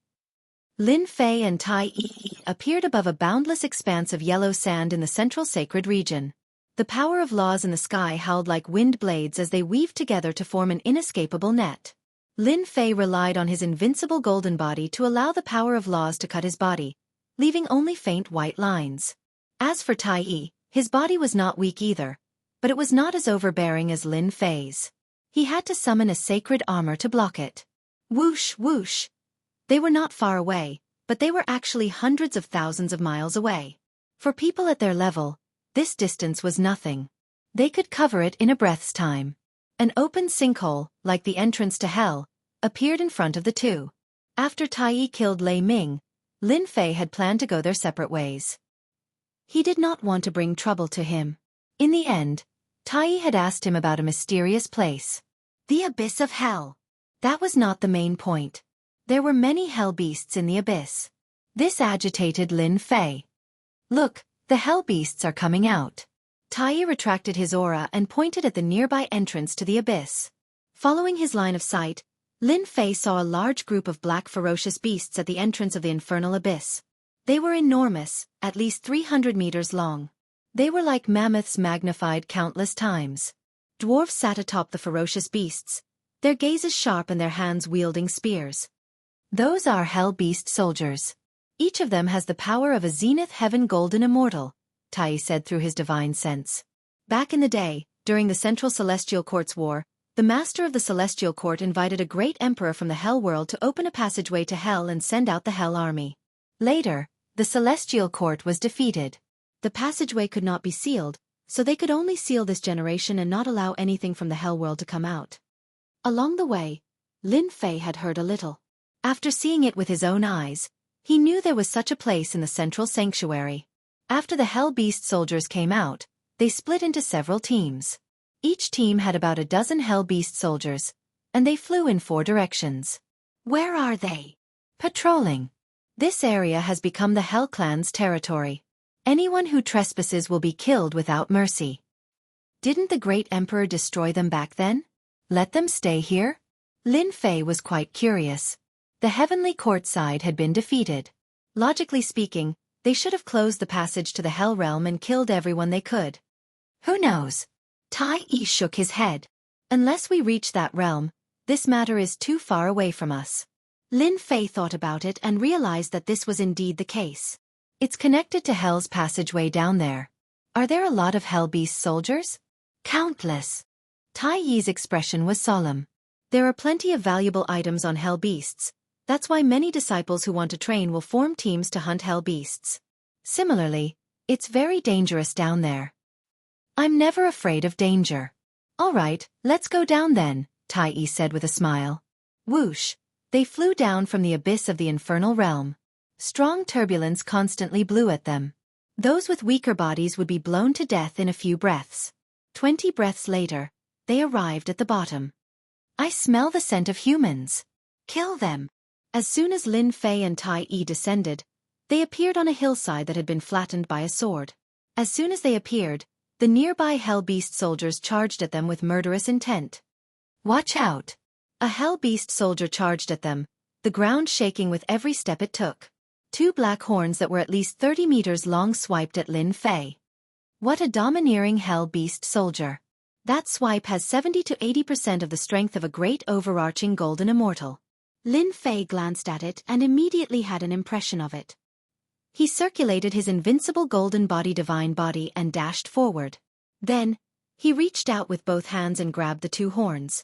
Lin Fei and Tai Yi appeared above a boundless expanse of yellow sand in the central sacred region. The power of laws in the sky howled like wind blades as they weaved together to form an inescapable net. Lin Fei relied on his invincible golden body to allow the power of laws to cut his body, leaving only faint white lines. As for Tai Yi, his body was not weak either, but it was not as overbearing as Lin Fei's. He had to summon a sacred armor to block it. Whoosh, whoosh. They were not far away, but they were actually hundreds of thousands of miles away. For people at their level, this distance was nothing. They could cover it in a breath's time. An open sinkhole, like the entrance to hell, appeared in front of the two. After Tai Yi killed Lei Ming, Lin Fei had planned to go their separate ways. He did not want to bring trouble to him. In the end, Tai Yi had asked him about a mysterious place. The abyss of hell. That was not the main point. There were many hell beasts in the abyss. This agitated Lin Fei. Look, the hell beasts are coming out. Tai Yi retracted his aura and pointed at the nearby entrance to the abyss. Following his line of sight, Lin Fei saw a large group of black ferocious beasts at the entrance of the infernal abyss. They were enormous, at least 300 meters long. They were like mammoths magnified countless times. Dwarves sat atop the ferocious beasts, their gazes sharp and their hands wielding spears. Those are hell beast soldiers. Each of them has the power of a zenith heaven golden immortal, Tai Yi said through his divine sense. Back in the day, during the Central Celestial Court's war, the master of the Celestial Court invited a great emperor from the hell world to open a passageway to hell and send out the hell army. Later, the Celestial Court was defeated. The passageway could not be sealed, so they could only seal this generation and not allow anything from the hell world to come out. Along the way, Lin Fei had heard a little. After seeing it with his own eyes, he knew there was such a place in the central sanctuary. After the hell beast soldiers came out, they split into several teams. Each team had about a dozen hell beast soldiers, and they flew in 4 directions. Where are they? Patrolling. This area has become the Hell Clan's territory. Anyone who trespasses will be killed without mercy. Didn't the great emperor destroy them back then? Let them stay here? Lin Fei was quite curious. The heavenly court side had been defeated. Logically speaking, they should have closed the passage to the Hell Realm and killed everyone they could. Who knows? Tai Yi shook his head. Unless we reach that realm, this matter is too far away from us. Lin Fei thought about it and realized that this was indeed the case. It's connected to Hell's passageway down there. Are there a lot of Hell Beast soldiers? Countless. Tai Yi's expression was solemn. There are plenty of valuable items on Hell Beasts. That's why many disciples who want to train will form teams to hunt Hell Beasts. Similarly, it's very dangerous down there. I'm never afraid of danger. All right, let's go down then, Tai Yi said with a smile. Whoosh! They flew down from the abyss of the infernal realm. Strong turbulence constantly blew at them. Those with weaker bodies would be blown to death in a few breaths. 20 breaths later, they arrived at the bottom. I smell the scent of humans. Kill them. As soon as Lin Fei and Tai Yi descended, they appeared on a hillside that had been flattened by a sword. As soon as they appeared, the nearby Hell Beast soldiers charged at them with murderous intent. Watch out! A Hell Beast soldier charged at them, the ground shaking with every step it took. 2 black horns that were at least 30 meters long swiped at Lin Fei. What a domineering Hell Beast soldier. That swipe has 70 to 80% of the strength of a great overarching golden immortal. Lin Fei glanced at it and immediately had an impression of it. He circulated his invincible golden divine body and dashed forward. Then, he reached out with both hands and grabbed the 2 horns.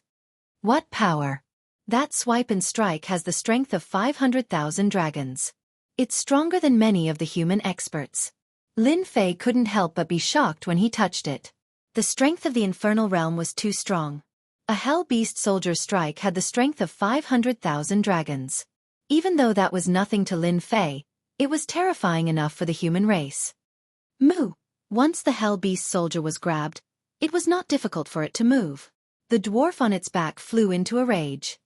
What power! That swipe and strike has the strength of 500,000 dragons. It's stronger than many of the human experts. Lin Fei couldn't help but be shocked when he touched it. The strength of the infernal realm was too strong. A Hell Beast soldier's strike had the strength of 500,000 dragons. Even though that was nothing to Lin Fei, it was terrifying enough for the human race. Moo! Once the Hell Beast soldier was grabbed, it was not difficult for it to move. The dwarf on its back flew into a rage.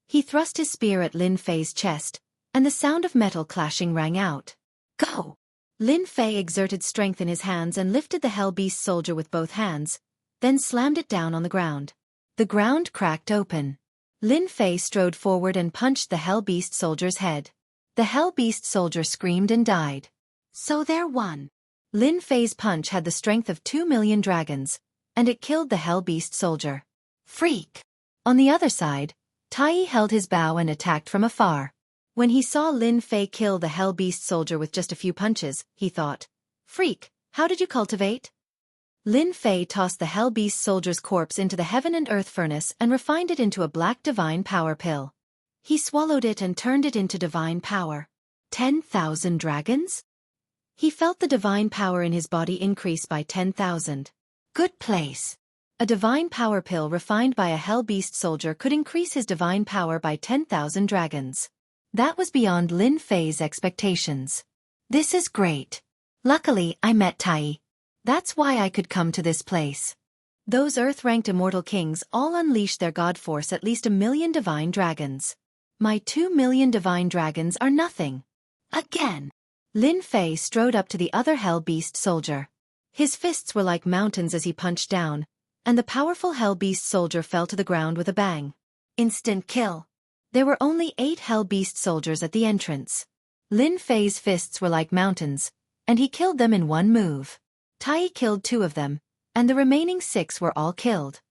He thrust his spear at Lin Fei's chest, and the sound of metal clashing rang out. Go! Lin Fei exerted strength in his hands and lifted the Hell Beast soldier with both hands, then slammed it down on the ground. The ground cracked open. Lin Fei strode forward and punched the Hell Beast soldier's head. The Hell Beast soldier screamed and died. So there won. Lin Fei's punch had the strength of 2 million dragons, and it killed the Hell Beast soldier. Freak! On the other side, Tai Yi held his bow and attacked from afar. When he saw Lin Fei kill the Hell Beast soldier with just a few punches, he thought, Freak, how did you cultivate? Lin Fei tossed the Hell Beast soldier's corpse into the heaven and earth furnace and refined it into a black divine power pill. He swallowed it and turned it into divine power. 10,000 dragons? He felt the divine power in his body increase by 10,000. Good place. A divine power pill refined by a Hell Beast soldier could increase his divine power by 10,000 dragons. That was beyond Lin Fei's expectations. This is great. Luckily, I met Tai Yi. That's why I could come to this place. Those Earth-ranked immortal kings all unleashed their god force at least 1 million divine dragons. My 2 million divine dragons are nothing. Again. Lin Fei strode up to the other Hell Beast soldier. His fists were like mountains as he punched down, and the powerful Hell Beast soldier fell to the ground with a bang. Instant kill. There were only 8 Hell Beast soldiers at the entrance. Lin Fei's fists were like mountains, and he killed them in one move. Tai Yi killed 2 of them, and the remaining 6 were all killed.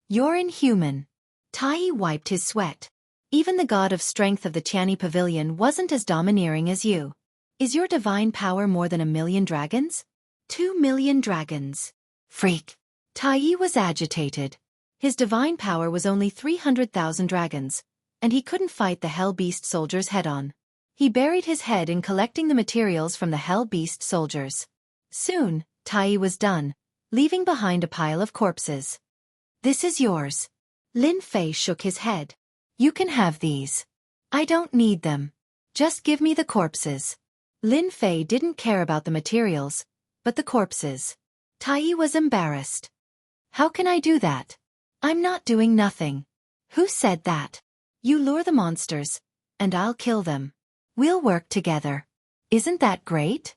You're inhuman. Tai Yi wiped his sweat. Even the god of strength of the Qiani Pavilion wasn't as domineering as you. Is your divine power more than 1 million dragons? 2 million dragons. Freak. Tai Yi was agitated. His divine power was only 300,000 dragons, and he couldn't fight the Hell Beast soldiers head-on. He buried his head in collecting the materials from the Hell Beast soldiers. Soon, Tai Yi was done, leaving behind a pile of corpses. This is yours. Lin Fei shook his head. You can have these. I don't need them. Just give me the corpses. Lin Fei didn't care about the materials, but the corpses. Tai Yi was embarrassed. How can I do that? I'm not doing nothing. Who said that? You lure the monsters, and I'll kill them. We'll work together. Isn't that great?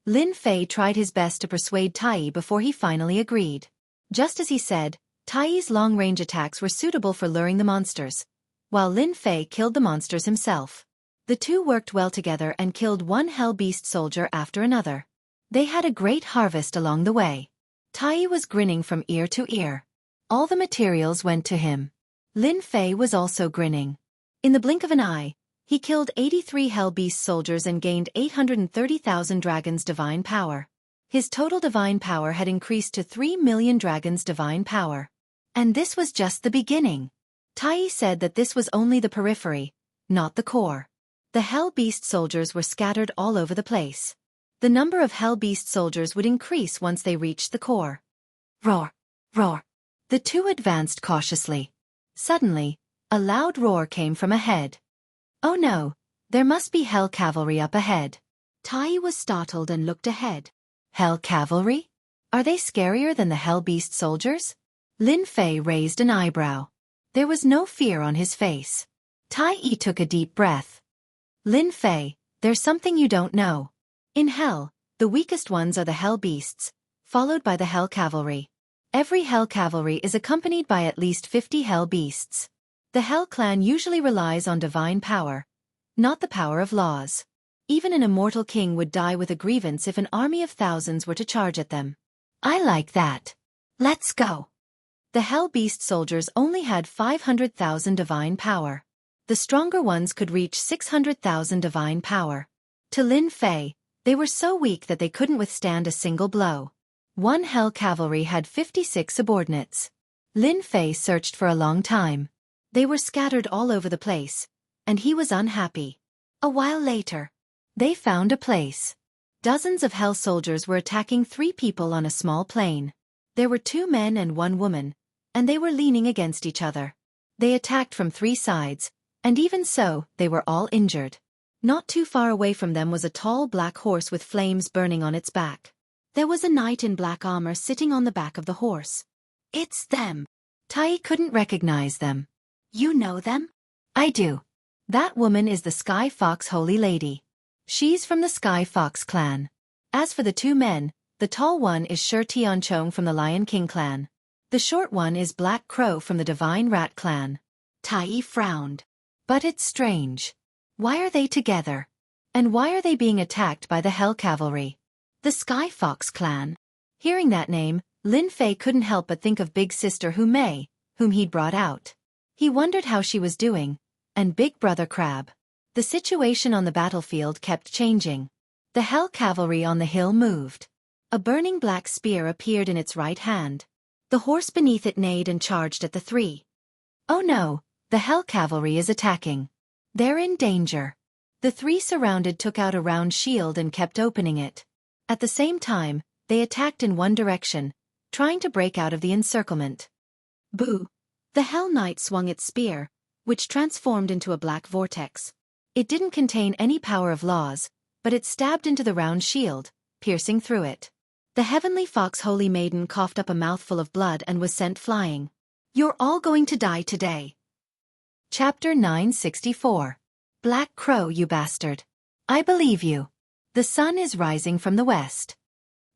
Lin Fei tried his best to persuade Tai before he finally agreed. Just as he said, Tai's long-range attacks were suitable for luring the monsters, while Lin Fei killed the monsters himself. The two worked well together and killed one hell beast soldier after another. They had a great harvest along the way. Tai was grinning from ear to ear. All the materials went to him. Lin Fei was also grinning. In the blink of an eye, he killed 83 hell beast soldiers and gained 830,000 dragons' divine power. His total divine power had increased to 3 million dragons' divine power. And this was just the beginning. Tai said that this was only the periphery, not the core. The hell beast soldiers were scattered all over the place. The number of hell beast soldiers would increase once they reached the core. Roar! Roar! The two advanced cautiously. Suddenly, a loud roar came from ahead. Oh no, there must be hell cavalry up ahead. Tai was startled and looked ahead. Hell cavalry? Are they scarier than the hell beast soldiers? Lin Fei raised an eyebrow. There was no fear on his face. Tai took a deep breath. Lin Fei, there's something you don't know. In hell, the weakest ones are the hell beasts, followed by the hell cavalry. Every hell cavalry is accompanied by at least 50 hell beasts. The hell clan usually relies on divine power, not the power of laws. Even an immortal king would die with a grievance if an army of thousands were to charge at them. I like that. Let's go. The hell beast soldiers only had 500,000 divine power. The stronger ones could reach 600,000 divine power. To Lin Fei, they were so weak that they couldn't withstand a single blow. One hell cavalry had 56 subordinates. Lin Fei searched for a long time. They were scattered all over the place, and he was unhappy. A while later, they found a place. Dozens of hell soldiers were attacking 3 people on a small plain. There were 2 men and 1 woman, and they were leaning against each other. They attacked from 3 sides, and even so, they were all injured. Not too far away from them was a tall black horse with flames burning on its back. There was a knight in black armor sitting on the back of the horse. It's them. Tai couldn't recognize them. You know them? I do. That woman is the Sky Fox Holy Lady. She's from the Sky Fox clan. As for the 2 men, the tall one is Shi Tianchong from the Lion King clan. The short one is Black Crow from the Divine Rat clan. Tai frowned. But it's strange. Why are they together? And why are they being attacked by the Hell Cavalry? The Sky Fox clan. Hearing that name, Lin Fei couldn't help but think of Big Sister Hu Mei, whom he'd brought out. He wondered how she was doing, and Big Brother Crab. The situation on the battlefield kept changing. The Hell Cavalry on the hill moved. A burning black spear appeared in its right hand. The horse beneath it neighed and charged at the 3. Oh no, the Hell Cavalry is attacking. They're in danger. The 3 surrounded took out a round shield and kept opening it. At the same time, they attacked in one direction, trying to break out of the encirclement. Boo! The Hell Knight swung its spear, which transformed into a black vortex. It didn't contain any power of laws, but it stabbed into the round shield, piercing through it. The Heavenly Fox Holy Maiden coughed up a mouthful of blood and was sent flying. You're all going to die today. Chapter 964. Black Crow, you bastard. I believe you. The sun is rising from the west.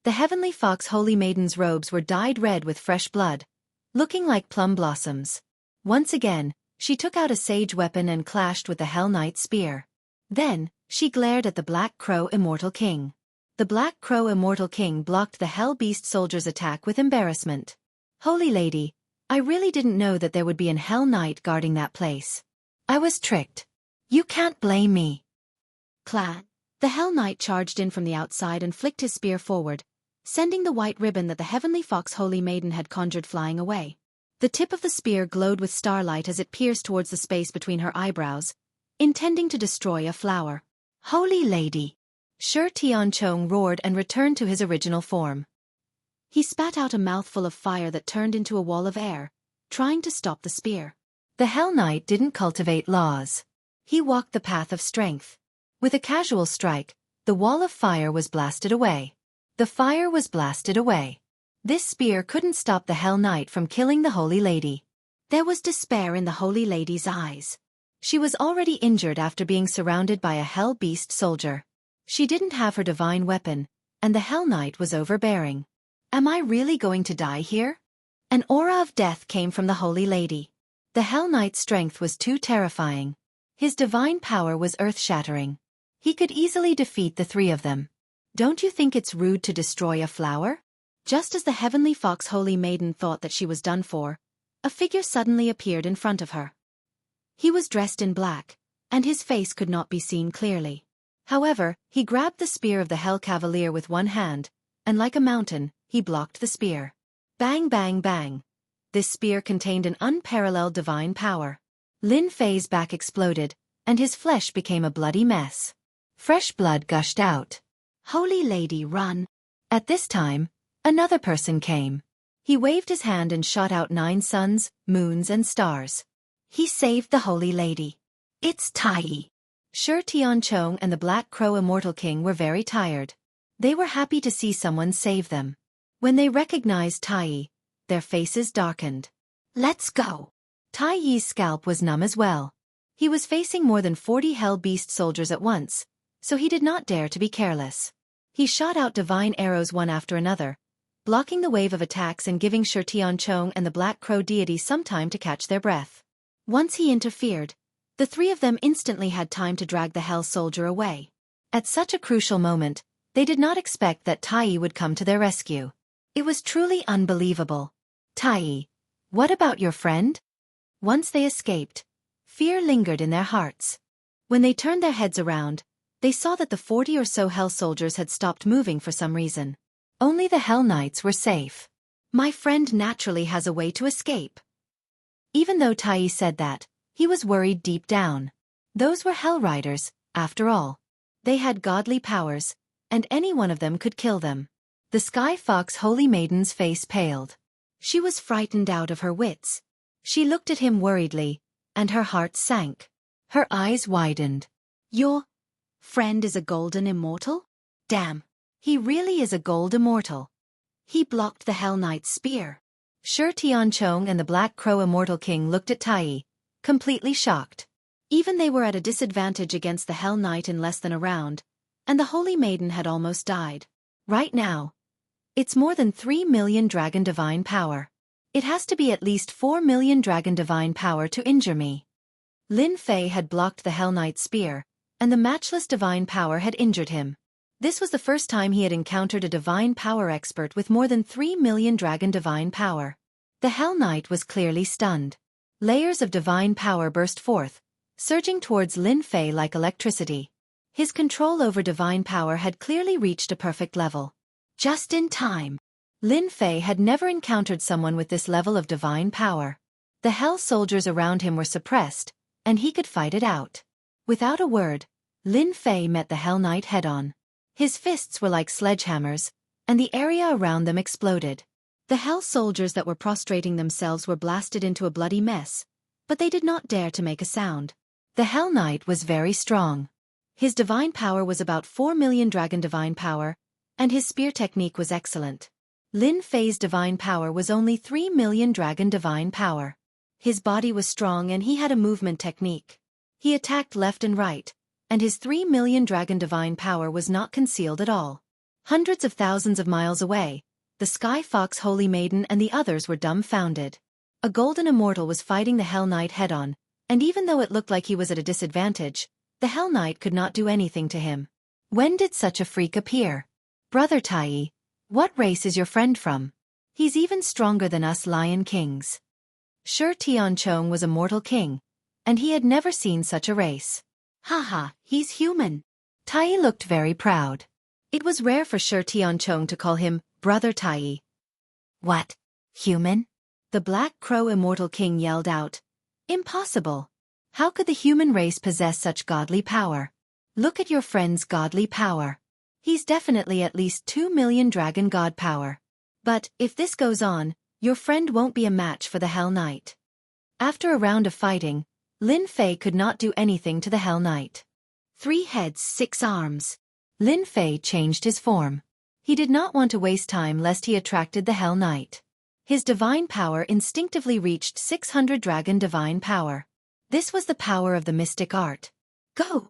The Heavenly Fox Holy Maiden's robes were dyed red with fresh blood, looking like plum blossoms. Once again, she took out a sage weapon and clashed with the Hell Knight's spear. Then, she glared at the Black Crow Immortal King. The Black Crow Immortal King blocked the Hell Beast soldier's attack with embarrassment. Holy Lady, I really didn't know that there would be an Hell Knight guarding that place. I was tricked. You can't blame me. Clan. The Hell Knight charged in from the outside and flicked his spear forward, sending the white ribbon that the Heavenly Fox Holy Maiden had conjured flying away. The tip of the spear glowed with starlight as it pierced towards the space between her eyebrows, intending to destroy a flower. Holy Lady! Shi Tianchong roared and returned to his original form. He spat out a mouthful of fire that turned into a wall of air, trying to stop the spear. The Hell Knight didn't cultivate laws. He walked the path of strength. With a casual strike, the wall of fire was blasted away. The fire was blasted away. This spear couldn't stop the Hell Knight from killing the Holy Lady. There was despair in the Holy Lady's eyes. She was already injured after being surrounded by a Hell Beast soldier. She didn't have her divine weapon, and the Hell Knight was overbearing. Am I really going to die here? An aura of death came from the Holy Lady. The Hell Knight's strength was too terrifying. His divine power was earth-shattering. He could easily defeat the three of them. Don't you think it's rude to destroy a flower? Just as the Heavenly Fox Holy Maiden thought that she was done for, a figure suddenly appeared in front of her. He was dressed in black, and his face could not be seen clearly. However, he grabbed the spear of the Hell Cavalier with one hand, and like a mountain, he blocked the spear. Bang bang bang. This spear contained an unparalleled divine power. Lin Fei's back exploded, and his flesh became a bloody mess. Fresh blood gushed out. Holy Lady, run! At this time, another person came. He waved his hand and shot out 9 suns, moons and stars. He saved the Holy Lady. It's Tai. Shi Tianchong and the Black Crow Immortal King were very tired. They were happy to see someone save them. When they recognized Tai, their faces darkened. Let's go! Tai Yi's scalp was numb as well. He was facing more than 40 Hell Beast soldiers at once, so he did not dare to be careless. He shot out divine arrows one after another, blocking the wave of attacks and giving Shi Tianchong and the Black Crow deity some time to catch their breath. Once he interfered, the three of them instantly had time to drag the Hell Soldier away. At such a crucial moment, they did not expect that Tai would come to their rescue. It was truly unbelievable. Tai, what about your friend? Once they escaped, fear lingered in their hearts. When they turned their heads around, they saw that the 40 or so Hell Soldiers had stopped moving for some reason. Only the Hell Knights were safe. My friend naturally has a way to escape. Even though Tai said that, he was worried deep down. Those were Hell Riders, after all. They had godly powers, and any one of them could kill them. The Sky Fox Holy Maiden's face paled. She was frightened out of her wits. She looked at him worriedly, and her heart sank. Her eyes widened. Your friend is a golden immortal? Damn, he really is a gold immortal. He blocked the Hell Knight's spear. Shi Tianchong and the Black Crow Immortal King looked at Tai, completely shocked. Even they were at a disadvantage against the Hell Knight in less than a round, and the Holy Maiden had almost died. Right now, it's more than 3 million dragon divine power. It has to be at least 4 million dragon divine power to injure me. Lin Fei had blocked the Hell Knight's spear, and the matchless divine power had injured him. This was the first time he had encountered a divine power expert with more than 3 million dragon divine power. The Hell Knight was clearly stunned. Layers of divine power burst forth, surging towards Lin Fei like electricity. His control over divine power had clearly reached a perfect level. Just in time. Lin Fei had never encountered someone with this level of divine power. The Hell Soldiers around him were suppressed, and he could fight it out. Without a word, Lin Fei met the Hell Knight head-on. His fists were like sledgehammers, and the area around them exploded. The Hell Soldiers that were prostrating themselves were blasted into a bloody mess, but they did not dare to make a sound. The Hell Knight was very strong. His divine power was about 4 million dragon divine power, and his spear technique was excellent. Lin Fei's divine power was only 3 million dragon divine power. His body was strong and he had a movement technique. He attacked left and right, and his 3 million dragon divine power was not concealed at all. Hundreds of thousands of miles away, the Sky Fox Holy Maiden and the others were dumbfounded. A golden immortal was fighting the Hell Knight head-on, and even though it looked like he was at a disadvantage, the Hell Knight could not do anything to him. When did such a freak appear? Brother Tai, what race is your friend from? He's even stronger than us Lion Kings. Shi Tianchong was a mortal king, and he had never seen such a race. Haha, he's human. Tai looked very proud. It was rare for Shi Tianchong to call him Brother Tai. What? Human? The Black Crow Immortal King yelled out. Impossible. How could the human race possess such godly power? Look at your friend's godly power. He's definitely at least 2 million dragon god power. But, if this goes on, your friend won't be a match for the Hell Knight. After a round of fighting, Lin Fei could not do anything to the Hell Knight. 3 heads, 6 arms. Lin Fei changed his form. He did not want to waste time lest he attracted the Hell Knight. His divine power instinctively reached 600 dragon divine power. This was the power of the mystic art. Go!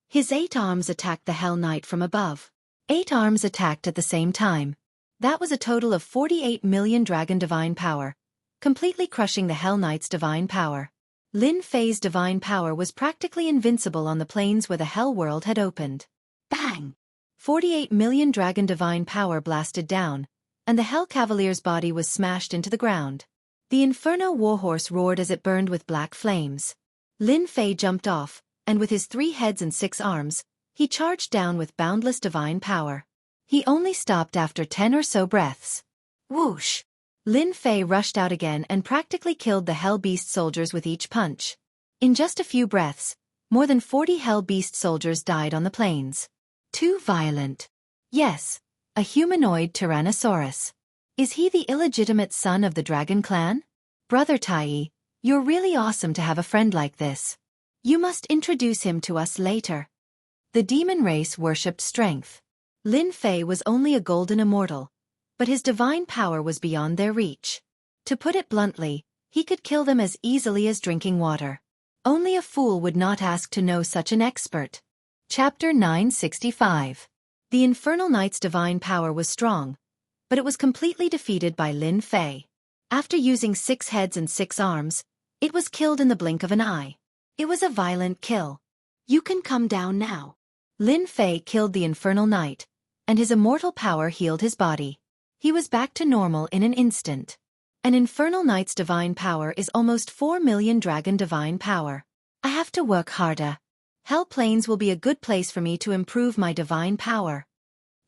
His 8 arms attacked the Hell Knight from above. 8 arms attacked at the same time. That was a total of 48 million dragon divine power, completely crushing the Hell Knight's divine power. Lin Fei's divine power was practically invincible on the plains where the Hell World had opened. Bang! 48 million dragon divine power blasted down, and the Hell Cavalier's body was smashed into the ground. The Inferno Warhorse roared as it burned with black flames. Lin Fei jumped off, and with his 3 heads and 6 arms, he charged down with boundless divine power. He only stopped after 10 or so breaths. Whoosh! Lin Fei rushed out again and practically killed the Hell Beast soldiers with each punch. In just a few breaths, more than 40 Hell Beast soldiers died on the plains. Too violent. Yes, a humanoid Tyrannosaurus. Is he the illegitimate son of the Dragon Clan? Brother Tai, you're really awesome to have a friend like this. You must introduce him to us later. The demon race worshipped strength. Lin Fei was only a golden immortal, but his divine power was beyond their reach. To put it bluntly, he could kill them as easily as drinking water. Only a fool would not ask to know such an expert. Chapter 965. The Infernal Knight's divine power was strong, but it was completely defeated by Lin Fei. After using 6 heads and 6 arms, it was killed in the blink of an eye. It was a violent kill. You can come down now. Lin Fei killed the Infernal Knight, and his immortal power healed his body. He was back to normal in an instant. An Infernal Knight's divine power is almost 4 million dragon divine power. I have to work harder. Hell Plains will be a good place for me to improve my divine power.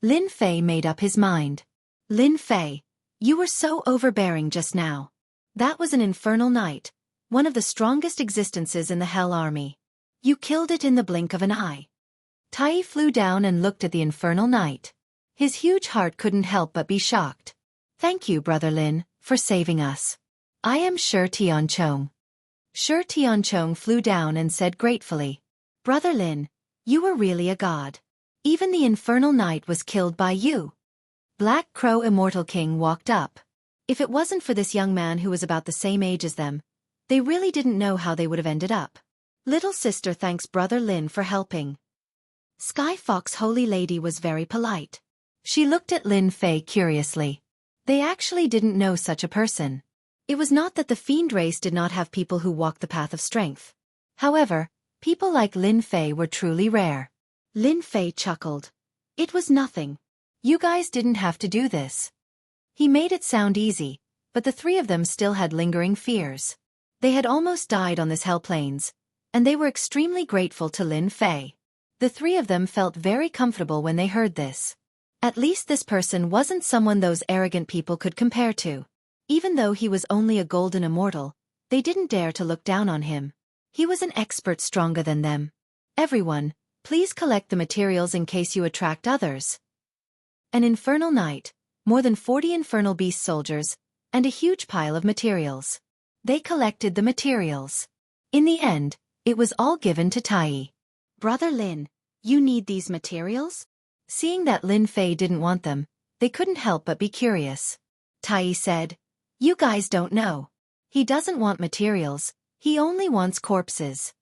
Lin Fei made up his mind. Lin Fei, you were so overbearing just now. That was an Infernal Knight, one of the strongest existences in the Hell Army. You killed it in the blink of an eye. Tai flew down and looked at the Infernal Knight. His huge heart couldn't help but be shocked. Thank you, Brother Lin, for saving us. I am Shi Tianchong. Shi Tianchong flew down and said gratefully, Brother Lin, you were really a god. Even the Infernal Knight was killed by you. Black Crow Immortal King walked up. If it wasn't for this young man who was about the same age as them, they really didn't know how they would have ended up. Little sister thanks Brother Lin for helping. Sky Fox Holy Lady was very polite. She looked at Lin Fei curiously. They actually didn't know such a person. It was not that the fiend race did not have people who walked the path of strength. However, people like Lin Fei were truly rare. Lin Fei chuckled. It was nothing. You guys didn't have to do this. He made it sound easy, but the 3 of them still had lingering fears. They had almost died on this Hell Plains, and they were extremely grateful to Lin Fei. The 3 of them felt very comfortable when they heard this. At least this person wasn't someone those arrogant people could compare to. Even though he was only a golden immortal, they didn't dare to look down on him. He was an expert stronger than them. Everyone, please collect the materials in case you attract others. An Infernal Knight, more than 40 Infernal Beast soldiers, and a huge pile of materials. They collected the materials. In the end, it was all given to Tai. Brother Lin, you need these materials? Seeing that Lin Fei didn't want them, they couldn't help but be curious. Tai said, you guys don't know. He doesn't want materials, he only wants corpses.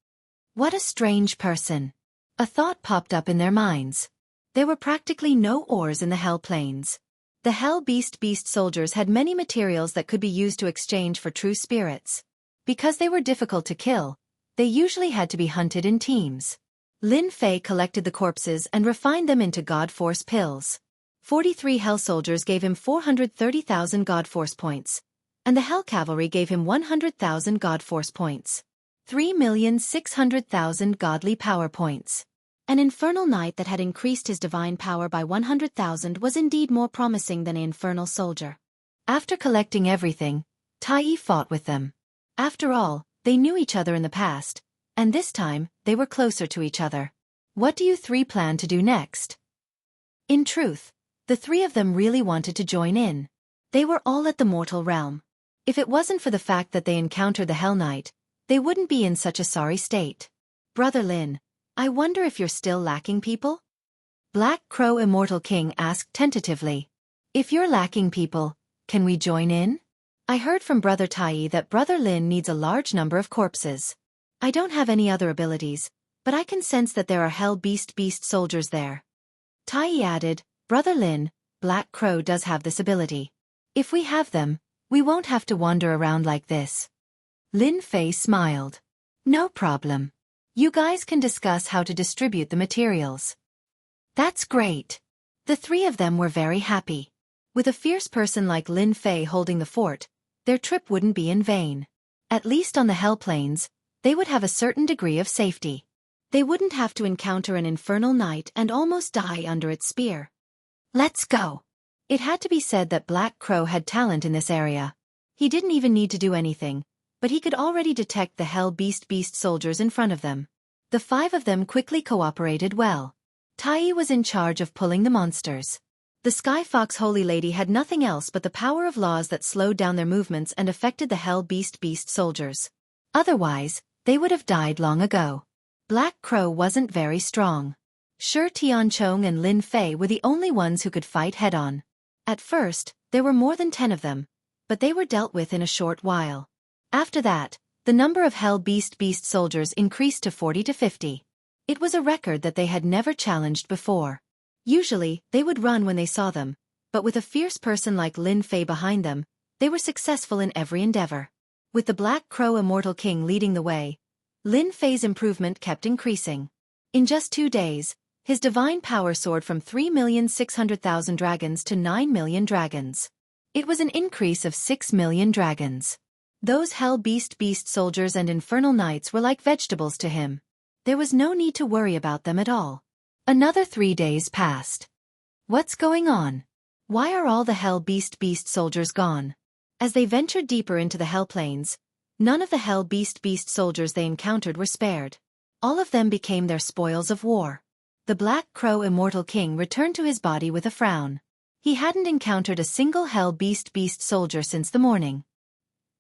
What a strange person. A thought popped up in their minds. There were practically no ores in the Hell Plains. The Hell Beast soldiers had many materials that could be used to exchange for true spirits. Because they were difficult to kill, they usually had to be hunted in teams. Lin Fei collected the corpses and refined them into God Force pills. 43 Hell soldiers gave him 430,000 God Force points, and the Hell Cavalry gave him 100,000 God Force points. 3,600,000 godly power points. An Infernal Knight that had increased his divine power by 100,000 was indeed more promising than an Infernal soldier. After collecting everything, Tai fought with them. After all, they knew each other in the past, and this time, they were closer to each other. What do you 3 plan to do next? In truth, the 3 of them really wanted to join in. They were all at the mortal realm. If it wasn't for the fact that they encountered the Hell Knight, they wouldn't be in such a sorry state. Brother Lin, I wonder if you're still lacking people? Black Crow Immortal King asked tentatively. If you're lacking people, can we join in? I heard from Brother Tai that Brother Lin needs a large number of corpses. I don't have any other abilities, but I can sense that there are Hell Beast soldiers there. Tai added, Brother Lin, Black Crow does have this ability. If we have them, we won't have to wander around like this. Lin Fei smiled. No problem. You guys can discuss how to distribute the materials. That's great. The three of them were very happy. With a fierce person like Lin Fei holding the fort, their trip wouldn't be in vain. At least on the Hell Plains, they would have a certain degree of safety. They wouldn't have to encounter an infernal knight and almost die under its spear. Let's go. It had to be said that Black Crow had talent in this area. He didn't even need to do anything, but he could already detect the Hell Beast soldiers in front of them. The five of them quickly cooperated well. Tai was in charge of pulling the monsters. The Sky Fox Holy Lady had nothing else but the power of laws that slowed down their movements and affected the Hell Beast soldiers. Otherwise, they would have died long ago. Black Crow wasn't very strong. Shi Tianchong and Lin Fei were the only ones who could fight head-on. At first, there were more than 10 of them, but they were dealt with in a short while. After that, the number of Hell Beast soldiers increased to 40 to 50. It was a record that they had never challenged before. Usually, they would run when they saw them, but with a fierce person like Lin Fei behind them, they were successful in every endeavor. With the Black Crow Immortal King leading the way, Lin Fei's improvement kept increasing. In just 2 days, his divine power soared from 3,600,000 dragons to 9 million dragons. It was an increase of 6 million dragons. Those Hell Beast soldiers and infernal knights were like vegetables to him. There was no need to worry about them at all. Another 3 days passed. What's going on? Why are all the Hell Beast soldiers gone? As they ventured deeper into the Hell Plains, none of the Hell Beast soldiers they encountered were spared. All of them became their spoils of war. The Black Crow Immortal King returned to his body with a frown. He hadn't encountered a single Hell Beast soldier since the morning.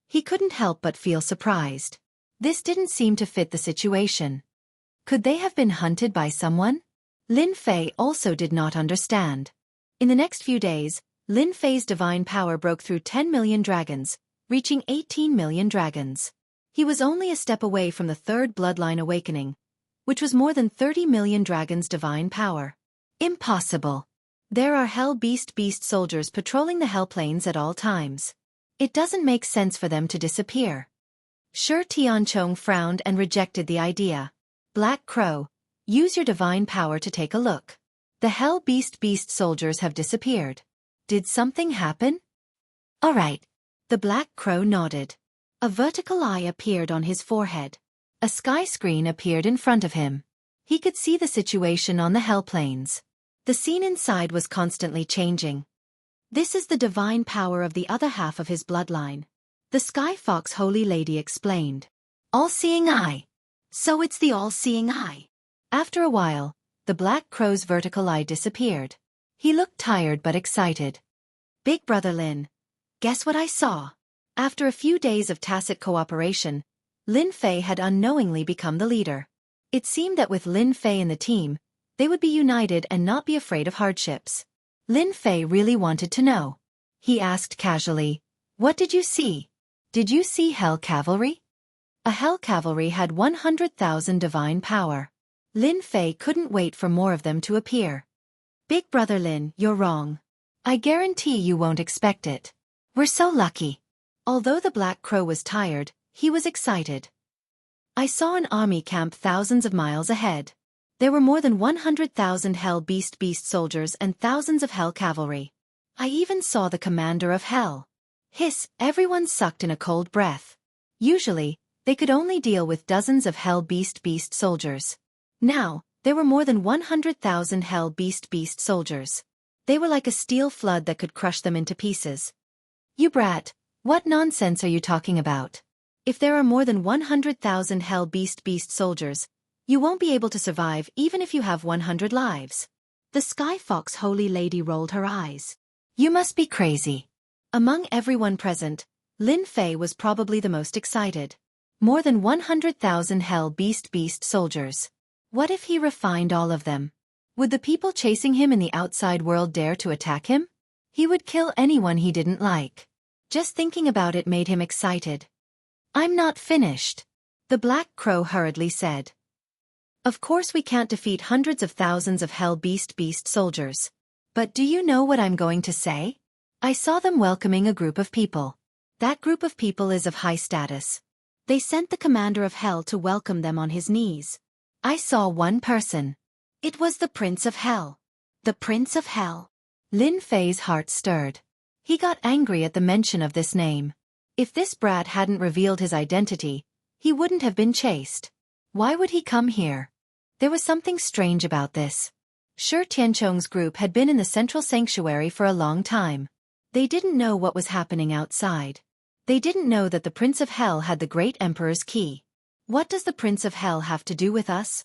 He couldn't help but feel surprised. This didn't seem to fit the situation. Could they have been hunted by someone? Lin Fei also did not understand. In the next few days, Lin Fei's divine power broke through 10 million dragons, reaching 18 million dragons. He was only a step away from the third bloodline awakening, which was more than 30 million dragons' divine power. Impossible. There are Hell Beast soldiers patrolling the Hell Plains at all times. It doesn't make sense for them to disappear. Shi Tianchong frowned and rejected the idea. Black Crow, use your divine power to take a look. The Hell Beast soldiers have disappeared. Did something happen? All right. The Black Crow nodded. A vertical eye appeared on his forehead. A sky screen appeared in front of him. He could see the situation on the Hell Plains. The scene inside was constantly changing. This is the divine power of the other half of his bloodline. The Sky Fox Holy Lady explained. All-seeing eye. So it's the all-seeing eye. After a while, the Black Crow's vertical eye disappeared. He looked tired but excited. Big Brother Lin, guess what I saw? After a few days of tacit cooperation, Lin Fei had unknowingly become the leader. It seemed that with Lin Fei in the team, they would be united and not be afraid of hardships. Lin Fei really wanted to know. He asked casually, what did you see? Did you see Hell Cavalry? A Hell Cavalry had 100,000 divine power. Lin Fei couldn't wait for more of them to appear. Big Brother Lin, you're wrong. I guarantee you won't expect it. We're so lucky. Although the Black Crow was tired, he was excited. I saw an army camp thousands of miles ahead. There were more than 100,000 Hell Beast soldiers and thousands of Hell Cavalry. I even saw the commander of Hell. Hiss, everyone sucked in a cold breath. Usually, they could only deal with dozens of Hell Beast soldiers. Now, there were more than 100,000 Hell Beast soldiers. They were like a steel flood that could crush them into pieces. You brat, what nonsense are you talking about? If there are more than 100,000 Hell Beast soldiers, you won't be able to survive even if you have 100 lives. The Sky Fox Holy Lady rolled her eyes. You must be crazy. Among everyone present, Lin Fei was probably the most excited. More than 100,000 Hell Beast soldiers. What if he refined all of them? Would the people chasing him in the outside world dare to attack him? He would kill anyone he didn't like. Just thinking about it made him excited. I'm not finished. The Black Crow hurriedly said. Of course we can't defeat hundreds of thousands of Hell Beast soldiers. But do you know what I'm going to say? I saw them welcoming a group of people. That group of people is of high status. They sent the commander of Hell to welcome them on his knees. I saw one person. It was the Prince of Hell. The Prince of Hell. Lin Fei's heart stirred. He got angry at the mention of this name. If this brat hadn't revealed his identity, he wouldn't have been chased. Why would he come here? There was something strange about this. Sure, Tianchong's group had been in the central sanctuary for a long time. They didn't know what was happening outside. They didn't know that the Prince of Hell had the Great Emperor's key. What does the Prince of Hell have to do with us?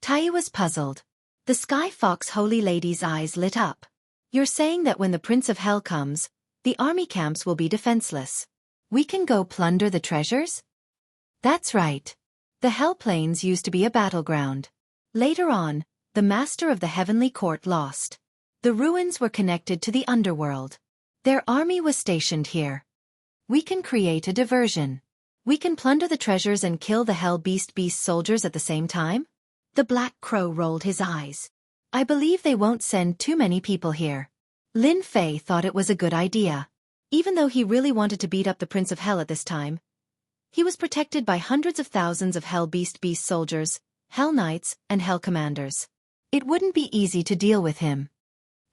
Tai was puzzled. The Sky Fox Holy Lady's eyes lit up. You're saying that when the Prince of Hell comes, the army camps will be defenseless. We can go plunder the treasures? That's right. The Hell Plains used to be a battleground. Later on, the Master of the Heavenly Court lost. The ruins were connected to the underworld. Their army was stationed here. We can create a diversion. We can plunder the treasures and kill the Hell Beast soldiers at the same time? The Black Crow rolled his eyes. I believe they won't send too many people here. Lin Fei thought it was a good idea. Even though he really wanted to beat up the Prince of Hell at this time, he was protected by hundreds of thousands of Hell Beast soldiers, Hell Knights, and Hell Commanders. It wouldn't be easy to deal with him.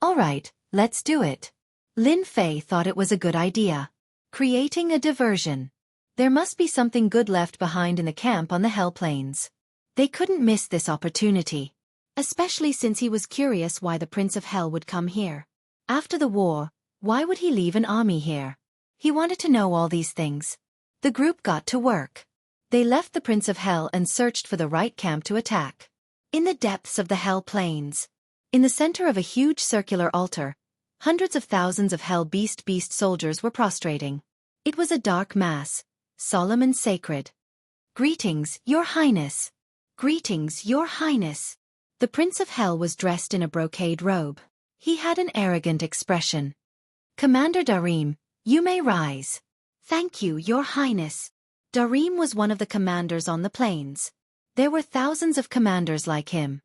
All right, let's do it. Lin Fei thought it was a good idea. Creating a diversion. There must be something good left behind in the camp on the Hell Plains. They couldn't miss this opportunity. Especially since he was curious why the Prince of Hell would come here. After the war, why would he leave an army here? He wanted to know all these things. The group got to work. They left the Prince of Hell and searched for the right camp to attack. In the depths of the Hell Plains, in the center of a huge circular altar, hundreds of thousands of Hell Beast soldiers were prostrating. It was a dark mass, solemn and sacred. Greetings, Your Highness. Greetings, Your Highness. The Prince of Hell was dressed in a brocade robe. He had an arrogant expression. Commander Darim, you may rise. Thank you, Your Highness. Darim was one of the commanders on the plains. There were thousands of commanders like him.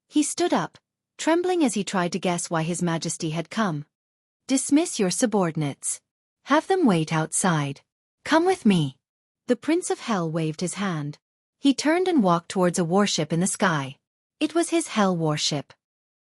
He stood up, trembling as he tried to guess why His Majesty had come. Dismiss your subordinates. Have them wait outside. Come with me. The Prince of Hell waved his hand. He turned and walked towards a warship in the sky. It was his Hell warship.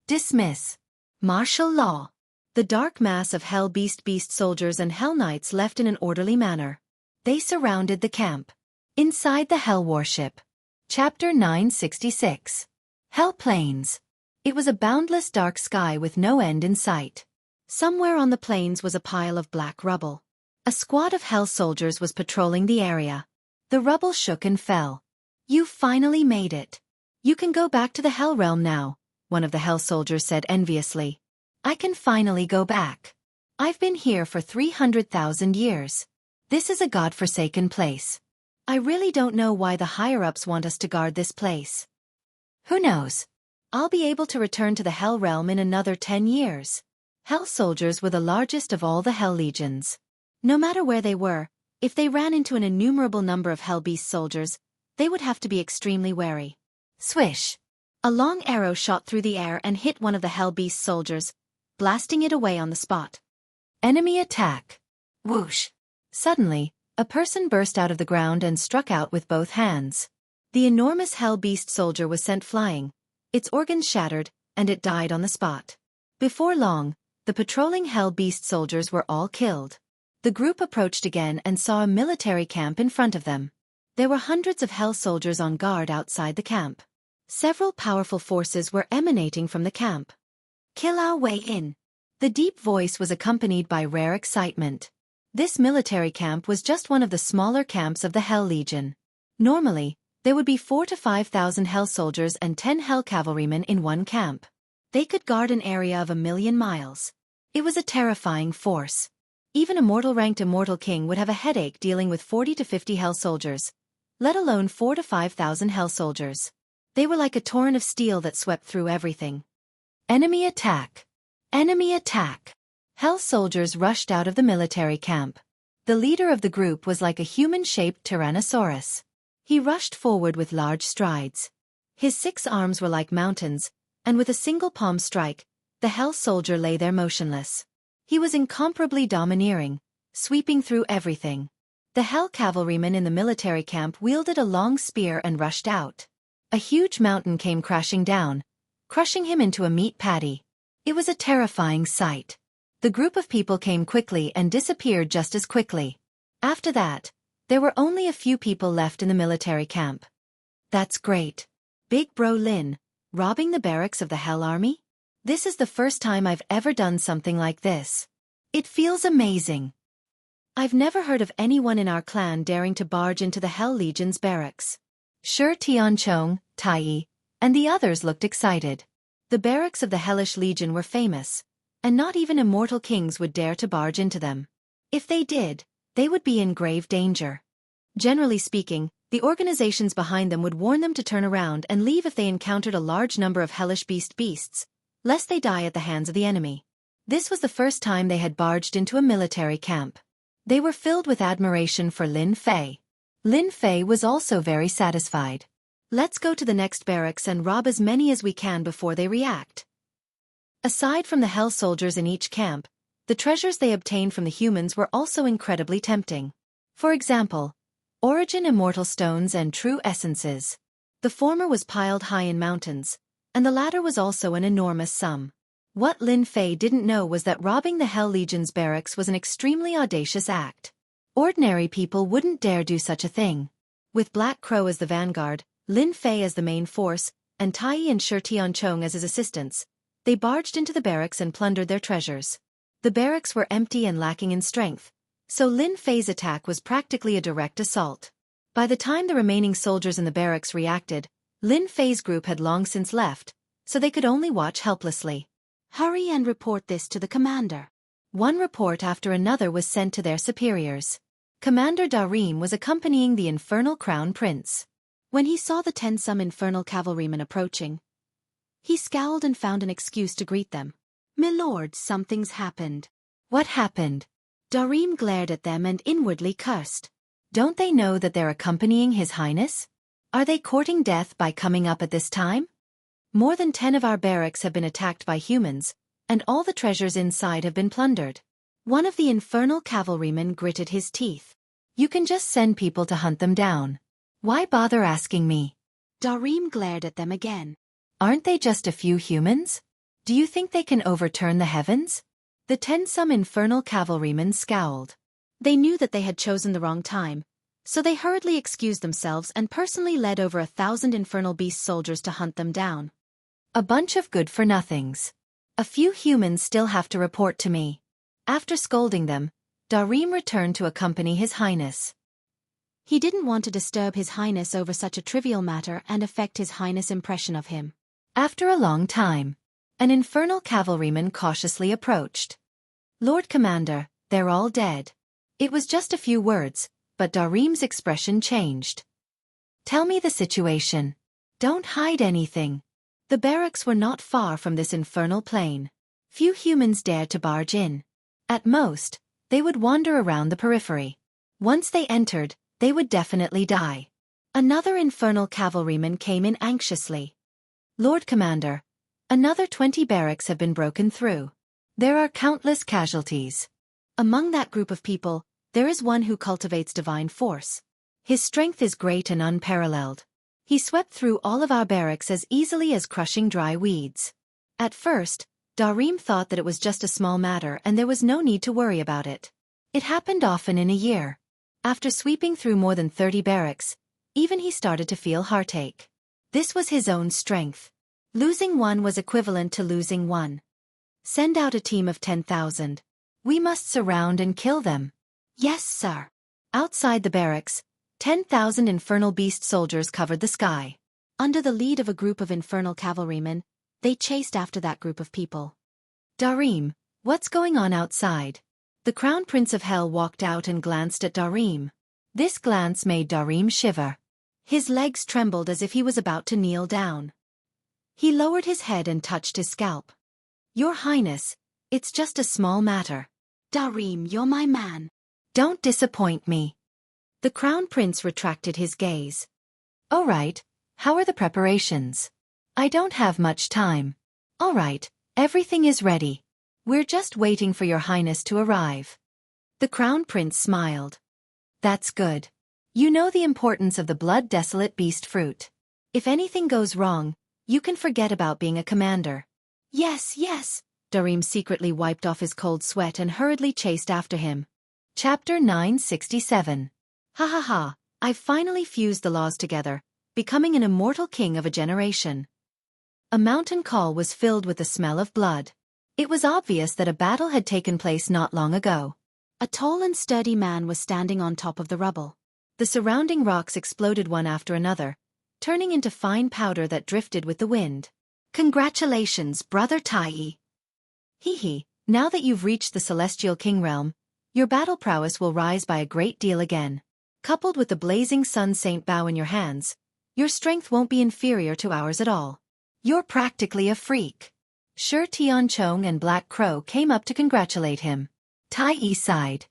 Dismiss. Martial law. The dark mass of Hell Beast soldiers and Hell Knights left in an orderly manner. They surrounded the camp. Inside the Hell warship. Chapter 966. Hell Plains. It was a boundless dark sky with no end in sight. Somewhere on the plains was a pile of black rubble. A squad of Hell soldiers was patrolling the area. The rubble shook and fell. You finally made it. You can go back to the Hell realm now, one of the Hell soldiers said enviously. I can finally go back. I've been here for 300,000 years. This is a god-forsaken place. I really don't know why the higher-ups want us to guard this place. Who knows? I'll be able to return to the Hell realm in another 10 years. Hell soldiers were the largest of all the Hell legions. No matter where they were, if they ran into an innumerable number of Hell Beast soldiers, they would have to be extremely wary. Swish! A long arrow shot through the air and hit one of the Hell Beast soldiers, blasting it away on the spot. Enemy attack! Whoosh! Suddenly, a person burst out of the ground and struck out with both hands. The enormous Hell Beast soldier was sent flying, its organs shattered, and it died on the spot. Before long, the patrolling Hell Beast soldiers were all killed. The group approached again and saw a military camp in front of them. There were hundreds of Hell soldiers on guard outside the camp. Several powerful forces were emanating from the camp. Kill our way in. The deep voice was accompanied by rare excitement. This military camp was just one of the smaller camps of the Hell Legion. Normally, there would be 4,000 to 5,000 Hell soldiers and 10 Hell cavalrymen in one camp. They could guard an area of 1,000,000 miles. It was a terrifying force. Even a mortal-ranked immortal king would have a headache dealing with 40 to 50 Hell soldiers, let alone 4,000 to 5,000 Hell soldiers. They were like a torrent of steel that swept through everything. Enemy attack! Enemy attack! Hell soldiers rushed out of the military camp. The leader of the group was like a human-shaped Tyrannosaurus. He rushed forward with large strides. His 6 arms were like mountains, and with a single palm strike, the Hell Soldier lay there motionless. He was incomparably domineering, sweeping through everything. The Hell Cavalryman in the military camp wielded a long spear and rushed out. A huge mountain came crashing down, crushing him into a meat patty. It was a terrifying sight. The group of people came quickly and disappeared just as quickly. After that, there were only a few people left in the military camp. That's great. Big Bro Lin, robbing the barracks of the Hell Army? This is the first time I've ever done something like this. It feels amazing. I've never heard of anyone in our clan daring to barge into the Hell Legion's barracks. Sure, Tianchong, Tai, and the others looked excited. The barracks of the Hellish Legion were famous, and not even immortal kings would dare to barge into them. If they did, they would be in grave danger. Generally speaking, the organizations behind them would warn them to turn around and leave if they encountered a large number of hellish beasts, lest they die at the hands of the enemy. This was the first time they had barged into a military camp. They were filled with admiration for Lin Fei. Lin Fei was also very satisfied. Let's go to the next barracks and rob as many as we can before they react. Aside from the Hell Soldiers in each camp, the treasures they obtained from the humans were also incredibly tempting. For example, Origin Immortal Stones and True Essences. The former was piled high in mountains, and the latter was also an enormous sum. What Lin Fei didn't know was that robbing the Hell Legion's barracks was an extremely audacious act. Ordinary people wouldn't dare do such a thing. With Black Crow as the vanguard, Lin Fei as the main force, and Tai and Shi Tianchong as his assistants, they barged into the barracks and plundered their treasures. The barracks were empty and lacking in strength, so Lin Fei's attack was practically a direct assault. By the time the remaining soldiers in the barracks reacted, Lin Fei's group had long since left, so they could only watch helplessly. Hurry and report this to the commander. One report after another was sent to their superiors. Commander Darim was accompanying the infernal crown prince. When he saw the 10 some infernal cavalrymen approaching, he scowled and found an excuse to greet them. "Milord, something's happened." "What happened?" Darim glared at them and inwardly cursed. Don't they know that they're accompanying His Highness? Are they courting death by coming up at this time? More than 10 of our barracks have been attacked by humans, and all the treasures inside have been plundered. One of the infernal cavalrymen gritted his teeth. You can just send people to hunt them down. Why bother asking me? Darim glared at them again. Aren't they just a few humans? Do you think they can overturn the heavens? The 10 some infernal cavalrymen scowled. They knew that they had chosen the wrong time, so they hurriedly excused themselves and personally led over 1,000 infernal beast soldiers to hunt them down. A bunch of good-for-nothings. A few humans still have to report to me. After scolding them, Darim returned to accompany His Highness. He didn't want to disturb His Highness over such a trivial matter and affect His Highness' impression of him. After a long time, an infernal cavalryman cautiously approached. Lord Commander, they're all dead. It was just a few words, but Darim's expression changed. Tell me the situation. Don't hide anything. The barracks were not far from this infernal plain. Few humans dared to barge in. At most, they would wander around the periphery. Once they entered, they would definitely die. Another infernal cavalryman came in anxiously. Lord Commander, another 20 barracks have been broken through. There are countless casualties. Among that group of people, there is one who cultivates divine force. His strength is great and unparalleled. He swept through all of our barracks as easily as crushing dry weeds. At first, Darim thought that it was just a small matter and there was no need to worry about it. It happened often in a year. After sweeping through more than 30 barracks, even he started to feel heartache. This was his own strength. Losing one was equivalent to losing one. Send out a team of 10,000. We must surround and kill them. Yes, sir. Outside the barracks, 10,000 infernal beast soldiers covered the sky. Under the lead of a group of infernal cavalrymen, they chased after that group of people. Darim, what's going on outside? The Crown Prince of Hell walked out and glanced at Darim. This glance made Darim shiver. His legs trembled as if he was about to kneel down. He lowered his head and touched his scalp. Your Highness, it's just a small matter. Darim, you're my man. Don't disappoint me. The Crown Prince retracted his gaze. All right, how are the preparations? I don't have much time. All right, everything is ready. We're just waiting for your highness to arrive. The crown prince smiled. That's good. You know the importance of the blood-desolate beast fruit. If anything goes wrong, you can forget about being a commander. Yes, yes. Dreamy secretly wiped off his cold sweat and hurriedly chased after him. Chapter 967. Ha ha ha, I've finally fused the laws together, becoming an immortal king of a generation. A mountain call was filled with the smell of blood. It was obvious that a battle had taken place not long ago. A tall and sturdy man was standing on top of the rubble. The surrounding rocks exploded one after another, turning into fine powder that drifted with the wind. Congratulations, Brother Tai. Hee, now that you've reached the Celestial King realm, your battle prowess will rise by a great deal again. Coupled with the blazing sun saint bow in your hands, your strength won't be inferior to ours at all. You're practically a freak. Shi Tianchong and Black Crow came up to congratulate him. Tai sighed.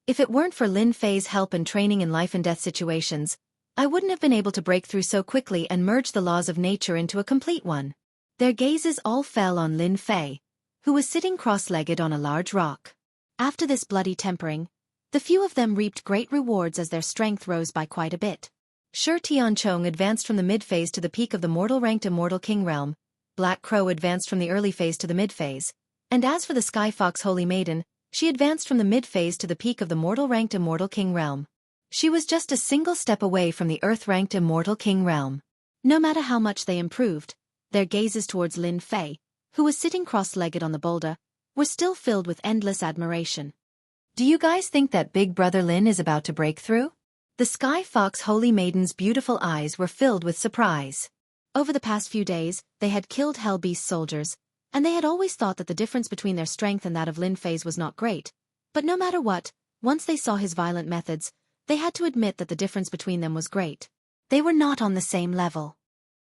If it weren't for Lin Fei's help and training in life and death situations, I wouldn't have been able to break through so quickly and merge the laws of nature into a complete one. Their gazes all fell on Lin Fei, who was sitting cross-legged on a large rock. After this bloody tempering, the few of them reaped great rewards as their strength rose by quite a bit. Shi Tianchong advanced from the mid-phase to the peak of the mortal-ranked Immortal King realm, Black Crow advanced from the early phase to the mid-phase, and as for the Sky Fox Holy Maiden, she advanced from the mid-phase to the peak of the mortal-ranked Immortal King realm. She was just a single step away from the Earth-ranked Immortal King realm. No matter how much they improved, their gazes towards Lin Fei, who was sitting cross-legged on the boulder, were still filled with endless admiration. Do you guys think that Big Brother Lin is about to break through? The Sky Fox Holy Maiden's beautiful eyes were filled with surprise. Over the past few days, they had killed Hell Beast soldiers, and they had always thought that the difference between their strength and that of Lin Fei's was not great. But no matter what, once they saw his violent methods, they had to admit that the difference between them was great. They were not on the same level.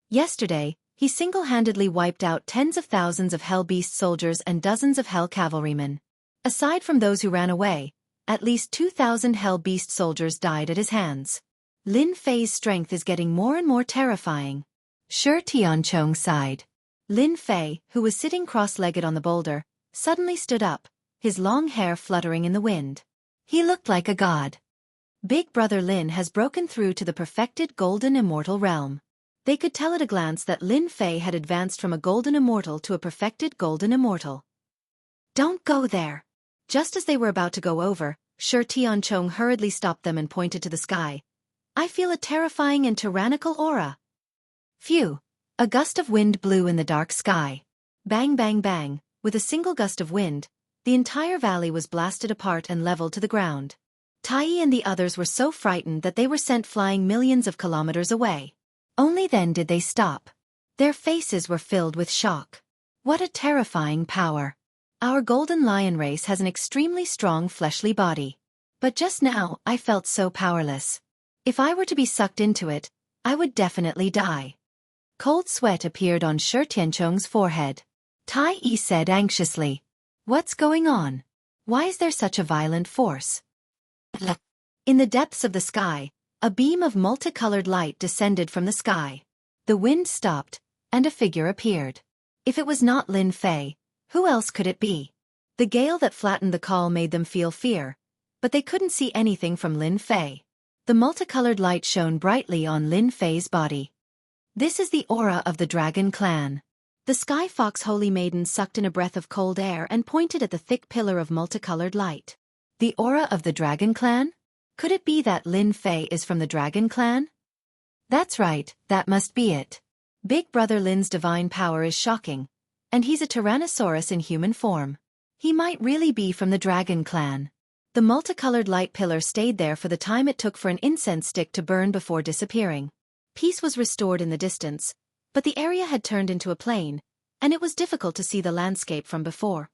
Yesterday, he single-handedly wiped out tens of thousands of Hell Beast soldiers and dozens of Hell cavalrymen. Aside from those who ran away, at least 2,000 Hell Beast soldiers died at his hands. Lin Fei's strength is getting more and more terrifying. Shi Tianchong sighed. Lin Fei, who was sitting cross-legged on the boulder, suddenly stood up, his long hair fluttering in the wind. He looked like a god. Big Brother Lin has broken through to the perfected Golden Immortal realm. They could tell at a glance that Lin Fei had advanced from a Golden Immortal to a perfected Golden Immortal. Don't go there. Just as they were about to go over, Shi Tianchong hurriedly stopped them and pointed to the sky. I feel a terrifying and tyrannical aura. Phew. A gust of wind blew in the dark sky. Bang bang bang, with a single gust of wind, the entire valley was blasted apart and leveled to the ground. Tai and the others were so frightened that they were sent flying millions of kilometers away. Only then did they stop. Their faces were filled with shock. What a terrifying power. Our golden lion race has an extremely strong fleshly body. But just now, I felt so powerless. If I were to be sucked into it, I would definitely die. Cold sweat appeared on Shi Tianchong's forehead. Tai said anxiously. What's going on? Why is there such a violent force? In the depths of the sky, a beam of multicolored light descended from the sky. The wind stopped, and a figure appeared. If it was not Lin Fei, who else could it be? The gale that flattened the call made them feel fear, but they couldn't see anything from Lin Fei. The multicolored light shone brightly on Lin Fei's body. This is the aura of the Dragon Clan. The Sky Fox Holy Maiden sucked in a breath of cold air and pointed at the thick pillar of multicolored light. The aura of the Dragon Clan? Could it be that Lin Fei is from the Dragon Clan? That's right, that must be it. Big Brother Lin's divine power is shocking, and he's a Tyrannosaurus in human form. He might really be from the Dragon Clan. The multicolored light pillar stayed there for the time it took for an incense stick to burn before disappearing. Peace was restored in the distance, but the area had turned into a plain, and it was difficult to see the landscape from before.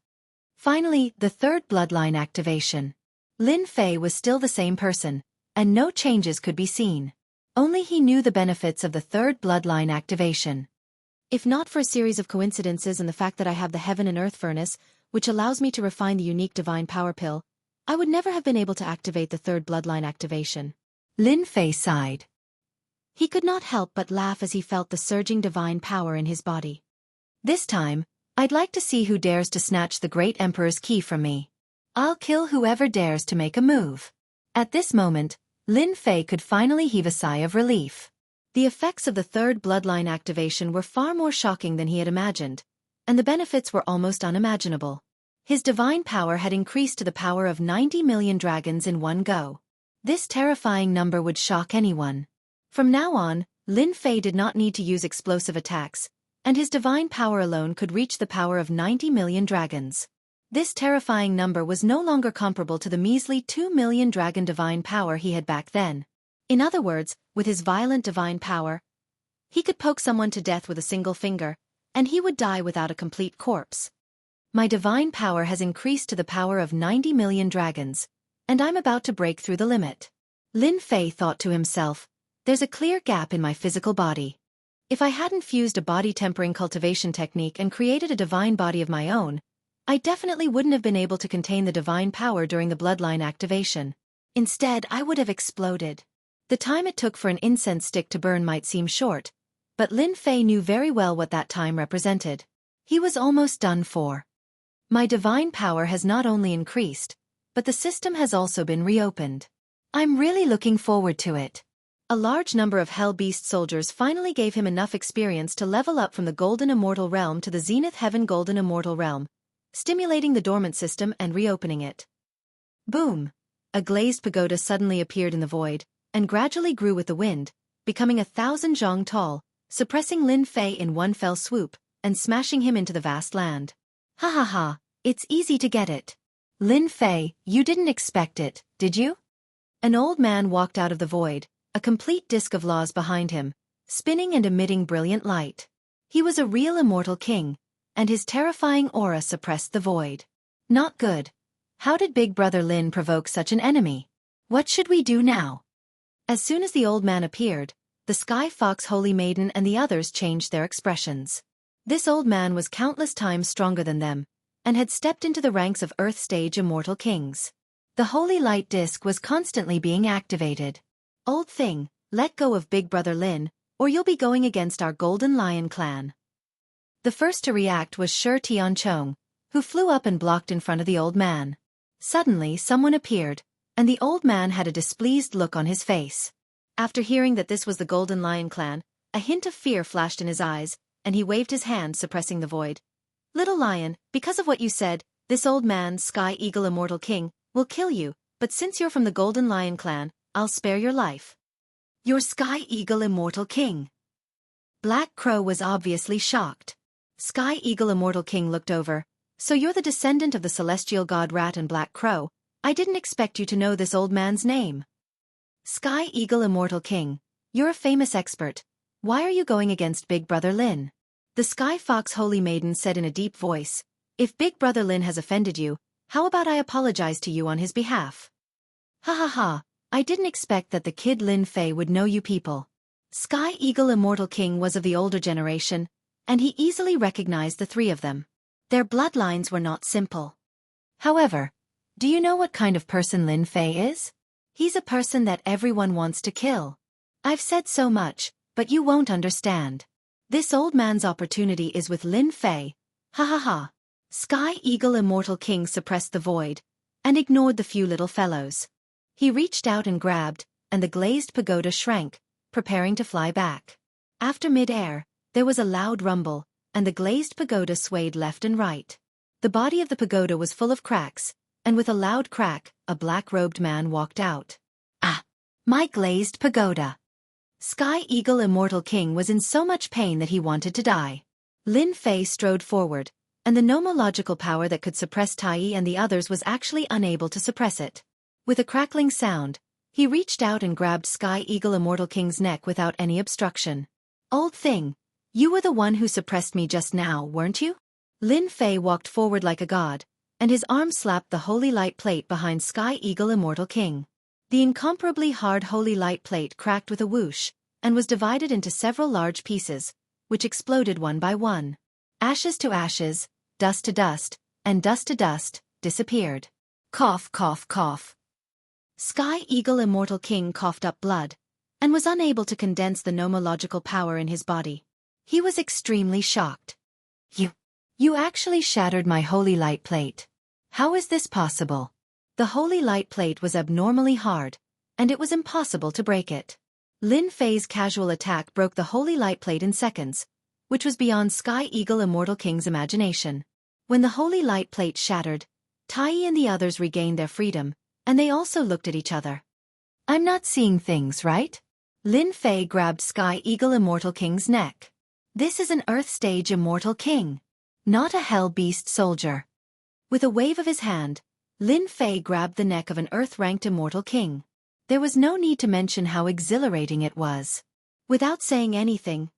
Finally, the third bloodline activation. Lin Fei was still the same person, and no changes could be seen. Only he knew the benefits of the third bloodline activation. If not for a series of coincidences and the fact that I have the Heaven and Earth Furnace, which allows me to refine the unique divine power pill, I would never have been able to activate the third bloodline activation. Lin Fei sighed. He could not help but laugh as he felt the surging divine power in his body. This time, I'd like to see who dares to snatch the great Emperor's key from me. I'll kill whoever dares to make a move. At this moment, Lin Fei could finally heave a sigh of relief. The effects of the third bloodline activation were far more shocking than he had imagined, and the benefits were almost unimaginable. His divine power had increased to the power of 90 million dragons in one go. This terrifying number would shock anyone. From now on, Lin Fei did not need to use explosive attacks, and his divine power alone could reach the power of 90 million dragons. This terrifying number was no longer comparable to the measly 2 million dragon divine power he had back then. In other words, with his violent divine power, he could poke someone to death with a single finger, and he would die without a complete corpse. My divine power has increased to the power of 90 million dragons, and I'm about to break through the limit. Lin Fei thought to himself, there's a clear gap in my physical body. If I hadn't fused a body-tempering cultivation technique and created a divine body of my own, I definitely wouldn't have been able to contain the divine power during the bloodline activation. Instead, I would have exploded. The time it took for an incense stick to burn might seem short, but Lin Fei knew very well what that time represented. He was almost done for. My divine power has not only increased, but the system has also been reopened. I'm really looking forward to it. A large number of Hell Beast soldiers finally gave him enough experience to level up from the Golden Immortal Realm to the Zenith Heaven Golden Immortal Realm, stimulating the dormant system and reopening it. Boom! A glazed pagoda suddenly appeared in the void, and gradually grew with the wind, becoming 1,000 zhong tall, suppressing Lin Fei in one fell swoop, and smashing him into the vast land. Ha ha ha, it's easy to get it. Lin Fei, you didn't expect it, did you? An old man walked out of the void, a complete disk of laws behind him, spinning and emitting brilliant light. He was a real immortal king, and his terrifying aura suppressed the void. Not good. How did Big Brother Lin provoke such an enemy? What should we do now? As soon as the old man appeared, the Sky Fox Holy Maiden and the others changed their expressions. This old man was countless times stronger than them, and had stepped into the ranks of Earth Stage immortal kings. The Holy Light Disk was constantly being activated. Old thing, let go of Big Brother Lin, or you'll be going against our Golden Lion clan. The first to react was Shi Tianchong, who flew up and blocked in front of the old man. Suddenly someone appeared, and the old man had a displeased look on his face. After hearing that this was the Golden Lion clan, a hint of fear flashed in his eyes, and he waved his hand suppressing the void. Little Lion, because of what you said, this old man, Sky Eagle Immortal King, will kill you, but since you're from the Golden Lion clan, I'll spare your life. You're Sky Eagle Immortal King. Black Crow was obviously shocked. Sky Eagle Immortal King looked over. So you're the descendant of the celestial god Rat and Black Crow. I didn't expect you to know this old man's name. Sky Eagle Immortal King, you're a famous expert. Why are you going against Big Brother Lin? The Sky Fox Holy Maiden said in a deep voice. If Big Brother Lin has offended you, how about I apologize to you on his behalf? Ha ha ha, I didn't expect that the kid Lin Fei would know you people. Sky Eagle Immortal King was of the older generation, and he easily recognized the three of them. Their bloodlines were not simple. However, do you know what kind of person Lin Fei is? He's a person that everyone wants to kill. I've said so much, but you won't understand. This old man's opportunity is with Lin Fei. Ha ha ha. Sky Eagle Immortal King suppressed the void, and ignored the few little fellows. He reached out and grabbed, and the glazed pagoda shrank, preparing to fly back. After mid-air, there was a loud rumble, and the glazed pagoda swayed left and right. The body of the pagoda was full of cracks, and with a loud crack, a black-robed man walked out. Ah! My glazed pagoda! Sky Eagle Immortal King was in so much pain that he wanted to die. Lin Fei strode forward, and the nomological power that could suppress Tai and the others was actually unable to suppress it. With a crackling sound, he reached out and grabbed Sky Eagle Immortal King's neck without any obstruction. Old thing, you were the one who suppressed me just now, weren't you? Lin Fei walked forward like a god, and his arm slapped the holy light plate behind Sky Eagle Immortal King. The incomparably hard holy light plate cracked with a whoosh, and was divided into several large pieces, which exploded one by one. Ashes to ashes, dust to dust, and dust to dust, disappeared. Cough, cough, cough. Sky Eagle Immortal King coughed up blood, and was unable to condense the nomological power in his body. He was extremely shocked. You actually shattered my holy light plate. How is this possible? The holy light plate was abnormally hard, and it was impossible to break it. Lin Fei's casual attack broke the holy light plate in seconds, which was beyond Sky Eagle Immortal King's imagination. When the holy light plate shattered, Tai and the others regained their freedom, and they also looked at each other. I'm not seeing things right? Lin Fei grabbed Sky Eagle Immortal King's neck. This is an Earth Stage Immortal King, not a Hell Beast soldier. With a wave of his hand, Lin Fei grabbed the neck of an Earth-ranked Immortal King. There was no need to mention how exhilarating it was. Without saying anything,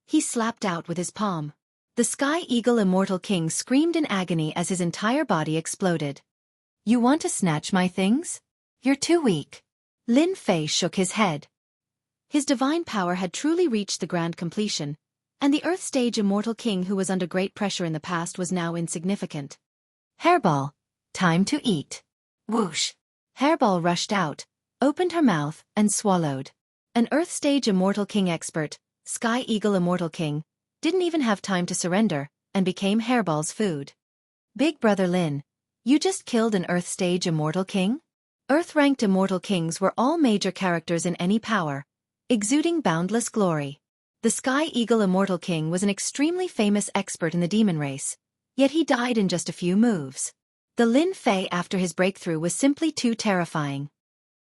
he slapped out with his palm. The Sky Eagle Immortal King screamed in agony as his entire body exploded. You want to snatch my things? You're too weak. Lin Fei shook his head. His divine power had truly reached the grand completion, and the Earth Stage Immortal King who was under great pressure in the past was now insignificant. Hairball, time to eat. Whoosh! Hairball rushed out, opened her mouth, and swallowed. An Earth Stage Immortal King expert, Sky Eagle Immortal King, didn't even have time to surrender, and became Hairball's food. Big Brother Lin, you just killed an Earth Stage Immortal King? Earth-ranked Immortal Kings were all major characters in any power, exuding boundless glory. The Sky Eagle Immortal King was an extremely famous expert in the demon race, yet he died in just a few moves. The Lin Fei after his breakthrough was simply too terrifying.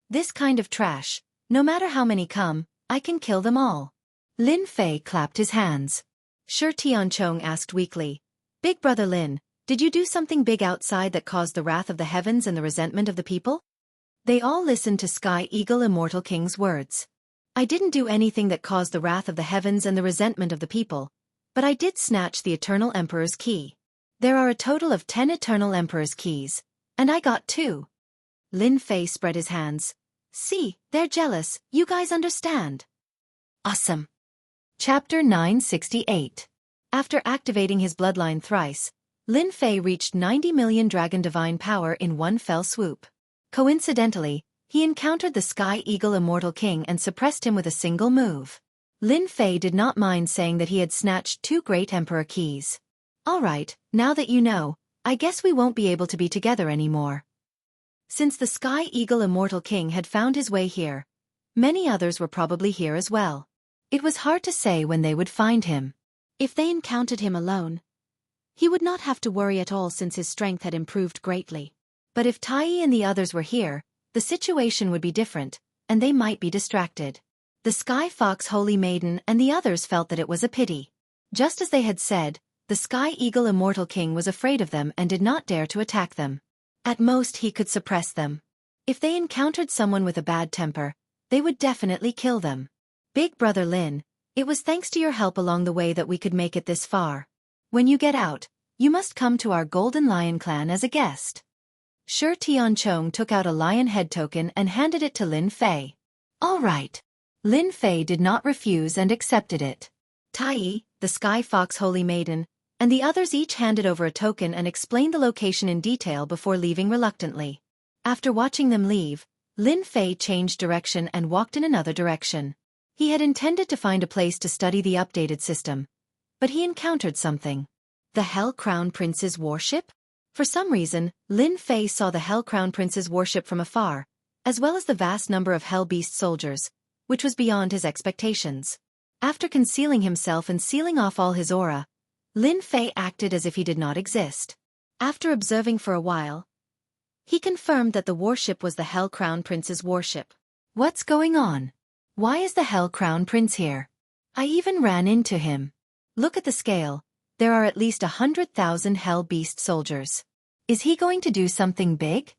This kind of trash, no matter how many come, I can kill them all. Lin Fei clapped his hands. Shi Tianchong asked weakly, Big Brother Lin, did you do something big outside that caused the wrath of the heavens and the resentment of the people? They all listened to Sky Eagle Immortal King's words. I didn't do anything that caused the wrath of the heavens and the resentment of the people, but I did snatch the Eternal Emperor's key. There are a total of 10 Eternal Emperor's keys, and I got 2. Lin Fei spread his hands. See, they're jealous, you guys understand. Awesome. Chapter 968. After activating his bloodline thrice, Lin Fei reached 90 million dragon divine power in one fell swoop. Coincidentally, he encountered the Sky Eagle Immortal King and suppressed him with a single move. Lin Fei did not mind saying that he had snatched 2 great Emperor keys. Alright, now that you know, I guess we won't be able to be together anymore. Since the Sky Eagle Immortal King had found his way here, many others were probably here as well. It was hard to say when they would find him. If they encountered him alone, he would not have to worry at all since his strength had improved greatly. But if Tai and the others were here, the situation would be different, and they might be distracted. The Sky Fox Holy Maiden and the others felt that it was a pity. Just as they had said, the Sky Eagle Immortal King was afraid of them and did not dare to attack them. At most he could suppress them. If they encountered someone with a bad temper, they would definitely kill them. Big Brother Lin, it was thanks to your help along the way that we could make it this far. When you get out, you must come to our Golden Lion clan as a guest. Shi Tianchong took out a lion head token and handed it to Lin Fei. All right. Lin Fei did not refuse and accepted it. Tai, the Sky Fox Holy Maiden, and the others each handed over a token and explained the location in detail before leaving reluctantly. After watching them leave, Lin Fei changed direction and walked in another direction. He had intended to find a place to study the updated system, but he encountered something. The Hell Crown Prince's warship? For some reason, Lin Fei saw the Hell Crown Prince's warship from afar, as well as the vast number of Hell Beast soldiers, which was beyond his expectations. After concealing himself and sealing off all his aura, Lin Fei acted as if he did not exist. After observing for a while, he confirmed that the warship was the Hell Crown Prince's warship. What's going on? Why is the Hell Crown Prince here? I even ran into him. Look at the scale. There are at least 100,000 Hell Beast soldiers. Is he going to do something big?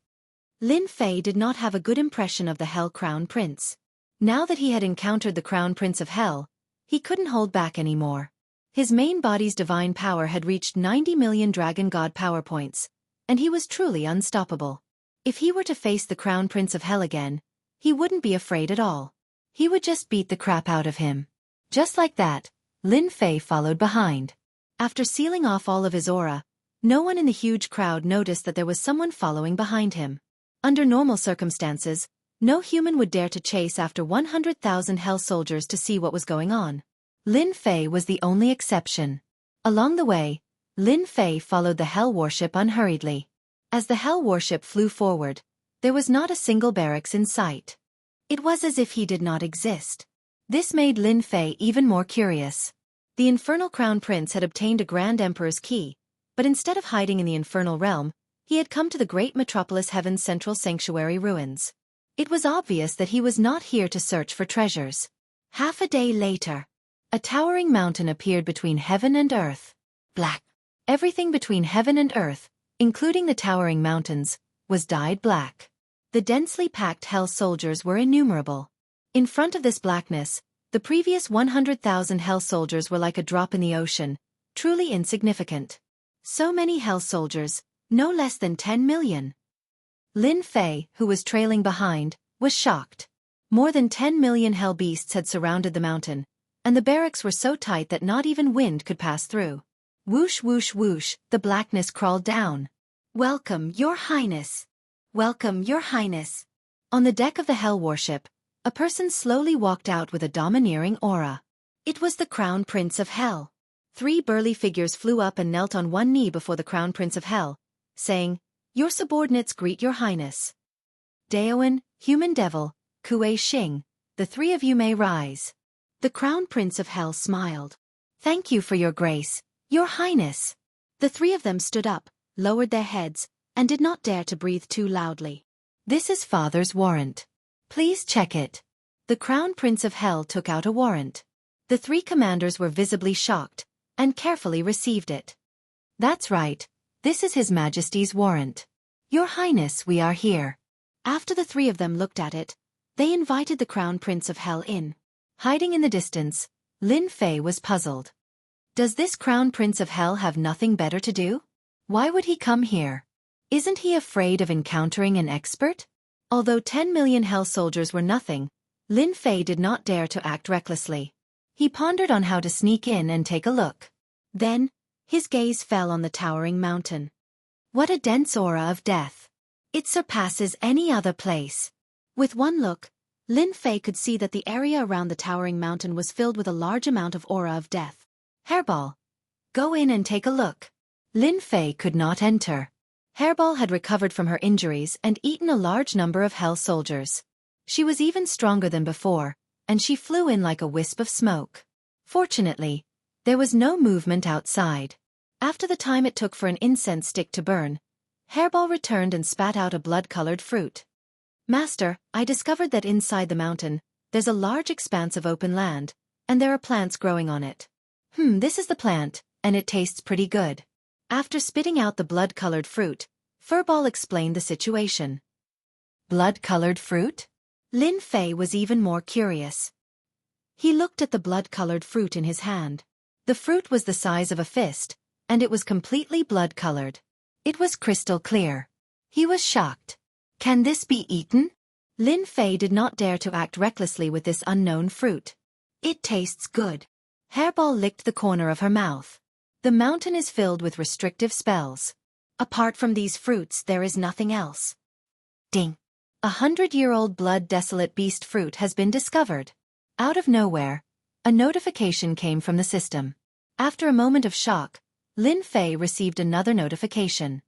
Lin Fei did not have a good impression of the Hell Crown Prince. Now that he had encountered the Crown Prince of Hell, he couldn't hold back anymore. His main body's divine power had reached 90 million Dragon God power points, and he was truly unstoppable. If he were to face the Crown Prince of Hell again, he wouldn't be afraid at all. He would just beat the crap out of him. Just like that, Lin Fei followed behind. After sealing off all of his aura, no one in the huge crowd noticed that there was someone following behind him. Under normal circumstances, No human would dare to chase after 100,000 hell soldiers to see what was going on. Lin Fei was the only exception. Along the way, Lin Fei followed the hell warship unhurriedly. As the hell warship flew forward, there was not a single barracks in sight. It was as if he did not exist. This made Lin Fei even more curious. The infernal crown prince had obtained a grand emperor's key, but instead of hiding in the infernal realm, he had come to the great metropolis Heaven's central sanctuary ruins. It was obvious that he was not here to search for treasures. Half a day later, a towering mountain appeared between heaven and earth. Black. Everything between heaven and earth, including the towering mountains, was dyed black. The densely packed hell soldiers were innumerable. In front of this blackness, the previous 100,000 hell soldiers were like a drop in the ocean, truly insignificant. So many hell soldiers, no less than 10 million. Lin Fei, who was trailing behind, was shocked. More than 10 million hell beasts had surrounded the mountain, and the barracks were so tight that not even wind could pass through. Whoosh whoosh whoosh, the blackness crawled down. "Welcome, Your Highness. Welcome, Your Highness." On the deck of the hell warship, a person slowly walked out with a domineering aura. It was the Crown Prince of Hell. 3 burly figures flew up and knelt on one knee before the Crown Prince of Hell, saying, "Your subordinates greet Your Highness. Daoan, Human Devil, Kuei Xing, the 3 of you may rise." The Crown Prince of Hell smiled. "Thank you for your grace, Your Highness." The 3 of them stood up, lowered their heads, and did not dare to breathe too loudly. "This is Father's warrant. Please check it." The Crown Prince of Hell took out a warrant. The 3 commanders were visibly shocked, and carefully received it. "That's right. This is His Majesty's warrant. Your Highness, we are here." After the 3 of them looked at it, they invited the Crown Prince of Hell in. Hiding in the distance, Lin Fei was puzzled. Does this Crown Prince of Hell have nothing better to do? Why would he come here? Isn't he afraid of encountering an expert? Although 10 million hell soldiers were nothing, Lin Fei did not dare to act recklessly. He pondered on how to sneak in and take a look. Then, his gaze fell on the towering mountain. What a dense aura of death. It surpasses any other place. With one look, Lin Fei could see that the area around the towering mountain was filled with a large amount of aura of death. "Hairball, go in and take a look." Lin Fei could not enter. Hairball had recovered from her injuries and eaten a large number of hell soldiers. She was even stronger than before, and she flew in like a wisp of smoke. Fortunately, there was no movement outside. After the time it took for an incense stick to burn, Hairball returned and spat out a blood-colored fruit. "Master, I discovered that inside the mountain, there's a large expanse of open land, and there are plants growing on it. This is the plant, and it tastes pretty good." After spitting out the blood-colored fruit, Furball explained the situation. Blood-colored fruit? Lin Fei was even more curious. He looked at the blood-colored fruit in his hand. The fruit was the size of a fist, and it was completely blood-colored. It was crystal clear. He was shocked. Can this be eaten? Lin Fei did not dare to act recklessly with this unknown fruit. It tastes good. Hairball licked the corner of her mouth. The mountain is filled with restrictive spells. Apart from these fruits, there is nothing else. Ding! 100-year-old blood-desolate beast fruit has been discovered. Out of nowhere, a notification came from the system. After a moment of shock, Lin Fei received another notification.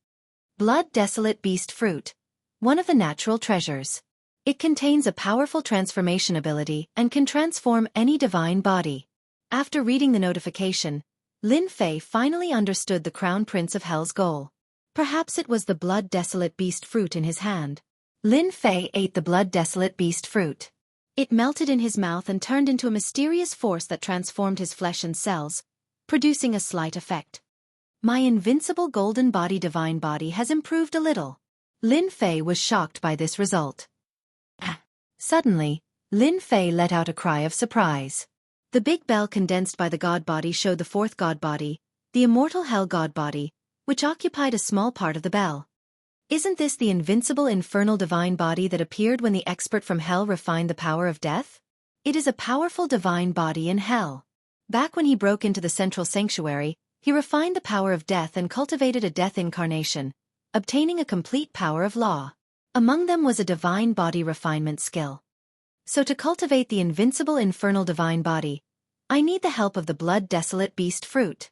Blood-desolate beast fruit, one of the natural treasures. It contains a powerful transformation ability and can transform any divine body. After reading the notification, Lin Fei finally understood the Crown Prince of Hell's goal. Perhaps it was the blood-desolate beast fruit in his hand. Lin Fei ate the blood-desolate beast fruit. It melted in his mouth and turned into a mysterious force that transformed his flesh and cells, producing a slight effect. My invincible golden body divine body has improved a little. Lin Fei was shocked by this result. Suddenly, Lin Fei let out a cry of surprise. The big bell condensed by the god body showed the 4th god body, the immortal hell god body, which occupied a small part of the bell. Isn't this the invincible infernal divine body that appeared when the expert from hell refined the power of death? It is a powerful divine body in hell. Back when he broke into the central sanctuary, he refined the power of death and cultivated a death incarnation, obtaining a complete power of law. Among them was a divine body refinement skill. So to cultivate the invincible infernal divine body, I need the help of the blood desolate beast fruit.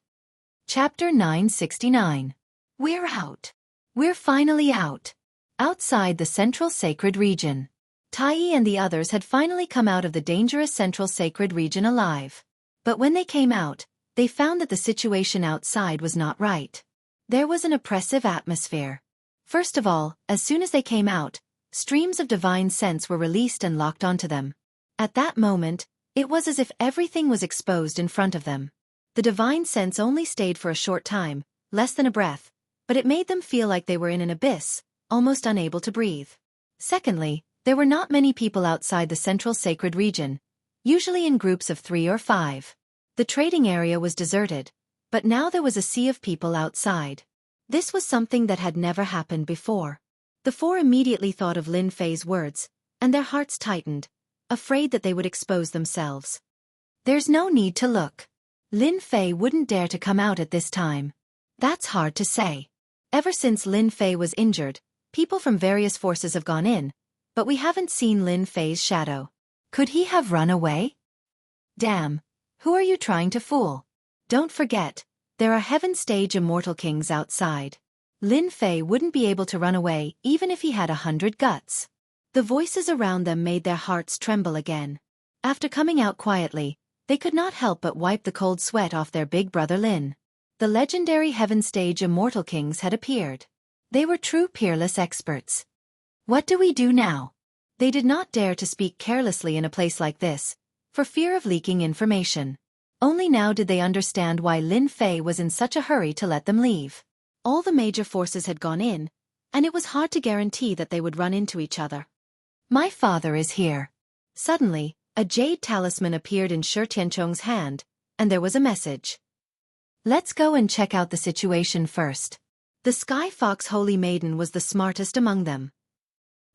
Chapter 969. We're out. We're finally out. Outside the central sacred region. Tai and the others had finally come out of the dangerous central sacred region alive. But when they came out, they found that the situation outside was not right. There was an oppressive atmosphere. First of all, as soon as they came out, streams of divine sense were released and locked onto them. At that moment, it was as if everything was exposed in front of them. The divine sense only stayed for a short time, less than a breath, but it made them feel like they were in an abyss, almost unable to breathe. Secondly, there were not many people outside the central sacred region, usually in groups of 3 or 5. The trading area was deserted, but now there was a sea of people outside. This was something that had never happened before. The 4 immediately thought of Lin Fei's words, and their hearts tightened, afraid that they would expose themselves. There's no need to look. Lin Fei wouldn't dare to come out at this time. That's hard to say. Ever since Lin Fei was injured, people from various forces have gone in, but we haven't seen Lin Fei's shadow. Could he have run away? Damn, who are you trying to fool? Don't forget, there are Heaven Stage Immortal Kings outside. Lin Fei wouldn't be able to run away even if he had 100 guts. The voices around them made their hearts tremble again. After coming out quietly, they could not help but wipe the cold sweat off their big brother Lin. The legendary Heaven Stage Immortal Kings had appeared. They were true peerless experts. What do we do now? They did not dare to speak carelessly in a place like this, for fear of leaking information. Only now did they understand why Lin Fei was in such a hurry to let them leave. All the major forces had gone in, and it was hard to guarantee that they would run into each other. My father is here. Suddenly, a jade talisman appeared in Shi Tianchong's hand, and there was a message. Let's go and check out the situation first. The Sky Fox Holy Maiden was the smartest among them.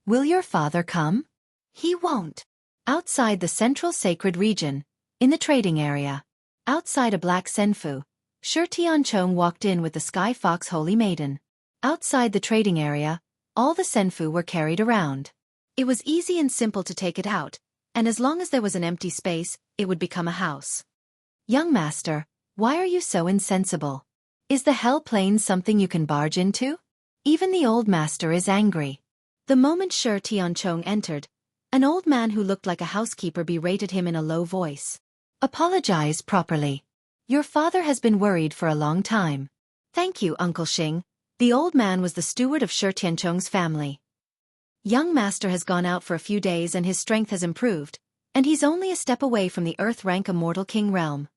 Will your father come? He won't. Outside the central sacred region, in the trading area, outside a black senfu, Shi Tianchong walked in with the Sky Fox Holy Maiden. Outside the trading area, all the senfu were carried around. It was easy and simple to take it out, and as long as there was an empty space, it would become a house. Young master, why are you so insensible? Is the hell plane something you can barge into? Even the old master is angry. The moment Shi Tianchong entered, an old man who looked like a housekeeper berated him in a low voice. Apologize properly. Your father has been worried for a long time. Thank you, Uncle Xing. The old man was the steward of Shi Tianchong's family. Young master has gone out for a few days and his strength has improved, and he's only a step away from the Earth-rank Immortal King realm.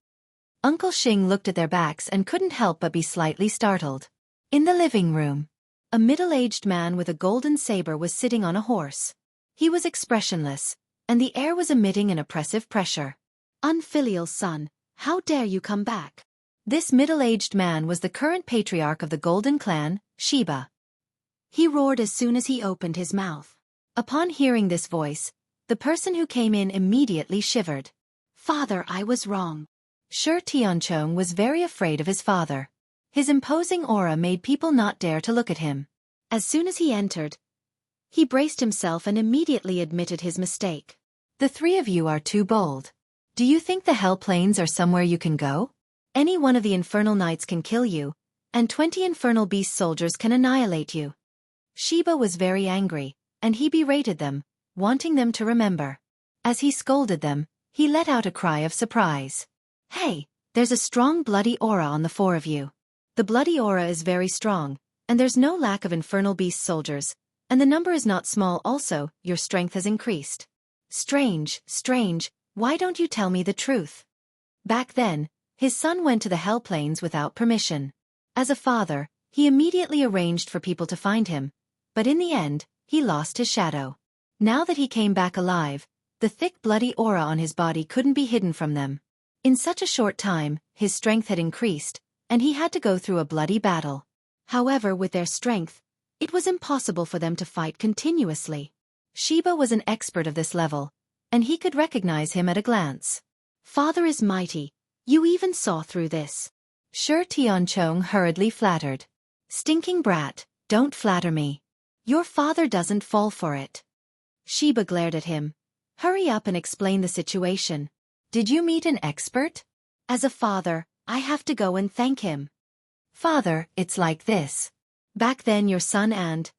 Uncle Xing looked at their backs and couldn't help but be slightly startled. In the living room, a middle-aged man with a golden saber was sitting on a horse. He was expressionless, and the air was emitting an oppressive pressure. Unfilial son, how dare you come back? This middle-aged man was the current patriarch of the Golden Clan, Shiba. He roared as soon as he opened his mouth. Upon hearing this voice, the person who came in immediately shivered. Father, I was wrong. Shi Tianchong was very afraid of his father. His imposing aura made people not dare to look at him. As soon as he entered, he braced himself and immediately admitted his mistake. The 3 of you are too bold. Do you think the hell planes are somewhere you can go? Any one of the infernal knights can kill you, and 20 infernal beast soldiers can annihilate you. Shiba was very angry, and he berated them, wanting them to remember. As he scolded them, he let out a cry of surprise. Hey, there's a strong bloody aura on the 4 of you. The bloody aura is very strong, and there's no lack of infernal beast soldiers, and the number is not small also, your strength has increased. Strange, why don't you tell me the truth? Back then, his son went to the hell planes without permission. As a father, he immediately arranged for people to find him, but in the end, he lost his shadow. Now that he came back alive, the thick bloody aura on his body couldn't be hidden from them. In such a short time, his strength had increased, and he had to go through a bloody battle. However, with their strength, it was impossible for them to fight continuously. Shiba was an expert of this level, and he could recognize him at a glance. Father is mighty, you even saw through this. Shi Tianchong hurriedly flattered. Stinking brat, don't flatter me. Your father doesn't fall for it. Sheba glared at him. Hurry up and explain the situation. Did you meet an expert? As a father, I have to go and thank him. Father, it's like this. Back then your son and...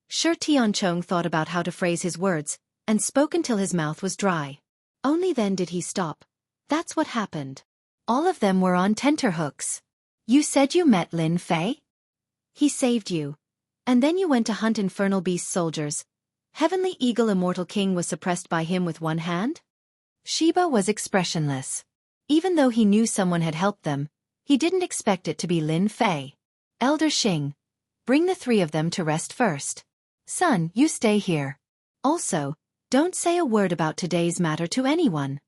Tianchong thought about how to phrase his words, and spoke until his mouth was dry. Only then did he stop. That's what happened. All of them were on tenterhooks. You said you met Lin Fei? He saved you. And then you went to hunt infernal beast soldiers. Heavenly Eagle Immortal King was suppressed by him with one hand? Sheba was expressionless. Even though he knew someone had helped them, he didn't expect it to be Lin Fei. Elder Xing, bring the three of them to rest first. Son, you stay here. Also, don't say a word about today's matter to anyone.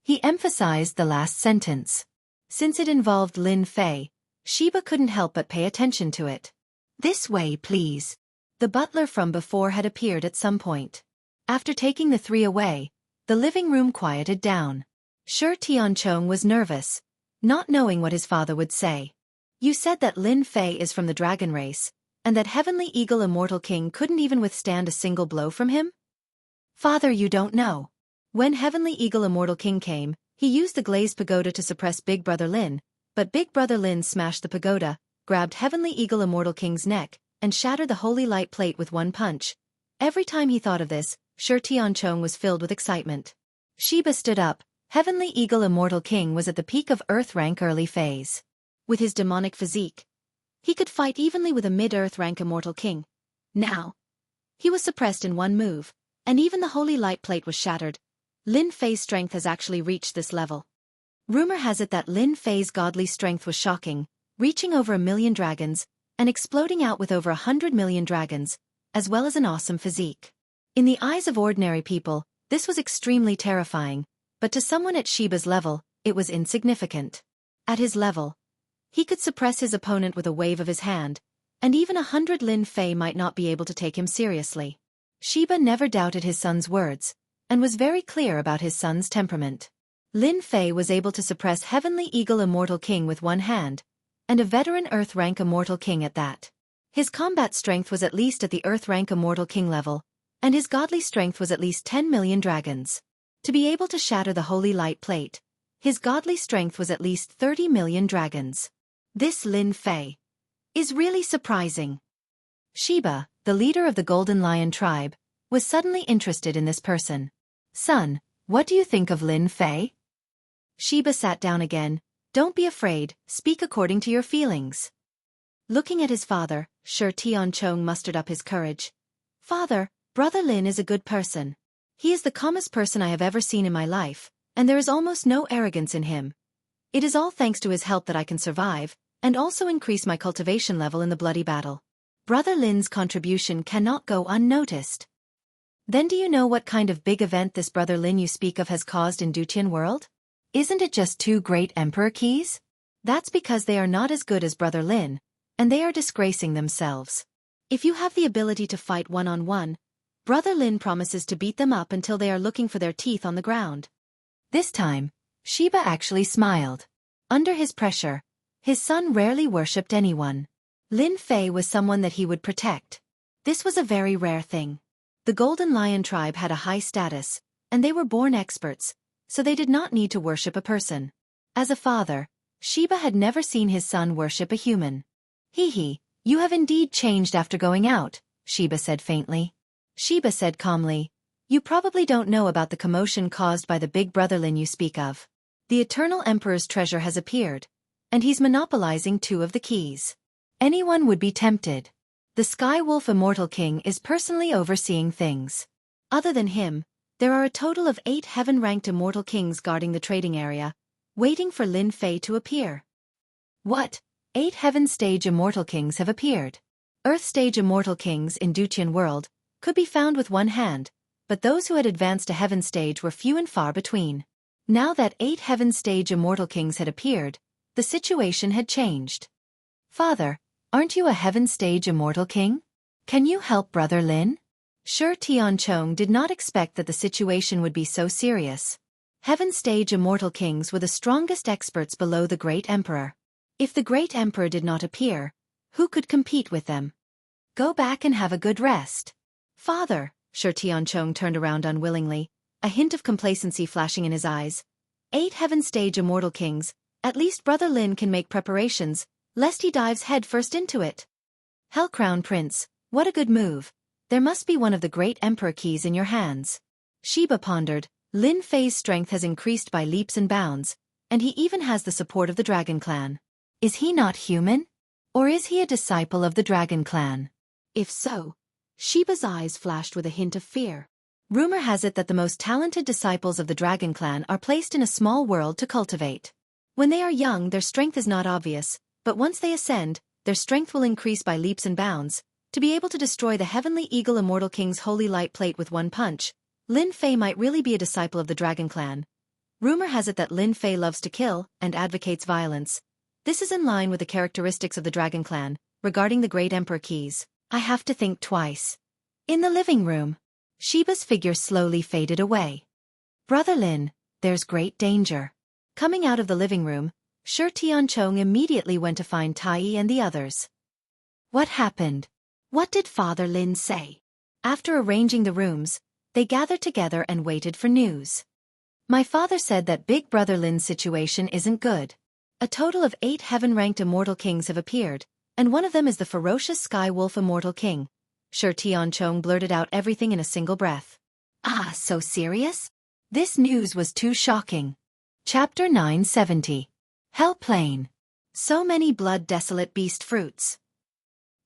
He emphasized the last sentence. Since it involved Lin Fei, Sheba couldn't help but pay attention to it. This way, please. The butler from before had appeared at some point. After taking the three away, the living room quieted down. Tianchong was nervous, not knowing what his father would say. You said that Lin Fei is from the dragon race, and that Heavenly Eagle Immortal King couldn't even withstand a single blow from him? Father, you don't know. When Heavenly Eagle Immortal King came, he used the glazed pagoda to suppress Big Brother Lin, but Big Brother Lin smashed the pagoda, grabbed Heavenly Eagle Immortal King's neck, and shattered the holy light plate with one punch. Every time he thought of this, Tianchong was filled with excitement. Sheba stood up. Heavenly Eagle Immortal King was at the peak of Earth rank early phase. With his demonic physique, he could fight evenly with a mid-Earth rank Immortal King. Now, he was suppressed in one move, and even the holy light plate was shattered. Lin Fei's strength has actually reached this level. Rumor has it that Lin Fei's godly strength was shocking, reaching over 1 million dragons, and exploding out with over 100 million dragons, as well as an awesome physique. In the eyes of ordinary people, this was extremely terrifying, but to someone at Sheba's level, it was insignificant. At his level, he could suppress his opponent with a wave of his hand, and even 100 Lin Fei might not be able to take him seriously. Sheba never doubted his son's words, and was very clear about his son's temperament. Lin Fei was able to suppress Heavenly Eagle Immortal King with one hand, and a veteran Earth rank Immortal King at that. His combat strength was at least at the Earth rank Immortal King level, and his godly strength was at least 10 million dragons. To be able to shatter the holy light plate, his godly strength was at least 30 million dragons. This Lin Fei is really surprising. Sheba, the leader of the Golden Lion tribe, was suddenly interested in this person. Son, what do you think of Lin Fei? Sheba sat down again. Don't be afraid, speak according to your feelings. Looking at his father, Tianchong mustered up his courage. Father, Brother Lin is a good person. He is the calmest person I have ever seen in my life, and there is almost no arrogance in him. It is all thanks to his help that I can survive, and also increase my cultivation level in the bloody battle. Brother Lin's contribution cannot go unnoticed. Then do you know what kind of big event this Brother Lin you speak of has caused in Dutian world? Isn't it just 2 great emperor keys? That's because they are not as good as Brother Lin, and they are disgracing themselves. If you have the ability to fight one-on-one, Brother Lin promises to beat them up until they are looking for their teeth on the ground. This time, Sheba actually smiled. Under his pressure, his son rarely worshipped anyone. Lin Fei was someone that he would protect. This was a very rare thing. The Golden Lion tribe had a high status, and they were born experts, so they did not need to worship a person. As a father, Sheba had never seen his son worship a human. Hee, you have indeed changed after going out, Sheba said faintly. Sheba said calmly, you probably don't know about the commotion caused by the big Brother Lin you speak of. The Eternal Emperor's treasure has appeared, and he's monopolizing 2 of the keys. Anyone would be tempted. The Sky Wolf Immortal King is personally overseeing things. Other than him, there are a total of 8 heaven-ranked Immortal Kings guarding the trading area, waiting for Lin Fei to appear. What? 8 Heaven-stage Immortal Kings have appeared. Earth-stage Immortal Kings in Dutian world could be found with one hand, but those who had advanced to Heaven stage were few and far between. Now that 8 Heaven-stage Immortal Kings had appeared, the situation had changed. Father, aren't you a Heaven-stage Immortal King? Can you help Brother Lin? Tianchong did not expect that the situation would be so serious. Heaven-stage Immortal Kings were the strongest experts below the Great Emperor. If the Great Emperor did not appear, who could compete with them? Go back and have a good rest. Father, Shi Tianchong turned around unwillingly, a hint of complacency flashing in his eyes. 8 heaven stage immortal kings, at least Brother Lin can make preparations, lest he dives headfirst into it. Hell Crown Prince, what a good move. There must be one of the great emperor keys in your hands. Sheba pondered. Lin Fei's strength has increased by leaps and bounds, and he even has the support of the Dragon Clan. Is he not human? Or is he a disciple of the Dragon Clan? If so, Sheba's eyes flashed with a hint of fear. Rumor has it that the most talented disciples of the Dragon Clan are placed in a small world to cultivate. When they are young, their strength is not obvious, but once they ascend, their strength will increase by leaps and bounds. To be able to destroy the Heavenly Eagle Immortal King's holy light plate with one punch, Lin Fei might really be a disciple of the Dragon Clan. Rumor has it that Lin Fei loves to kill and advocates violence. This is in line with the characteristics of the Dragon Clan. Regarding the Great Emperor keys, I have to think twice. In the living room, Sheba's figure slowly faded away. Brother Lin, there's great danger. Coming out of the living room, Shi Tianchong immediately went to find Tai and the others. What happened? What did Father Lin say? After arranging the rooms, they gathered together and waited for news. My father said that Big Brother Lin's situation isn't good. A total of 8 heaven-ranked immortal kings have appeared, and one of them is the ferocious Sky Wolf Immortal King. Shi Tianchong blurted out everything in a single breath. Ah, so serious? This news was too shocking. Chapter 970. Hell Plain. So many blood-desolate beast fruits.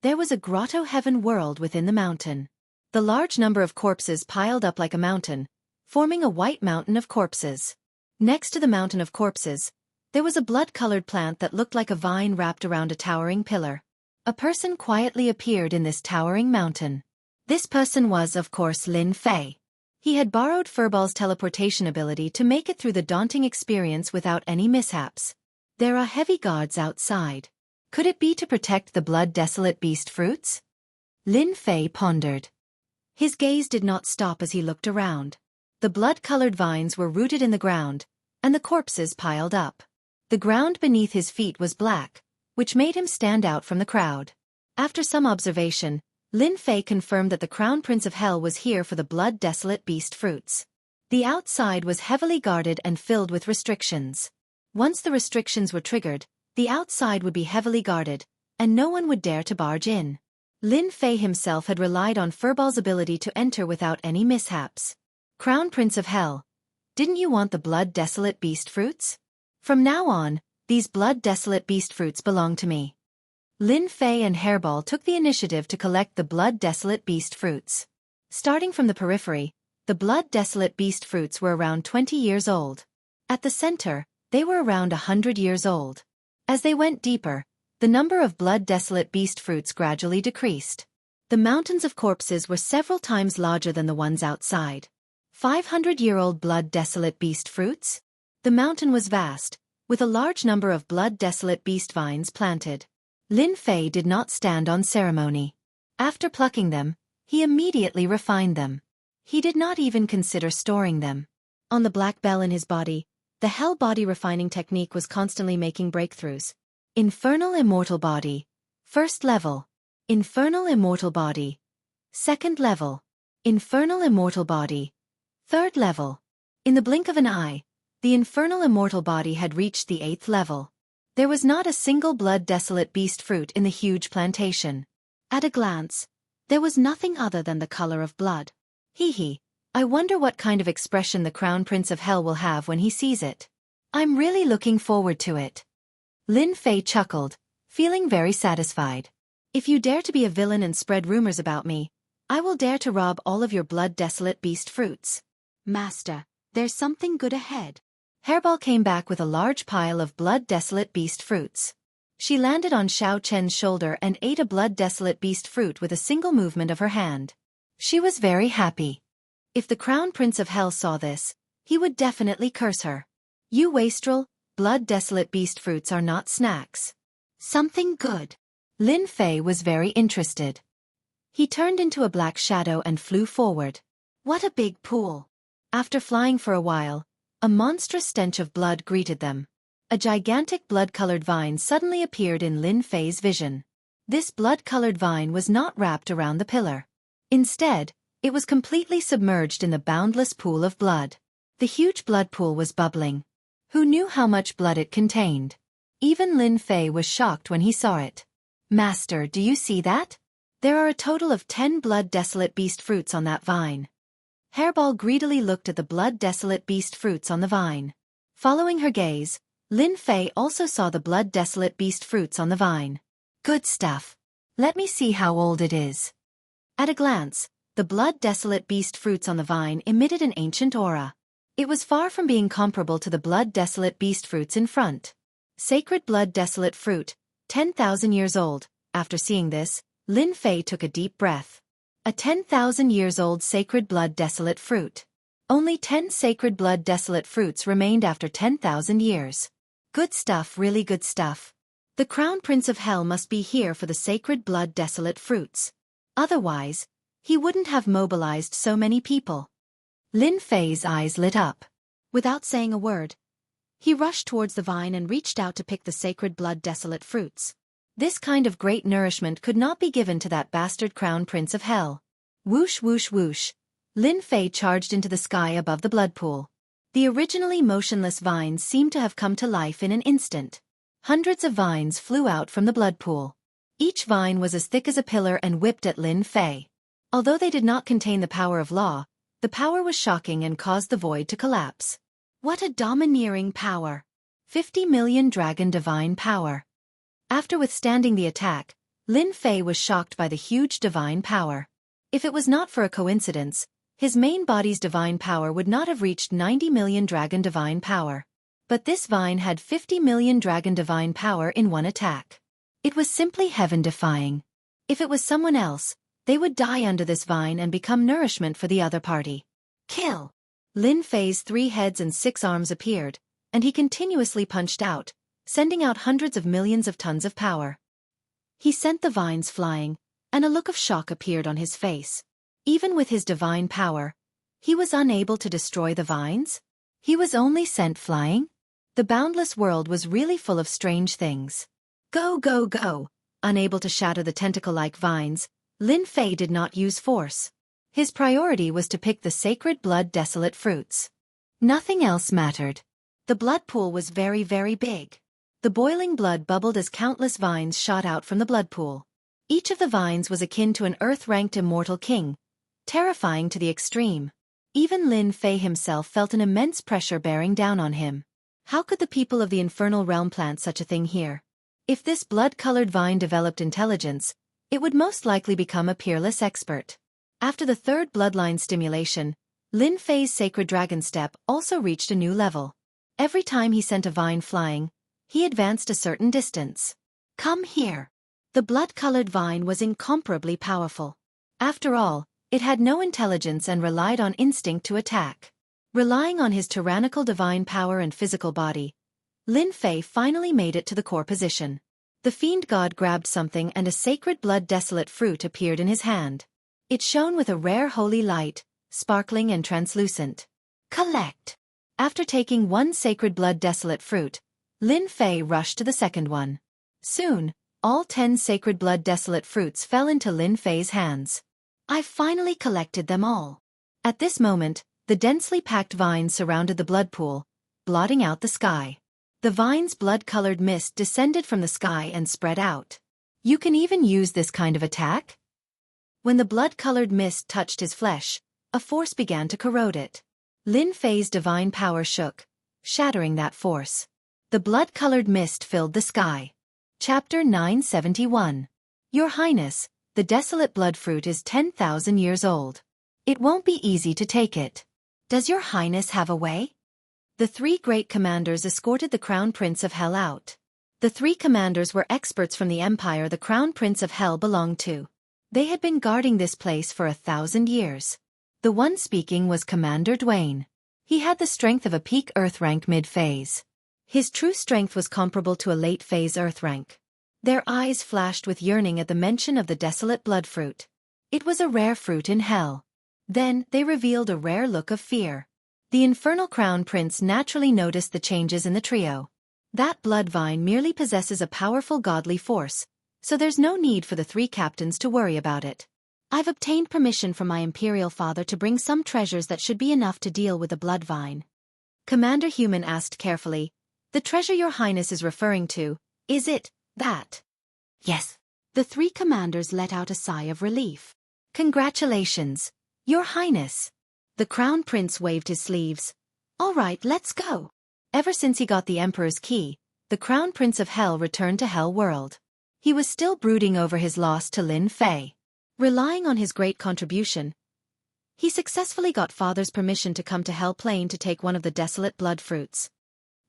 There was a grotto heaven world within the mountain. The large number of corpses piled up like a mountain, forming a white mountain of corpses. Next to the mountain of corpses, there was a blood-colored plant that looked like a vine wrapped around a towering pillar. A person quietly appeared in this towering mountain. This person was, of course, Lin Fei. He had borrowed Furball's teleportation ability to make it through the daunting experience without any mishaps. There are heavy guards outside. Could it be to protect the blood-desolate beast fruits? Lin Fei pondered. His gaze did not stop as he looked around. The blood-colored vines were rooted in the ground, and the corpses piled up. The ground beneath his feet was black, which made him stand out from the crowd. After some observation, Lin Fei confirmed that the Crown Prince of Hell was here for the blood-desolate beast fruits. The outside was heavily guarded and filled with restrictions. Once the restrictions were triggered, the outside would be heavily guarded, and no one would dare to barge in. Lin Fei himself had relied on Furball's ability to enter without any mishaps. Crown Prince of Hell, didn't you want the blood-desolate beast fruits? From now on, these blood-desolate beast fruits belong to me. Lin Fei and Hairball took the initiative to collect the blood-desolate beast fruits. Starting from the periphery, the blood-desolate beast fruits were around 20 years old. At the center, they were around 100 years old. As they went deeper, the number of blood-desolate beast fruits gradually decreased. The mountains of corpses were several times larger than the ones outside. 500-year-old blood-desolate beast fruits? The mountain was vast, with a large number of blood-desolate beast vines planted. Lin Fei did not stand on ceremony. After plucking them, he immediately refined them. He did not even consider storing them. On the black bell in his body, the hell body refining technique was constantly making breakthroughs. Infernal Immortal Body. First level. Infernal Immortal Body. Second level. Infernal Immortal Body. Third level. In the blink of an eye, the Infernal Immortal Body had reached the 8th level. There was not a single blood-desolate beast fruit in the huge plantation. At a glance, there was nothing other than the color of blood. Hee, I wonder what kind of expression the Crown Prince of Hell will have when he sees it. I'm really looking forward to it. Lin Fei chuckled, feeling very satisfied. If you dare to be a villain and spread rumors about me, I will dare to rob all of your blood-desolate beast fruits. Master, there's something good ahead. Hairball came back with a large pile of blood-desolate beast fruits. She landed on Xiao Chen's shoulder and ate a blood-desolate beast fruit with a single movement of her hand. She was very happy. If the Crown Prince of Hell saw this, he would definitely curse her. You wastrel, blood-desolate beast fruits are not snacks. Something good. Lin Fei was very interested. He turned into a black shadow and flew forward. What a big pool. After flying for a while, a monstrous stench of blood greeted them. A gigantic blood-colored vine suddenly appeared in Lin Fei's vision. This blood-colored vine was not wrapped around the pillar. Instead, it was completely submerged in the boundless pool of blood. The huge blood pool was bubbling. Who knew how much blood it contained? Even Lin Fei was shocked when he saw it. Master, do you see that? There are a total of 10 blood-desolate beast fruits on that vine. Hairball greedily looked at the blood-desolate beast fruits on the vine. Following her gaze, Lin Fei also saw the blood-desolate beast fruits on the vine. Good stuff. Let me see how old it is. At a glance, the blood-desolate beast fruits on the vine emitted an ancient aura. It was far from being comparable to the blood-desolate beast fruits in front. Sacred blood-desolate fruit, 10,000 years old. After seeing this, Lin Fei took a deep breath. A 10,000 years old sacred blood-desolate fruit. Only 10 sacred blood-desolate fruits remained after 10,000 years. Good stuff, really good stuff. The Crown Prince of Hell must be here for the sacred blood-desolate fruits. Otherwise, he wouldn't have mobilized so many people. Lin Fei's eyes lit up. Without saying a word, he rushed towards the vine and reached out to pick the sacred blood-desolate fruits. This kind of great nourishment could not be given to that bastard Crown Prince of Hell. Whoosh whoosh whoosh. Lin Fei charged into the sky above the blood pool. The originally motionless vines seemed to have come to life in an instant. Hundreds of vines flew out from the blood pool. Each vine was as thick as a pillar and whipped at Lin Fei. Although they did not contain the power of law, the power was shocking and caused the void to collapse. What a domineering power! 50 million dragon divine power. After withstanding the attack, Lin Fei was shocked by the huge divine power. If it was not for a coincidence, his main body's divine power would not have reached 90 million dragon divine power. But this vine had 50 million dragon divine power in one attack. It was simply heaven-defying. If it was someone else, they would die under this vine and become nourishment for the other party. Kill! Lin Fei's 3 heads and 6 arms appeared, and he continuously punched out, sending out hundreds of millions of tons of power. He sent the vines flying, and a look of shock appeared on his face. Even with his divine power, he was unable to destroy the vines? He was only sent flying? The boundless world was really full of strange things. Go, go, go! Unable to shatter the tentacle-like vines, Lin Fei did not use force. His priority was to pick the sacred blood-desolate fruits. Nothing else mattered. The blood pool was very, very big. The boiling blood bubbled as countless vines shot out from the blood pool. Each of the vines was akin to an earth-ranked immortal king, terrifying to the extreme. Even Lin Fei himself felt an immense pressure bearing down on him. How could the people of the infernal realm plant such a thing here? If this blood-colored vine developed intelligence, it would most likely become a peerless expert. After the 3rd bloodline stimulation, Lin Fei's sacred dragon step also reached a new level. Every time he sent a vine flying, he advanced a certain distance. Come here. The blood-colored vine was incomparably powerful. After all, it had no intelligence and relied on instinct to attack. Relying on his tyrannical divine power and physical body, Lin Fei finally made it to the core position. The fiend god grabbed something and a sacred blood-desolate fruit appeared in his hand. It shone with a rare holy light, sparkling and translucent. Collect! After taking 1 sacred blood-desolate fruit, Lin Fei rushed to the second one. Soon, all 10 sacred blood-desolate fruits fell into Lin Fei's hands. I've finally collected them all. At this moment, the densely packed vines surrounded the blood pool, blotting out the sky. The vine's blood-colored mist descended from the sky and spread out. You can even use this kind of attack? When the blood-colored mist touched his flesh, a force began to corrode it. Lin Fei's divine power shook, shattering that force. The blood-colored mist filled the sky. Chapter 971. Your Highness, the desolate blood fruit is 10,000 years old. It won't be easy to take it. Does your Highness have a way? The 3 great commanders escorted the Crown Prince of Hell out. The 3 commanders were experts from the empire the Crown Prince of Hell belonged to. They had been guarding this place for 1,000 years. The one speaking was Commander Dwayne. He had the strength of a peak Earth rank mid-phase. His true strength was comparable to a late-phase Earth rank. Their eyes flashed with yearning at the mention of the desolate blood fruit. It was a rare fruit in hell. Then, they revealed a rare look of fear. The infernal Crown Prince naturally noticed the changes in the trio. That blood vine merely possesses a powerful godly force, so there's no need for the three captains to worry about it. I've obtained permission from my Imperial Father to bring some treasures that should be enough to deal with the blood vine. Commander Human asked carefully, "The treasure your highness is referring to, is it that?" "Yes." The three commanders let out a sigh of relief. "Congratulations, your highness." The crown prince waved his sleeves. "All right, let's go." Ever since he got the Emperor's key, the Crown Prince of Hell returned to Hell World. He was still brooding over his loss to Lin Fei. Relying on his great contribution, he successfully got Father's permission to come to Hell Plain to take one of the desolate blood fruits.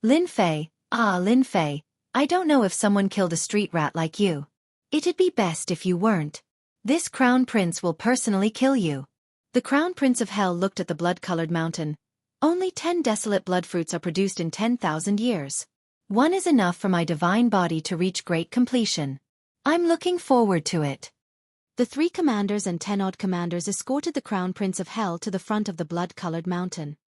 Lin Fei, Lin Fei, I don't know if someone killed a street rat like you. It'd be best if you weren't. This Crown Prince will personally kill you. The Crown Prince of Hell looked at the blood-colored mountain. Only 10 desolate blood fruits are produced in 10,000 years. One is enough for my divine body to reach great completion. I'm looking forward to it. The 3 commanders and 10 odd commanders escorted the Crown Prince of Hell to the front of the blood-colored mountain.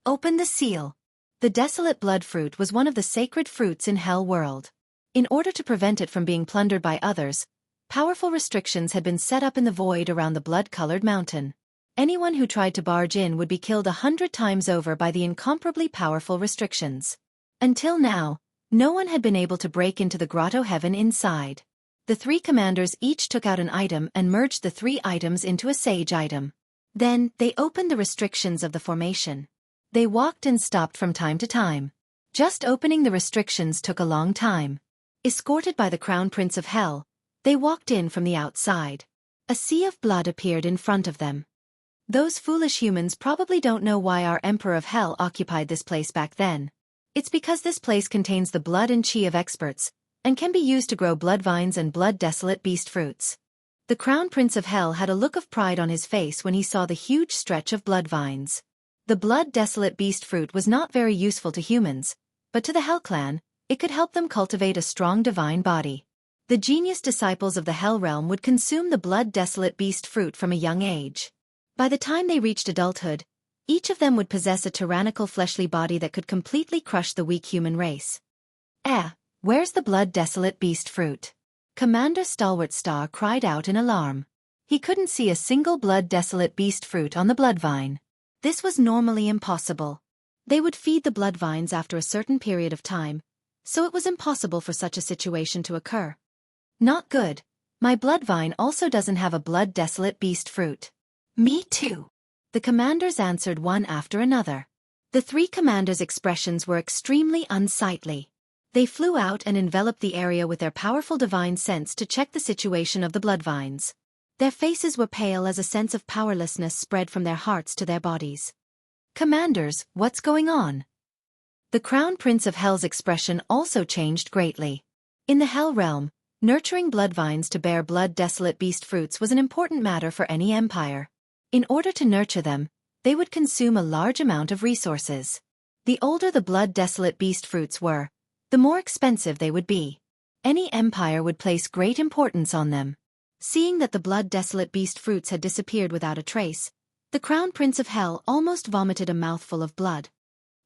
Open the seal. The desolate blood fruit was one of the sacred fruits in Hell World. In order to prevent it from being plundered by others, powerful restrictions had been set up in the void around the blood-colored mountain. Anyone who tried to barge in would be killed 100 times over by the incomparably powerful restrictions. Until now, no one had been able to break into the grotto heaven inside. The 3 commanders each took out an item and merged the 3 items into a sage item. Then, they opened the restrictions of the formation. They walked and stopped from time to time. Just opening the restrictions took a long time. Escorted by the Crown Prince of Hell, they walked in from the outside. A sea of blood appeared in front of them. Those foolish humans probably don't know why our Emperor of Hell occupied this place back then. It's because this place contains the blood and chi of experts, and can be used to grow blood vines and blood-desolate beast fruits. The Crown Prince of Hell had a look of pride on his face when he saw the huge stretch of blood vines. The blood-desolate beast fruit was not very useful to humans, but to the Hell Clan, it could help them cultivate a strong divine body. The genius disciples of the Hell Realm would consume the blood-desolate beast fruit from a young age. By the time they reached adulthood, each of them would possess a tyrannical fleshly body that could completely crush the weak human race. Where's the blood-desolate beast fruit? Commander Stalwart Star cried out in alarm. He couldn't see a single blood-desolate beast fruit on the blood vine. This was normally impossible. They would feed the blood vines after a certain period of time, so it was impossible for such a situation to occur. Not good. My blood vine also doesn't have a blood-desolate beast fruit. Me too. The commanders answered one after another. The 3 commanders' expressions were extremely unsightly. They flew out and enveloped the area with their powerful divine sense to check the situation of the blood vines. Their faces were pale as a sense of powerlessness spread from their hearts to their bodies. Commanders, what's going on? The Crown Prince of Hell's expression also changed greatly. In the Hell Realm, nurturing blood vines to bear blood-desolate beast fruits was an important matter for any empire. In order to nurture them, they would consume a large amount of resources. The older the blood-desolate beast fruits were, the more expensive they would be. Any empire would place great importance on them. Seeing that the blood-desolate beast fruits had disappeared without a trace, the Crown Prince of Hell almost vomited a mouthful of blood.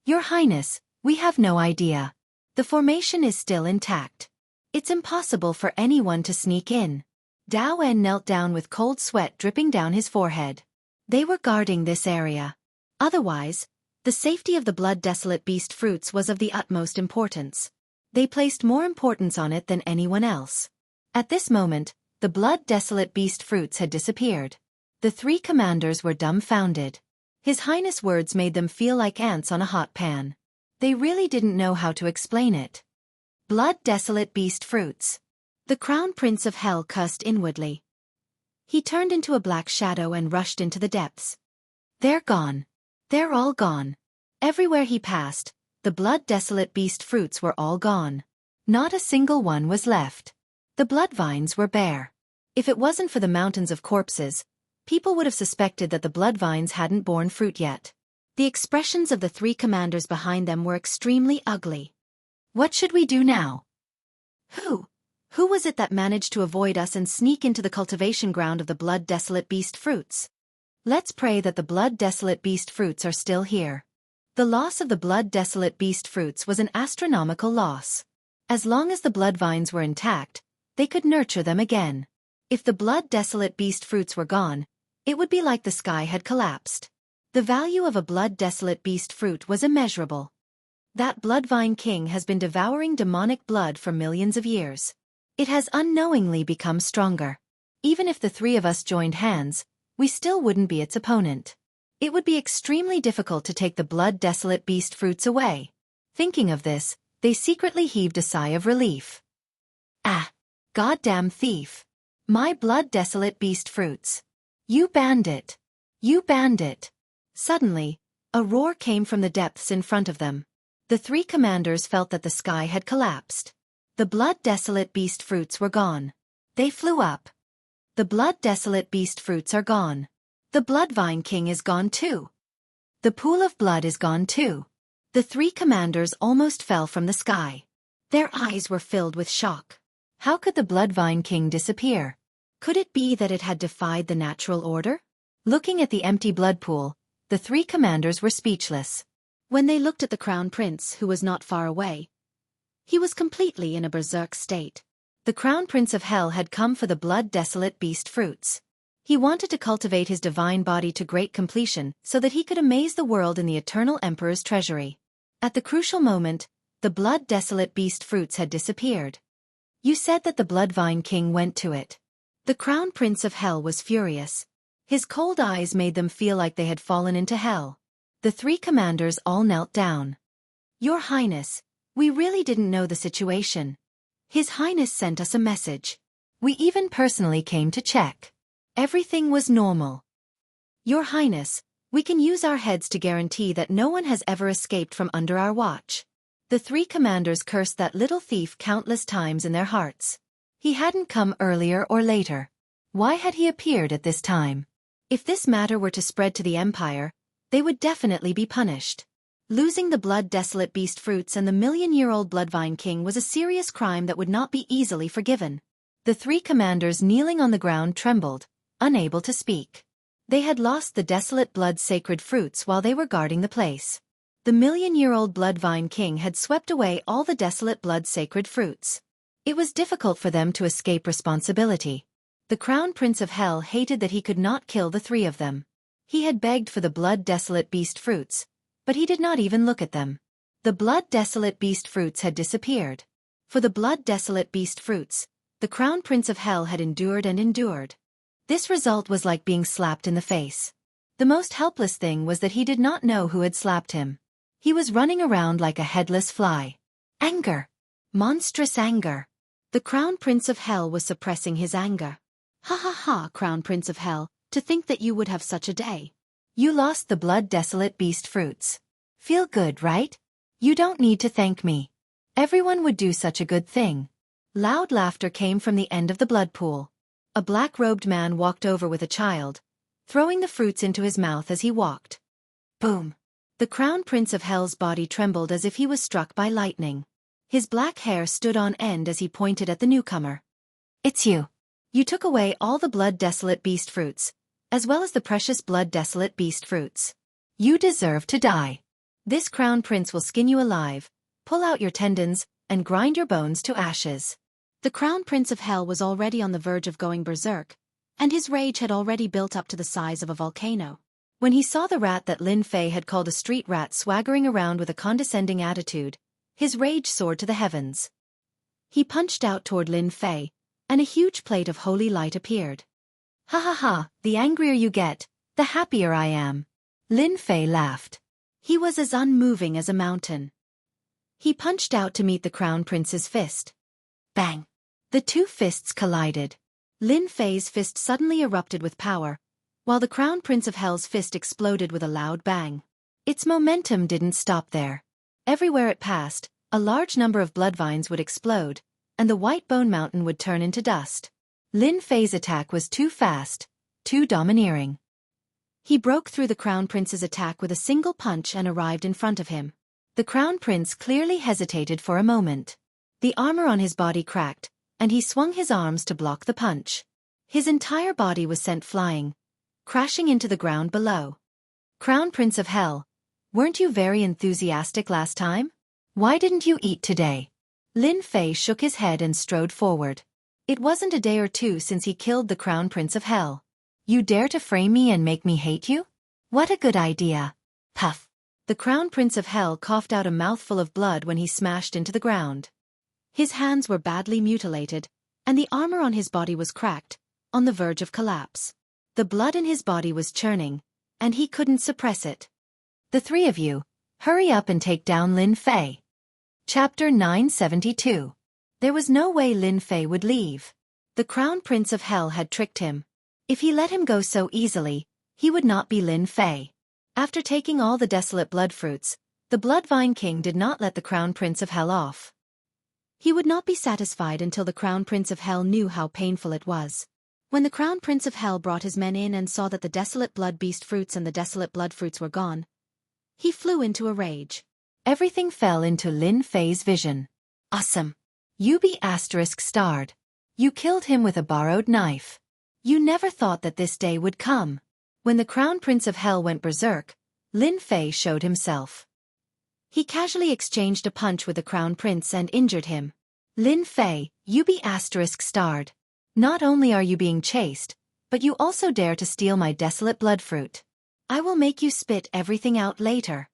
Your Highness, we have no idea. The formation is still intact. It's impossible for anyone to sneak in. Dao En knelt down with cold sweat dripping down his forehead. They were guarding this area. Otherwise, the safety of the blood-desolate beast fruits was of the utmost importance. They placed more importance on it than anyone else. At this moment, the blood-desolate beast fruits had disappeared. The 3 commanders were dumbfounded. His Highness' words made them feel like ants on a hot pan. They really didn't know how to explain it. Blood-desolate beast fruits. The Crown Prince of Hell cussed inwardly. He turned into a black shadow and rushed into the depths. They're gone. They're all gone. Everywhere he passed, the blood-desolate beast fruits were all gone. Not a single one was left. The blood vines were bare. If it wasn't for the mountains of corpses, people would have suspected that the blood vines hadn't borne fruit yet. The expressions of the 3 commanders behind them were extremely ugly. What should we do now? Who was it that managed to avoid us and sneak into the cultivation ground of the blood-desolate beast fruits? Let's pray that the blood-desolate beast fruits are still here. The loss of the blood-desolate beast fruits was an astronomical loss. As long as the blood vines were intact, they could nurture them again. If the blood-desolate beast fruits were gone, it would be like the sky had collapsed. The value of a blood-desolate beast fruit was immeasurable. That Bloodvine King has been devouring demonic blood for millions of years. It has unknowingly become stronger. Even if the three of us joined hands, we still wouldn't be its opponent. It would be extremely difficult to take the blood-desolate beast fruits away. Thinking of this, they secretly heaved a sigh of relief. Ah! Goddamn thief! My blood-desolate beast fruits! You bandit! You bandit! Suddenly, a roar came from the depths in front of them. The three commanders felt that the sky had collapsed. The blood-desolate beast fruits were gone. They flew up. The blood-desolate beast fruits are gone. The Bloodvine King is gone too. The pool of blood is gone too. The three commanders almost fell from the sky. Their eyes were filled with shock. How could the Bloodvine King disappear? Could it be that it had defied the natural order? Looking at the empty blood pool, the three commanders were speechless. When they looked at the Crown Prince, who was not far away, he was completely in a berserk state. The Crown Prince of Hell had come for the blood-desolate beast fruits. He wanted to cultivate his divine body to great completion so that he could amaze the world in the eternal Emperor's treasury. At the crucial moment, the blood-desolate beast fruits had disappeared. You said that the Bloodvine King went to it. The Crown Prince of Hell was furious. His cold eyes made them feel like they had fallen into hell. The three commanders all knelt down. Your Highness, we really didn't know the situation. His Highness sent us a message. We even personally came to check. Everything was normal. Your Highness, we can use our heads to guarantee that no one has ever escaped from under our watch. The three commanders cursed that little thief countless times in their hearts. He hadn't come earlier or later. Why had he appeared at this time? If this matter were to spread to the Empire, they would definitely be punished. Losing the blood-desolate beast fruits and the million-year-old Bloodvine King was a serious crime that would not be easily forgiven. The three commanders kneeling on the ground trembled, unable to speak. They had lost the desolate blood-sacred fruits while they were guarding the place. The million-year-old Bloodvine King had swept away all the desolate blood-sacred fruits. It was difficult for them to escape responsibility. The Crown Prince of Hell hated that he could not kill the three of them. He had begged for the blood-desolate beast fruits, but he did not even look at them. The blood-desolate beast fruits had disappeared. For the blood-desolate beast fruits, the Crown Prince of Hell had endured and endured. This result was like being slapped in the face. The most helpless thing was that he did not know who had slapped him. He was running around like a headless fly. Anger. Monstrous anger. The Crown Prince of Hell was suppressing his anger. Ha ha ha, Crown Prince of Hell, to think that you would have such a day. You lost the blood-desolate beast fruits. Feel good, right? You don't need to thank me. Everyone would do such a good thing. Loud laughter came from the end of the blood pool. A black-robed man walked over with a child, throwing the fruits into his mouth as he walked. Boom! The Crown Prince of Hell's body trembled as if he was struck by lightning. His black hair stood on end as he pointed at the newcomer. It's you. You took away all the blood-desolate beast fruits, as well as the precious blood-desolate beast fruits. You deserve to die. This Crown Prince will skin you alive, pull out your tendons, and grind your bones to ashes. The Crown Prince of Hell was already on the verge of going berserk, and his rage had already built up to the size of a volcano. When he saw the rat that Lin Fei had called a street rat swaggering around with a condescending attitude, his rage soared to the heavens. He punched out toward Lin Fei, and a huge plate of holy light appeared. Ha ha ha, the angrier you get, the happier I am. Lin Fei laughed. He was as unmoving as a mountain. He punched out to meet the Crown Prince's fist. Bang! The two fists collided. Lin Fei's fist suddenly erupted with power, while the Crown Prince of Hell's fist exploded with a loud bang. Its momentum didn't stop there. Everywhere it passed, a large number of blood vines would explode, and the White Bone Mountain would turn into dust. Lin Fei's attack was too fast, too domineering. He broke through the Crown Prince's attack with a single punch and arrived in front of him. The Crown Prince clearly hesitated for a moment. The armor on his body cracked, and he swung his arms to block the punch. His entire body was sent flying, crashing into the ground below. Crown Prince of Hell, weren't you very enthusiastic last time? Why didn't you eat today? Lin Fei shook his head and strode forward. It wasn't a day or two since he killed the Crown Prince of Hell. You dare to frame me and make me hate you? What a good idea. Puff. The Crown Prince of Hell coughed out a mouthful of blood when he smashed into the ground. His hands were badly mutilated, and the armor on his body was cracked, on the verge of collapse. The blood in his body was churning, and he couldn't suppress it. The three of you, hurry up and take down Lin Fei. Chapter 972. There was no way Lin Fei would leave. The Crown Prince of Hell had tricked him. If he let him go so easily, he would not be Lin Fei. After taking all the desolate blood fruits, the Bloodvine King did not let the Crown Prince of Hell off. He would not be satisfied until the Crown Prince of Hell knew how painful it was. When the Crown Prince of Hell brought his men in and saw that the desolate blood beast fruits and the desolate blood fruits were gone, he flew into a rage. Everything fell into Lin Fei's vision. Awesome. You be *starred. You killed him with a borrowed knife. You never thought that this day would come. When the Crown Prince of Hell went berserk, Lin Fei showed himself. He casually exchanged a punch with the Crown Prince and injured him. Lin Fei, you be *starred. Not only are you being chased, but you also dare to steal my desolate blood fruit. I will make you spit everything out later.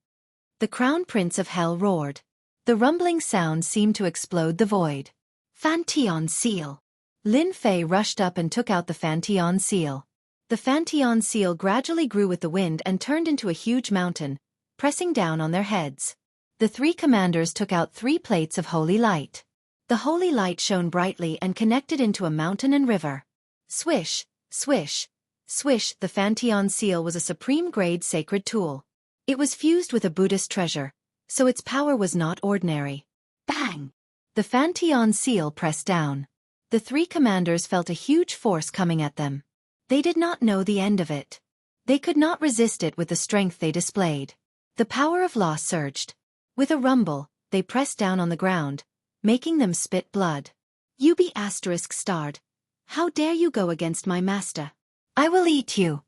The Crown Prince of Hell roared. The rumbling sound seemed to explode the void. Fantion seal. Lin Fei rushed up and took out the Fantion seal. The Fantion seal gradually grew with the wind and turned into a huge mountain, pressing down on their heads. The three commanders took out 3 plates of holy light. The holy light shone brightly and connected into a mountain and river. Swish, swish, swish. The Fantion seal was a supreme-grade sacred tool. It was fused with a Buddhist treasure, so its power was not ordinary. Bang! The Fantion seal pressed down. The 3 commanders felt a huge force coming at them. They did not know the end of it. They could not resist it with the strength they displayed. The power of law surged. With a rumble, they pressed down on the ground, making them spit blood. You be *starred. How dare you go against my master? I will eat you.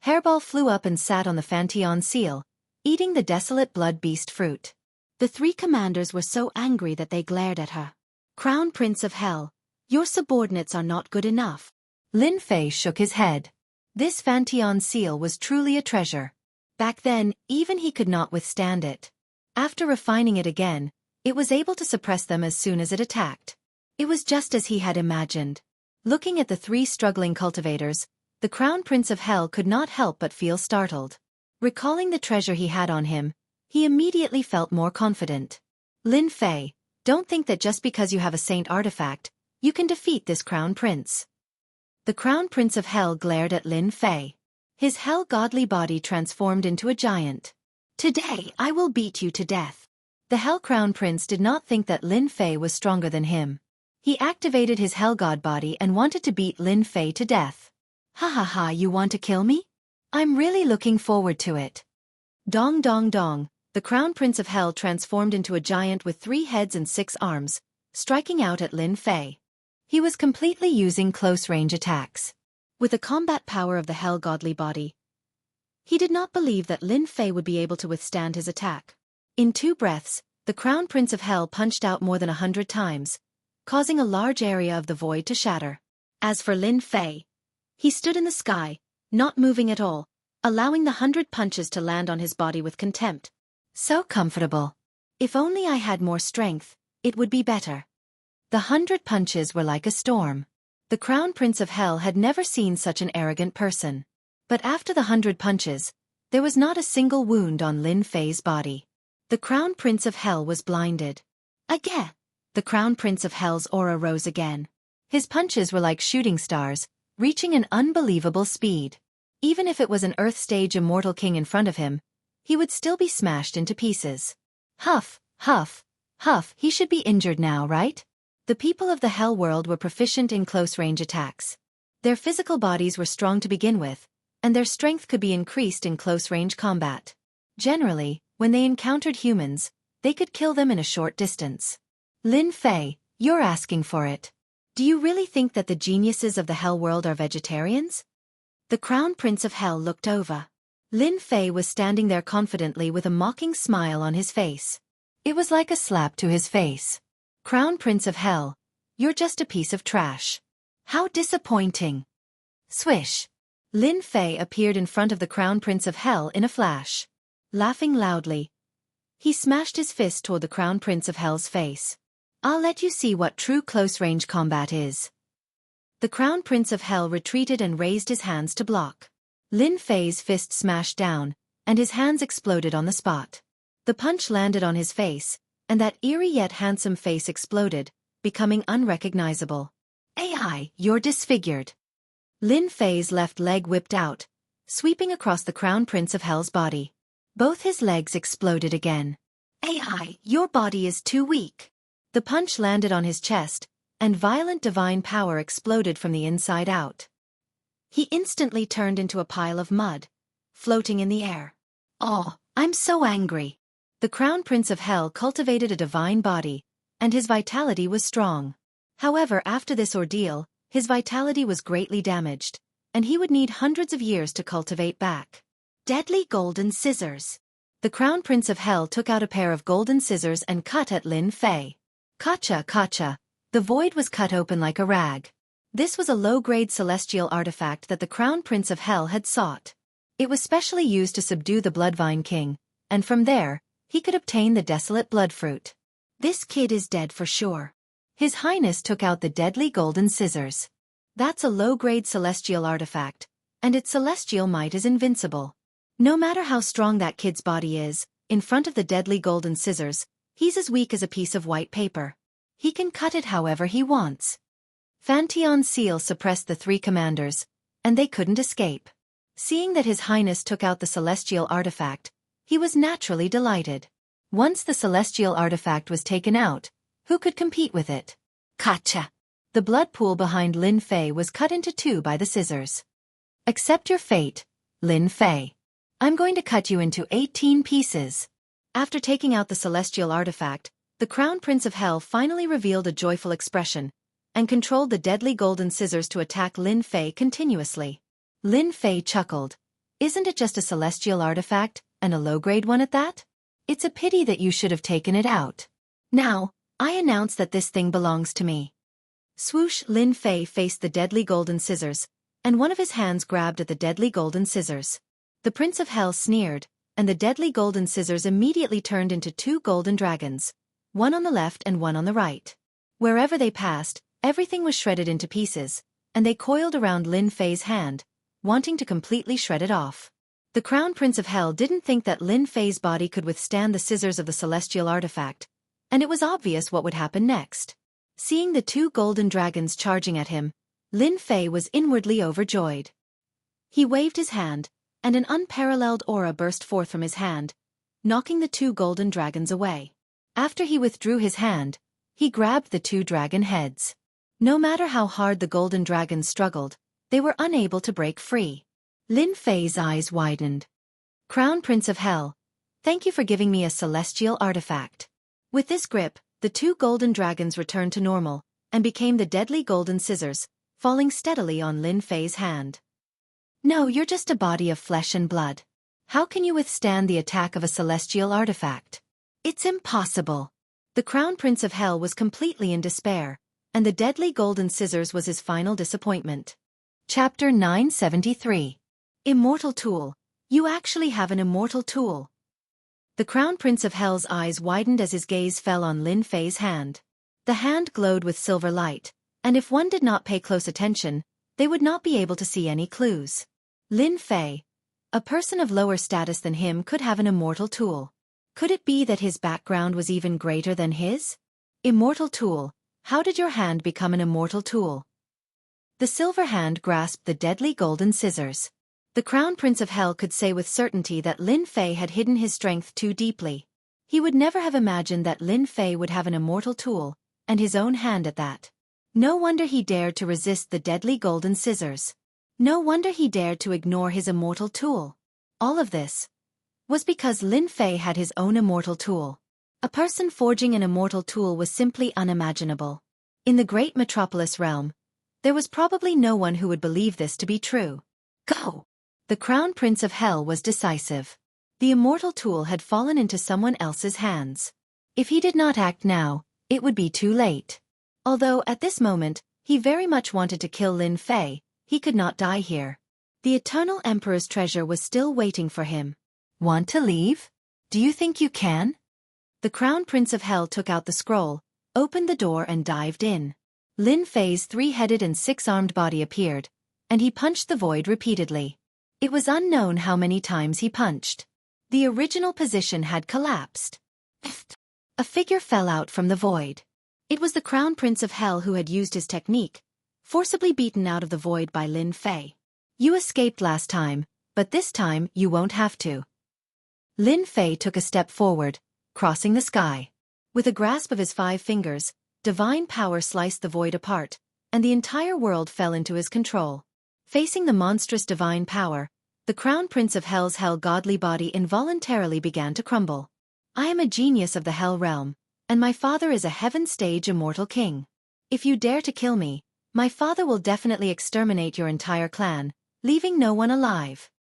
Hairball flew up and sat on the Fantion seal, eating the desolate blood beast fruit. The 3 commanders were so angry that they glared at her. Crown Prince of Hell, your subordinates are not good enough. Lin Fei shook his head. This Fantion seal was truly a treasure. Back then, even he could not withstand it. After refining it again, it was able to suppress them as soon as it attacked. It was just as he had imagined. Looking at the 3 struggling cultivators, the Crown Prince of Hell could not help but feel startled. Recalling the treasure he had on him, he immediately felt more confident. Lin Fei, don't think that just because you have a saint artifact, you can defeat this Crown Prince. The Crown Prince of Hell glared at Lin Fei. His hell-godly body transformed into a giant. Today I will beat you to death. The Hell Crown Prince did not think that Lin Fei was stronger than him. He activated his Hell God body and wanted to beat Lin Fei to death. Ha ha ha, you want to kill me? I'm really looking forward to it. Dong dong dong, the Crown Prince of Hell transformed into a giant with 3 heads and 6 arms, striking out at Lin Fei. He was completely using close-range attacks. With the combat power of the Hell Godly body, he did not believe that Lin Fei would be able to withstand his attack. In 2 breaths, the Crown Prince of Hell punched out more than 100 times, causing a large area of the void to shatter. As for Lin Fei, he stood in the sky, not moving at all, allowing the 100 punches to land on his body with contempt. So comfortable. If only I had more strength, it would be better. The 100 punches were like a storm. The Crown Prince of Hell had never seen such an arrogant person. But after the 100 punches, there was not a single wound on Lin Fei's body. The Crown Prince of Hell was blinded. Again! The Crown Prince of Hell's aura rose again. His punches were like shooting stars, reaching an unbelievable speed. Even if it was an Earth-stage immortal king in front of him, he would still be smashed into pieces. Huff, huff, huff, he should be injured now, right? The people of the Hell world were proficient in close-range attacks. Their physical bodies were strong to begin with, and their strength could be increased in close-range combat. Generally, when they encountered humans, they could kill them in a short distance. Lin Fei, you're asking for it. Do you really think that the geniuses of the Hell world are vegetarians? The Crown Prince of Hell looked over. Lin Fei was standing there confidently with a mocking smile on his face. It was like a slap to his face. Crown Prince of Hell, You're just a piece of trash. How disappointing. Swish. Lin Fei appeared in front of the Crown Prince of Hell in a flash. Laughing loudly, he smashed his fist toward the Crown Prince of Hell's face. I'll let you see what true close-range combat is. The Crown Prince of Hell retreated and raised his hands to block. Lin Fei's fist smashed down, and his hands exploded on the spot. The punch landed on his face, and that eerie yet handsome face exploded, becoming unrecognizable. AI, you're disfigured. Lin Fei's left leg whipped out, sweeping across the Crown Prince of Hell's body. Both his legs exploded again. AI, your body is too weak. The punch landed on his chest, and violent divine power exploded from the inside out. He instantly turned into a pile of mud, floating in the air. Oh, I'm so angry. The Crown Prince of Hell cultivated a divine body, and his vitality was strong. However, after this ordeal, his vitality was greatly damaged, and he would need hundreds of years to cultivate back. Deadly golden scissors. The Crown Prince of Hell took out a pair of golden scissors and cut at Lin Fei. Kacha, kacha. The void was cut open like a rag. This was a low-grade celestial artifact that the Crown Prince of Hell had sought. It was specially used to subdue the Bloodvine King, and from there, he could obtain the desolate blood fruit. This kid is dead for sure. His Highness took out the deadly golden scissors. That's a low-grade celestial artifact, and its celestial might is invincible. No matter how strong that kid's body is, in front of the deadly golden scissors, he's as weak as a piece of white paper. He can cut it however he wants. Fantion's seal suppressed the three commanders, and they couldn't escape. Seeing that His Highness took out the celestial artifact, he was naturally delighted. Once the celestial artifact was taken out, who could compete with it? Kacha! The blood pool behind Lin Fei was cut into two by the scissors. Accept your fate, Lin Fei. I'm going to cut you into 18 pieces. After taking out the celestial artifact, the Crown Prince of Hell finally revealed a joyful expression, and controlled the deadly golden scissors to attack Lin Fei continuously. Lin Fei chuckled. Isn't it just a celestial artifact, and a low-grade one at that? It's a pity that you should have taken it out. Now, I announce that this thing belongs to me. Swoosh! Lin Fei faced the deadly golden scissors, and one of his hands grabbed at the deadly golden scissors. The Prince of Hell sneered, and the deadly golden scissors immediately turned into two golden dragons, one on the left and one on the right. Wherever they passed, everything was shredded into pieces, and they coiled around Lin Fei's hand, wanting to completely shred it off. The Crown Prince of Hell didn't think that Lin Fei's body could withstand the scissors of the celestial artifact, and it was obvious what would happen next. Seeing the two golden dragons charging at him, Lin Fei was inwardly overjoyed. He waved his hand, and an unparalleled aura burst forth from his hand, knocking the two golden dragons away. After he withdrew his hand, he grabbed the two dragon heads. No matter how hard the golden dragons struggled, they were unable to break free. Lin Fei's eyes widened. Crown Prince of Hell, thank you for giving me a celestial artifact. With this grip, the two golden dragons returned to normal, and became the deadly golden scissors, falling steadily on Lin Fei's hand. No, you're just a body of flesh and blood. How can you withstand the attack of a celestial artifact? It's impossible. The Crown Prince of Hell was completely in despair, and the deadly golden scissors was his final disappointment. Chapter 973. Immortal Tool. You actually have an immortal tool. The Crown Prince of Hell's eyes widened as his gaze fell on Lin Fei's hand. The hand glowed with silver light, and if one did not pay close attention, they would not be able to see any clues. Lin Fei, a person of lower status than him, could have an immortal tool. Could it be that his background was even greater than his? Immortal tool. How did your hand become an immortal tool? The silver hand grasped the deadly golden scissors. The Crown Prince of Hell could say with certainty that Lin Fei had hidden his strength too deeply. He would never have imagined that Lin Fei would have an immortal tool, and his own hand at that. No wonder he dared to resist the deadly golden scissors. No wonder he dared to ignore his immortal tool. All of this was because Lin Fei had his own immortal tool. A person forging an immortal tool was simply unimaginable. In the great metropolis realm, there was probably no one who would believe this to be true. Go! The Crown Prince of Hell was decisive. The immortal tool had fallen into someone else's hands. If he did not act now, it would be too late. Although, at this moment, he very much wanted to kill Lin Fei, he could not die here. The Eternal Emperor's treasure was still waiting for him. Want to leave? Do you think you can? The Crown Prince of Hell took out the scroll, opened the door and dived in. Lin Fei's three-headed and six-armed body appeared, and he punched the void repeatedly. It was unknown how many times he punched. The original position had collapsed. A figure fell out from the void. It was the Crown Prince of Hell who had used his technique, forcibly beaten out of the void by Lin Fei. You escaped last time, but this time you won't have to. Lin Fei took a step forward, crossing the sky. With a grasp of his 5 fingers, divine power sliced the void apart, and the entire world fell into his control. Facing the monstrous divine power, the Crown Prince of Hell's hell-godly body involuntarily began to crumble. I am a genius of the Hell realm, and my father is a heaven-stage immortal king. If you dare to kill me, my father will definitely exterminate your entire clan, leaving no one alive.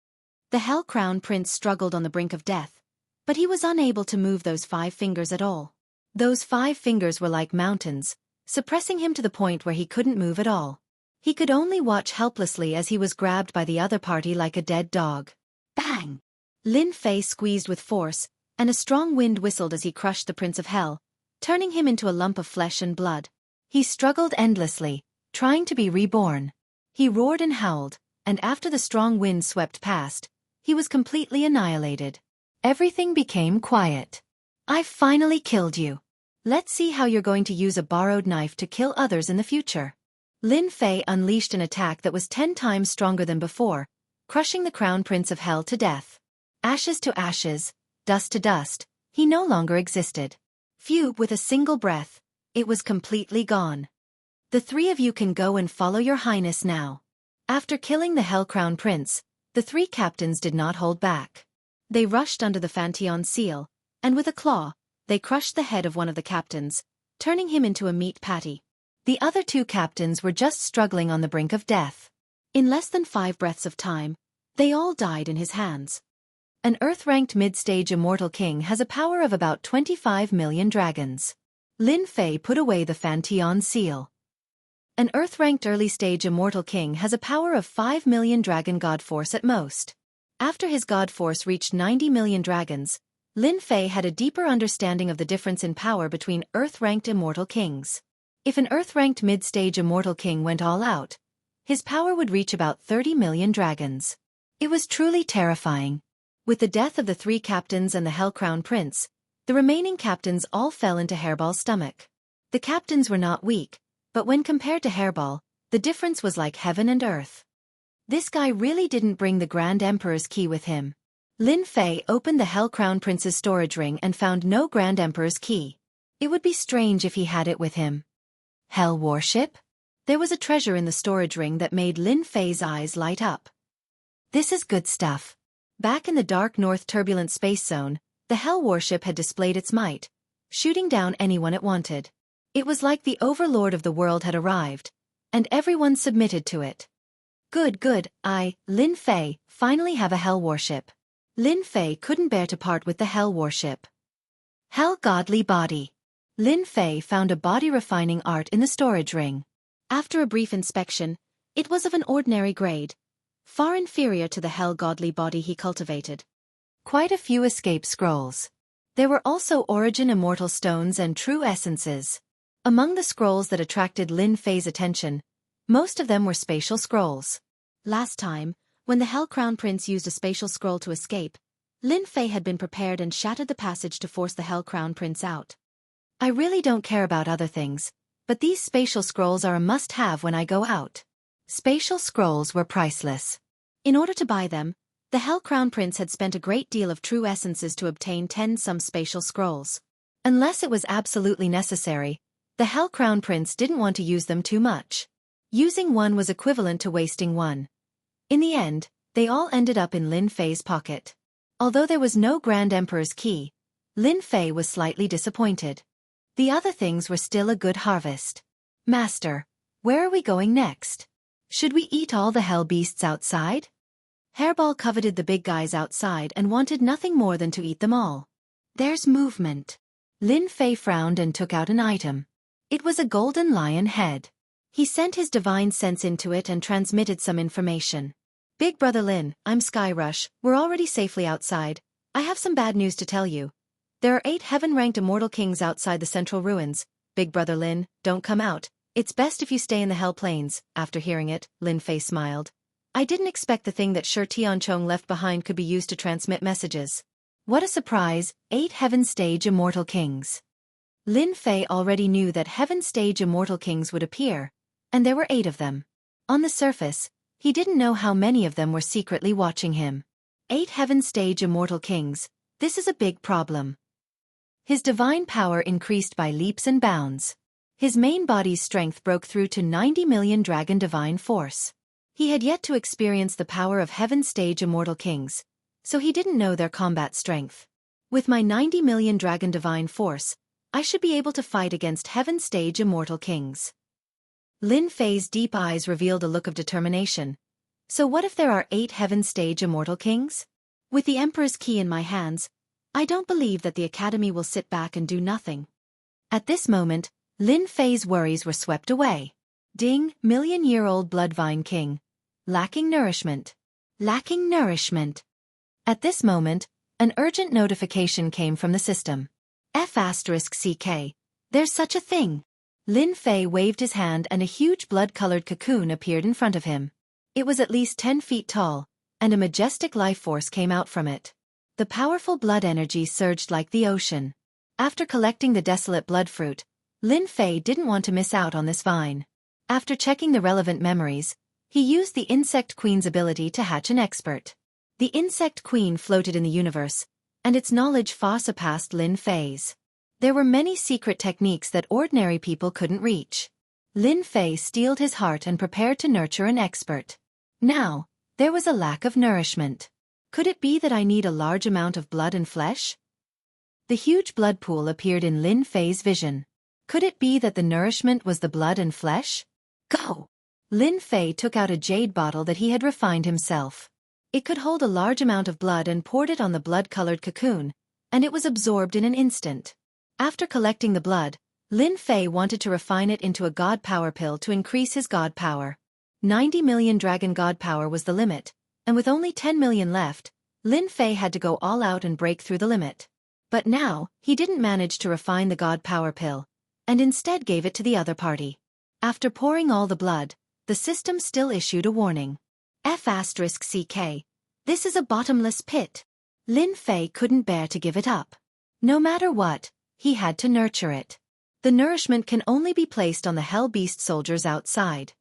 The Hell Crown Prince struggled on the brink of death, but he was unable to move those 5 fingers at all. Those 5 fingers were like mountains, suppressing him to the point where he couldn't move at all. He could only watch helplessly as he was grabbed by the other party like a dead dog. Bang! Lin Fei squeezed with force, and a strong wind whistled as he crushed the Prince of Hell, turning him into a lump of flesh and blood. He struggled endlessly, trying to be reborn. He roared and howled, and after the strong wind swept past, he was completely annihilated. Everything became quiet. I've finally killed you. Let's see how you're going to use a borrowed knife to kill others in the future. Lin Fei unleashed an attack that was 10 times stronger than before, crushing the Crown Prince of Hell to death. Ashes to ashes, dust to dust, he no longer existed. Phew, with a single breath, it was completely gone. The 3 of you can go and follow your highness now. After killing the Hell Crown Prince, the 3 captains did not hold back. They rushed under the Fantion seal, and with a claw, they crushed the head of one of the captains, turning him into a meat patty. The other 2 captains were just struggling on the brink of death. In less than 5 breaths of time, they all died in his hands. An Earth-ranked mid-stage immortal king has a power of about 25 million dragons. Lin Fei put away the Fantion seal. An Earth-ranked early-stage immortal king has a power of 5 million dragon god force at most. After his god force reached 90 million dragons, Lin Fei had a deeper understanding of the difference in power between Earth-ranked immortal kings. If an Earth-ranked mid-stage immortal king went all out, his power would reach about 30 million dragons. It was truly terrifying. With the death of the 3 captains and the Hell Crown Prince, the remaining captains all fell into Hairball's stomach. The captains were not weak, but when compared to Hairball, the difference was like heaven and earth. This guy really didn't bring the Grand Emperor's key with him. Lin Fei opened the Hell Crown Prince's storage ring and found no Grand Emperor's key. It would be strange if he had it with him. Hell Warship? There was a treasure in the storage ring that made Lin Fei's eyes light up. This is good stuff. Back in the dark north turbulent space zone, the Hell Warship had displayed its might, shooting down anyone it wanted. It was like the overlord of the world had arrived, and everyone submitted to it. Good, Lin Fei, finally have a Hell Warship. Lin Fei couldn't bear to part with the Hell Warship. Hell Godly Body. Lin Fei found a body refining art in the storage ring. After a brief inspection, it was of an ordinary grade, far inferior to the Hell Godly Body he cultivated. Quite a few escape scrolls. There were also Origin Immortal Stones and True Essences. Among the scrolls that attracted Lin Fei's attention, most of them were spatial scrolls. Last time, when the Hell Crown Prince used a spatial scroll to escape, Lin Fei had been prepared and shattered the passage to force the Hell Crown Prince out. I really don't care about other things, but these spatial scrolls are a must-have when I go out. Spatial scrolls were priceless. In order to buy them, the Hell Crown Prince had spent a great deal of true essences to obtain 10 some spatial scrolls. Unless it was absolutely necessary, the Hell Crown Prince didn't want to use them too much. Using one was equivalent to wasting one. In the end, they all ended up in Lin Fei's pocket. Although there was no Grand Emperor's key, Lin Fei was slightly disappointed. The other things were still a good harvest. Master, where are we going next? Should we eat all the hell beasts outside? Hairball coveted the big guys outside and wanted nothing more than to eat them all. There's movement. Lin Fei frowned and took out an item. It was a golden lion head. He sent his divine sense into it and transmitted some information. Big Brother Lin, I'm Skyrush, we're already safely outside. I have some bad news to tell you. There are 8 heaven-ranked immortal kings outside the central ruins. Big Brother Lin, don't come out. It's best if you stay in the Hell Plains. After hearing it, Lin Fei smiled. I didn't expect the thing that Shi Tianchong left behind could be used to transmit messages. What a surprise, 8 Heaven Stage Immortal Kings. Lin Fei already knew that Heaven Stage Immortal Kings would appear, and there were 8 of them. On the surface, he didn't know how many of them were secretly watching him. 8 Heaven Stage Immortal Kings, this is a big problem. His divine power increased by leaps and bounds. His main body's strength broke through to 90 million dragon divine force. He had yet to experience the power of Heaven Stage Immortal Kings, so he didn't know their combat strength. With my 90 million dragon divine force, I should be able to fight against Heaven Stage Immortal Kings. Lin Fei's deep eyes revealed a look of determination. So what if there are 8 Heaven Stage Immortal Kings? With the Emperor's key in my hands, I don't believe that the Academy will sit back and do nothing. At this moment, Lin Fei's worries were swept away. Ding, million-year-old Bloodvine King. Lacking nourishment. Lacking nourishment. At this moment, an urgent notification came from the system. F***CK. There's such a thing. Lin Fei waved his hand and a huge blood-colored cocoon appeared in front of him. It was at least 10 feet tall, and a majestic life force came out from it. The powerful blood energy surged like the ocean. After collecting the desolate blood fruit, Lin Fei didn't want to miss out on this vine. After checking the relevant memories, he used the Insect Queen's ability to hatch an expert. The Insect Queen floated in the universe, and its knowledge far surpassed Lin Fei's. There were many secret techniques that ordinary people couldn't reach. Lin Fei steeled his heart and prepared to nurture an expert. Now, there was a lack of nourishment. Could it be that I need a large amount of blood and flesh? The huge blood pool appeared in Lin Fei's vision. Could it be that the nourishment was the blood and flesh? Go! Lin Fei took out a jade bottle that he had refined himself. It could hold a large amount of blood and poured it on the blood-colored cocoon, and it was absorbed in an instant. After collecting the blood, Lin Fei wanted to refine it into a god power pill to increase his god power. 90 million dragon god power was the limit, and with only 10 million left, Lin Fei had to go all out and break through the limit. But now, he didn't manage to refine the god power pill, and instead gave it to the other party. After pouring all the blood, the system still issued a warning. F***CK. This is a bottomless pit. Lin Fei couldn't bear to give it up. No matter what, he had to nurture it. The nourishment can only be placed on the Hell Beast soldiers outside.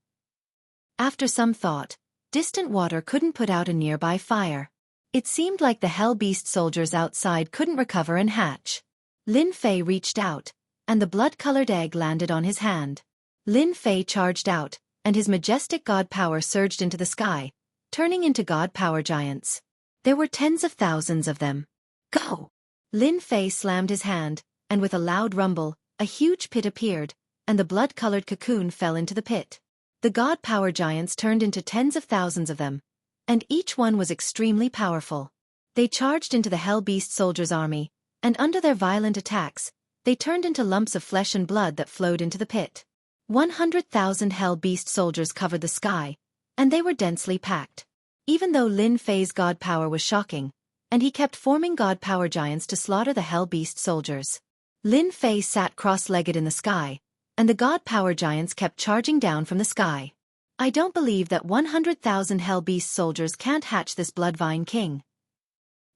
After some thought, distant water couldn't put out a nearby fire. It seemed like the Hell Beast soldiers outside couldn't recover and hatch. Lin Fei reached out, and the blood-colored egg landed on his hand. Lin Fei charged out, and his majestic god power surged into the sky, turning into god power giants. There were tens of thousands of them. Go! Lin Fei slammed his hand, and with a loud rumble, a huge pit appeared, and the blood-colored cocoon fell into the pit. The god power giants turned into tens of thousands of them, and each one was extremely powerful. They charged into the Hell Beast soldiers' army, and under their violent attacks, they turned into lumps of flesh and blood that flowed into the pit. 100,000 Hell Beast soldiers covered the sky, and they were densely packed. Even though Lin Fei's god power was shocking, and he kept forming god power giants to slaughter the Hell Beast soldiers, Lin Fei sat cross-legged in the sky, and the god power giants kept charging down from the sky. I don't believe that 100,000 Hell Beast soldiers can't hatch this Bloodvine King.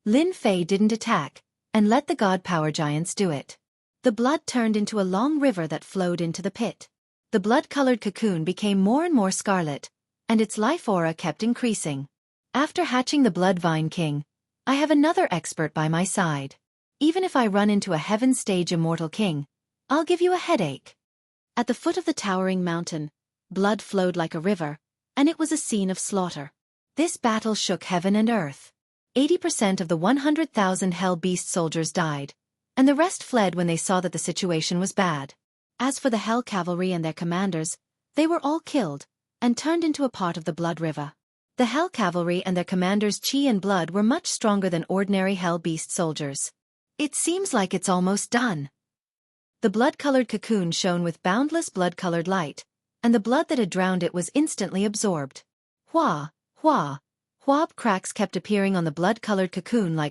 Lin Fei didn't attack, and let the god power giants do it. The blood turned into a long river that flowed into the pit. The blood-colored cocoon became more and more scarlet, and its life aura kept increasing. After hatching the Bloodvine King, I have another expert by my side. Even if I run into a Heaven Stage Immortal King, I'll give you a headache. At the foot of the towering mountain, blood flowed like a river, and it was a scene of slaughter. This battle shook heaven and earth. 80% of the 100,000 Hell Beast soldiers died, and the rest fled when they saw that the situation was bad. As for the Hell Cavalry and their commanders, they were all killed, and turned into a part of the Blood River. The Hell Cavalry and their commanders' chi and blood were much stronger than ordinary Hell Beast soldiers. It seems like it's almost done. The blood-colored cocoon shone with boundless blood-colored light, and the blood that had drowned it was instantly absorbed. Wha, wha, whob cracks kept appearing on the blood-colored cocoon like